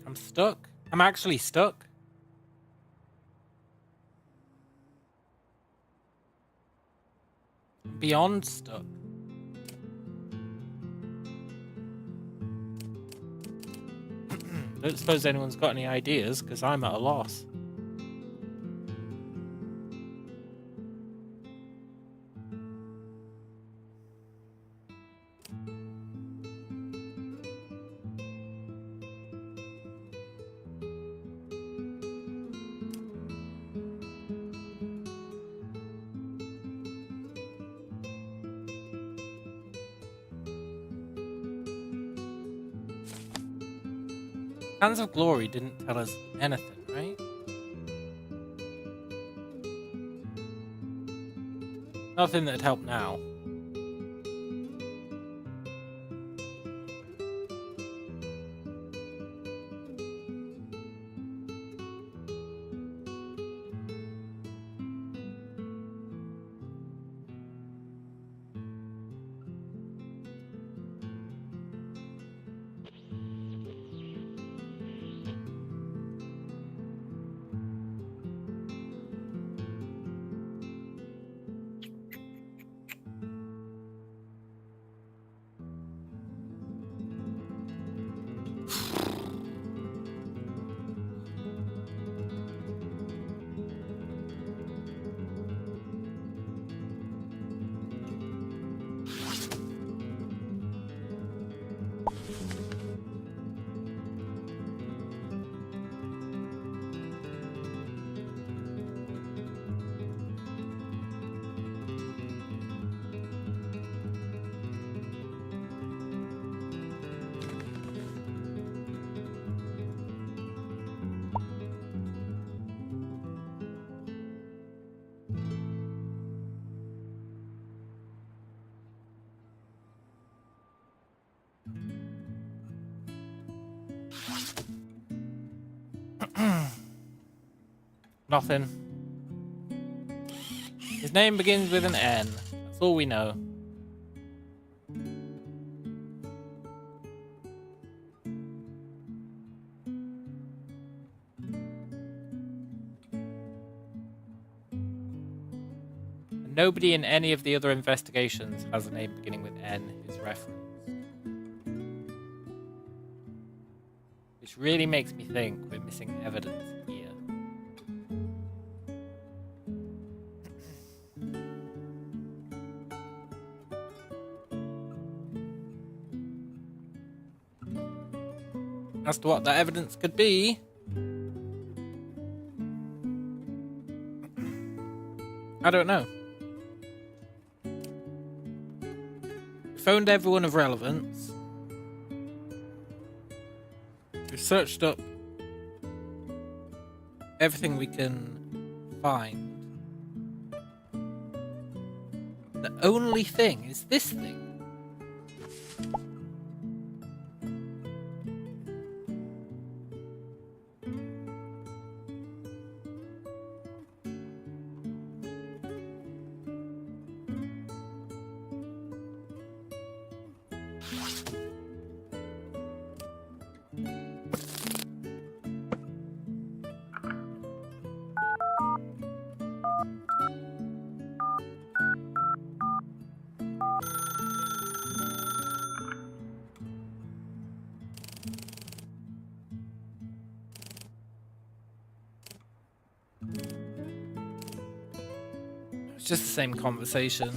I'm stuck. I'm actually stuck. I'm beyond stuck. Don't suppose anyone's got any ideas, because I'm at a loss. Hands of Glory didn't tell us anything, right? Nothing that'd help now. Nothing. His name begins with an N. That's all we know. Nobody in any of the other investigations has a name beginning with N who's referenced. Which really makes me think we're missing evidence here. As to what that evidence could be, I don't know. We phoned everyone of relevance. We've searched up everything we can find. The only thing is this thing. It's just the same conversation.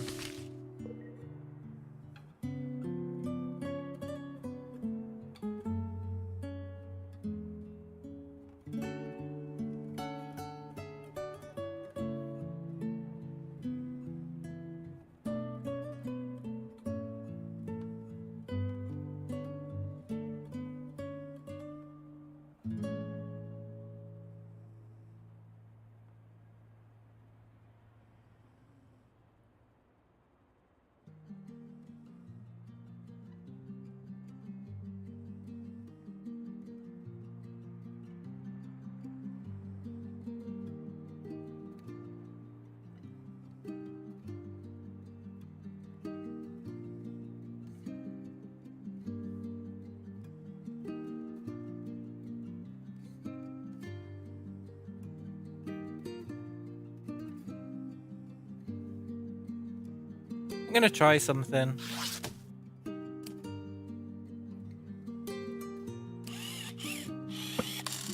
I'm gonna try something.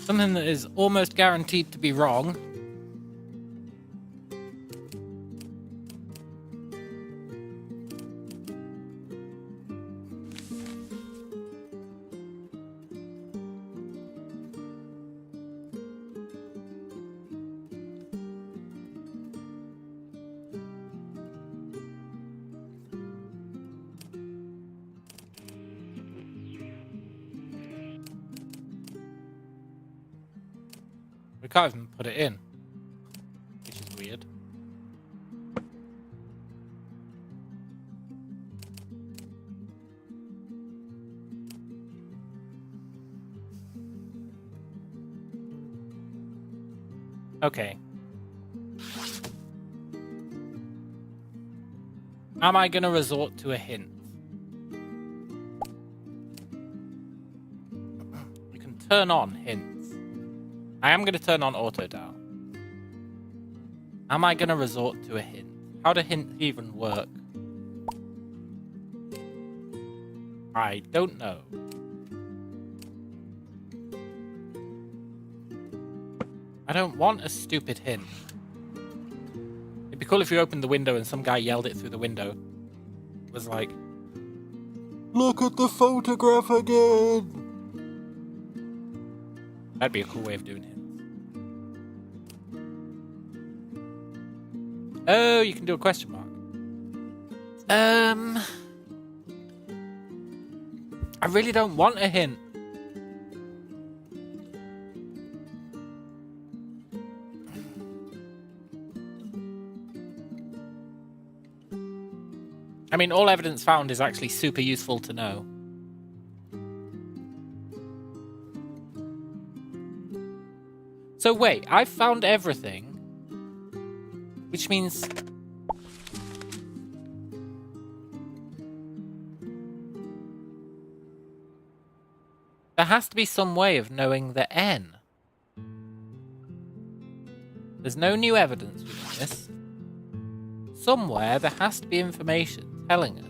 Something that is almost guaranteed to be wrong. We can't even put it in, which is weird. Okay. Am I going to resort to a hint? You can turn on hints. I am going to turn on auto dial. Am I going to resort to a hint? How do hints even work? I don't know. I don't want a stupid hint. It'd be cool if you opened the window and some guy yelled it through the window. It was like, "Look at the photograph again!" That'd be a cool way of doing hints. Oh, you can do a question mark. I really don't want a hint. I mean, all evidence found is actually super useful to know. So wait, I've found everything. Which means... there has to be some way of knowing the N. There's no new evidence within this. Somewhere there has to be information telling us.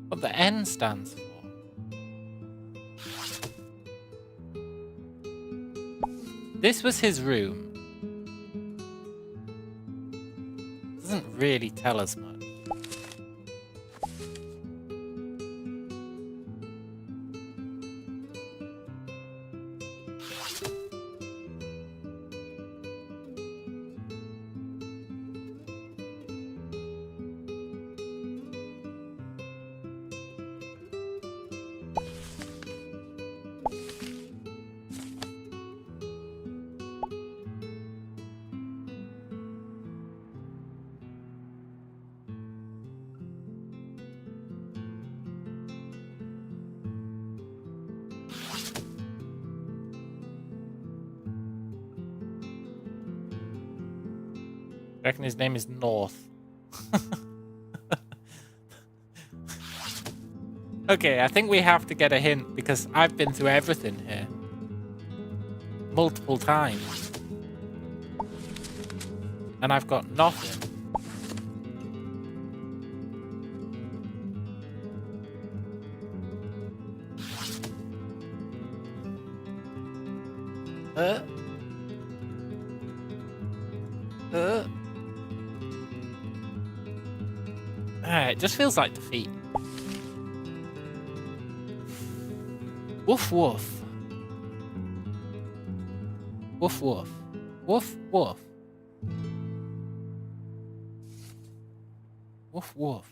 What the N stands for. This was his room. Doesn't really tell us much. I reckon his name is North. Okay, I think we have to get a hint because I've been through everything here. Multiple times. And I've got nothing. It just feels like defeat. Woof woof. Woof woof. Woof woof. Woof woof.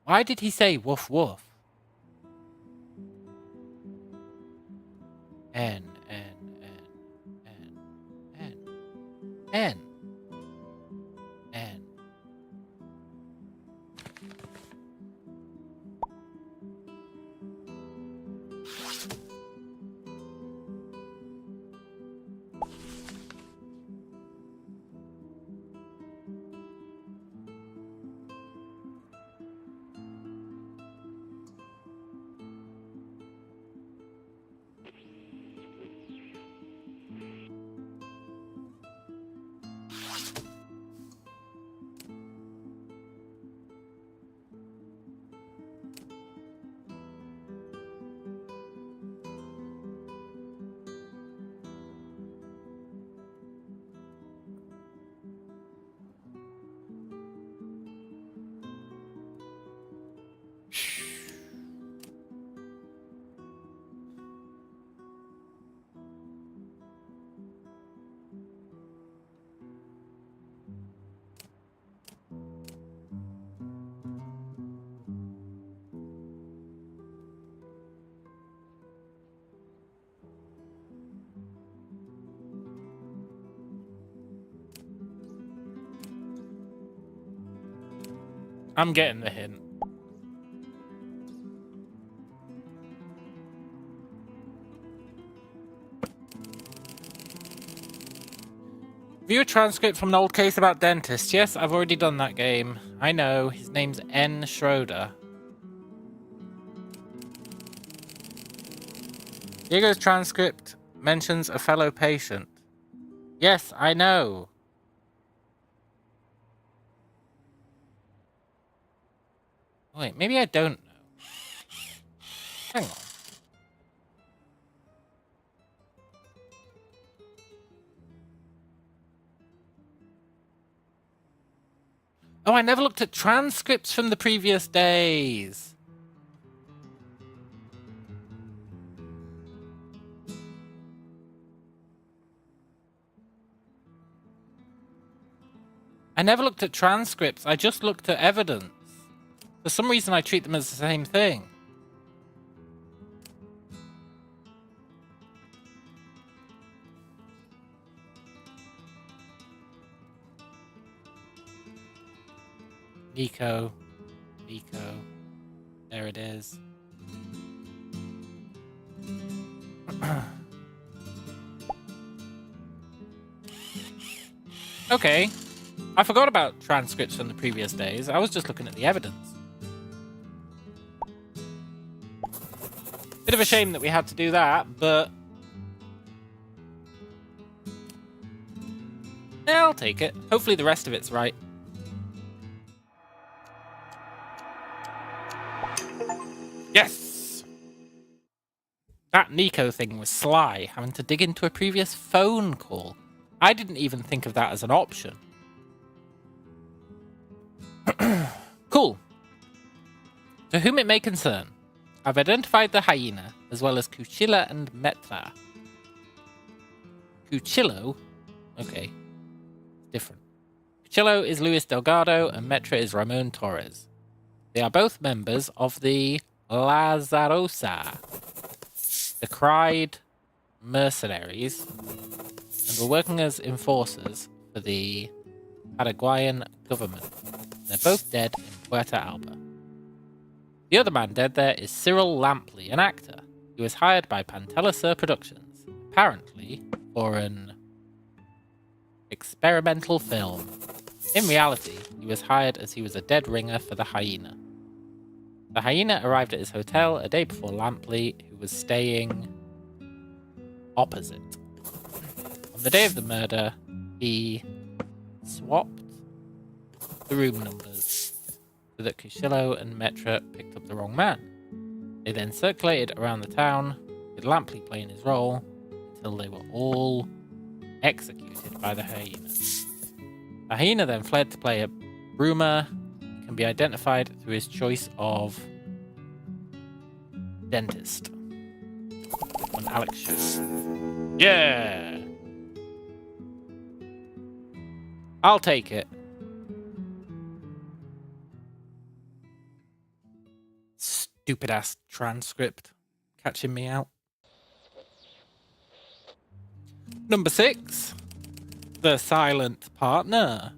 Why did he say woof woof? N, N, N, N, N, N, N. I'm getting the hint. View a transcript from an old case about dentists. Yes, I've already done that game. I know. His name's N. Schroeder. Diego's transcript mentions a fellow patient. Yes, I know. Wait, maybe I don't know. Hang on. Oh, I never looked at transcripts from the previous days. I never looked at transcripts. I just looked at evidence. For some reason, I treat them as the same thing. Nico. There it is. Okay. I forgot about transcripts from the previous days. I was just looking at the evidence. Bit of a shame that we had to do that, but... yeah, I'll take it. Hopefully the rest of it's right. Yes! That Nico thing was sly, having to dig into a previous phone call. I didn't even think of that as an option. Cool. To whom it may concern, I've identified the hyena, as well as Cuchilla and Metra. Cuchillo? Okay. Different. Cuchillo is Luis Delgado, and Metra is Ramon Torres. They are both members of the Lazarosa, the Cried mercenaries, and were working as enforcers for the Paraguayan government. They're both dead in Puerto Alba. The other man dead there is Cyril Lampley, an actor. He was hired by Pantella Sir Productions, apparently for an experimental film. In reality, he was hired as he was a dead ringer for the hyena. The hyena arrived at his hotel a day before Lampley, who was staying opposite. On the day of the murder, he swapped the room numbers so that Cuchillo and Metra picked up the wrong man. They then circulated around the town, with Lampley playing his role, until they were all executed by the hyena. The hyena then fled to play a broomer. He can be identified through his choice of dentist. On Alex show. Yeah! I'll take it. Stupid ass transcript catching me out. Number 6. The silent partner.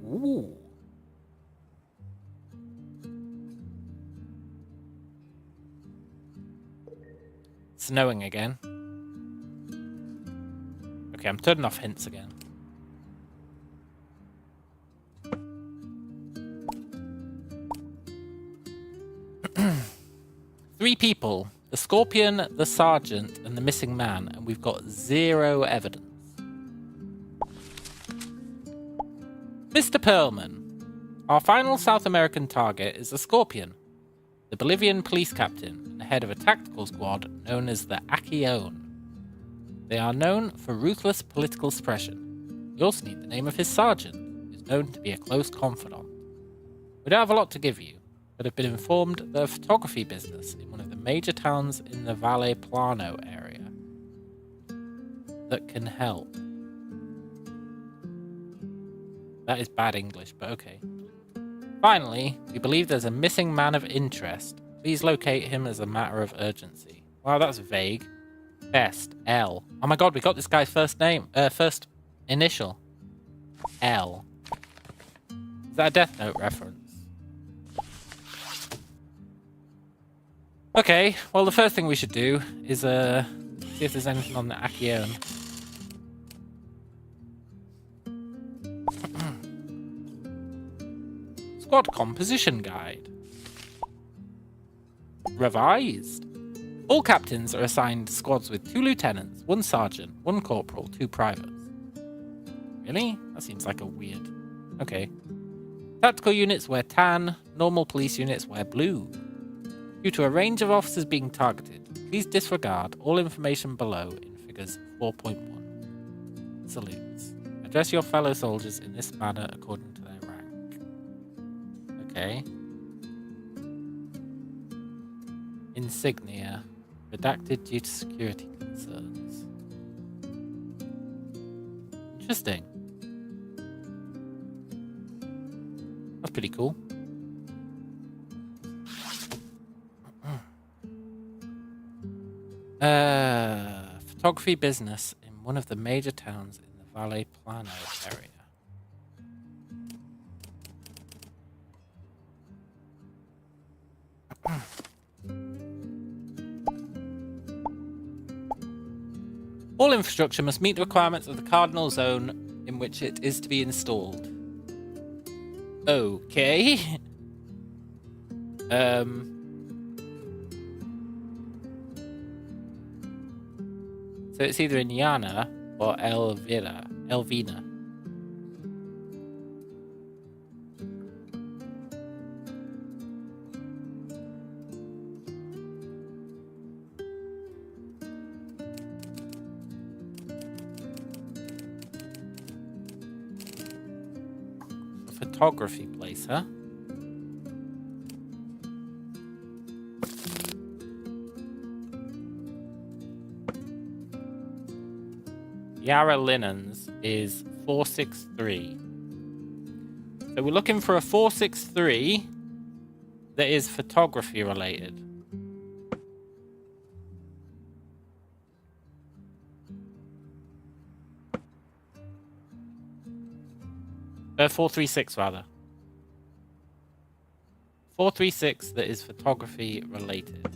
Ooh. Snowing again. Okay, I'm turning off hints again. Three people. The Scorpion, the Sergeant, and the missing man, and we've got 0 evidence. Mr. Perlman. Our final South American target is the Scorpion, the Bolivian police captain, and the head of a tactical squad known as the Acquion. They are known for ruthless political suppression. We also need the name of his sergeant, who is known to be a close confidant. We don't have a lot to give you, but have been informed that a photography business in one of the major towns in the Valle Plano area that can help. That is bad English, but okay. Finally, we believe there's a missing man of interest. Please locate him as a matter of urgency. Wow, that's vague. Best, L. Oh my god, we got this guy's first initial. L. Is that a Death Note reference? Okay, well the first thing we should do is see if there's anything on the Acquion. Squad composition guide. Revised. All captains are assigned squads with 2 lieutenants, 1 sergeant, 1 corporal, 2 privates. Really? That seems like a weird... Okay. Tactical units wear tan, normal police units wear blue. Due to a range of officers being targeted, please disregard all information below in figures 4.1. Salutes. Address your fellow soldiers in this manner according to their rank. Okay. Insignia. Redacted due to security concerns. Interesting. That's pretty cool. Photography business in one of the major towns in the Valle Plano area. All infrastructure must meet the requirements of the cardinal zone in which it is to be installed. Okay. So it's either in Yana or Elvina. A photography place, huh? Yara Linens is 463. So we're looking for a 463 that is photography related. 436 rather. 436 that is photography related.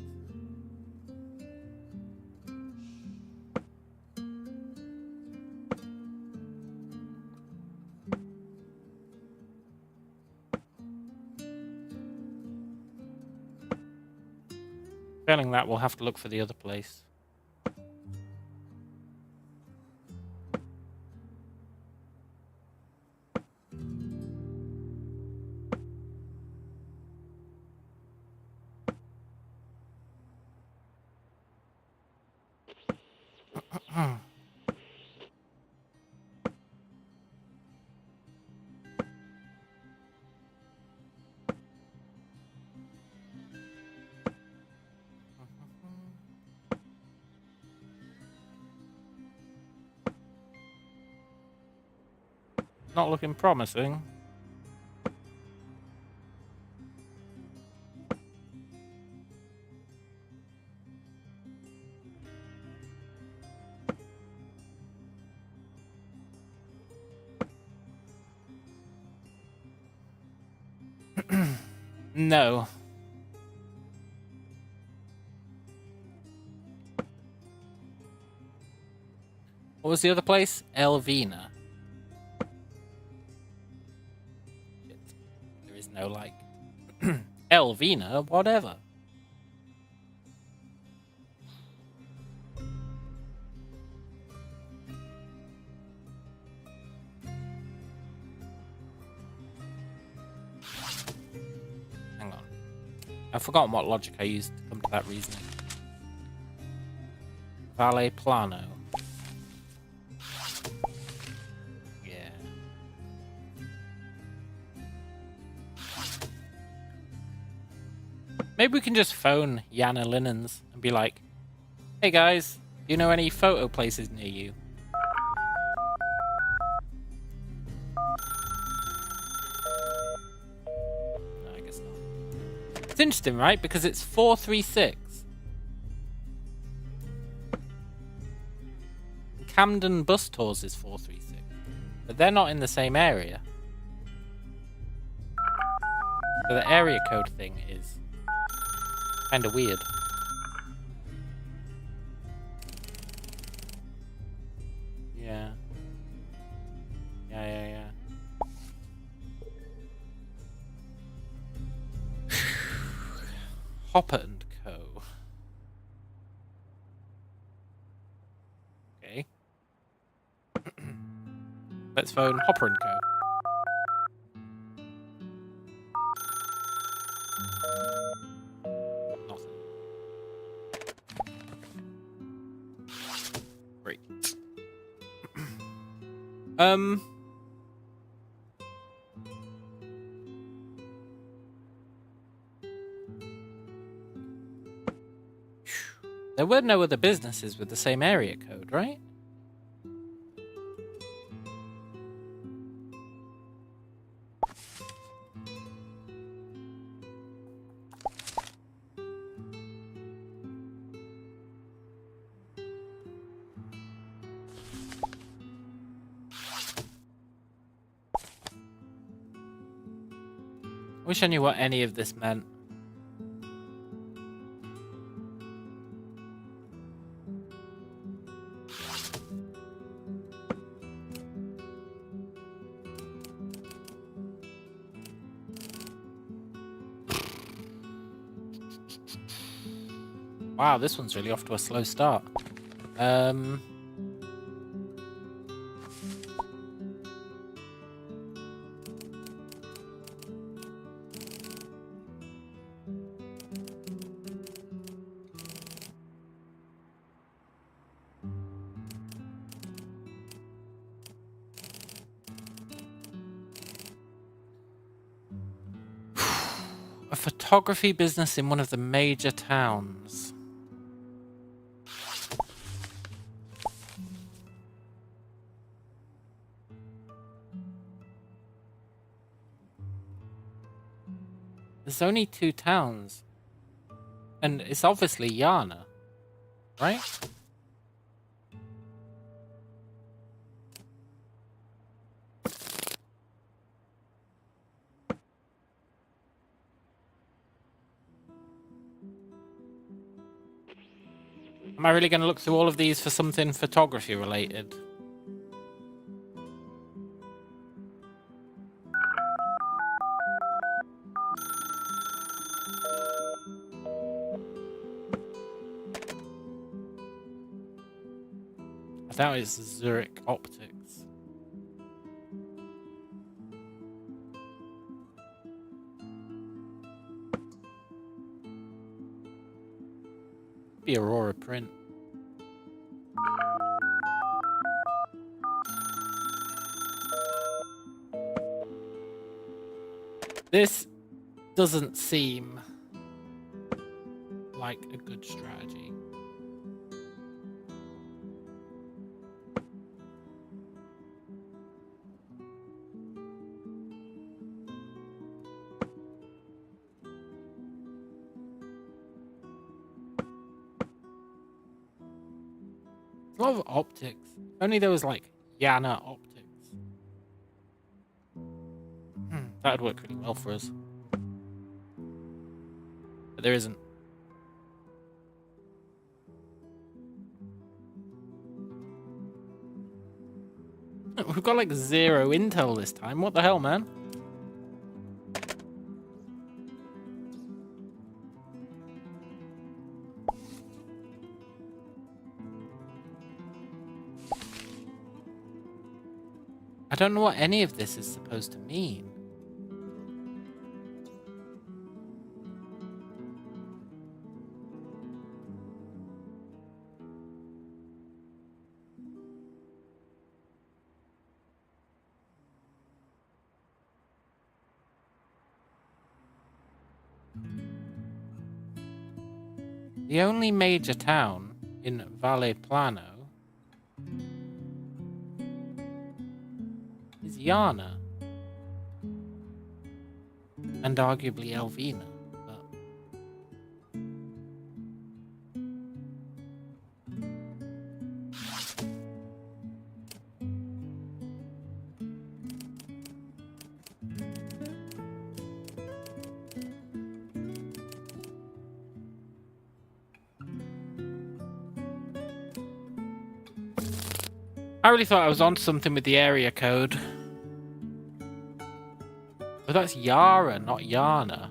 Failing that, we'll have to look for the other place. Not looking promising. No. What was the other place? Elvina. Shit. There is no like Elvina, whatever. Hang on. I've forgotten what logic I used to come to that reasoning. Valle Plano. Yeah. Maybe we can just phone Yana Linens and be like, hey guys, do you know any photo places near you? No, I guess not. It's interesting, right? Because it's 436. Camden Bus Tours is 436. But they're not in the same area. So the area code thing is kind of weird. Yeah. Yeah. Hopper and Co. Okay. Let's phone Hopper and Co. Nothing. Great. There were no other businesses with the same area code, right? Wish I knew what any of this meant. Wow, this one's really off to a slow start. A photography business in one of the major towns. There's only 2 towns. And it's obviously Yana, right? Am I really going to look through all of these for something photography related? I doubt it's Zurich Optics. Be Aurora Print. This doesn't seem like a good strategy. A lot of optics. If only there was like Yana Optics. That would work really well for us. But there isn't. We've got like 0 intel this time. What the hell, man? I don't know what any of this is supposed to mean. The only major town in Valle Plano is Yana. And arguably Elvina. But I really thought I was onto something with the area code. But that's Yara, not Yana.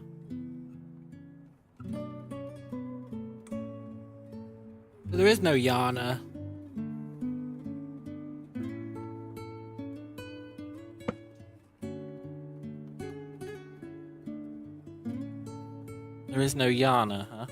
But there is no Yana. There is no Yana, huh?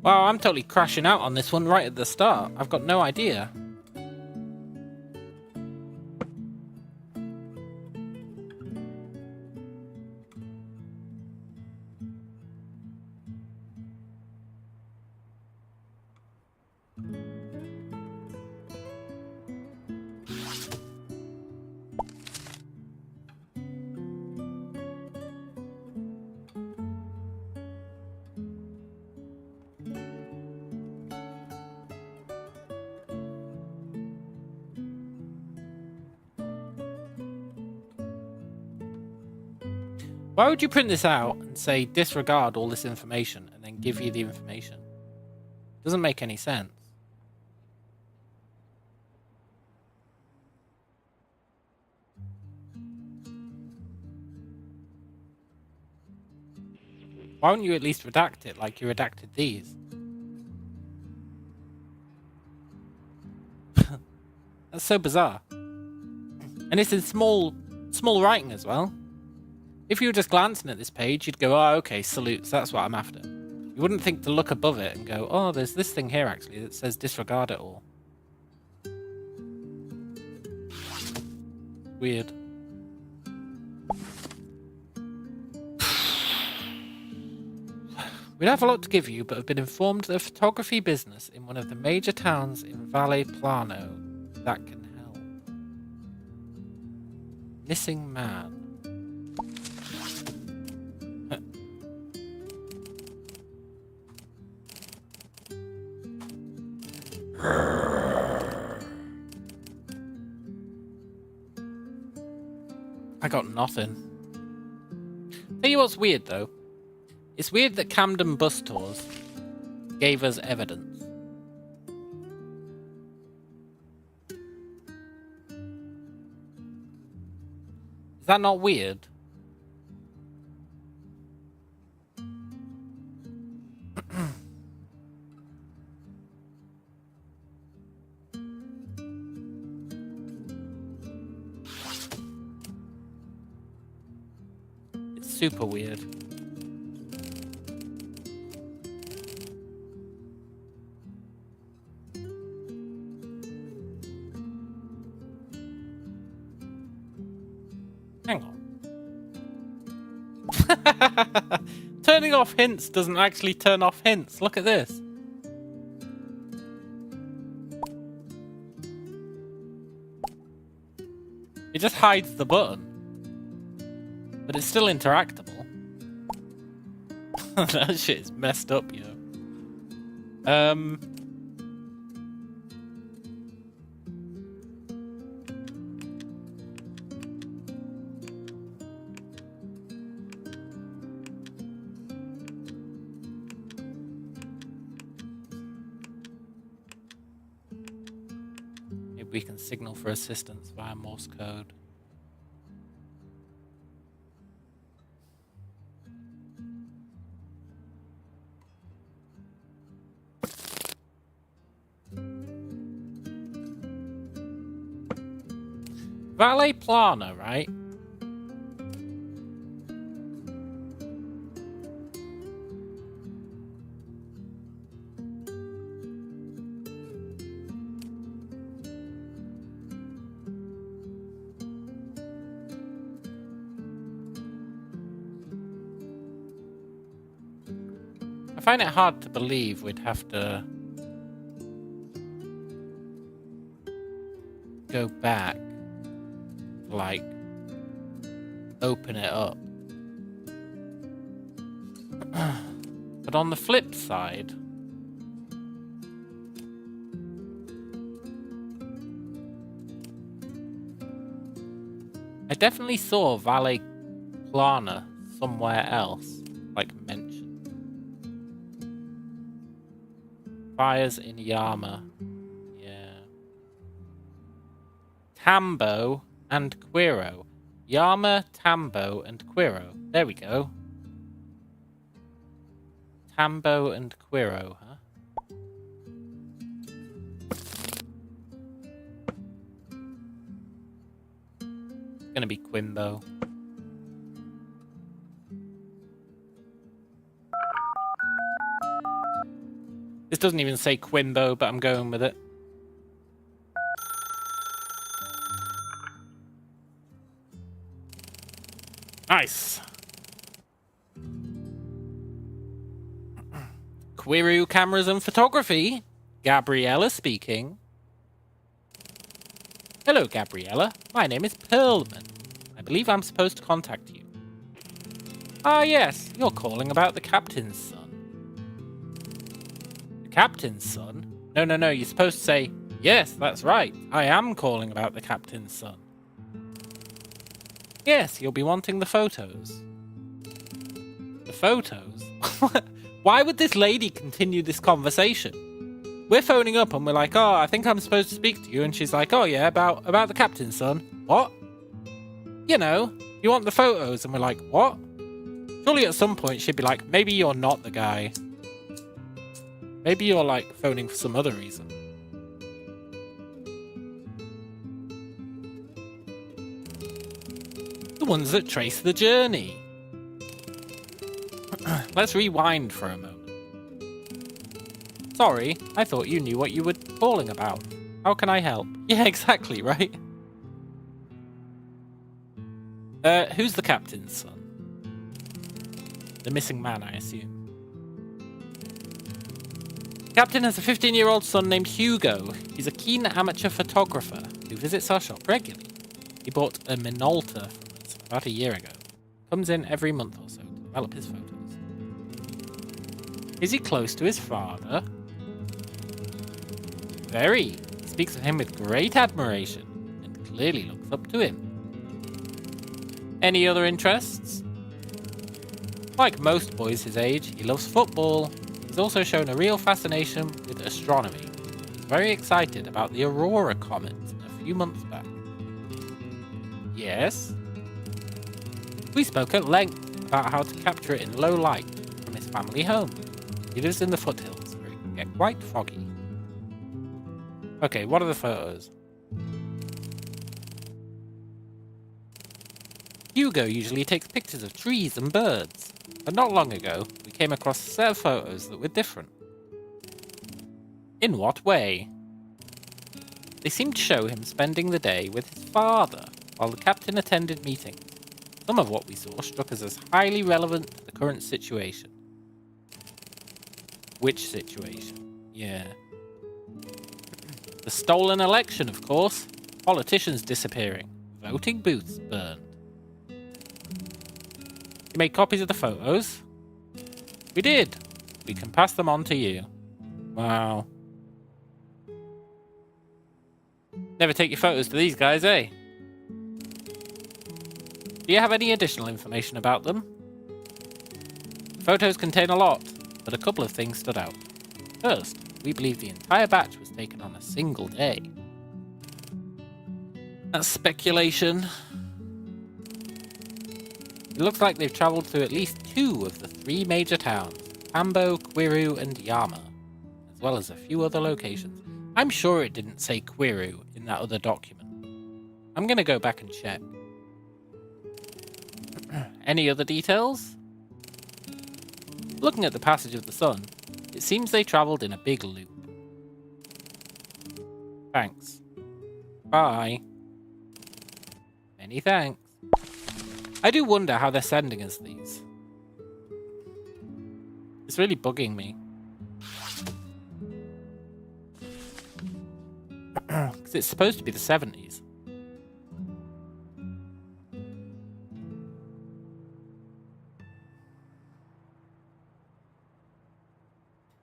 Wow, I'm totally crashing out on this one right at the start. I've got no idea. Why would you print this out and say disregard all this information and then give you the information? Doesn't make any sense. Why wouldn't you at least redact it like you redacted these? That's so bizarre. And it's in small writing as well. If you were just glancing at this page, you'd go, oh, okay, salutes, that's what I'm after. You wouldn't think to look above it and go, oh, there's this thing here actually that says disregard it all. Weird. We don't have a lot to give you, but have been informed that a photography business in one of the major towns in Valle Plano that can help. Missing man. I got nothing. Tell you what's weird though. It's weird that Camden Bus Tours gave us evidence. Is that not weird? It's super weird. Hang on. Turning off hints doesn't actually turn off hints. Look at this. It just hides the button. But it's still interactable. That shit is messed up, you know. We can signal for assistance via Morse code. Valle Plana, right? I find it hard to believe we'd have to go back, like, open it up. But on the flip side, I definitely saw Valle Plana somewhere else, like mentioned. Fires in Yama. Yeah. Tambo and Quiro. Yama, Tambo, and Quiro. There we go. Tambo and Quiro, huh? It's gonna be Quimbo. This doesn't even say Quimbo, but I'm going with it. Nice. Quiru Cameras and Photography. Gabriella speaking. Hello, Gabriella. My name is Perlman. I believe I'm supposed to contact you. Ah, yes. You're calling about the captain's son. Captain's son? No, you're supposed to say, yes, that's right, I am calling about the captain's son. Yes, you'll be wanting the photos. photos? Why would this lady continue this conversation? We're phoning up and we're like, oh, I think I'm supposed to speak to you. And she's like, oh yeah, about the captain's son. What? You know, you want the photos? And we're like, what? Surely at some point she'd be like, maybe you're not the guy. Maybe you're like phoning for some other reason. The ones that trace the journey. Let's rewind for a moment. Sorry, I thought you knew what you were calling about. How can I help? Yeah, exactly, right? Who's the captain's son? The missing man, I assume. The captain has a 15-year-old son named Hugo. He's a keen amateur photographer who visits our shop regularly. He bought a Minolta from us about a year ago. Comes in every month or so to develop his photos. Is he close to his father? Very. He speaks of him with great admiration and clearly looks up to him. Any other interests? Like most boys his age, he loves football. He's also shown a real fascination with astronomy. He's very excited about the Aurora comet a few months back. Yes? We spoke at length about how to capture it in low light from his family home. He lives in the foothills where it can get quite foggy. Okay, what are the photos? Hugo usually takes pictures of trees and birds, but not long ago we came across a set of photos that were different. In what way? They seemed to show him spending the day with his father while the captain attended meetings. Some of what we saw struck us as highly relevant to the current situation. Which situation? Yeah. The stolen election, of course. Politicians disappearing. Voting booths burned. You made copies of the photos? We did. We can pass them on to you. Wow. Never take your photos to these guys, eh? Do you have any additional information about them? Photos contain a lot, but a couple of things stood out. First, we believe the entire batch was taken on a single day. That's speculation. It looks like they've travelled through at least 2 of the 3 major towns, Ambo, Quiru, and Yama, as well as a few other locations. I'm sure it didn't say Quiru in that other document. I'm going to go back and check. Any other details? Looking at the passage of the sun, it seems they travelled in a big loop. Thanks. Bye. Many thanks. I do wonder how they're sending us these. It's really bugging me. Because it's supposed to be the 70s.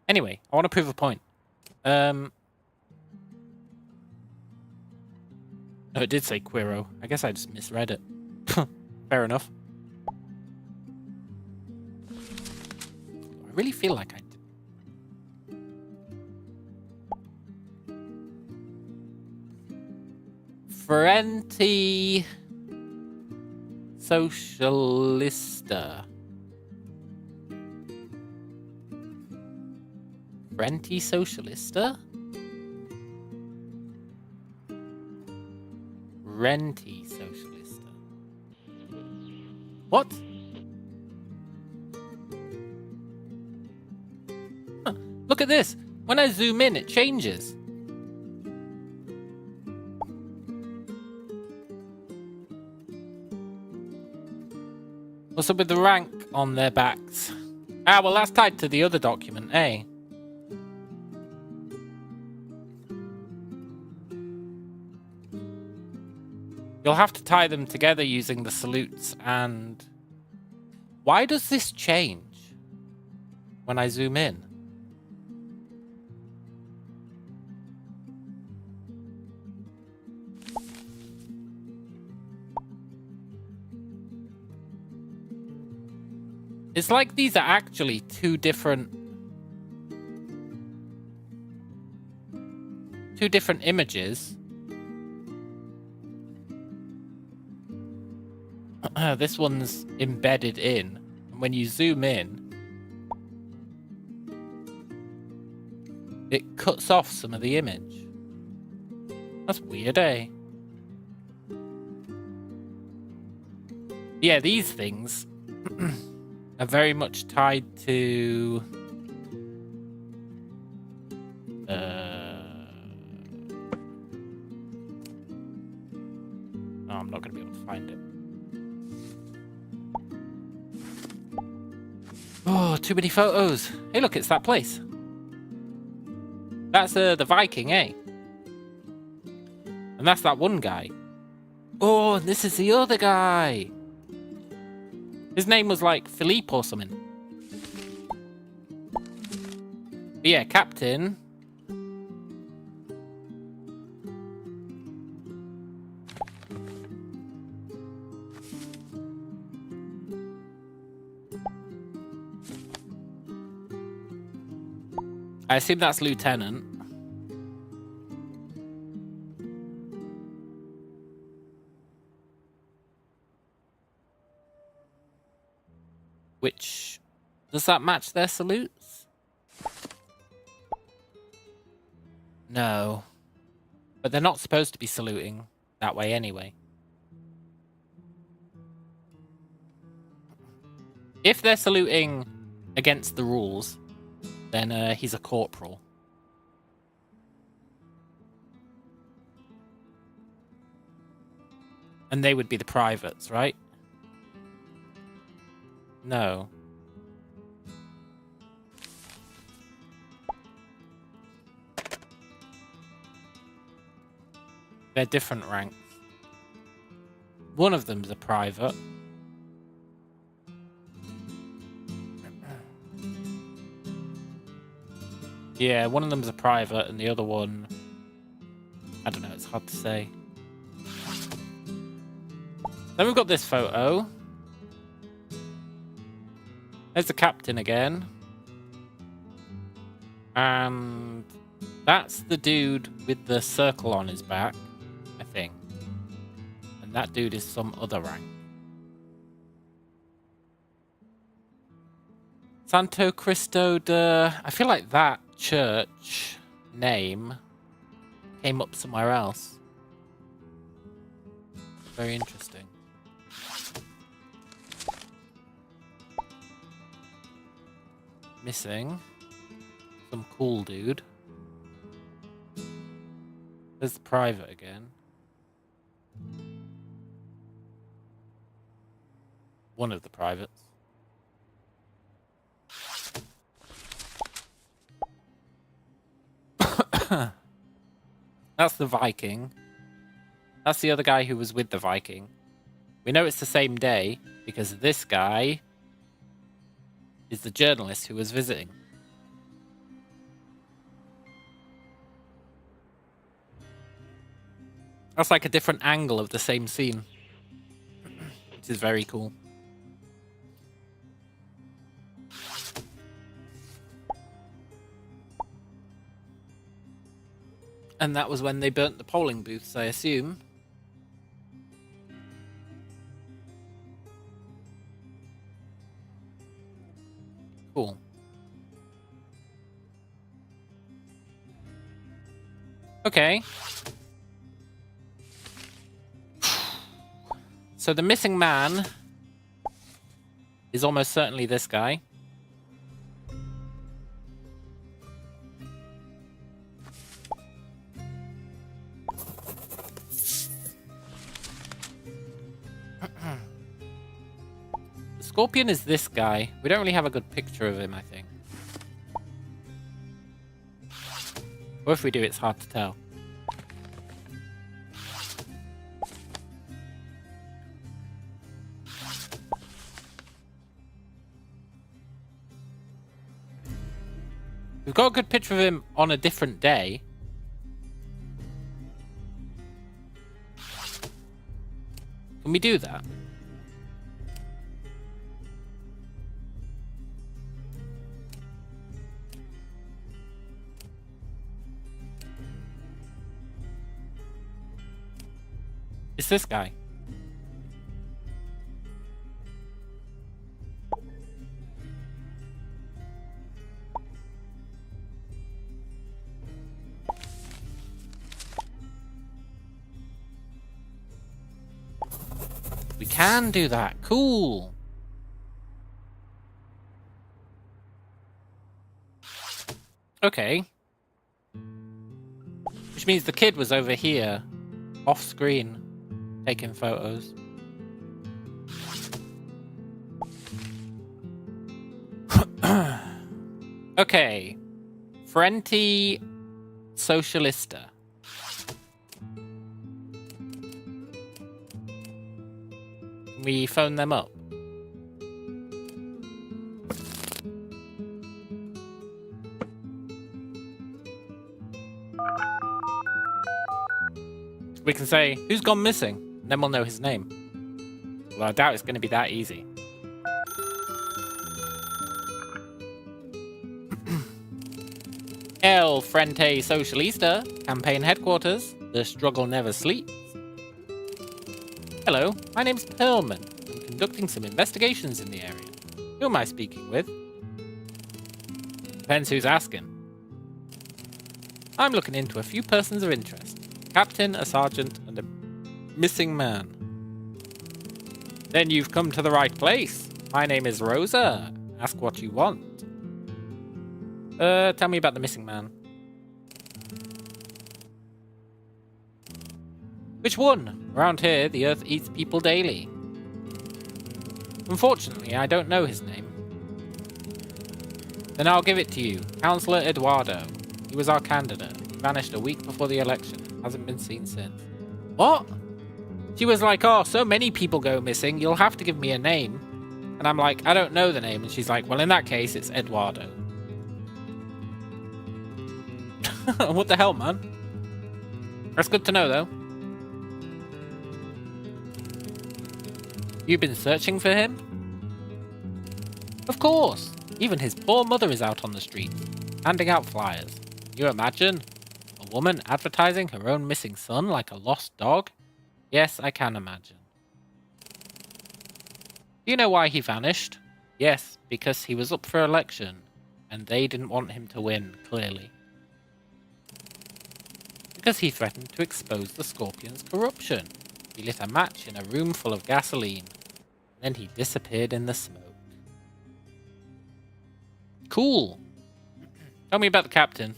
Anyway, I want to prove a point. No, it did say Quiro. I guess I just misread it. Fair enough. I really feel like I did. Frenti Socialista. Frenti Socialista? Renti Socialista. What? Huh, look at this. When I zoom in, it changes. What's up with the rank on their backs? Ah, well, that's tied to the other document, eh? You'll have to tie them together using the salutes and... Why does this change when I zoom in? It's like these are actually two different images. This one's embedded in, and when you zoom in, it cuts off some of the image. That's weird, eh? Yeah, these things are very much tied to oh, I'm not going to be able to find it. Oh, too many photos. Hey, look, it's that place. That's the Viking, eh? And that's that one guy. Oh, and this is the other guy. His name was like Philippe or something. But yeah, Captain. I assume that's Lieutenant. Which, does that match their salutes? No. But they're not supposed to be saluting that way anyway. If they're saluting against the rules, then he's a corporal. And they would be the privates, right? No. They're different ranks. One of them's a private. Yeah, one of them's a private and the other one, I don't know, it's hard to say. Then we've got this photo. There's the captain again. And that's the dude with the circle on his back, I think. And that dude is some other rank. Santo Cristo de... I feel like that church name came up somewhere else. Very interesting. Missing some cool dude. There's the private again. One of the privates. That's the Viking. That's the other guy who was with the Viking. We know it's the same day because this guy is the journalist who was visiting. That's like a different angle of the same scene, which is very cool. And that was when they burnt the polling booths, I assume. Cool. Okay. So the missing man is almost certainly this guy. The Scorpion is this guy. We don't really have a good picture of him, I think. Or if we do, it's hard to tell. We've got a good picture of him on a different day. Can we do that? It's this guy. We can do that. Cool. Okay. Which means the kid was over here, off screen, taking photos. Okay. Frenti Socialista. Can we phone them up? We can say, who's gone missing? And then we'll know his name. Well, I doubt it's going to be that easy. El Frente Socialista, campaign headquarters. The struggle never sleeps. Hello, my name's Perlman. I'm conducting some investigations in the area. Who am I speaking with? Depends who's asking. I'm looking into a few persons of interest. A captain, a sergeant, and a missing man. Then you've come to the right place. My name is Rosa. Ask what you want. Tell me about the missing man. Which one? Around here, the Earth eats people daily. Unfortunately, I don't know his name. Then I'll give it to you. Councillor Eduardo. He was our candidate. He vanished a week before the election. Hasn't been seen since. What? She was like, oh, so many people go missing, you'll have to give me a name. And I'm like, I don't know the name. And she's like, well, in that case, it's Eduardo. What the hell, man? That's good to know, though. You've been searching for him? Of course. Even his poor mother is out on the street, handing out flyers. Can you imagine? A woman advertising her own missing son like a lost dog? Yes, I can imagine. Do you know why he vanished? Yes, because he was up for election, and they didn't want him to win, clearly. Because he threatened to expose the Scorpion's corruption. He lit a match in a room full of gasoline. Then he disappeared in the smoke. Cool. Tell me about the captain.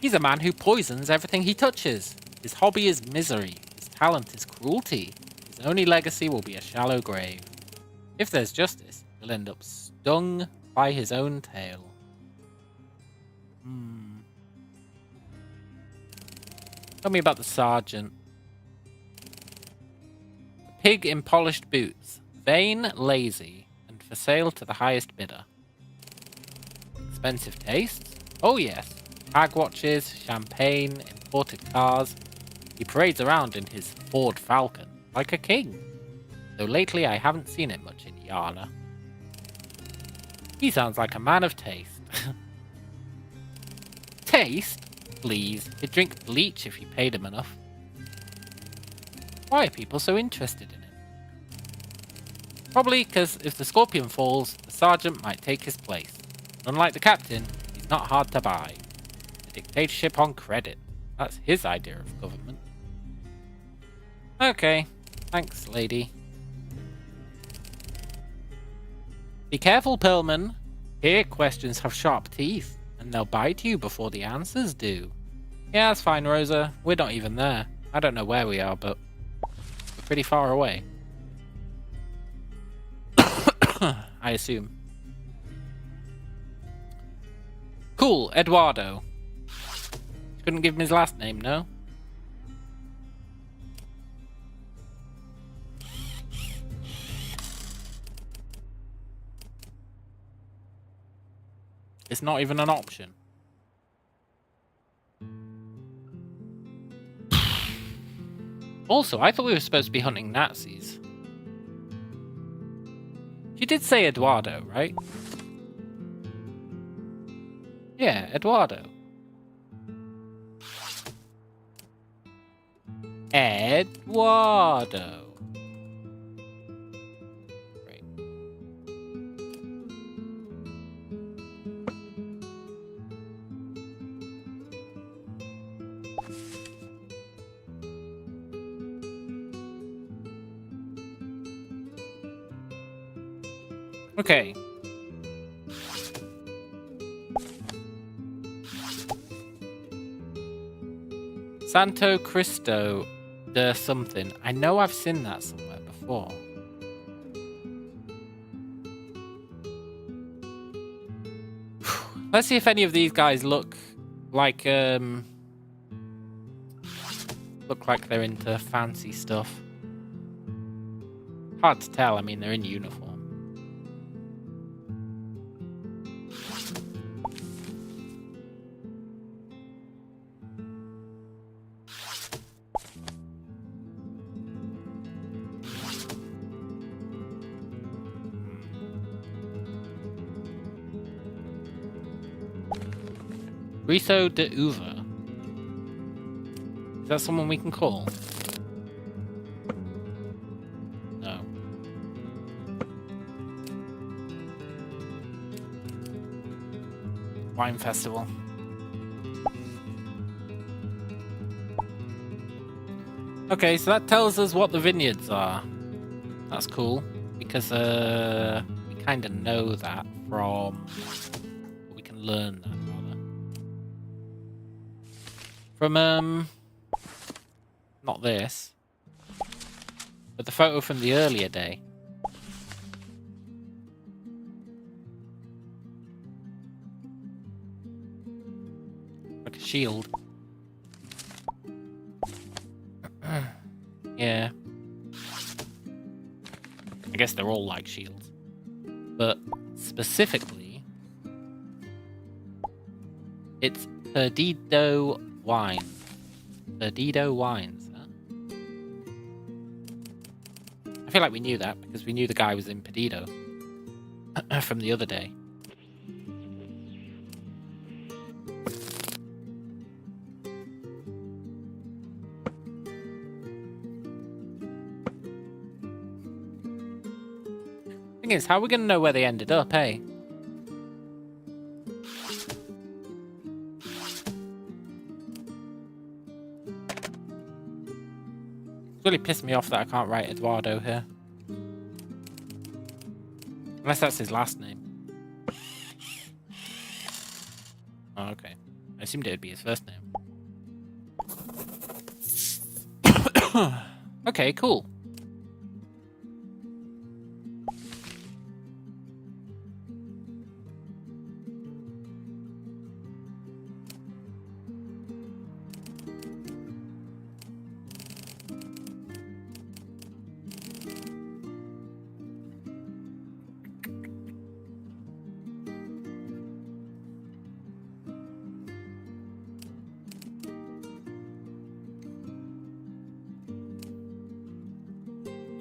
He's a man who poisons everything he touches. His hobby is misery. His talent is cruelty. His only legacy will be a shallow grave. If there's justice, he'll end up stung by his own tail. Tell me about the sergeant. A pig in polished boots. Vain, lazy, and for sale to the highest bidder. Expensive tastes? Oh yes. Hag watches, champagne, imported cars. He parades around in his Ford Falcon, like a king. Though lately I haven't seen it much in Yana. He sounds like a man of taste. Taste? Please, he'd drink bleach if you paid him enough. Why are people so interested in him? Probably because if the Scorpion falls, the sergeant might take his place. Unlike the captain, he's not hard to buy. A dictatorship on credit. That's his idea of government. Okay, thanks, lady. Be careful, Perlman. Here, questions have sharp teeth, and they'll bite you before the answers do. Yeah, that's fine, Rosa. We're not even there. I don't know where we are, but we're pretty far away. I assume. Cool, Eduardo. Couldn't give him his last name, no? It's not even an option. Also, I thought we were supposed to be hunting Nazis. She did say Eduardo, right? Yeah, Eduardo. Eduardo. Great. Okay. Santo Cristo de something. I know I've seen that somewhere before. Let's see if any of these guys look like they're into fancy stuff. Hard to tell. I mean, they're in uniform. Riso de Uva. Is that someone we can call? No. Wine festival. Okay, so that tells us what the vineyards are. That's cool, because we kind of know that from... we can learn that, rather. From, not this, but the photo from the earlier day. Like a shield. Yeah. I guess they're all like shields. But specifically, it's Perdido wine. Perdido wines, huh? I feel like we knew that because we knew the guy was in Perdido from the other day. Thing is, how are we going to know where they ended up, eh? It's really pissed me off that I can't write Eduardo here. Unless that's his last name. Oh, okay. I assumed it would be his first name. Okay, cool.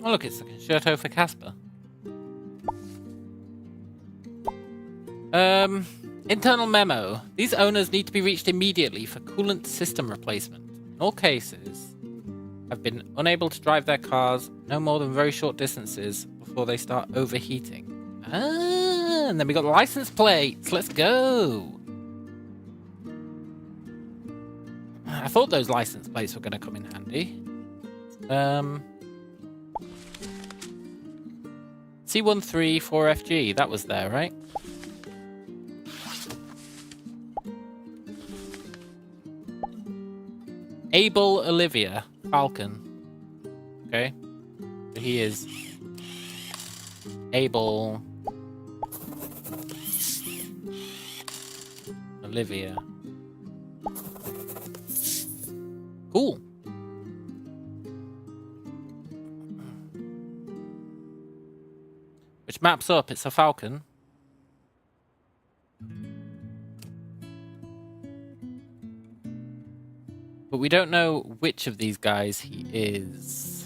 Oh look, it's the concerto for Casper. Internal memo. These owners need to be reached immediately for coolant system replacement. In all cases, have been unable to drive their cars no more than very short distances before they start overheating. Ah, and then we got license plates. Let's go. I thought those license plates were going to come in handy. C134FG, that was there, right? Abel Olivia Falcon. Okay. So he is Abel Olivia. Cool. Which maps up, it's a falcon. But we don't know which of these guys he is.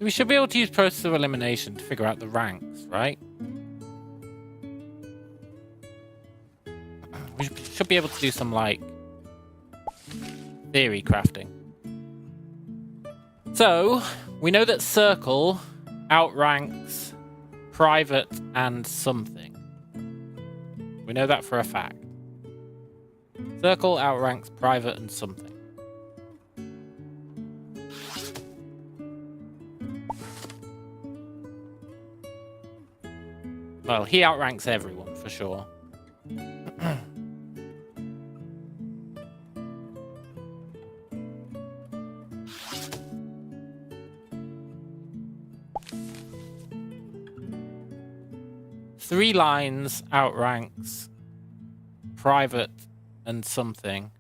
We should be able to use process of elimination to figure out the ranks, right? We should be able to do some, like, theory crafting. So, we know that circle outranks private and something. We know that for a fact. Circle outranks private and something. Well, he outranks everyone, for sure. Three lines outranks private and something.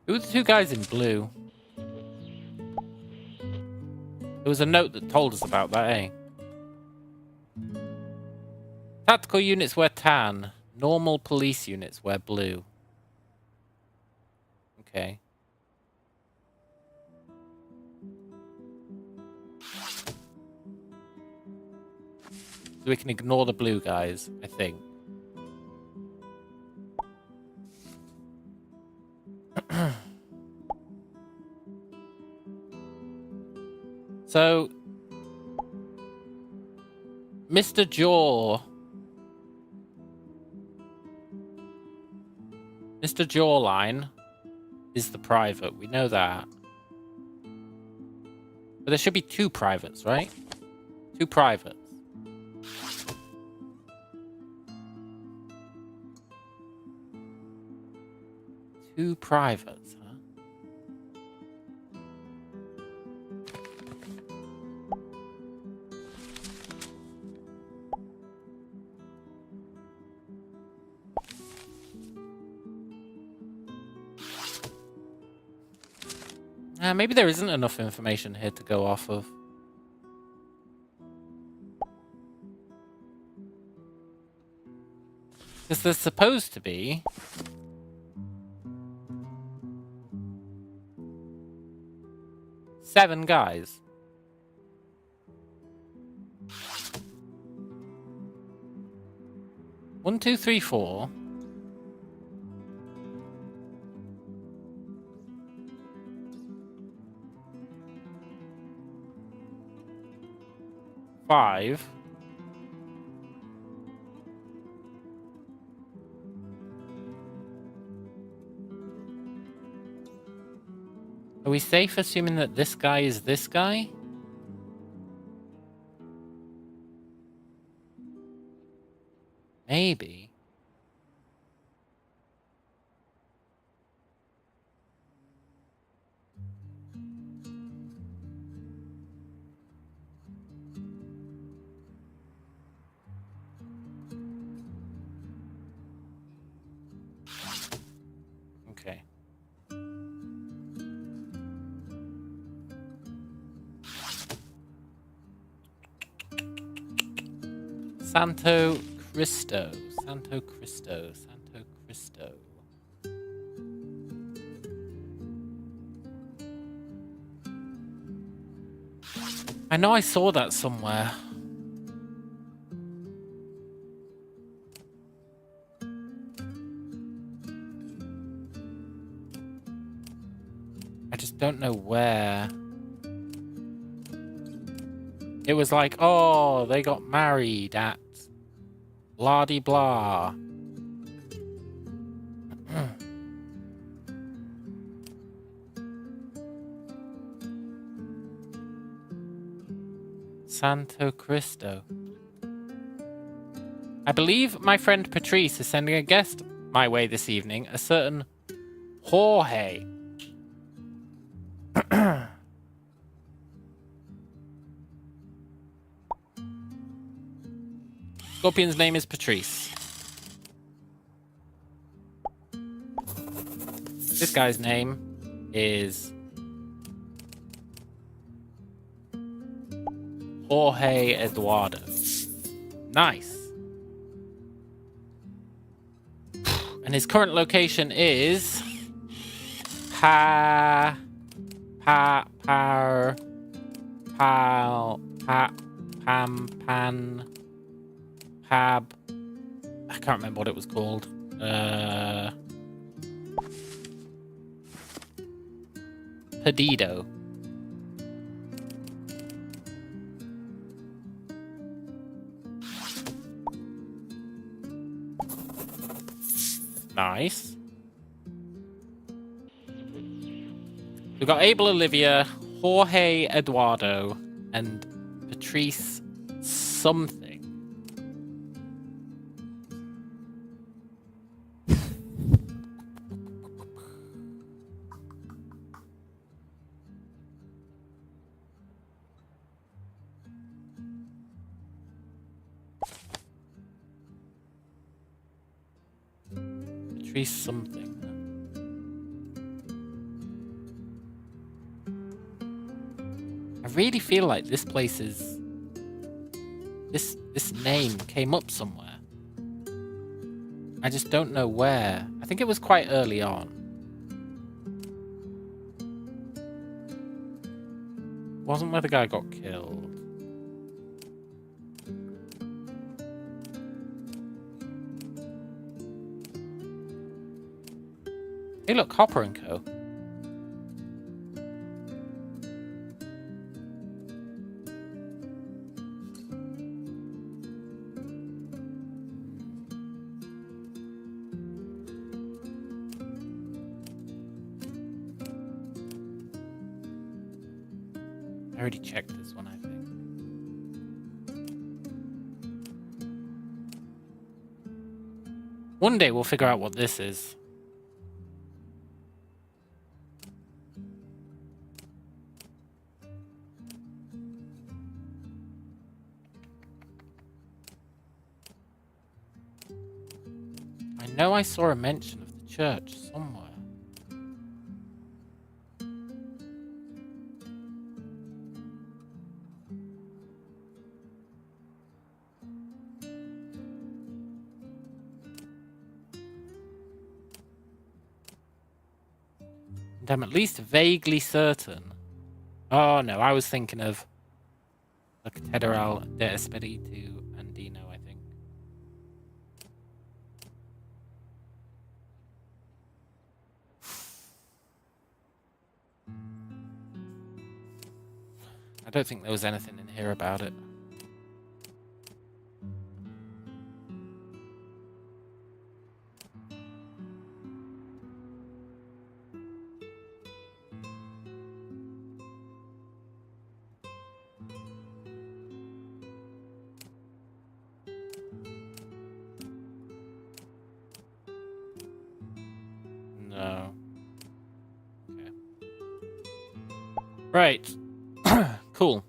Who are the two guys in blue? There was a note that told us about that, eh? Tactical units wear tan. Normal police units wear blue. Okay. So we can ignore the blue guys, I think. So, Mr. Jawline is the private. We know that. But there should be two privates, right? Two privates. Two privates, huh? Maybe there isn't enough information here to go off of. Because there's supposed to be... seven guys. One, two, three, four. Five. Are we safe assuming that this guy is this guy? Maybe. Okay. Santo Cristo. Santo Cristo. Santo Cristo. I know I saw that somewhere. I just don't know where. It was like, oh, they got married at blah-de-blah. Santo Cristo. I believe my friend Patrice is sending a guest my way this evening, a certain Jorge. Scorpion's name is Patrice. This guy's name is Jorge Eduardo. Nice. And his current location is Pam Pan Pab. I can't remember what it was called. Perdido. Nice. We've got Abel Olivia, Jorge Eduardo, and Patrice something. Patrice something. I really feel like this place is... This name came up somewhere. I just don't know where. I think it was quite early on. Wasn't where the guy got killed. Hey look, Hopper and Co. I already checked this one, I think. One day we'll figure out what this is. I know I saw a mention of the church somewhere. And I'm at least vaguely certain. Oh no, I was thinking of the Catedral de Espiritu Andino, I think. I don't think there was anything in here about it. No. Okay. Right. Cool.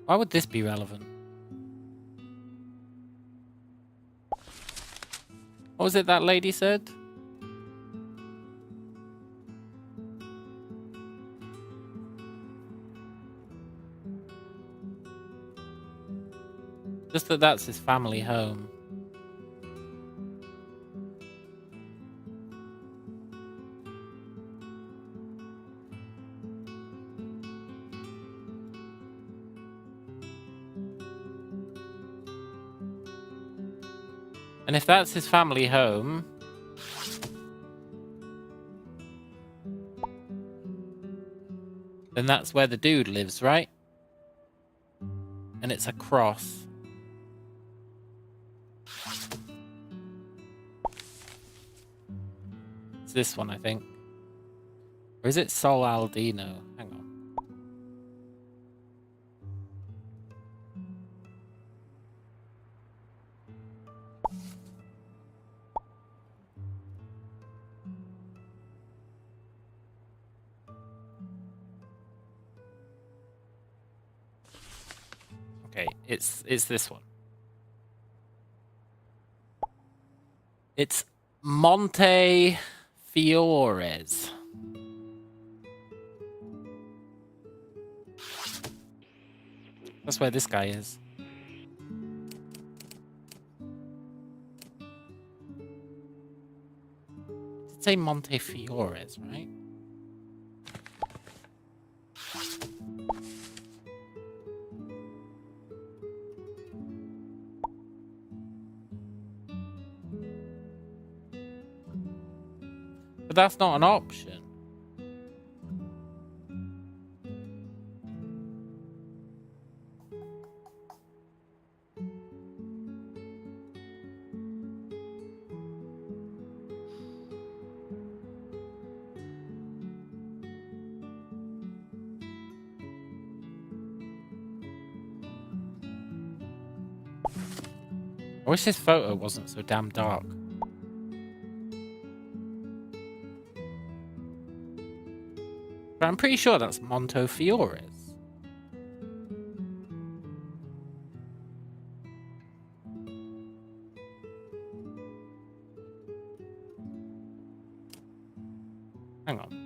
Why would this be relevant? What was it that lady said? Just that that's his family home. And if that's his family home, then that's where the dude lives, right? And it's a cross. It's this one, I think. Or is it Sol Aldino? Hang on. It's this one. It's Monte Fiores. That's where this guy is. Did say Monte Fiores, right? But that's not an option. I wish this photo wasn't so damn dark. But I'm pretty sure that's Montefiores. Hang on.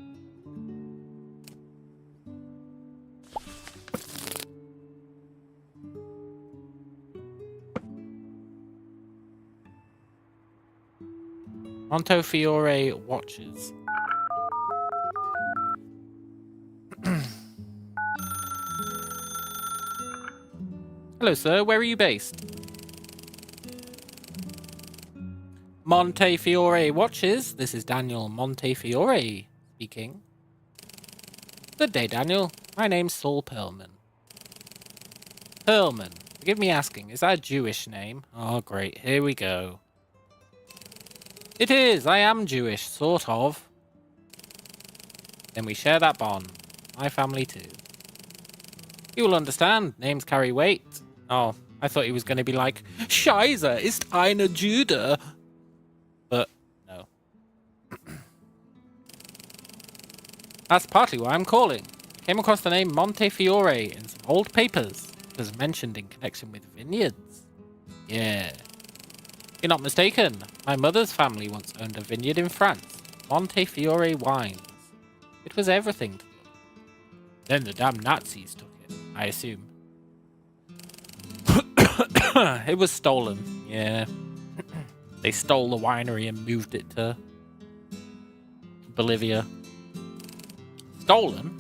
Montefiore watches. Hello, sir. Where are you based? Montefiore watches. This is Daniel Montefiore speaking. Good day, Daniel. My name's Saul Perlman. Perlman. Forgive me asking, is that a Jewish name? Oh, great. Here we go. It is. I am Jewish, sort of. Then we share that bond. My family too. You will understand. Names carry weight. Oh, I thought he was going to be like, Scheiße, ist eine Jude. But no. That's partly why I'm calling. I came across the name Montefiore in some old papers. It was mentioned in connection with vineyards. Yeah. You're not mistaken. My mother's family once owned a vineyard in France. Montefiore wines. It was everything to them. Then the damn Nazis took it, I assume. It was stolen. Yeah. They stole the winery and moved it to Bolivia. Stolen?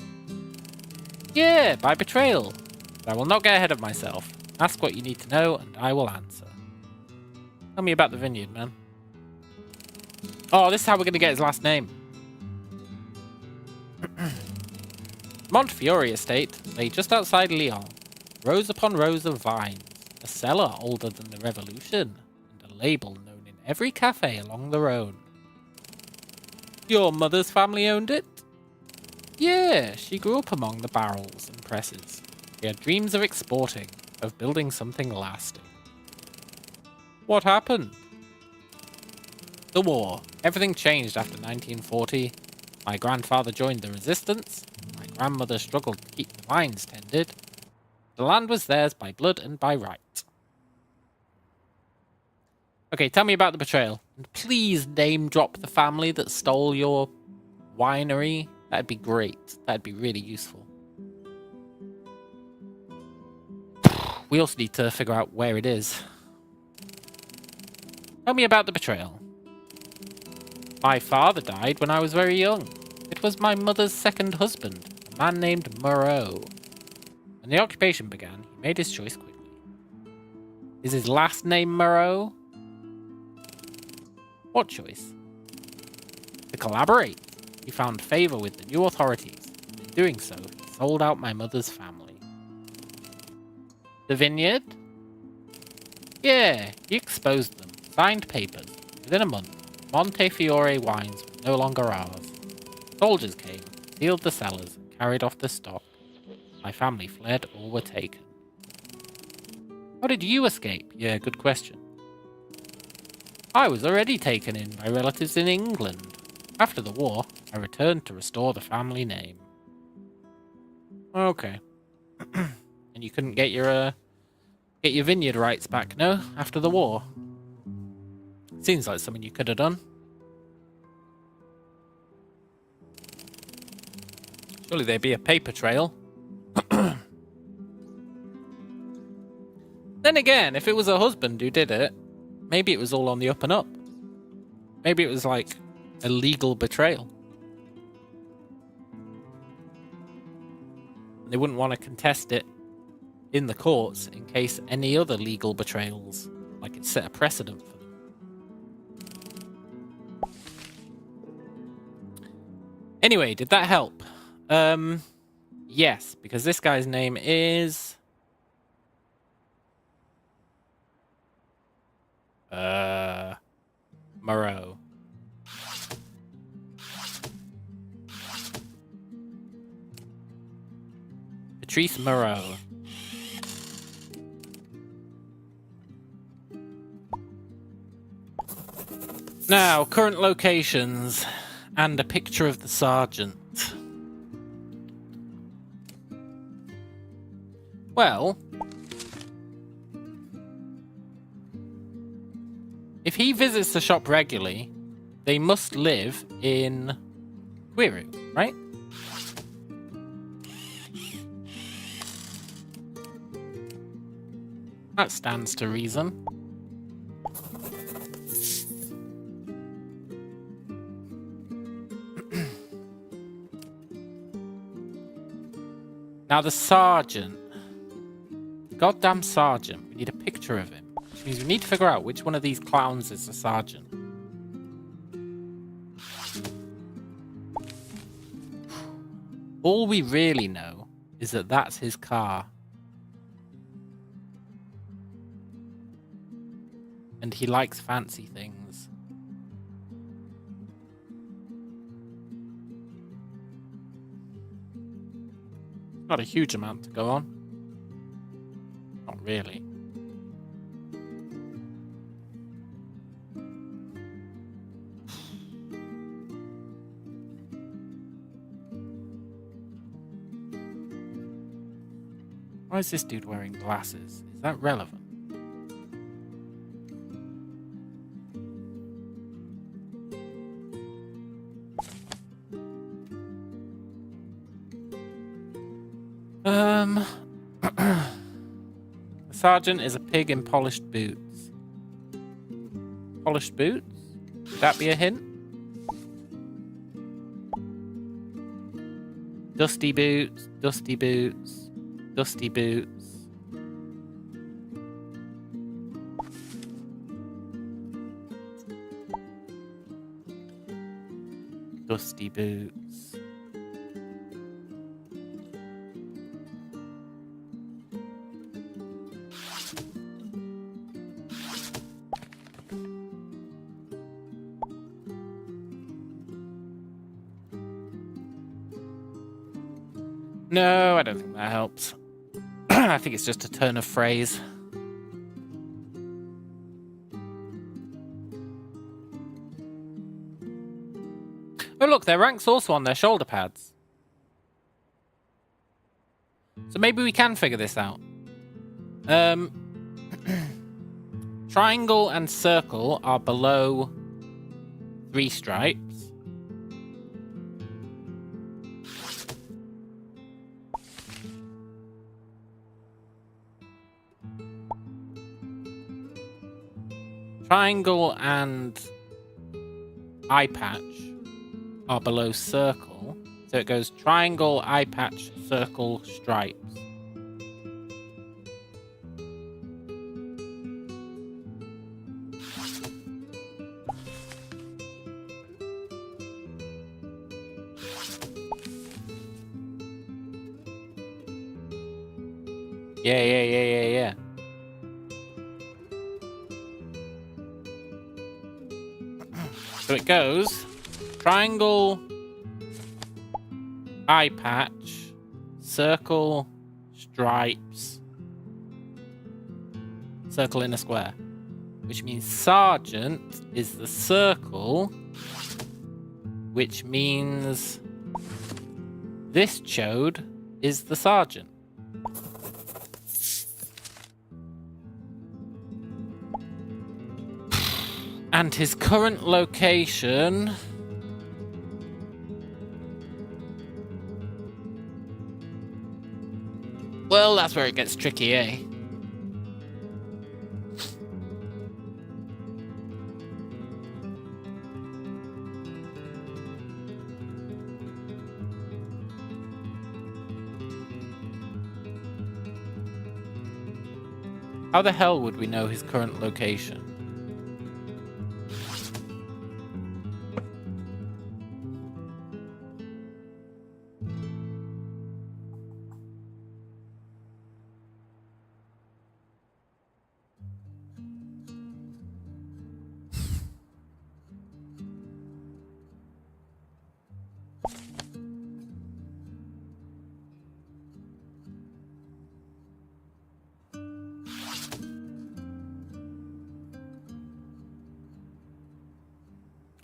Yeah, by betrayal. But I will not get ahead of myself. Ask what you need to know, and I will answer. Tell me about the vineyard, man. Oh, this is how we're going to get his last name. Montefiore Estate lay just outside Lyon. Rows upon rows of vines. A cellar older than the Revolution. And a label known in every cafe along the Rhone. Your mother's family owned it? Yeah, she grew up among the barrels and presses. She had dreams of exporting, of building something lasting. What happened? The war. Everything changed after 1940. My grandfather joined the resistance. My grandmother struggled to keep the vines tended. The land was theirs by blood and by right. Okay, tell me about the betrayal. And please name drop the family that stole your winery. That'd be great. That'd be really useful. We also need to figure out where it is. Tell me about the betrayal. My father died when I was very young. It was my mother's second husband, a man named Moreau. When the occupation began, he made his choice quickly. Is his last name Moreau? What choice? To collaborate. He found favor with the new authorities. In doing so, he sold out my mother's family. The vineyard? Yeah, he exposed them. Signed papers. Within a month, Montefiore wines were no longer ours. Soldiers came, sealed the cellars, and carried off the stock. My family fled or were taken. How did you escape? Yeah, good question. I was already taken in by relatives in England. After the war, I returned to restore the family name. Okay. And you couldn't get your Get your vineyard rights back, no? After the war. Seems like something you could have done. Surely there'd be a paper trail. Then again, if it was her husband who did it, maybe it was all on the up and up. Maybe it was like a legal betrayal. They wouldn't want to contest it in the courts in case any other legal betrayals, like it set a precedent for them. Anyway, did that help? Yes, because this guy's name is... Moreau. Patrice Moreau. Now, current locations and a picture of the sergeant. Well, if he visits the shop regularly, they must live in Quiru, right? That stands to reason. Now the sergeant. Goddamn sergeant. We need a picture of him. Which means we need to figure out which one of these clowns is the sergeant. All we really know is that that's his car. And he likes fancy things. Not a huge amount to go on. Not really. Why is this dude wearing glasses? Is that relevant? The sergeant is a pig in polished boots. Polished boots? Would that be a hint? Dusty boots, dusty boots, dusty boots. Dusty boots. No, I don't think that helps. I think it's just a turn of phrase. Oh look, their rank's also on their shoulder pads. So maybe we can figure this out. Triangle and circle are below 3 stripes. Triangle and eye patch are below circle. So it goes triangle, eye patch, circle, stripes. Yeah. So it goes triangle, eye patch, circle, stripes, circle in a square. Which means sergeant is the circle, which means this chode is the sergeant. And his current location... Well, that's where it gets tricky, eh? How the hell would we know his current location?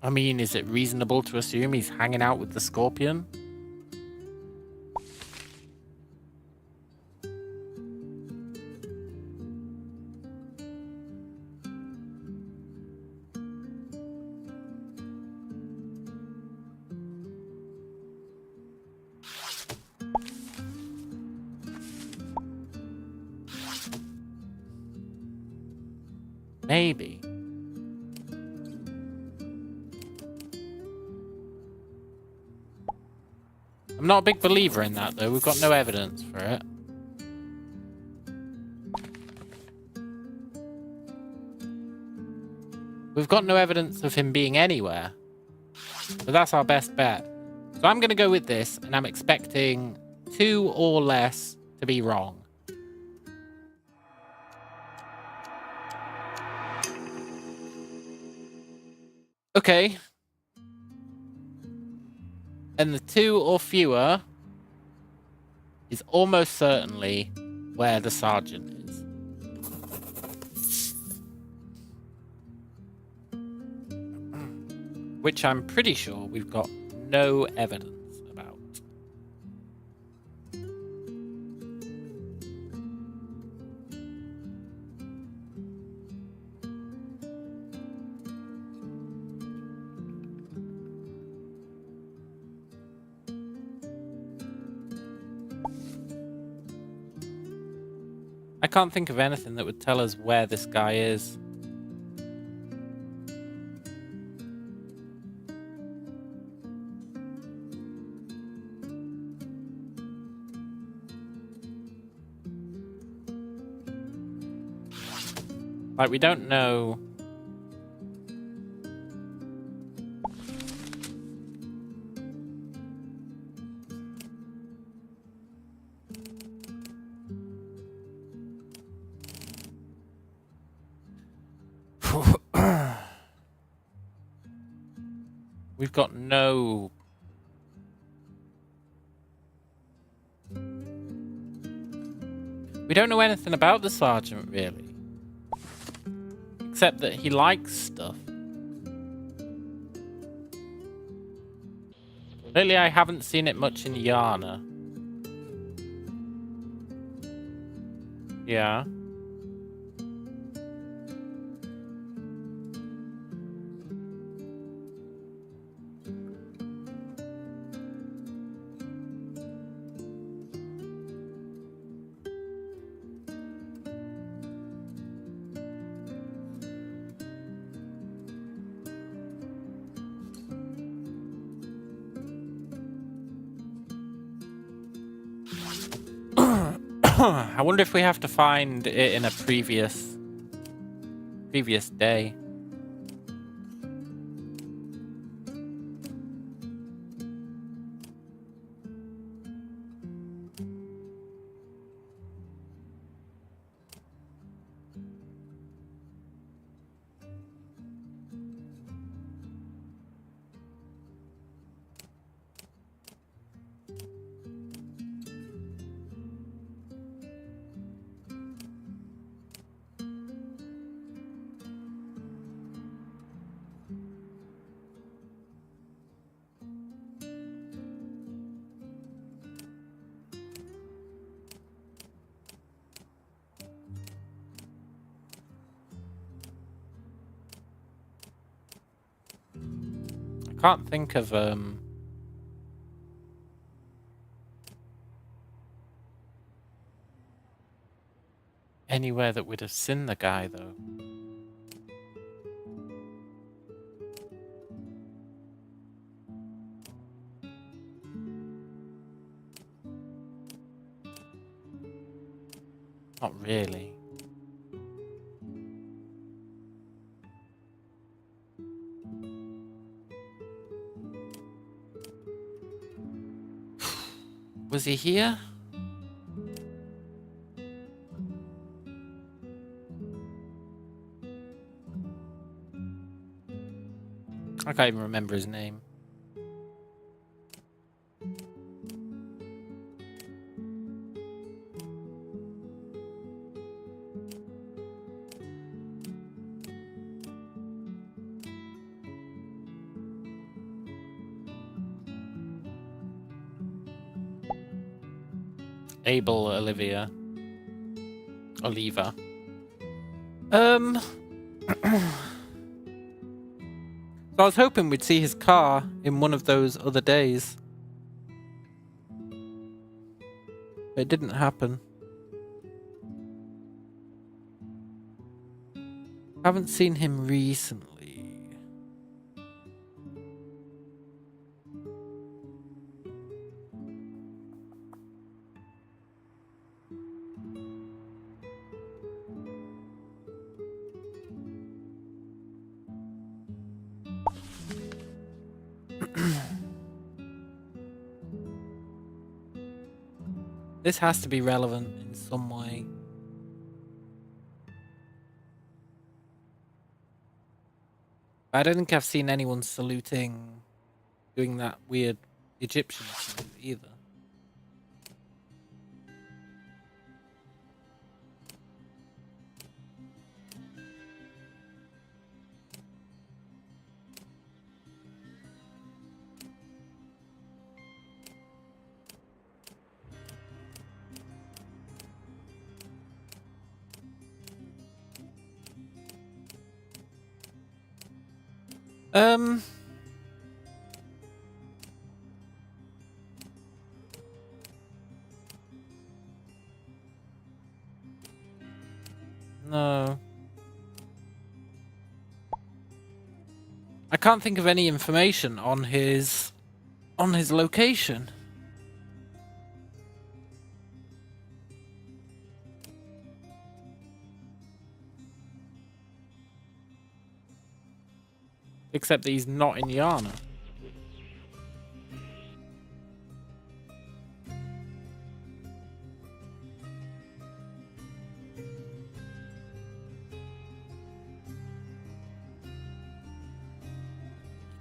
I mean, is it reasonable to assume he's hanging out with the Scorpion? Maybe. I'm not a big believer in that, though. We've got no evidence for it. We've got no evidence of him being anywhere. So that's our best bet. So I'm going to go with this, and I'm expecting 2 or less to be wrong. Okay. And the 2 or fewer is almost certainly where the sergeant is. Which I'm pretty sure we've got no evidence about. I can't think of anything that would tell us where this guy is. Like, we don't know. We've got no... We don't know anything about the sergeant, really. Except that he likes stuff. Lately, I haven't seen it much in Yana. Yeah. I wonder if we have to find it in a previous day. Can't think of anywhere that would have seen the guy though. Not really. Was he here? I can't even remember his name. Abel Oliva. So I was hoping we'd see his car in one of those other days. But it didn't happen. Haven't seen him recently. This has to be relevant in some way. I don't think I've seen anyone saluting, doing that weird Egyptian stuff either. No. I can't think of any information on his location. Except that he's not in Yana.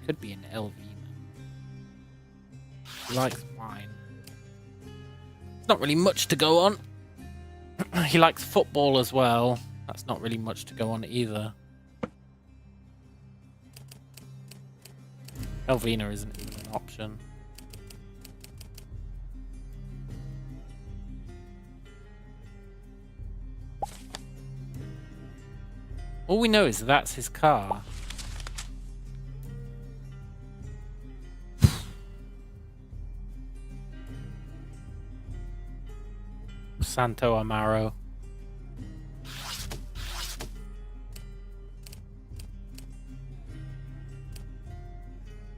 Could be in Elvina. He likes wine. It's not really much to go on. He likes football as well. That's not really much to go on either. Elvina isn't even an option. All we know is that's his car. Santo Amaro.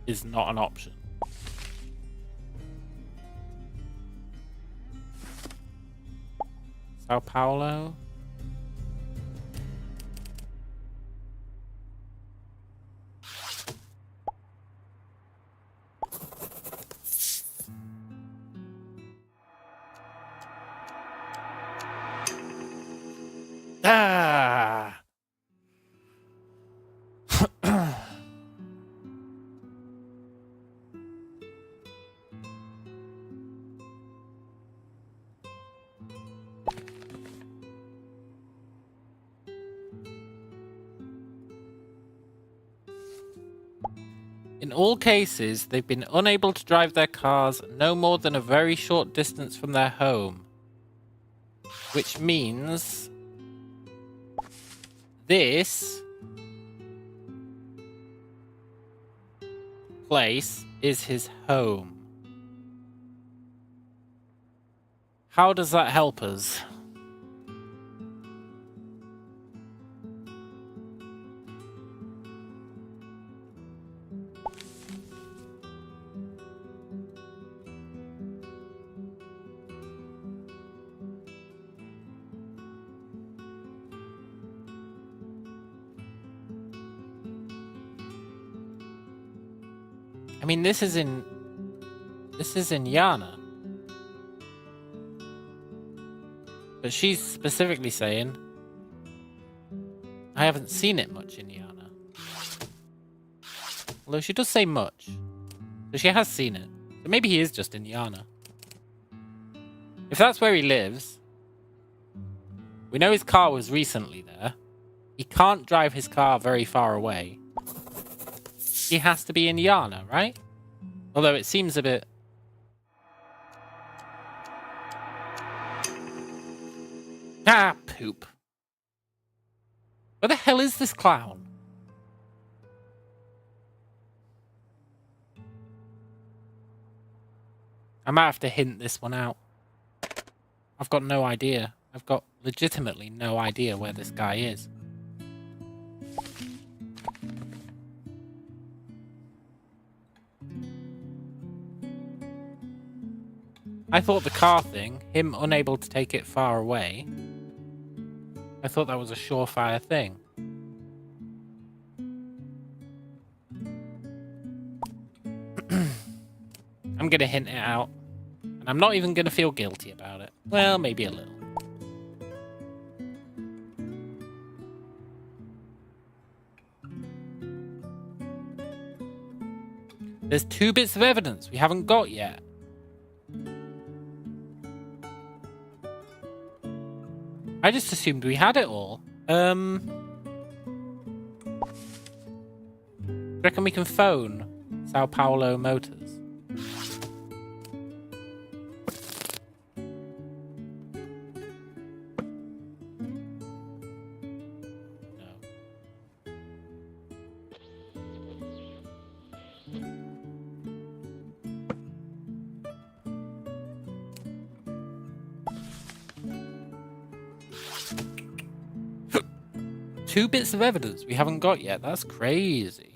Is not an option. Sao Paulo. Ah. In all cases, they've been unable to drive their cars no more than a very short distance from their home. Which means this place is his home. How does that help us? I mean, this is in Yana. But she's specifically saying, I haven't seen it much in Yana. Although she does say much. So she has seen it. So maybe he is just in Yana. If that's where he lives, we know his car was recently there. He can't drive his car very far away. He has to be in Yana, right? Although it seems a bit... Ah, poop. Where the hell is this clown? I might have to hint this one out. I've got no idea. I've got legitimately no idea where this guy is. I thought the car thing, him unable to take it far away, I thought that was a surefire thing. I'm gonna hint it out. And I'm not even gonna feel guilty about it. Well, maybe a little. There's 2 bits of evidence we haven't got yet. I just assumed we had it all. Reckon we can phone Sao Paulo Motors? No. Two bits of evidence we haven't got yet. That's crazy.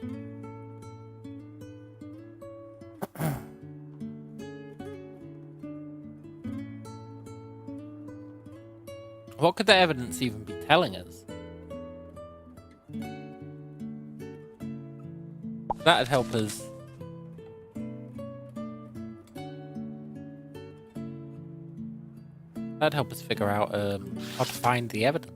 What could the evidence even be telling us? That'd help us. That'd help us figure out how to find the evidence.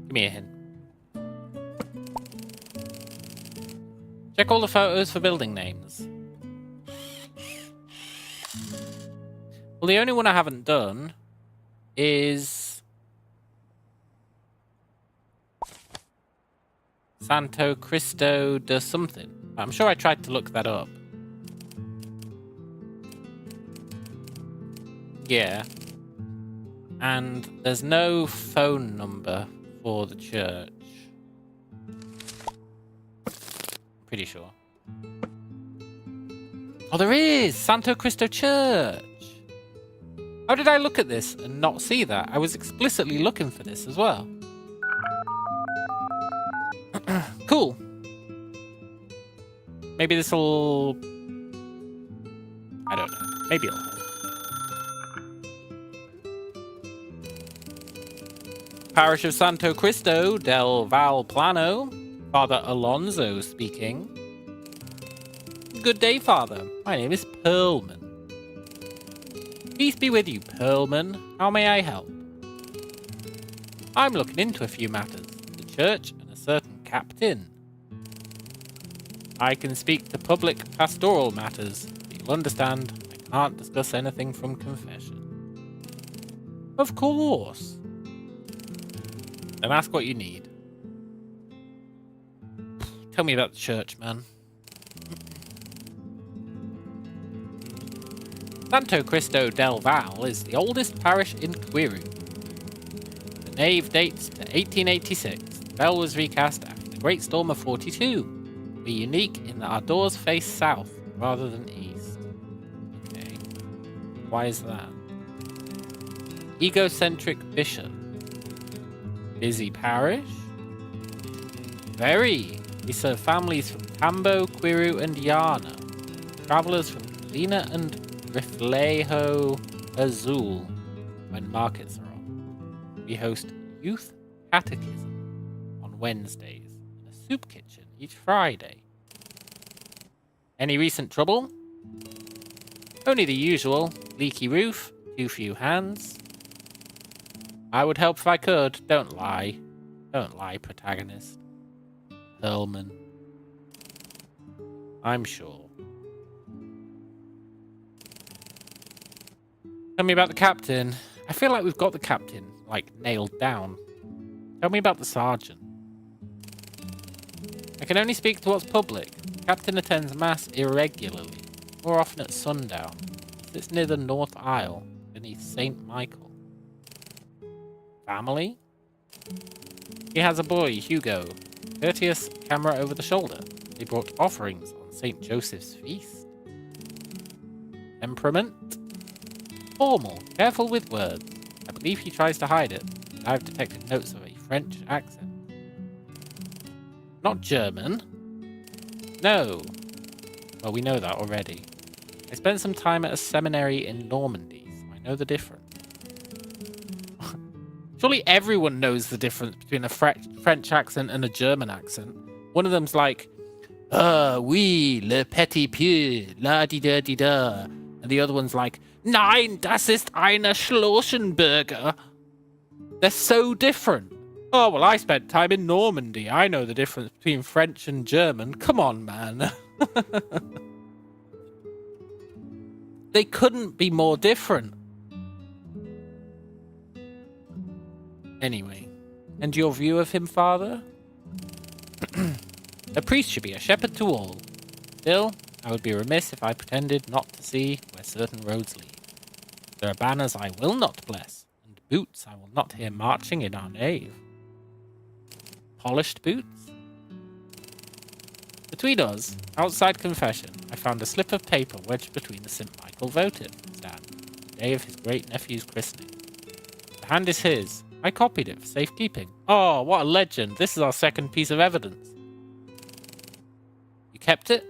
Give me a hint. Check all the photos for building names. Well, the only one I haven't done is Santo Cristo de something. I'm sure I tried to look that up. Yeah. And there's no phone number for the church. Pretty sure. Oh, there is! Santo Cristo Church! How did I look at this and not see that? I was explicitly looking for this as well. Cool. Maybe this'll... I don't know. Maybe it'll help. Parish of Santo Cristo del Valplano. Father Alonso speaking. Good day, Father. My name is Pearlman. Peace be with you, Pearlman. How may I help? I'm looking into a few matters. The church and a certain captain. I can speak to public pastoral matters. But you'll understand, I can't discuss anything from confession. Of course. Then ask what you need. Tell me about the church, man. Santo Cristo del Val is the oldest parish in Quiru. The nave dates to 1886. The bell was recast after the Great Storm of 42. We're unique in that our doors face south rather than east. Okay. Why is that? Egocentric bishop. Busy parish? Very. We serve families from Tambo, Quiru, and Yana. Travelers from Lina and Riflejo Azul when markets are on. We host youth catechism on Wednesdays and a soup kitchen each Friday. Any recent trouble? Only the usual. Leaky roof, too few hands. I would help if I could. Don't lie. Don't lie, protagonist. Hellman. I'm sure. Tell me about the captain. I feel like we've got the captain, nailed down. Tell me about the sergeant. I can only speak to what's public. The captain attends mass irregularly, more often at sundown. He sits near the North Aisle, beneath St. Michael. Family? He has a boy, Hugo. Courteous, camera over the shoulder. They brought offerings on St. Joseph's feast. Temperament? Formal, careful with words. I believe he tries to hide it, but I've detected notes of a French accent. Not German? No. Well, we know that already. I spent some time at a seminary in Normandy, so I know the difference. Surely everyone knows the difference between a French accent and a German accent. One of them's like, oui, le petit pied, la di da di da. And the other one's like, nein, das ist eine Schlossenburger. They're so different. Oh, well, I spent time in Normandy. I know the difference between French and German. Come on, man. They couldn't be more different. Anyway, and your view of him, Father? A priest should be a shepherd to all. Still, I would be remiss if I pretended not to see where certain roads lead. There are banners I will not bless, and boots I will not hear marching in our nave. Polished boots? Between us, outside confession, I found a slip of paper wedged between the St. Michael votive stand, the day of his great-nephew's christening. The hand is his. I copied it for safekeeping. Oh, what a legend. This is our second piece of evidence. You kept it?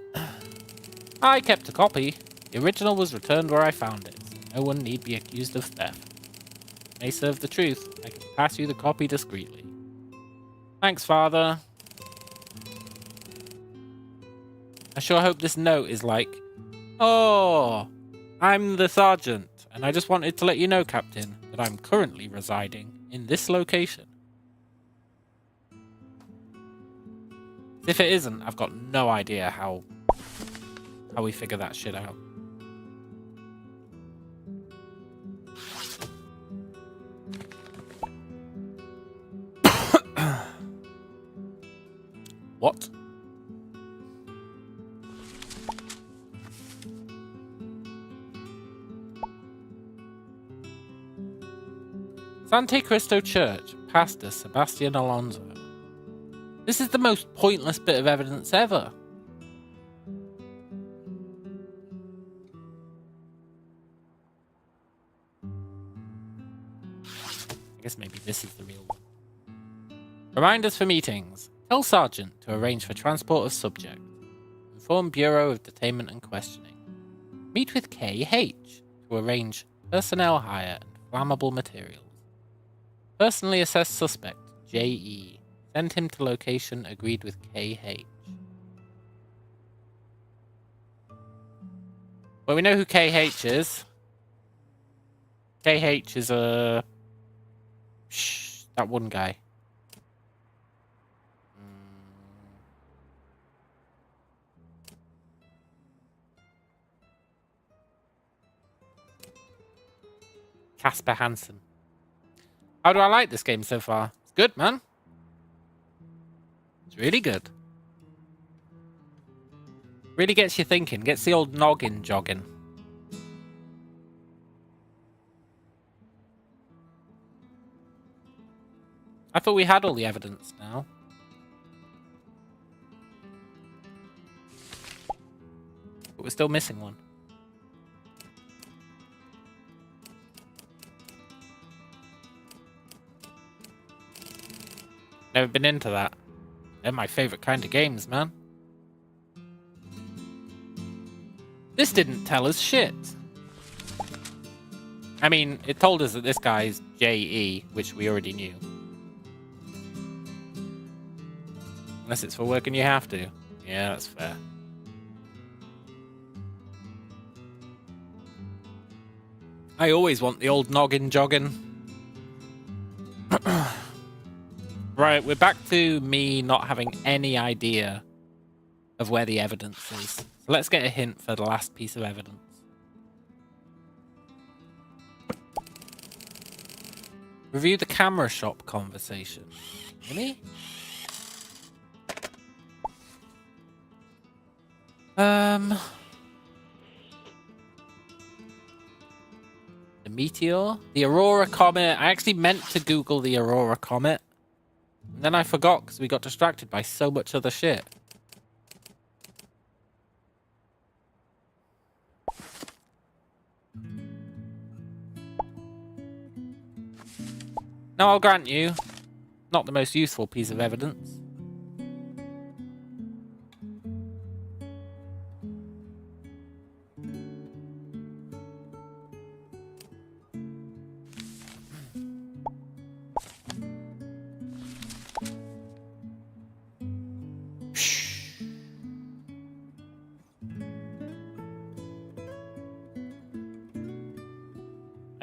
I kept a copy. The original was returned where I found it, so no one need be accused of theft. It may serve the truth. I can pass you the copy discreetly. Thanks, Father. I sure hope this note is like, oh, I'm the sergeant, and I just wanted to let you know, Captain, that I'm currently residing in this location. If it isn't, I've got no idea how we figure that shit out. What? Sante Cristo Church, Pastor Sebastian Alonso. This is the most pointless bit of evidence ever. I guess maybe this is the real one. Reminders for meetings. Tell Sergeant to arrange for transport of subject. Inform Bureau of Detainment and Questioning. Meet with KH to arrange personnel hire and flammable materials. Personally assess suspect, JE. Send him to location agreed with KH. Well, we know who KH is. KH is that one guy. Casper Hansen. How do I like this game so far? It's good, man. It's really good. Really gets you thinking. Gets the old noggin jogging. I thought we had all the evidence now. But we're still missing one. Never been into that. They're my favorite kind of games, man. This didn't tell us shit. I mean, it told us that this guy's J.E., which we already knew. Unless it's for work and you have to. Yeah, that's fair. I always want the old noggin jogging. Right, we're back to me not having any idea of where the evidence is. So let's get a hint for the last piece of evidence. Review the camera shop conversation. Really? The meteor? The Aurora Comet. I actually meant to Google the Aurora Comet. And then I forgot because we got distracted by so much other shit. Now I'll grant you, not the most useful piece of evidence.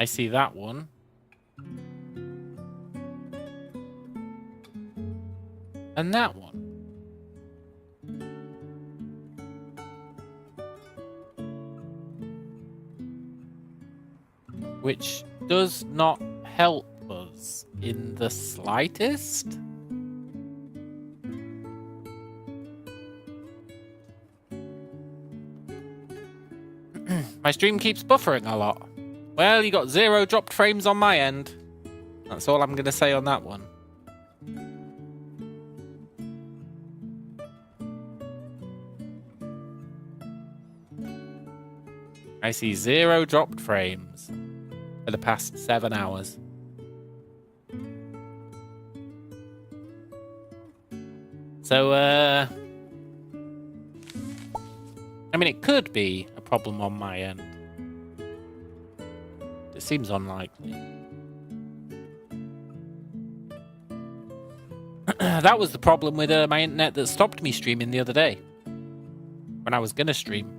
I see that one. And that one. Which does not help us in the slightest. My stream keeps buffering a lot. Well, you got 0 dropped frames on my end. That's all I'm going to say on that one. I see 0 dropped frames for the past 7 hours. So, I mean, it could be a problem on my end. It seems unlikely. That was the problem with my internet that stopped me streaming the other day. When I was gonna stream.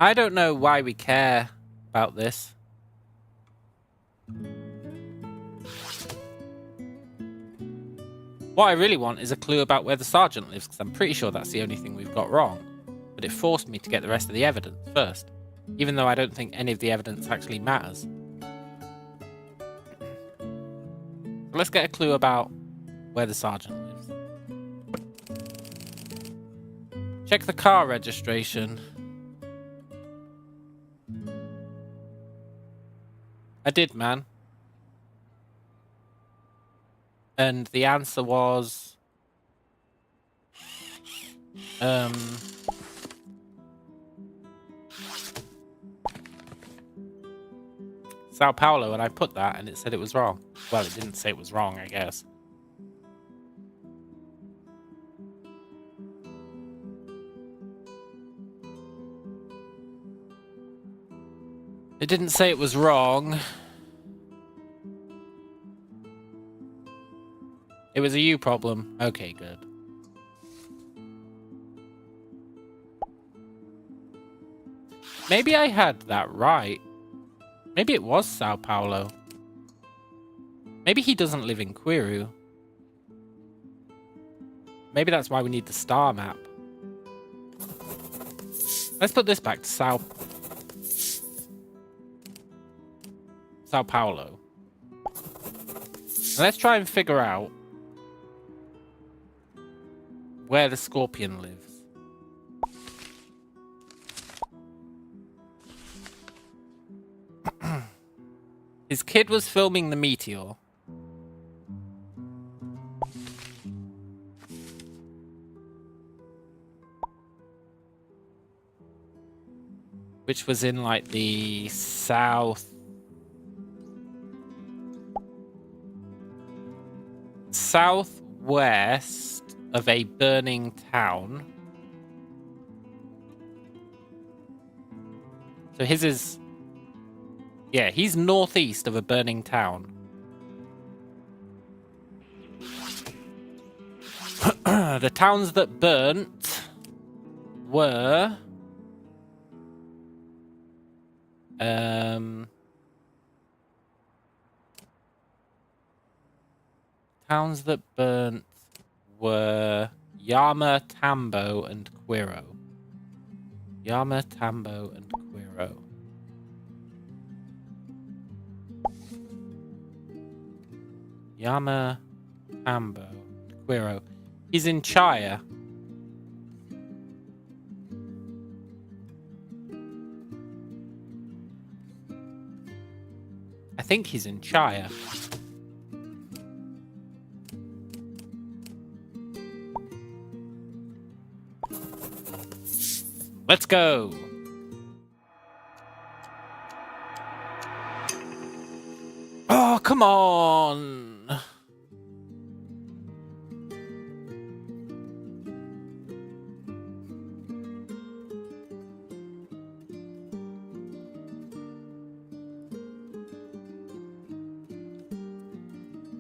I don't know why we care about this. What I really want is a clue about where the sergeant lives, because I'm pretty sure that's the only thing we've got wrong. But it forced me to get the rest of the evidence first, even though I don't think any of the evidence actually matters. So let's get a clue about where the sergeant lives. Check the car registration. I did, man. And the answer was... Sao Paulo, and I put that and it said it was wrong. Well, it didn't say it was wrong, I guess. It didn't say it was wrong. It was a you problem. Okay, good. Maybe I had that right. Maybe it was Sao Paulo. Maybe he doesn't live in Quiru. Maybe that's why we need the star map. Let's put this back to Sao... Sao Paulo. And let's try and figure out where the Scorpion lives. His kid was filming the meteor. Which was in like the southwest of a burning town. So his is, yeah, he's northeast of a burning town. The towns that burnt were towns that burnt were Yama, Tambo, and Quiro. Yama, Tambo, and Quiro. Yama, Tambo, and Quiro. He's in Chaya. I think he's in Chaya. Let's go. Oh, come on.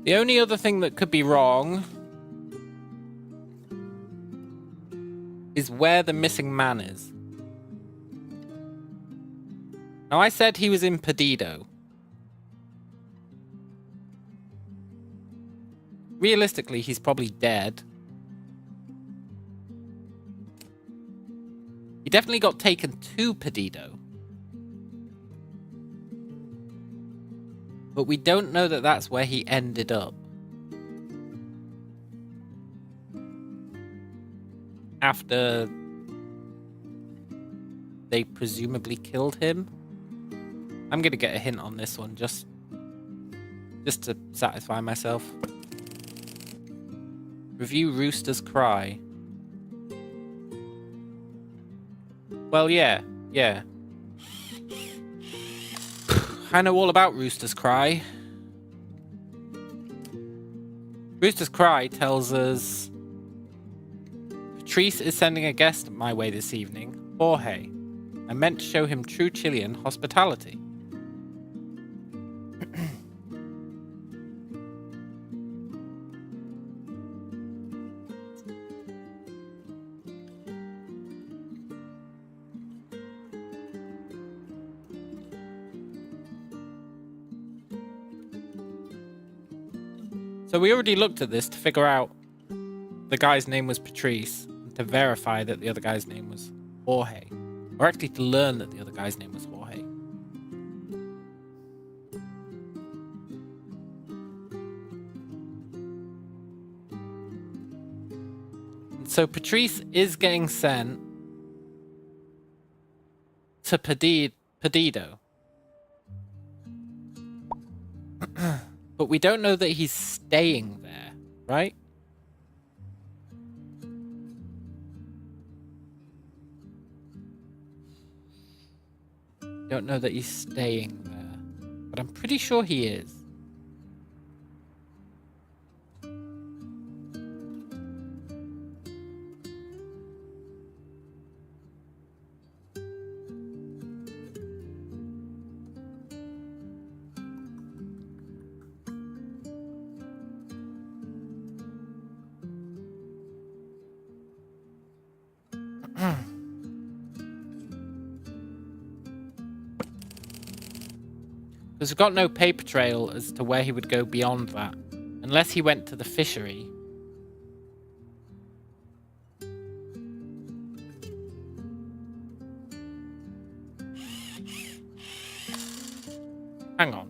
The only other thing that could be wrong is where the missing man is. Now, I said he was in Perdido. Realistically, he's probably dead. He definitely got taken to Perdido. But we don't know that that's where he ended up. After they presumably killed him. I'm gonna get a hint on this one just to satisfy myself. Review Rooster's Cry. Well, yeah. I know all about Rooster's Cry. Rooster's Cry tells us Patrice is sending a guest my way this evening, Jorge. I meant to show him true Chilean hospitality. So we already looked at this to figure out the guy's name was Patrice, and to verify that the other guy's name was Jorge. Or actually to learn that the other guy's name was Jorge. And so Patrice is getting sent to Perdido. But we don't know that he's staying there, right? Don't know that he's staying there. But I'm pretty sure he is. Because we've got no paper trail as to where he would go beyond that. Unless he went to the fishery. Hang on.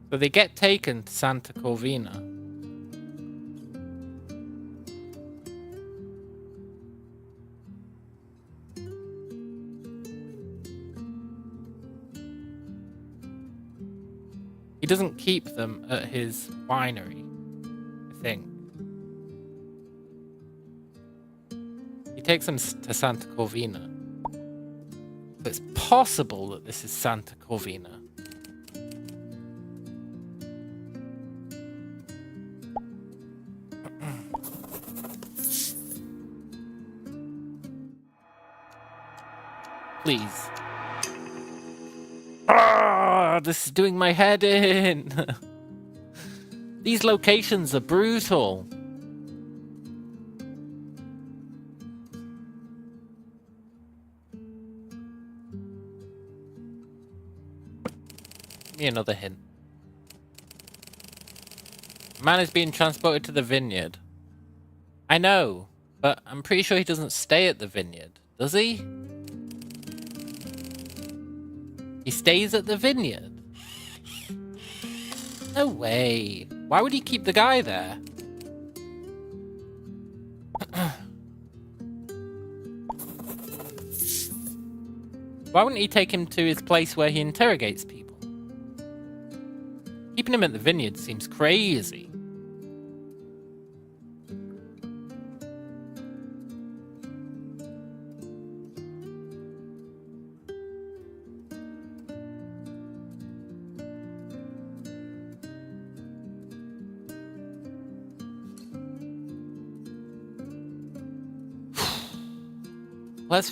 So they get taken to Santa Corvina. He doesn't keep them at his winery, I think. He takes them to Santa Corvina. So it's possible that this is Santa Corvina. Please. Ah, this is doing my head in. These locations are brutal. Give me another hint. Man is being transported to the vineyard. I know, but I'm pretty sure he doesn't stay at the vineyard, does he? He stays at the vineyard? No way. Why would he keep the guy there? Why wouldn't he take him to his place where he interrogates people? Keeping him at the vineyard seems crazy. Let's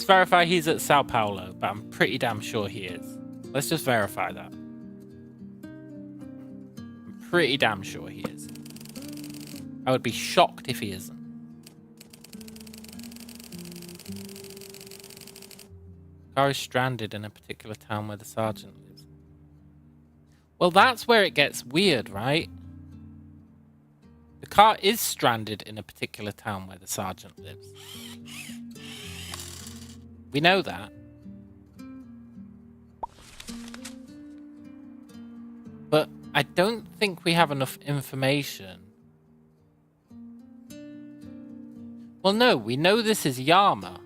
verify he's at Sao Paulo, but I'm pretty damn sure he is. Let's just verify that. I'm pretty damn sure he is. I would be shocked if he isn't. The car is stranded in a particular town where the sergeant lives. Well, that's where it gets weird, right? The car is stranded in a particular town where the sergeant lives. We know that. But I don't think we have enough information. Well, no, we know this is Yama.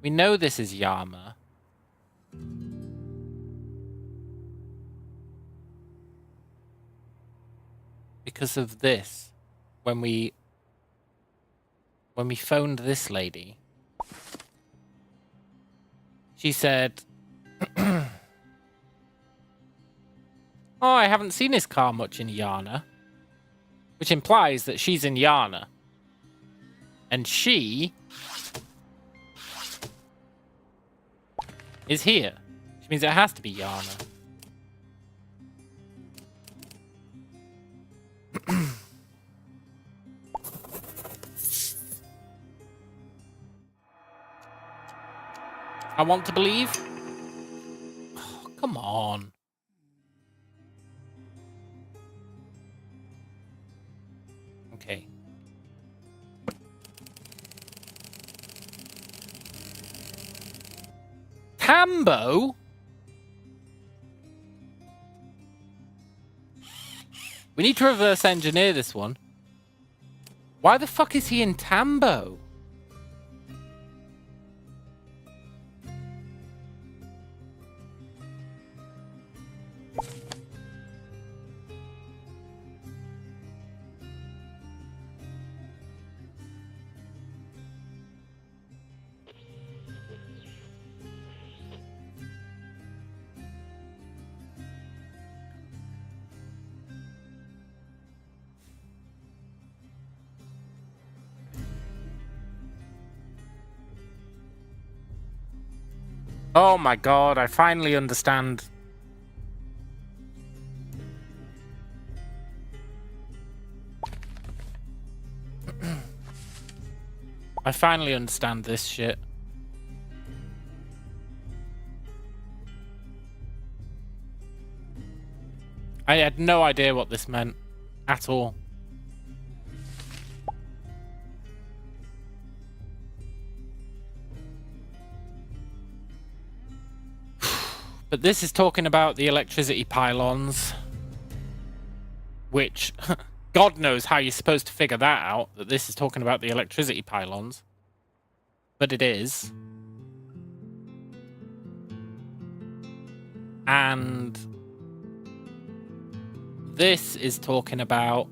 We know this is Yama. Because of this. When we phoned this lady, she said, oh, I haven't seen his car much in Yana. Which implies that she's in Yana. And she is here. Which means it has to be Yana. I want to believe. Oh, come on. Okay. Tambo? We need to reverse engineer this one. Why the fuck is he in Tambo? Oh my god, I finally understand. I finally understand this shit. I had no idea what this meant at all. But this is talking about the electricity pylons, which God knows how you're supposed to figure that out, that this is talking about the electricity pylons. But it is. And this is talking about,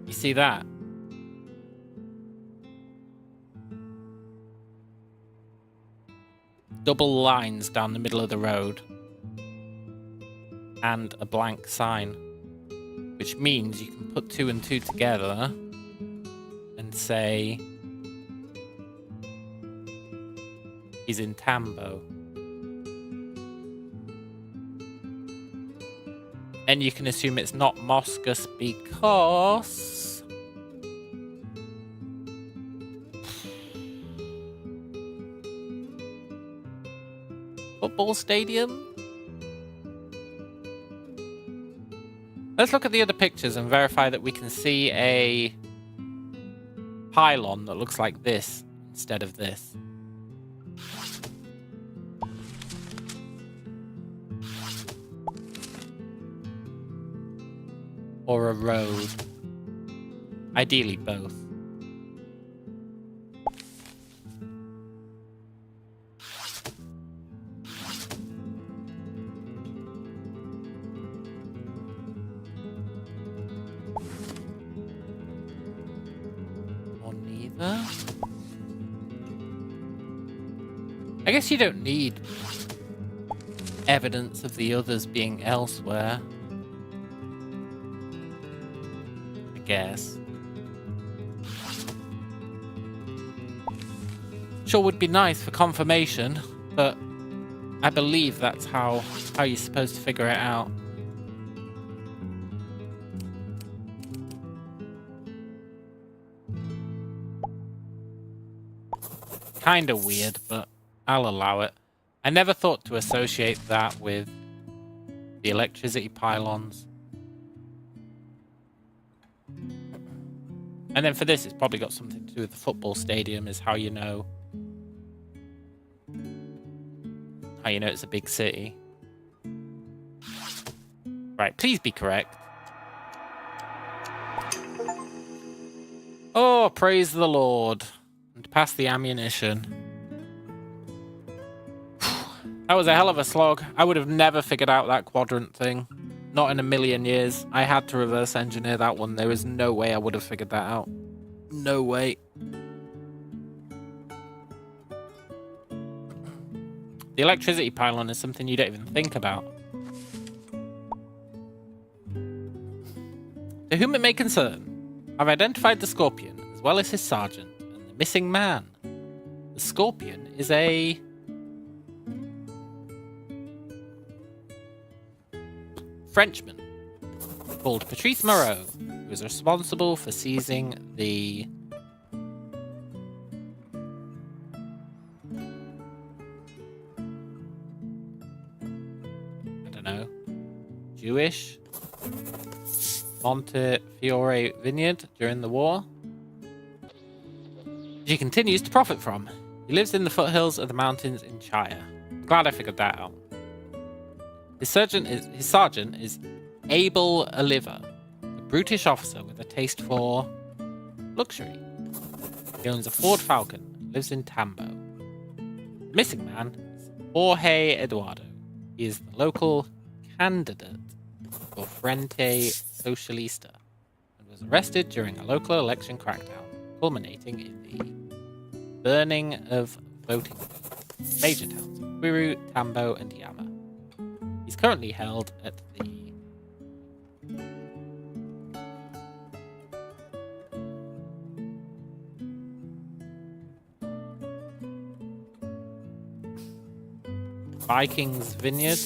you see that? Double lines down the middle of the road and a blank sign, which means you can put 2 and 2 together and say he's in Tambo. And you can assume it's not Moscus because football stadium? Let's look at the other pictures and verify that we can see a pylon that looks like this instead of this. Or a road. Ideally both. Or neither. I guess you don't need evidence of the others being elsewhere. Guess. Sure would be nice for confirmation, but I believe that's how you're supposed to figure it out. Kinda weird, but I'll allow it. I never thought to associate that with the electricity pylons. And then for this, it's probably got something to do with the football stadium, is how you know. How you know it's a big city. Right, please be correct. Oh, praise the Lord. And pass the ammunition. That was a hell of a slog. I would have never figured out that quadrant thing. Not in a million years. I had to reverse engineer that one. There was no way I would have figured that out. No way. The electricity pylon is something you don't even think about. To whom it may concern, I've identified the Scorpion as well as his sergeant and the missing man. The Scorpion is a Frenchman called Patrice Moreau, who was responsible for seizing the Jewish Montefiore vineyard during the war, which he continues to profit from. He lives in the foothills of the mountains in Shire. I'm glad I figured that out. His sergeant is Abel Oliver, a brutish officer with a taste for luxury. He owns a Ford Falcon and lives in Tambo. The missing man is Jorge Eduardo. He is the local candidate for Frente Socialista and was arrested during a local election crackdown, culminating in the burning of voting booths. Major towns of Quiru, Tambo, and Yama. He's currently held at the Vikings Vineyard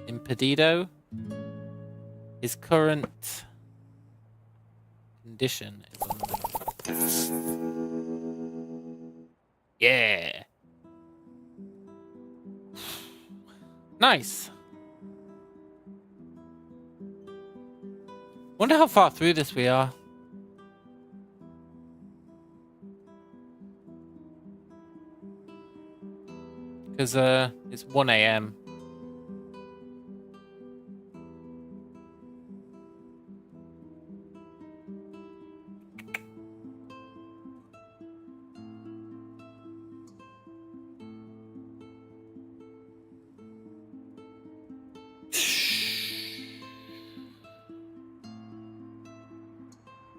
in Perdido. His current condition is unknown. Yeah. Nice. Wonder how far through this we are. Because it's 1 a.m.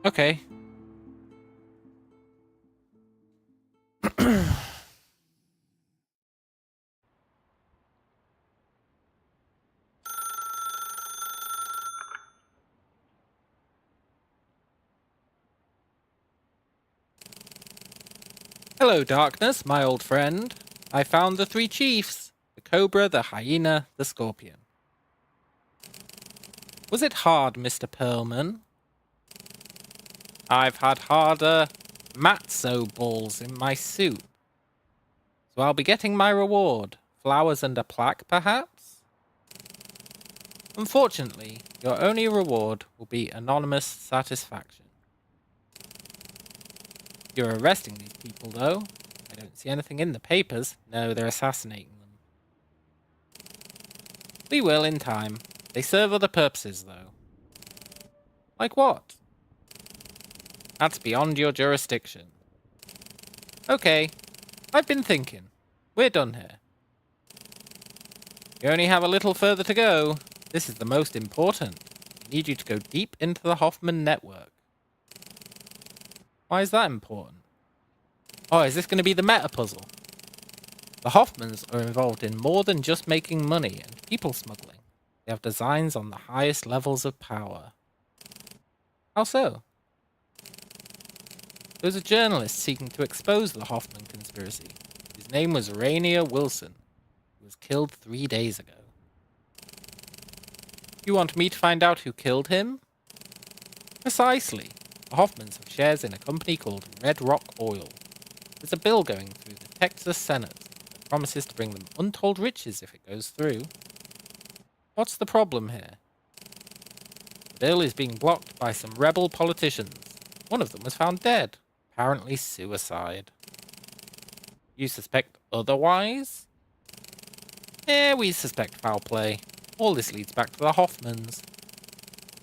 Okay. Hello, Darkness, my old friend. I found the 3 chiefs. The Cobra, the Hyena, the Scorpion. Was it hard, Mr. Perlman? I've had harder matzo balls in my soup. So I'll be getting my reward. Flowers and a plaque, perhaps? Unfortunately, your only reward will be anonymous satisfaction. You're arresting these people, though. I don't see anything in the papers. No, they're assassinating them. We will in time. They serve other purposes, though. Like what? That's beyond your jurisdiction. Okay, I've been thinking. We're done here. You only have a little further to go. This is the most important. I need you to go deep into the Hoffman network. Why is that important? Oh, is this going to be the meta puzzle? The Hoffmans are involved in more than just making money and people smuggling. They have designs on the highest levels of power. How so? There was a journalist seeking to expose the Hoffman conspiracy. His name was Rainier Wilson. He was killed 3 days ago. You want me to find out who killed him? Precisely. The Hoffmans have shares in a company called Red Rock Oil. There's a bill going through the Texas Senate that promises to bring them untold riches if it goes through. What's the problem here? The bill is being blocked by some rebel politicians. One of them was found dead. Apparently suicide. You suspect otherwise? We suspect foul play. All this leads back to the Hoffmans.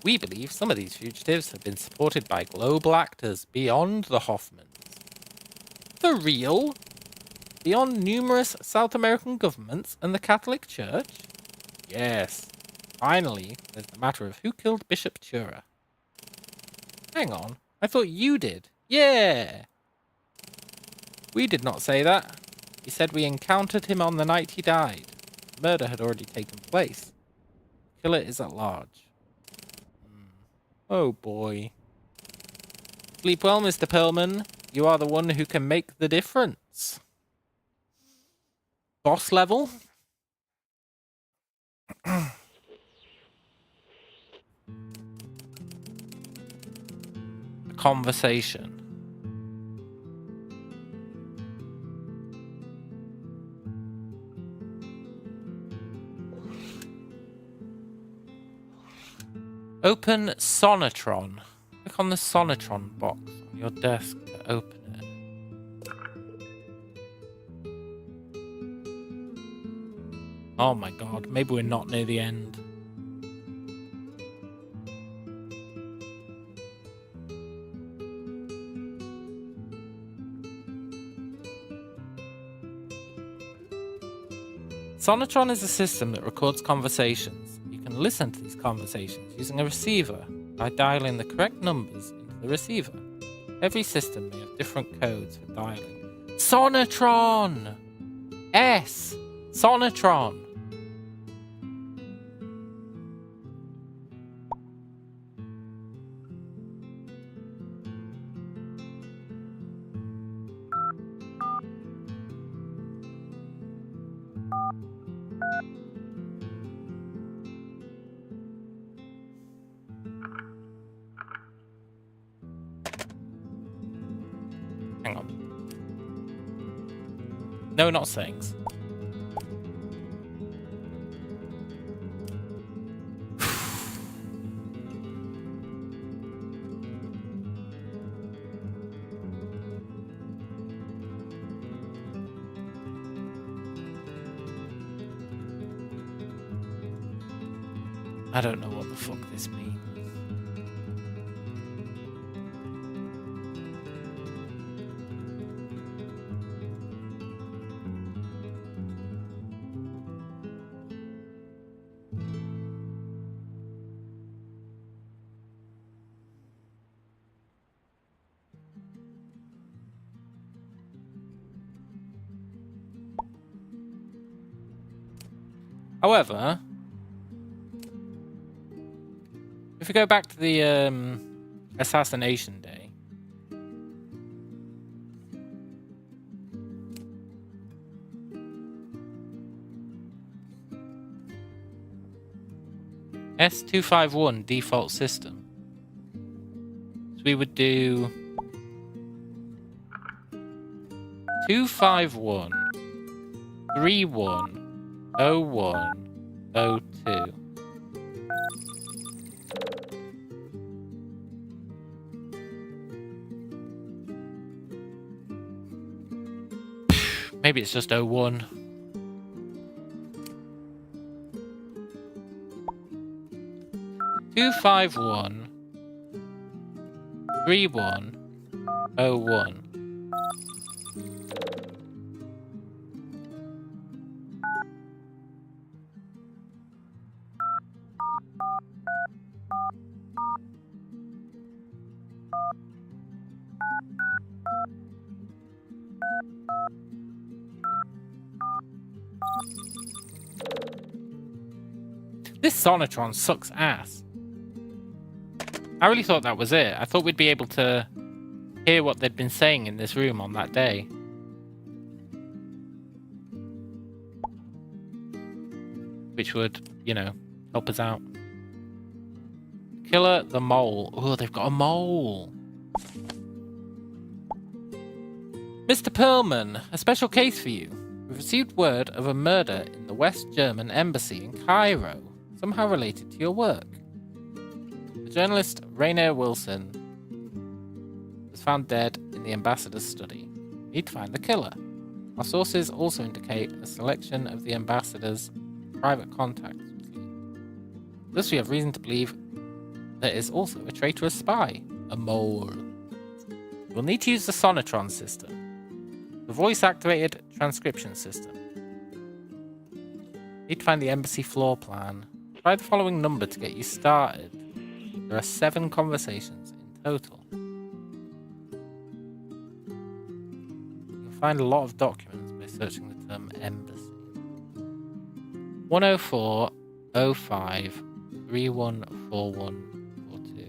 We believe some of these fugitives have been supported by global actors beyond the Hoffmans. For real? Beyond numerous South American governments and the Catholic Church? Yes. Finally, there's the matter of who killed Bishop Chura. Hang on, I thought you did. Yeah! We did not say that. We said we encountered him on the night he died. The murder had already taken place. The killer is at large. Oh boy. Sleep well, Mr. Perlman. You are the one who can make the difference. Boss level? Conversation. Open Sonotron. Click on the Sonotron box on your desk to open it. Oh my god, maybe we're not near the end. Sonotron is a system that records conversations. You can listen to these conversations using a receiver by dialing the correct numbers into the receiver. Every system may have different codes for dialing. Sonotron! S! Sonotron! Hang on. No, not sayings. I don't know what the fuck this means. However, if we go back to the assassination day, S251 default system. So we would do 251 31 01 02. Maybe it's just 01. Two 5-1 3-1 0-1. This Sonotron sucks ass. I really thought that was it. I thought we'd be able to hear what they'd been saying in this room on that day. Which would, you know, help us out. Killer the mole. Oh, they've got a mole. Mr. Perlman, a special case for you. We've received word of a murder in the West German embassy in Cairo, somehow related to your work. The journalist Rainier Wilson was found dead in the ambassador's study. We need to find the killer. Our sources also indicate a selection of the ambassador's private contacts. Thus, we have reason to believe there is also a traitorous spy, a mole. We'll need to use the Sonotron system, the voice-activated transcription system. Need to find the embassy floor plan. Try the following number to get you started. There are 7 conversations in total. You'll find a lot of documents by searching the term embassy. 104 05 3141 42.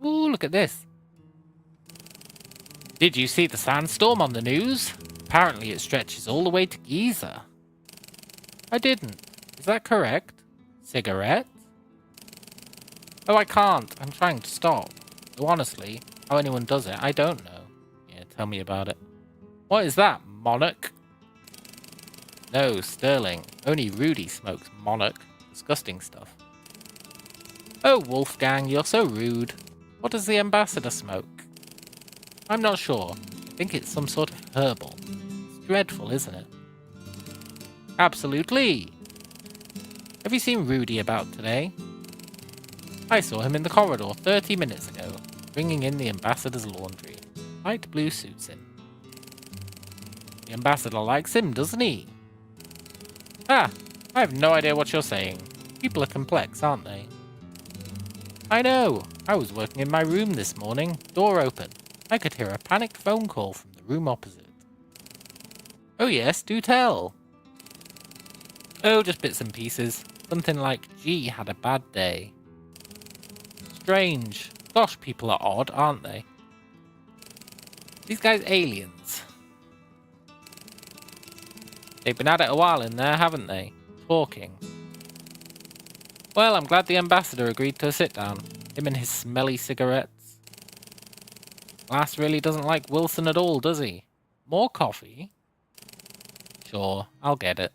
Ooh, look at this. Did you see the sandstorm on the news? Apparently it stretches all the way to Giza. I didn't. Is that correct? Cigarette? Oh, I can't. I'm trying to stop. Though honestly, how anyone does it, I don't know. Yeah, tell me about it. What is that, Monarch? No, Sterling. Only Rudy smokes Monarch. Disgusting stuff. Oh, Wolfgang, you're so rude. What does the ambassador smoke? I'm not sure. I think it's some sort of herbal. It's dreadful, isn't it? Absolutely. Have you seen Rudy about today? I saw him in the corridor 30 minutes ago, bringing in the ambassador's laundry. Light blue suits him. The ambassador likes him, doesn't he? Ah, I have no idea what you're saying. People are complex, aren't they? I know. I was working in my room this morning, door open. I could hear a panicked phone call from the room opposite. Oh yes, do tell. Oh, just bits and pieces. Something like, G had a bad day. Strange. Gosh, people are odd, aren't they? These guys aliens. They've been at it a while in there, haven't they? Talking. Well, I'm glad the ambassador agreed to a sit-down. Him and his smelly cigarettes. Lass really doesn't like Wilson at all, does he? More coffee? Sure, I'll get it.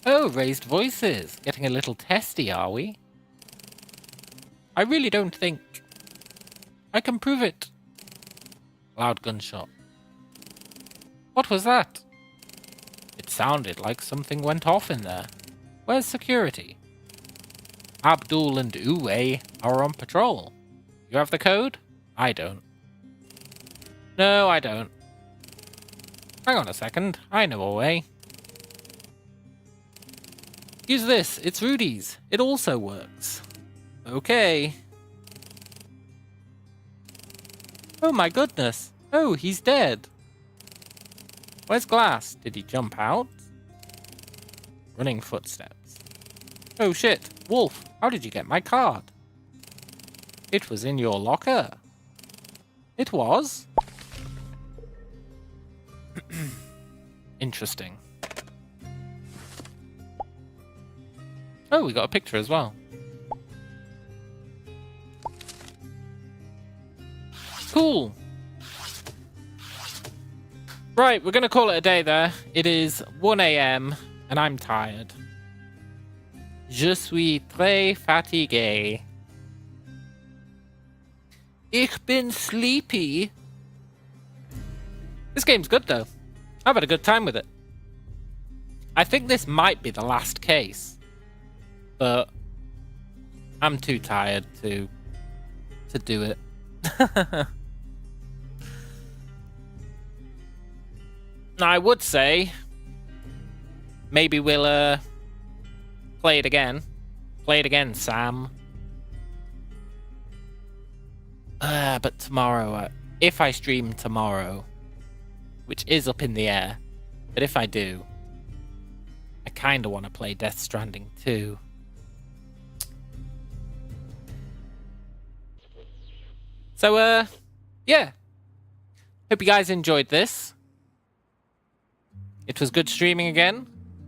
Oh, raised voices. Getting a little testy, are we? I really don't think I can prove it. Loud gunshot. What was that? It sounded like something went off in there. Where's security? Abdul and Uwe are on patrol. You have the code? I don't. No, I don't. Hang on a second. I know a way. Use this. It's Rudy's. It also works. Okay. Oh my goodness. Oh, he's dead. Where's Glass? Did he jump out? Running footsteps. Oh shit. Wolf, how did you get my card? It was in your locker. It was? Interesting. Oh, we got a picture as well. Cool. Right, we're going to call it a day there. It is 1 a.m. and I'm tired. Je suis très fatigué. Ich bin sleepy. This game's good though. I've had a good time with it. I think this might be the last case, but I'm too tired to do it. Now, I would say maybe we'll play it again. Play it again, Sam. But tomorrow, if I stream tomorrow, which is up in the air, but if I do, I kind of want to play Death Stranding 2. So, yeah. Hope you guys enjoyed this. It was good streaming again,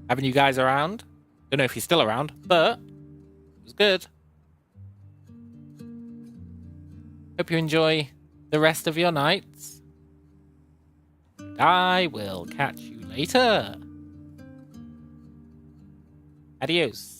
having you guys around. Don't know if you're still around, but it was good. Hope you enjoy the rest of your nights. I will catch you later. Adios.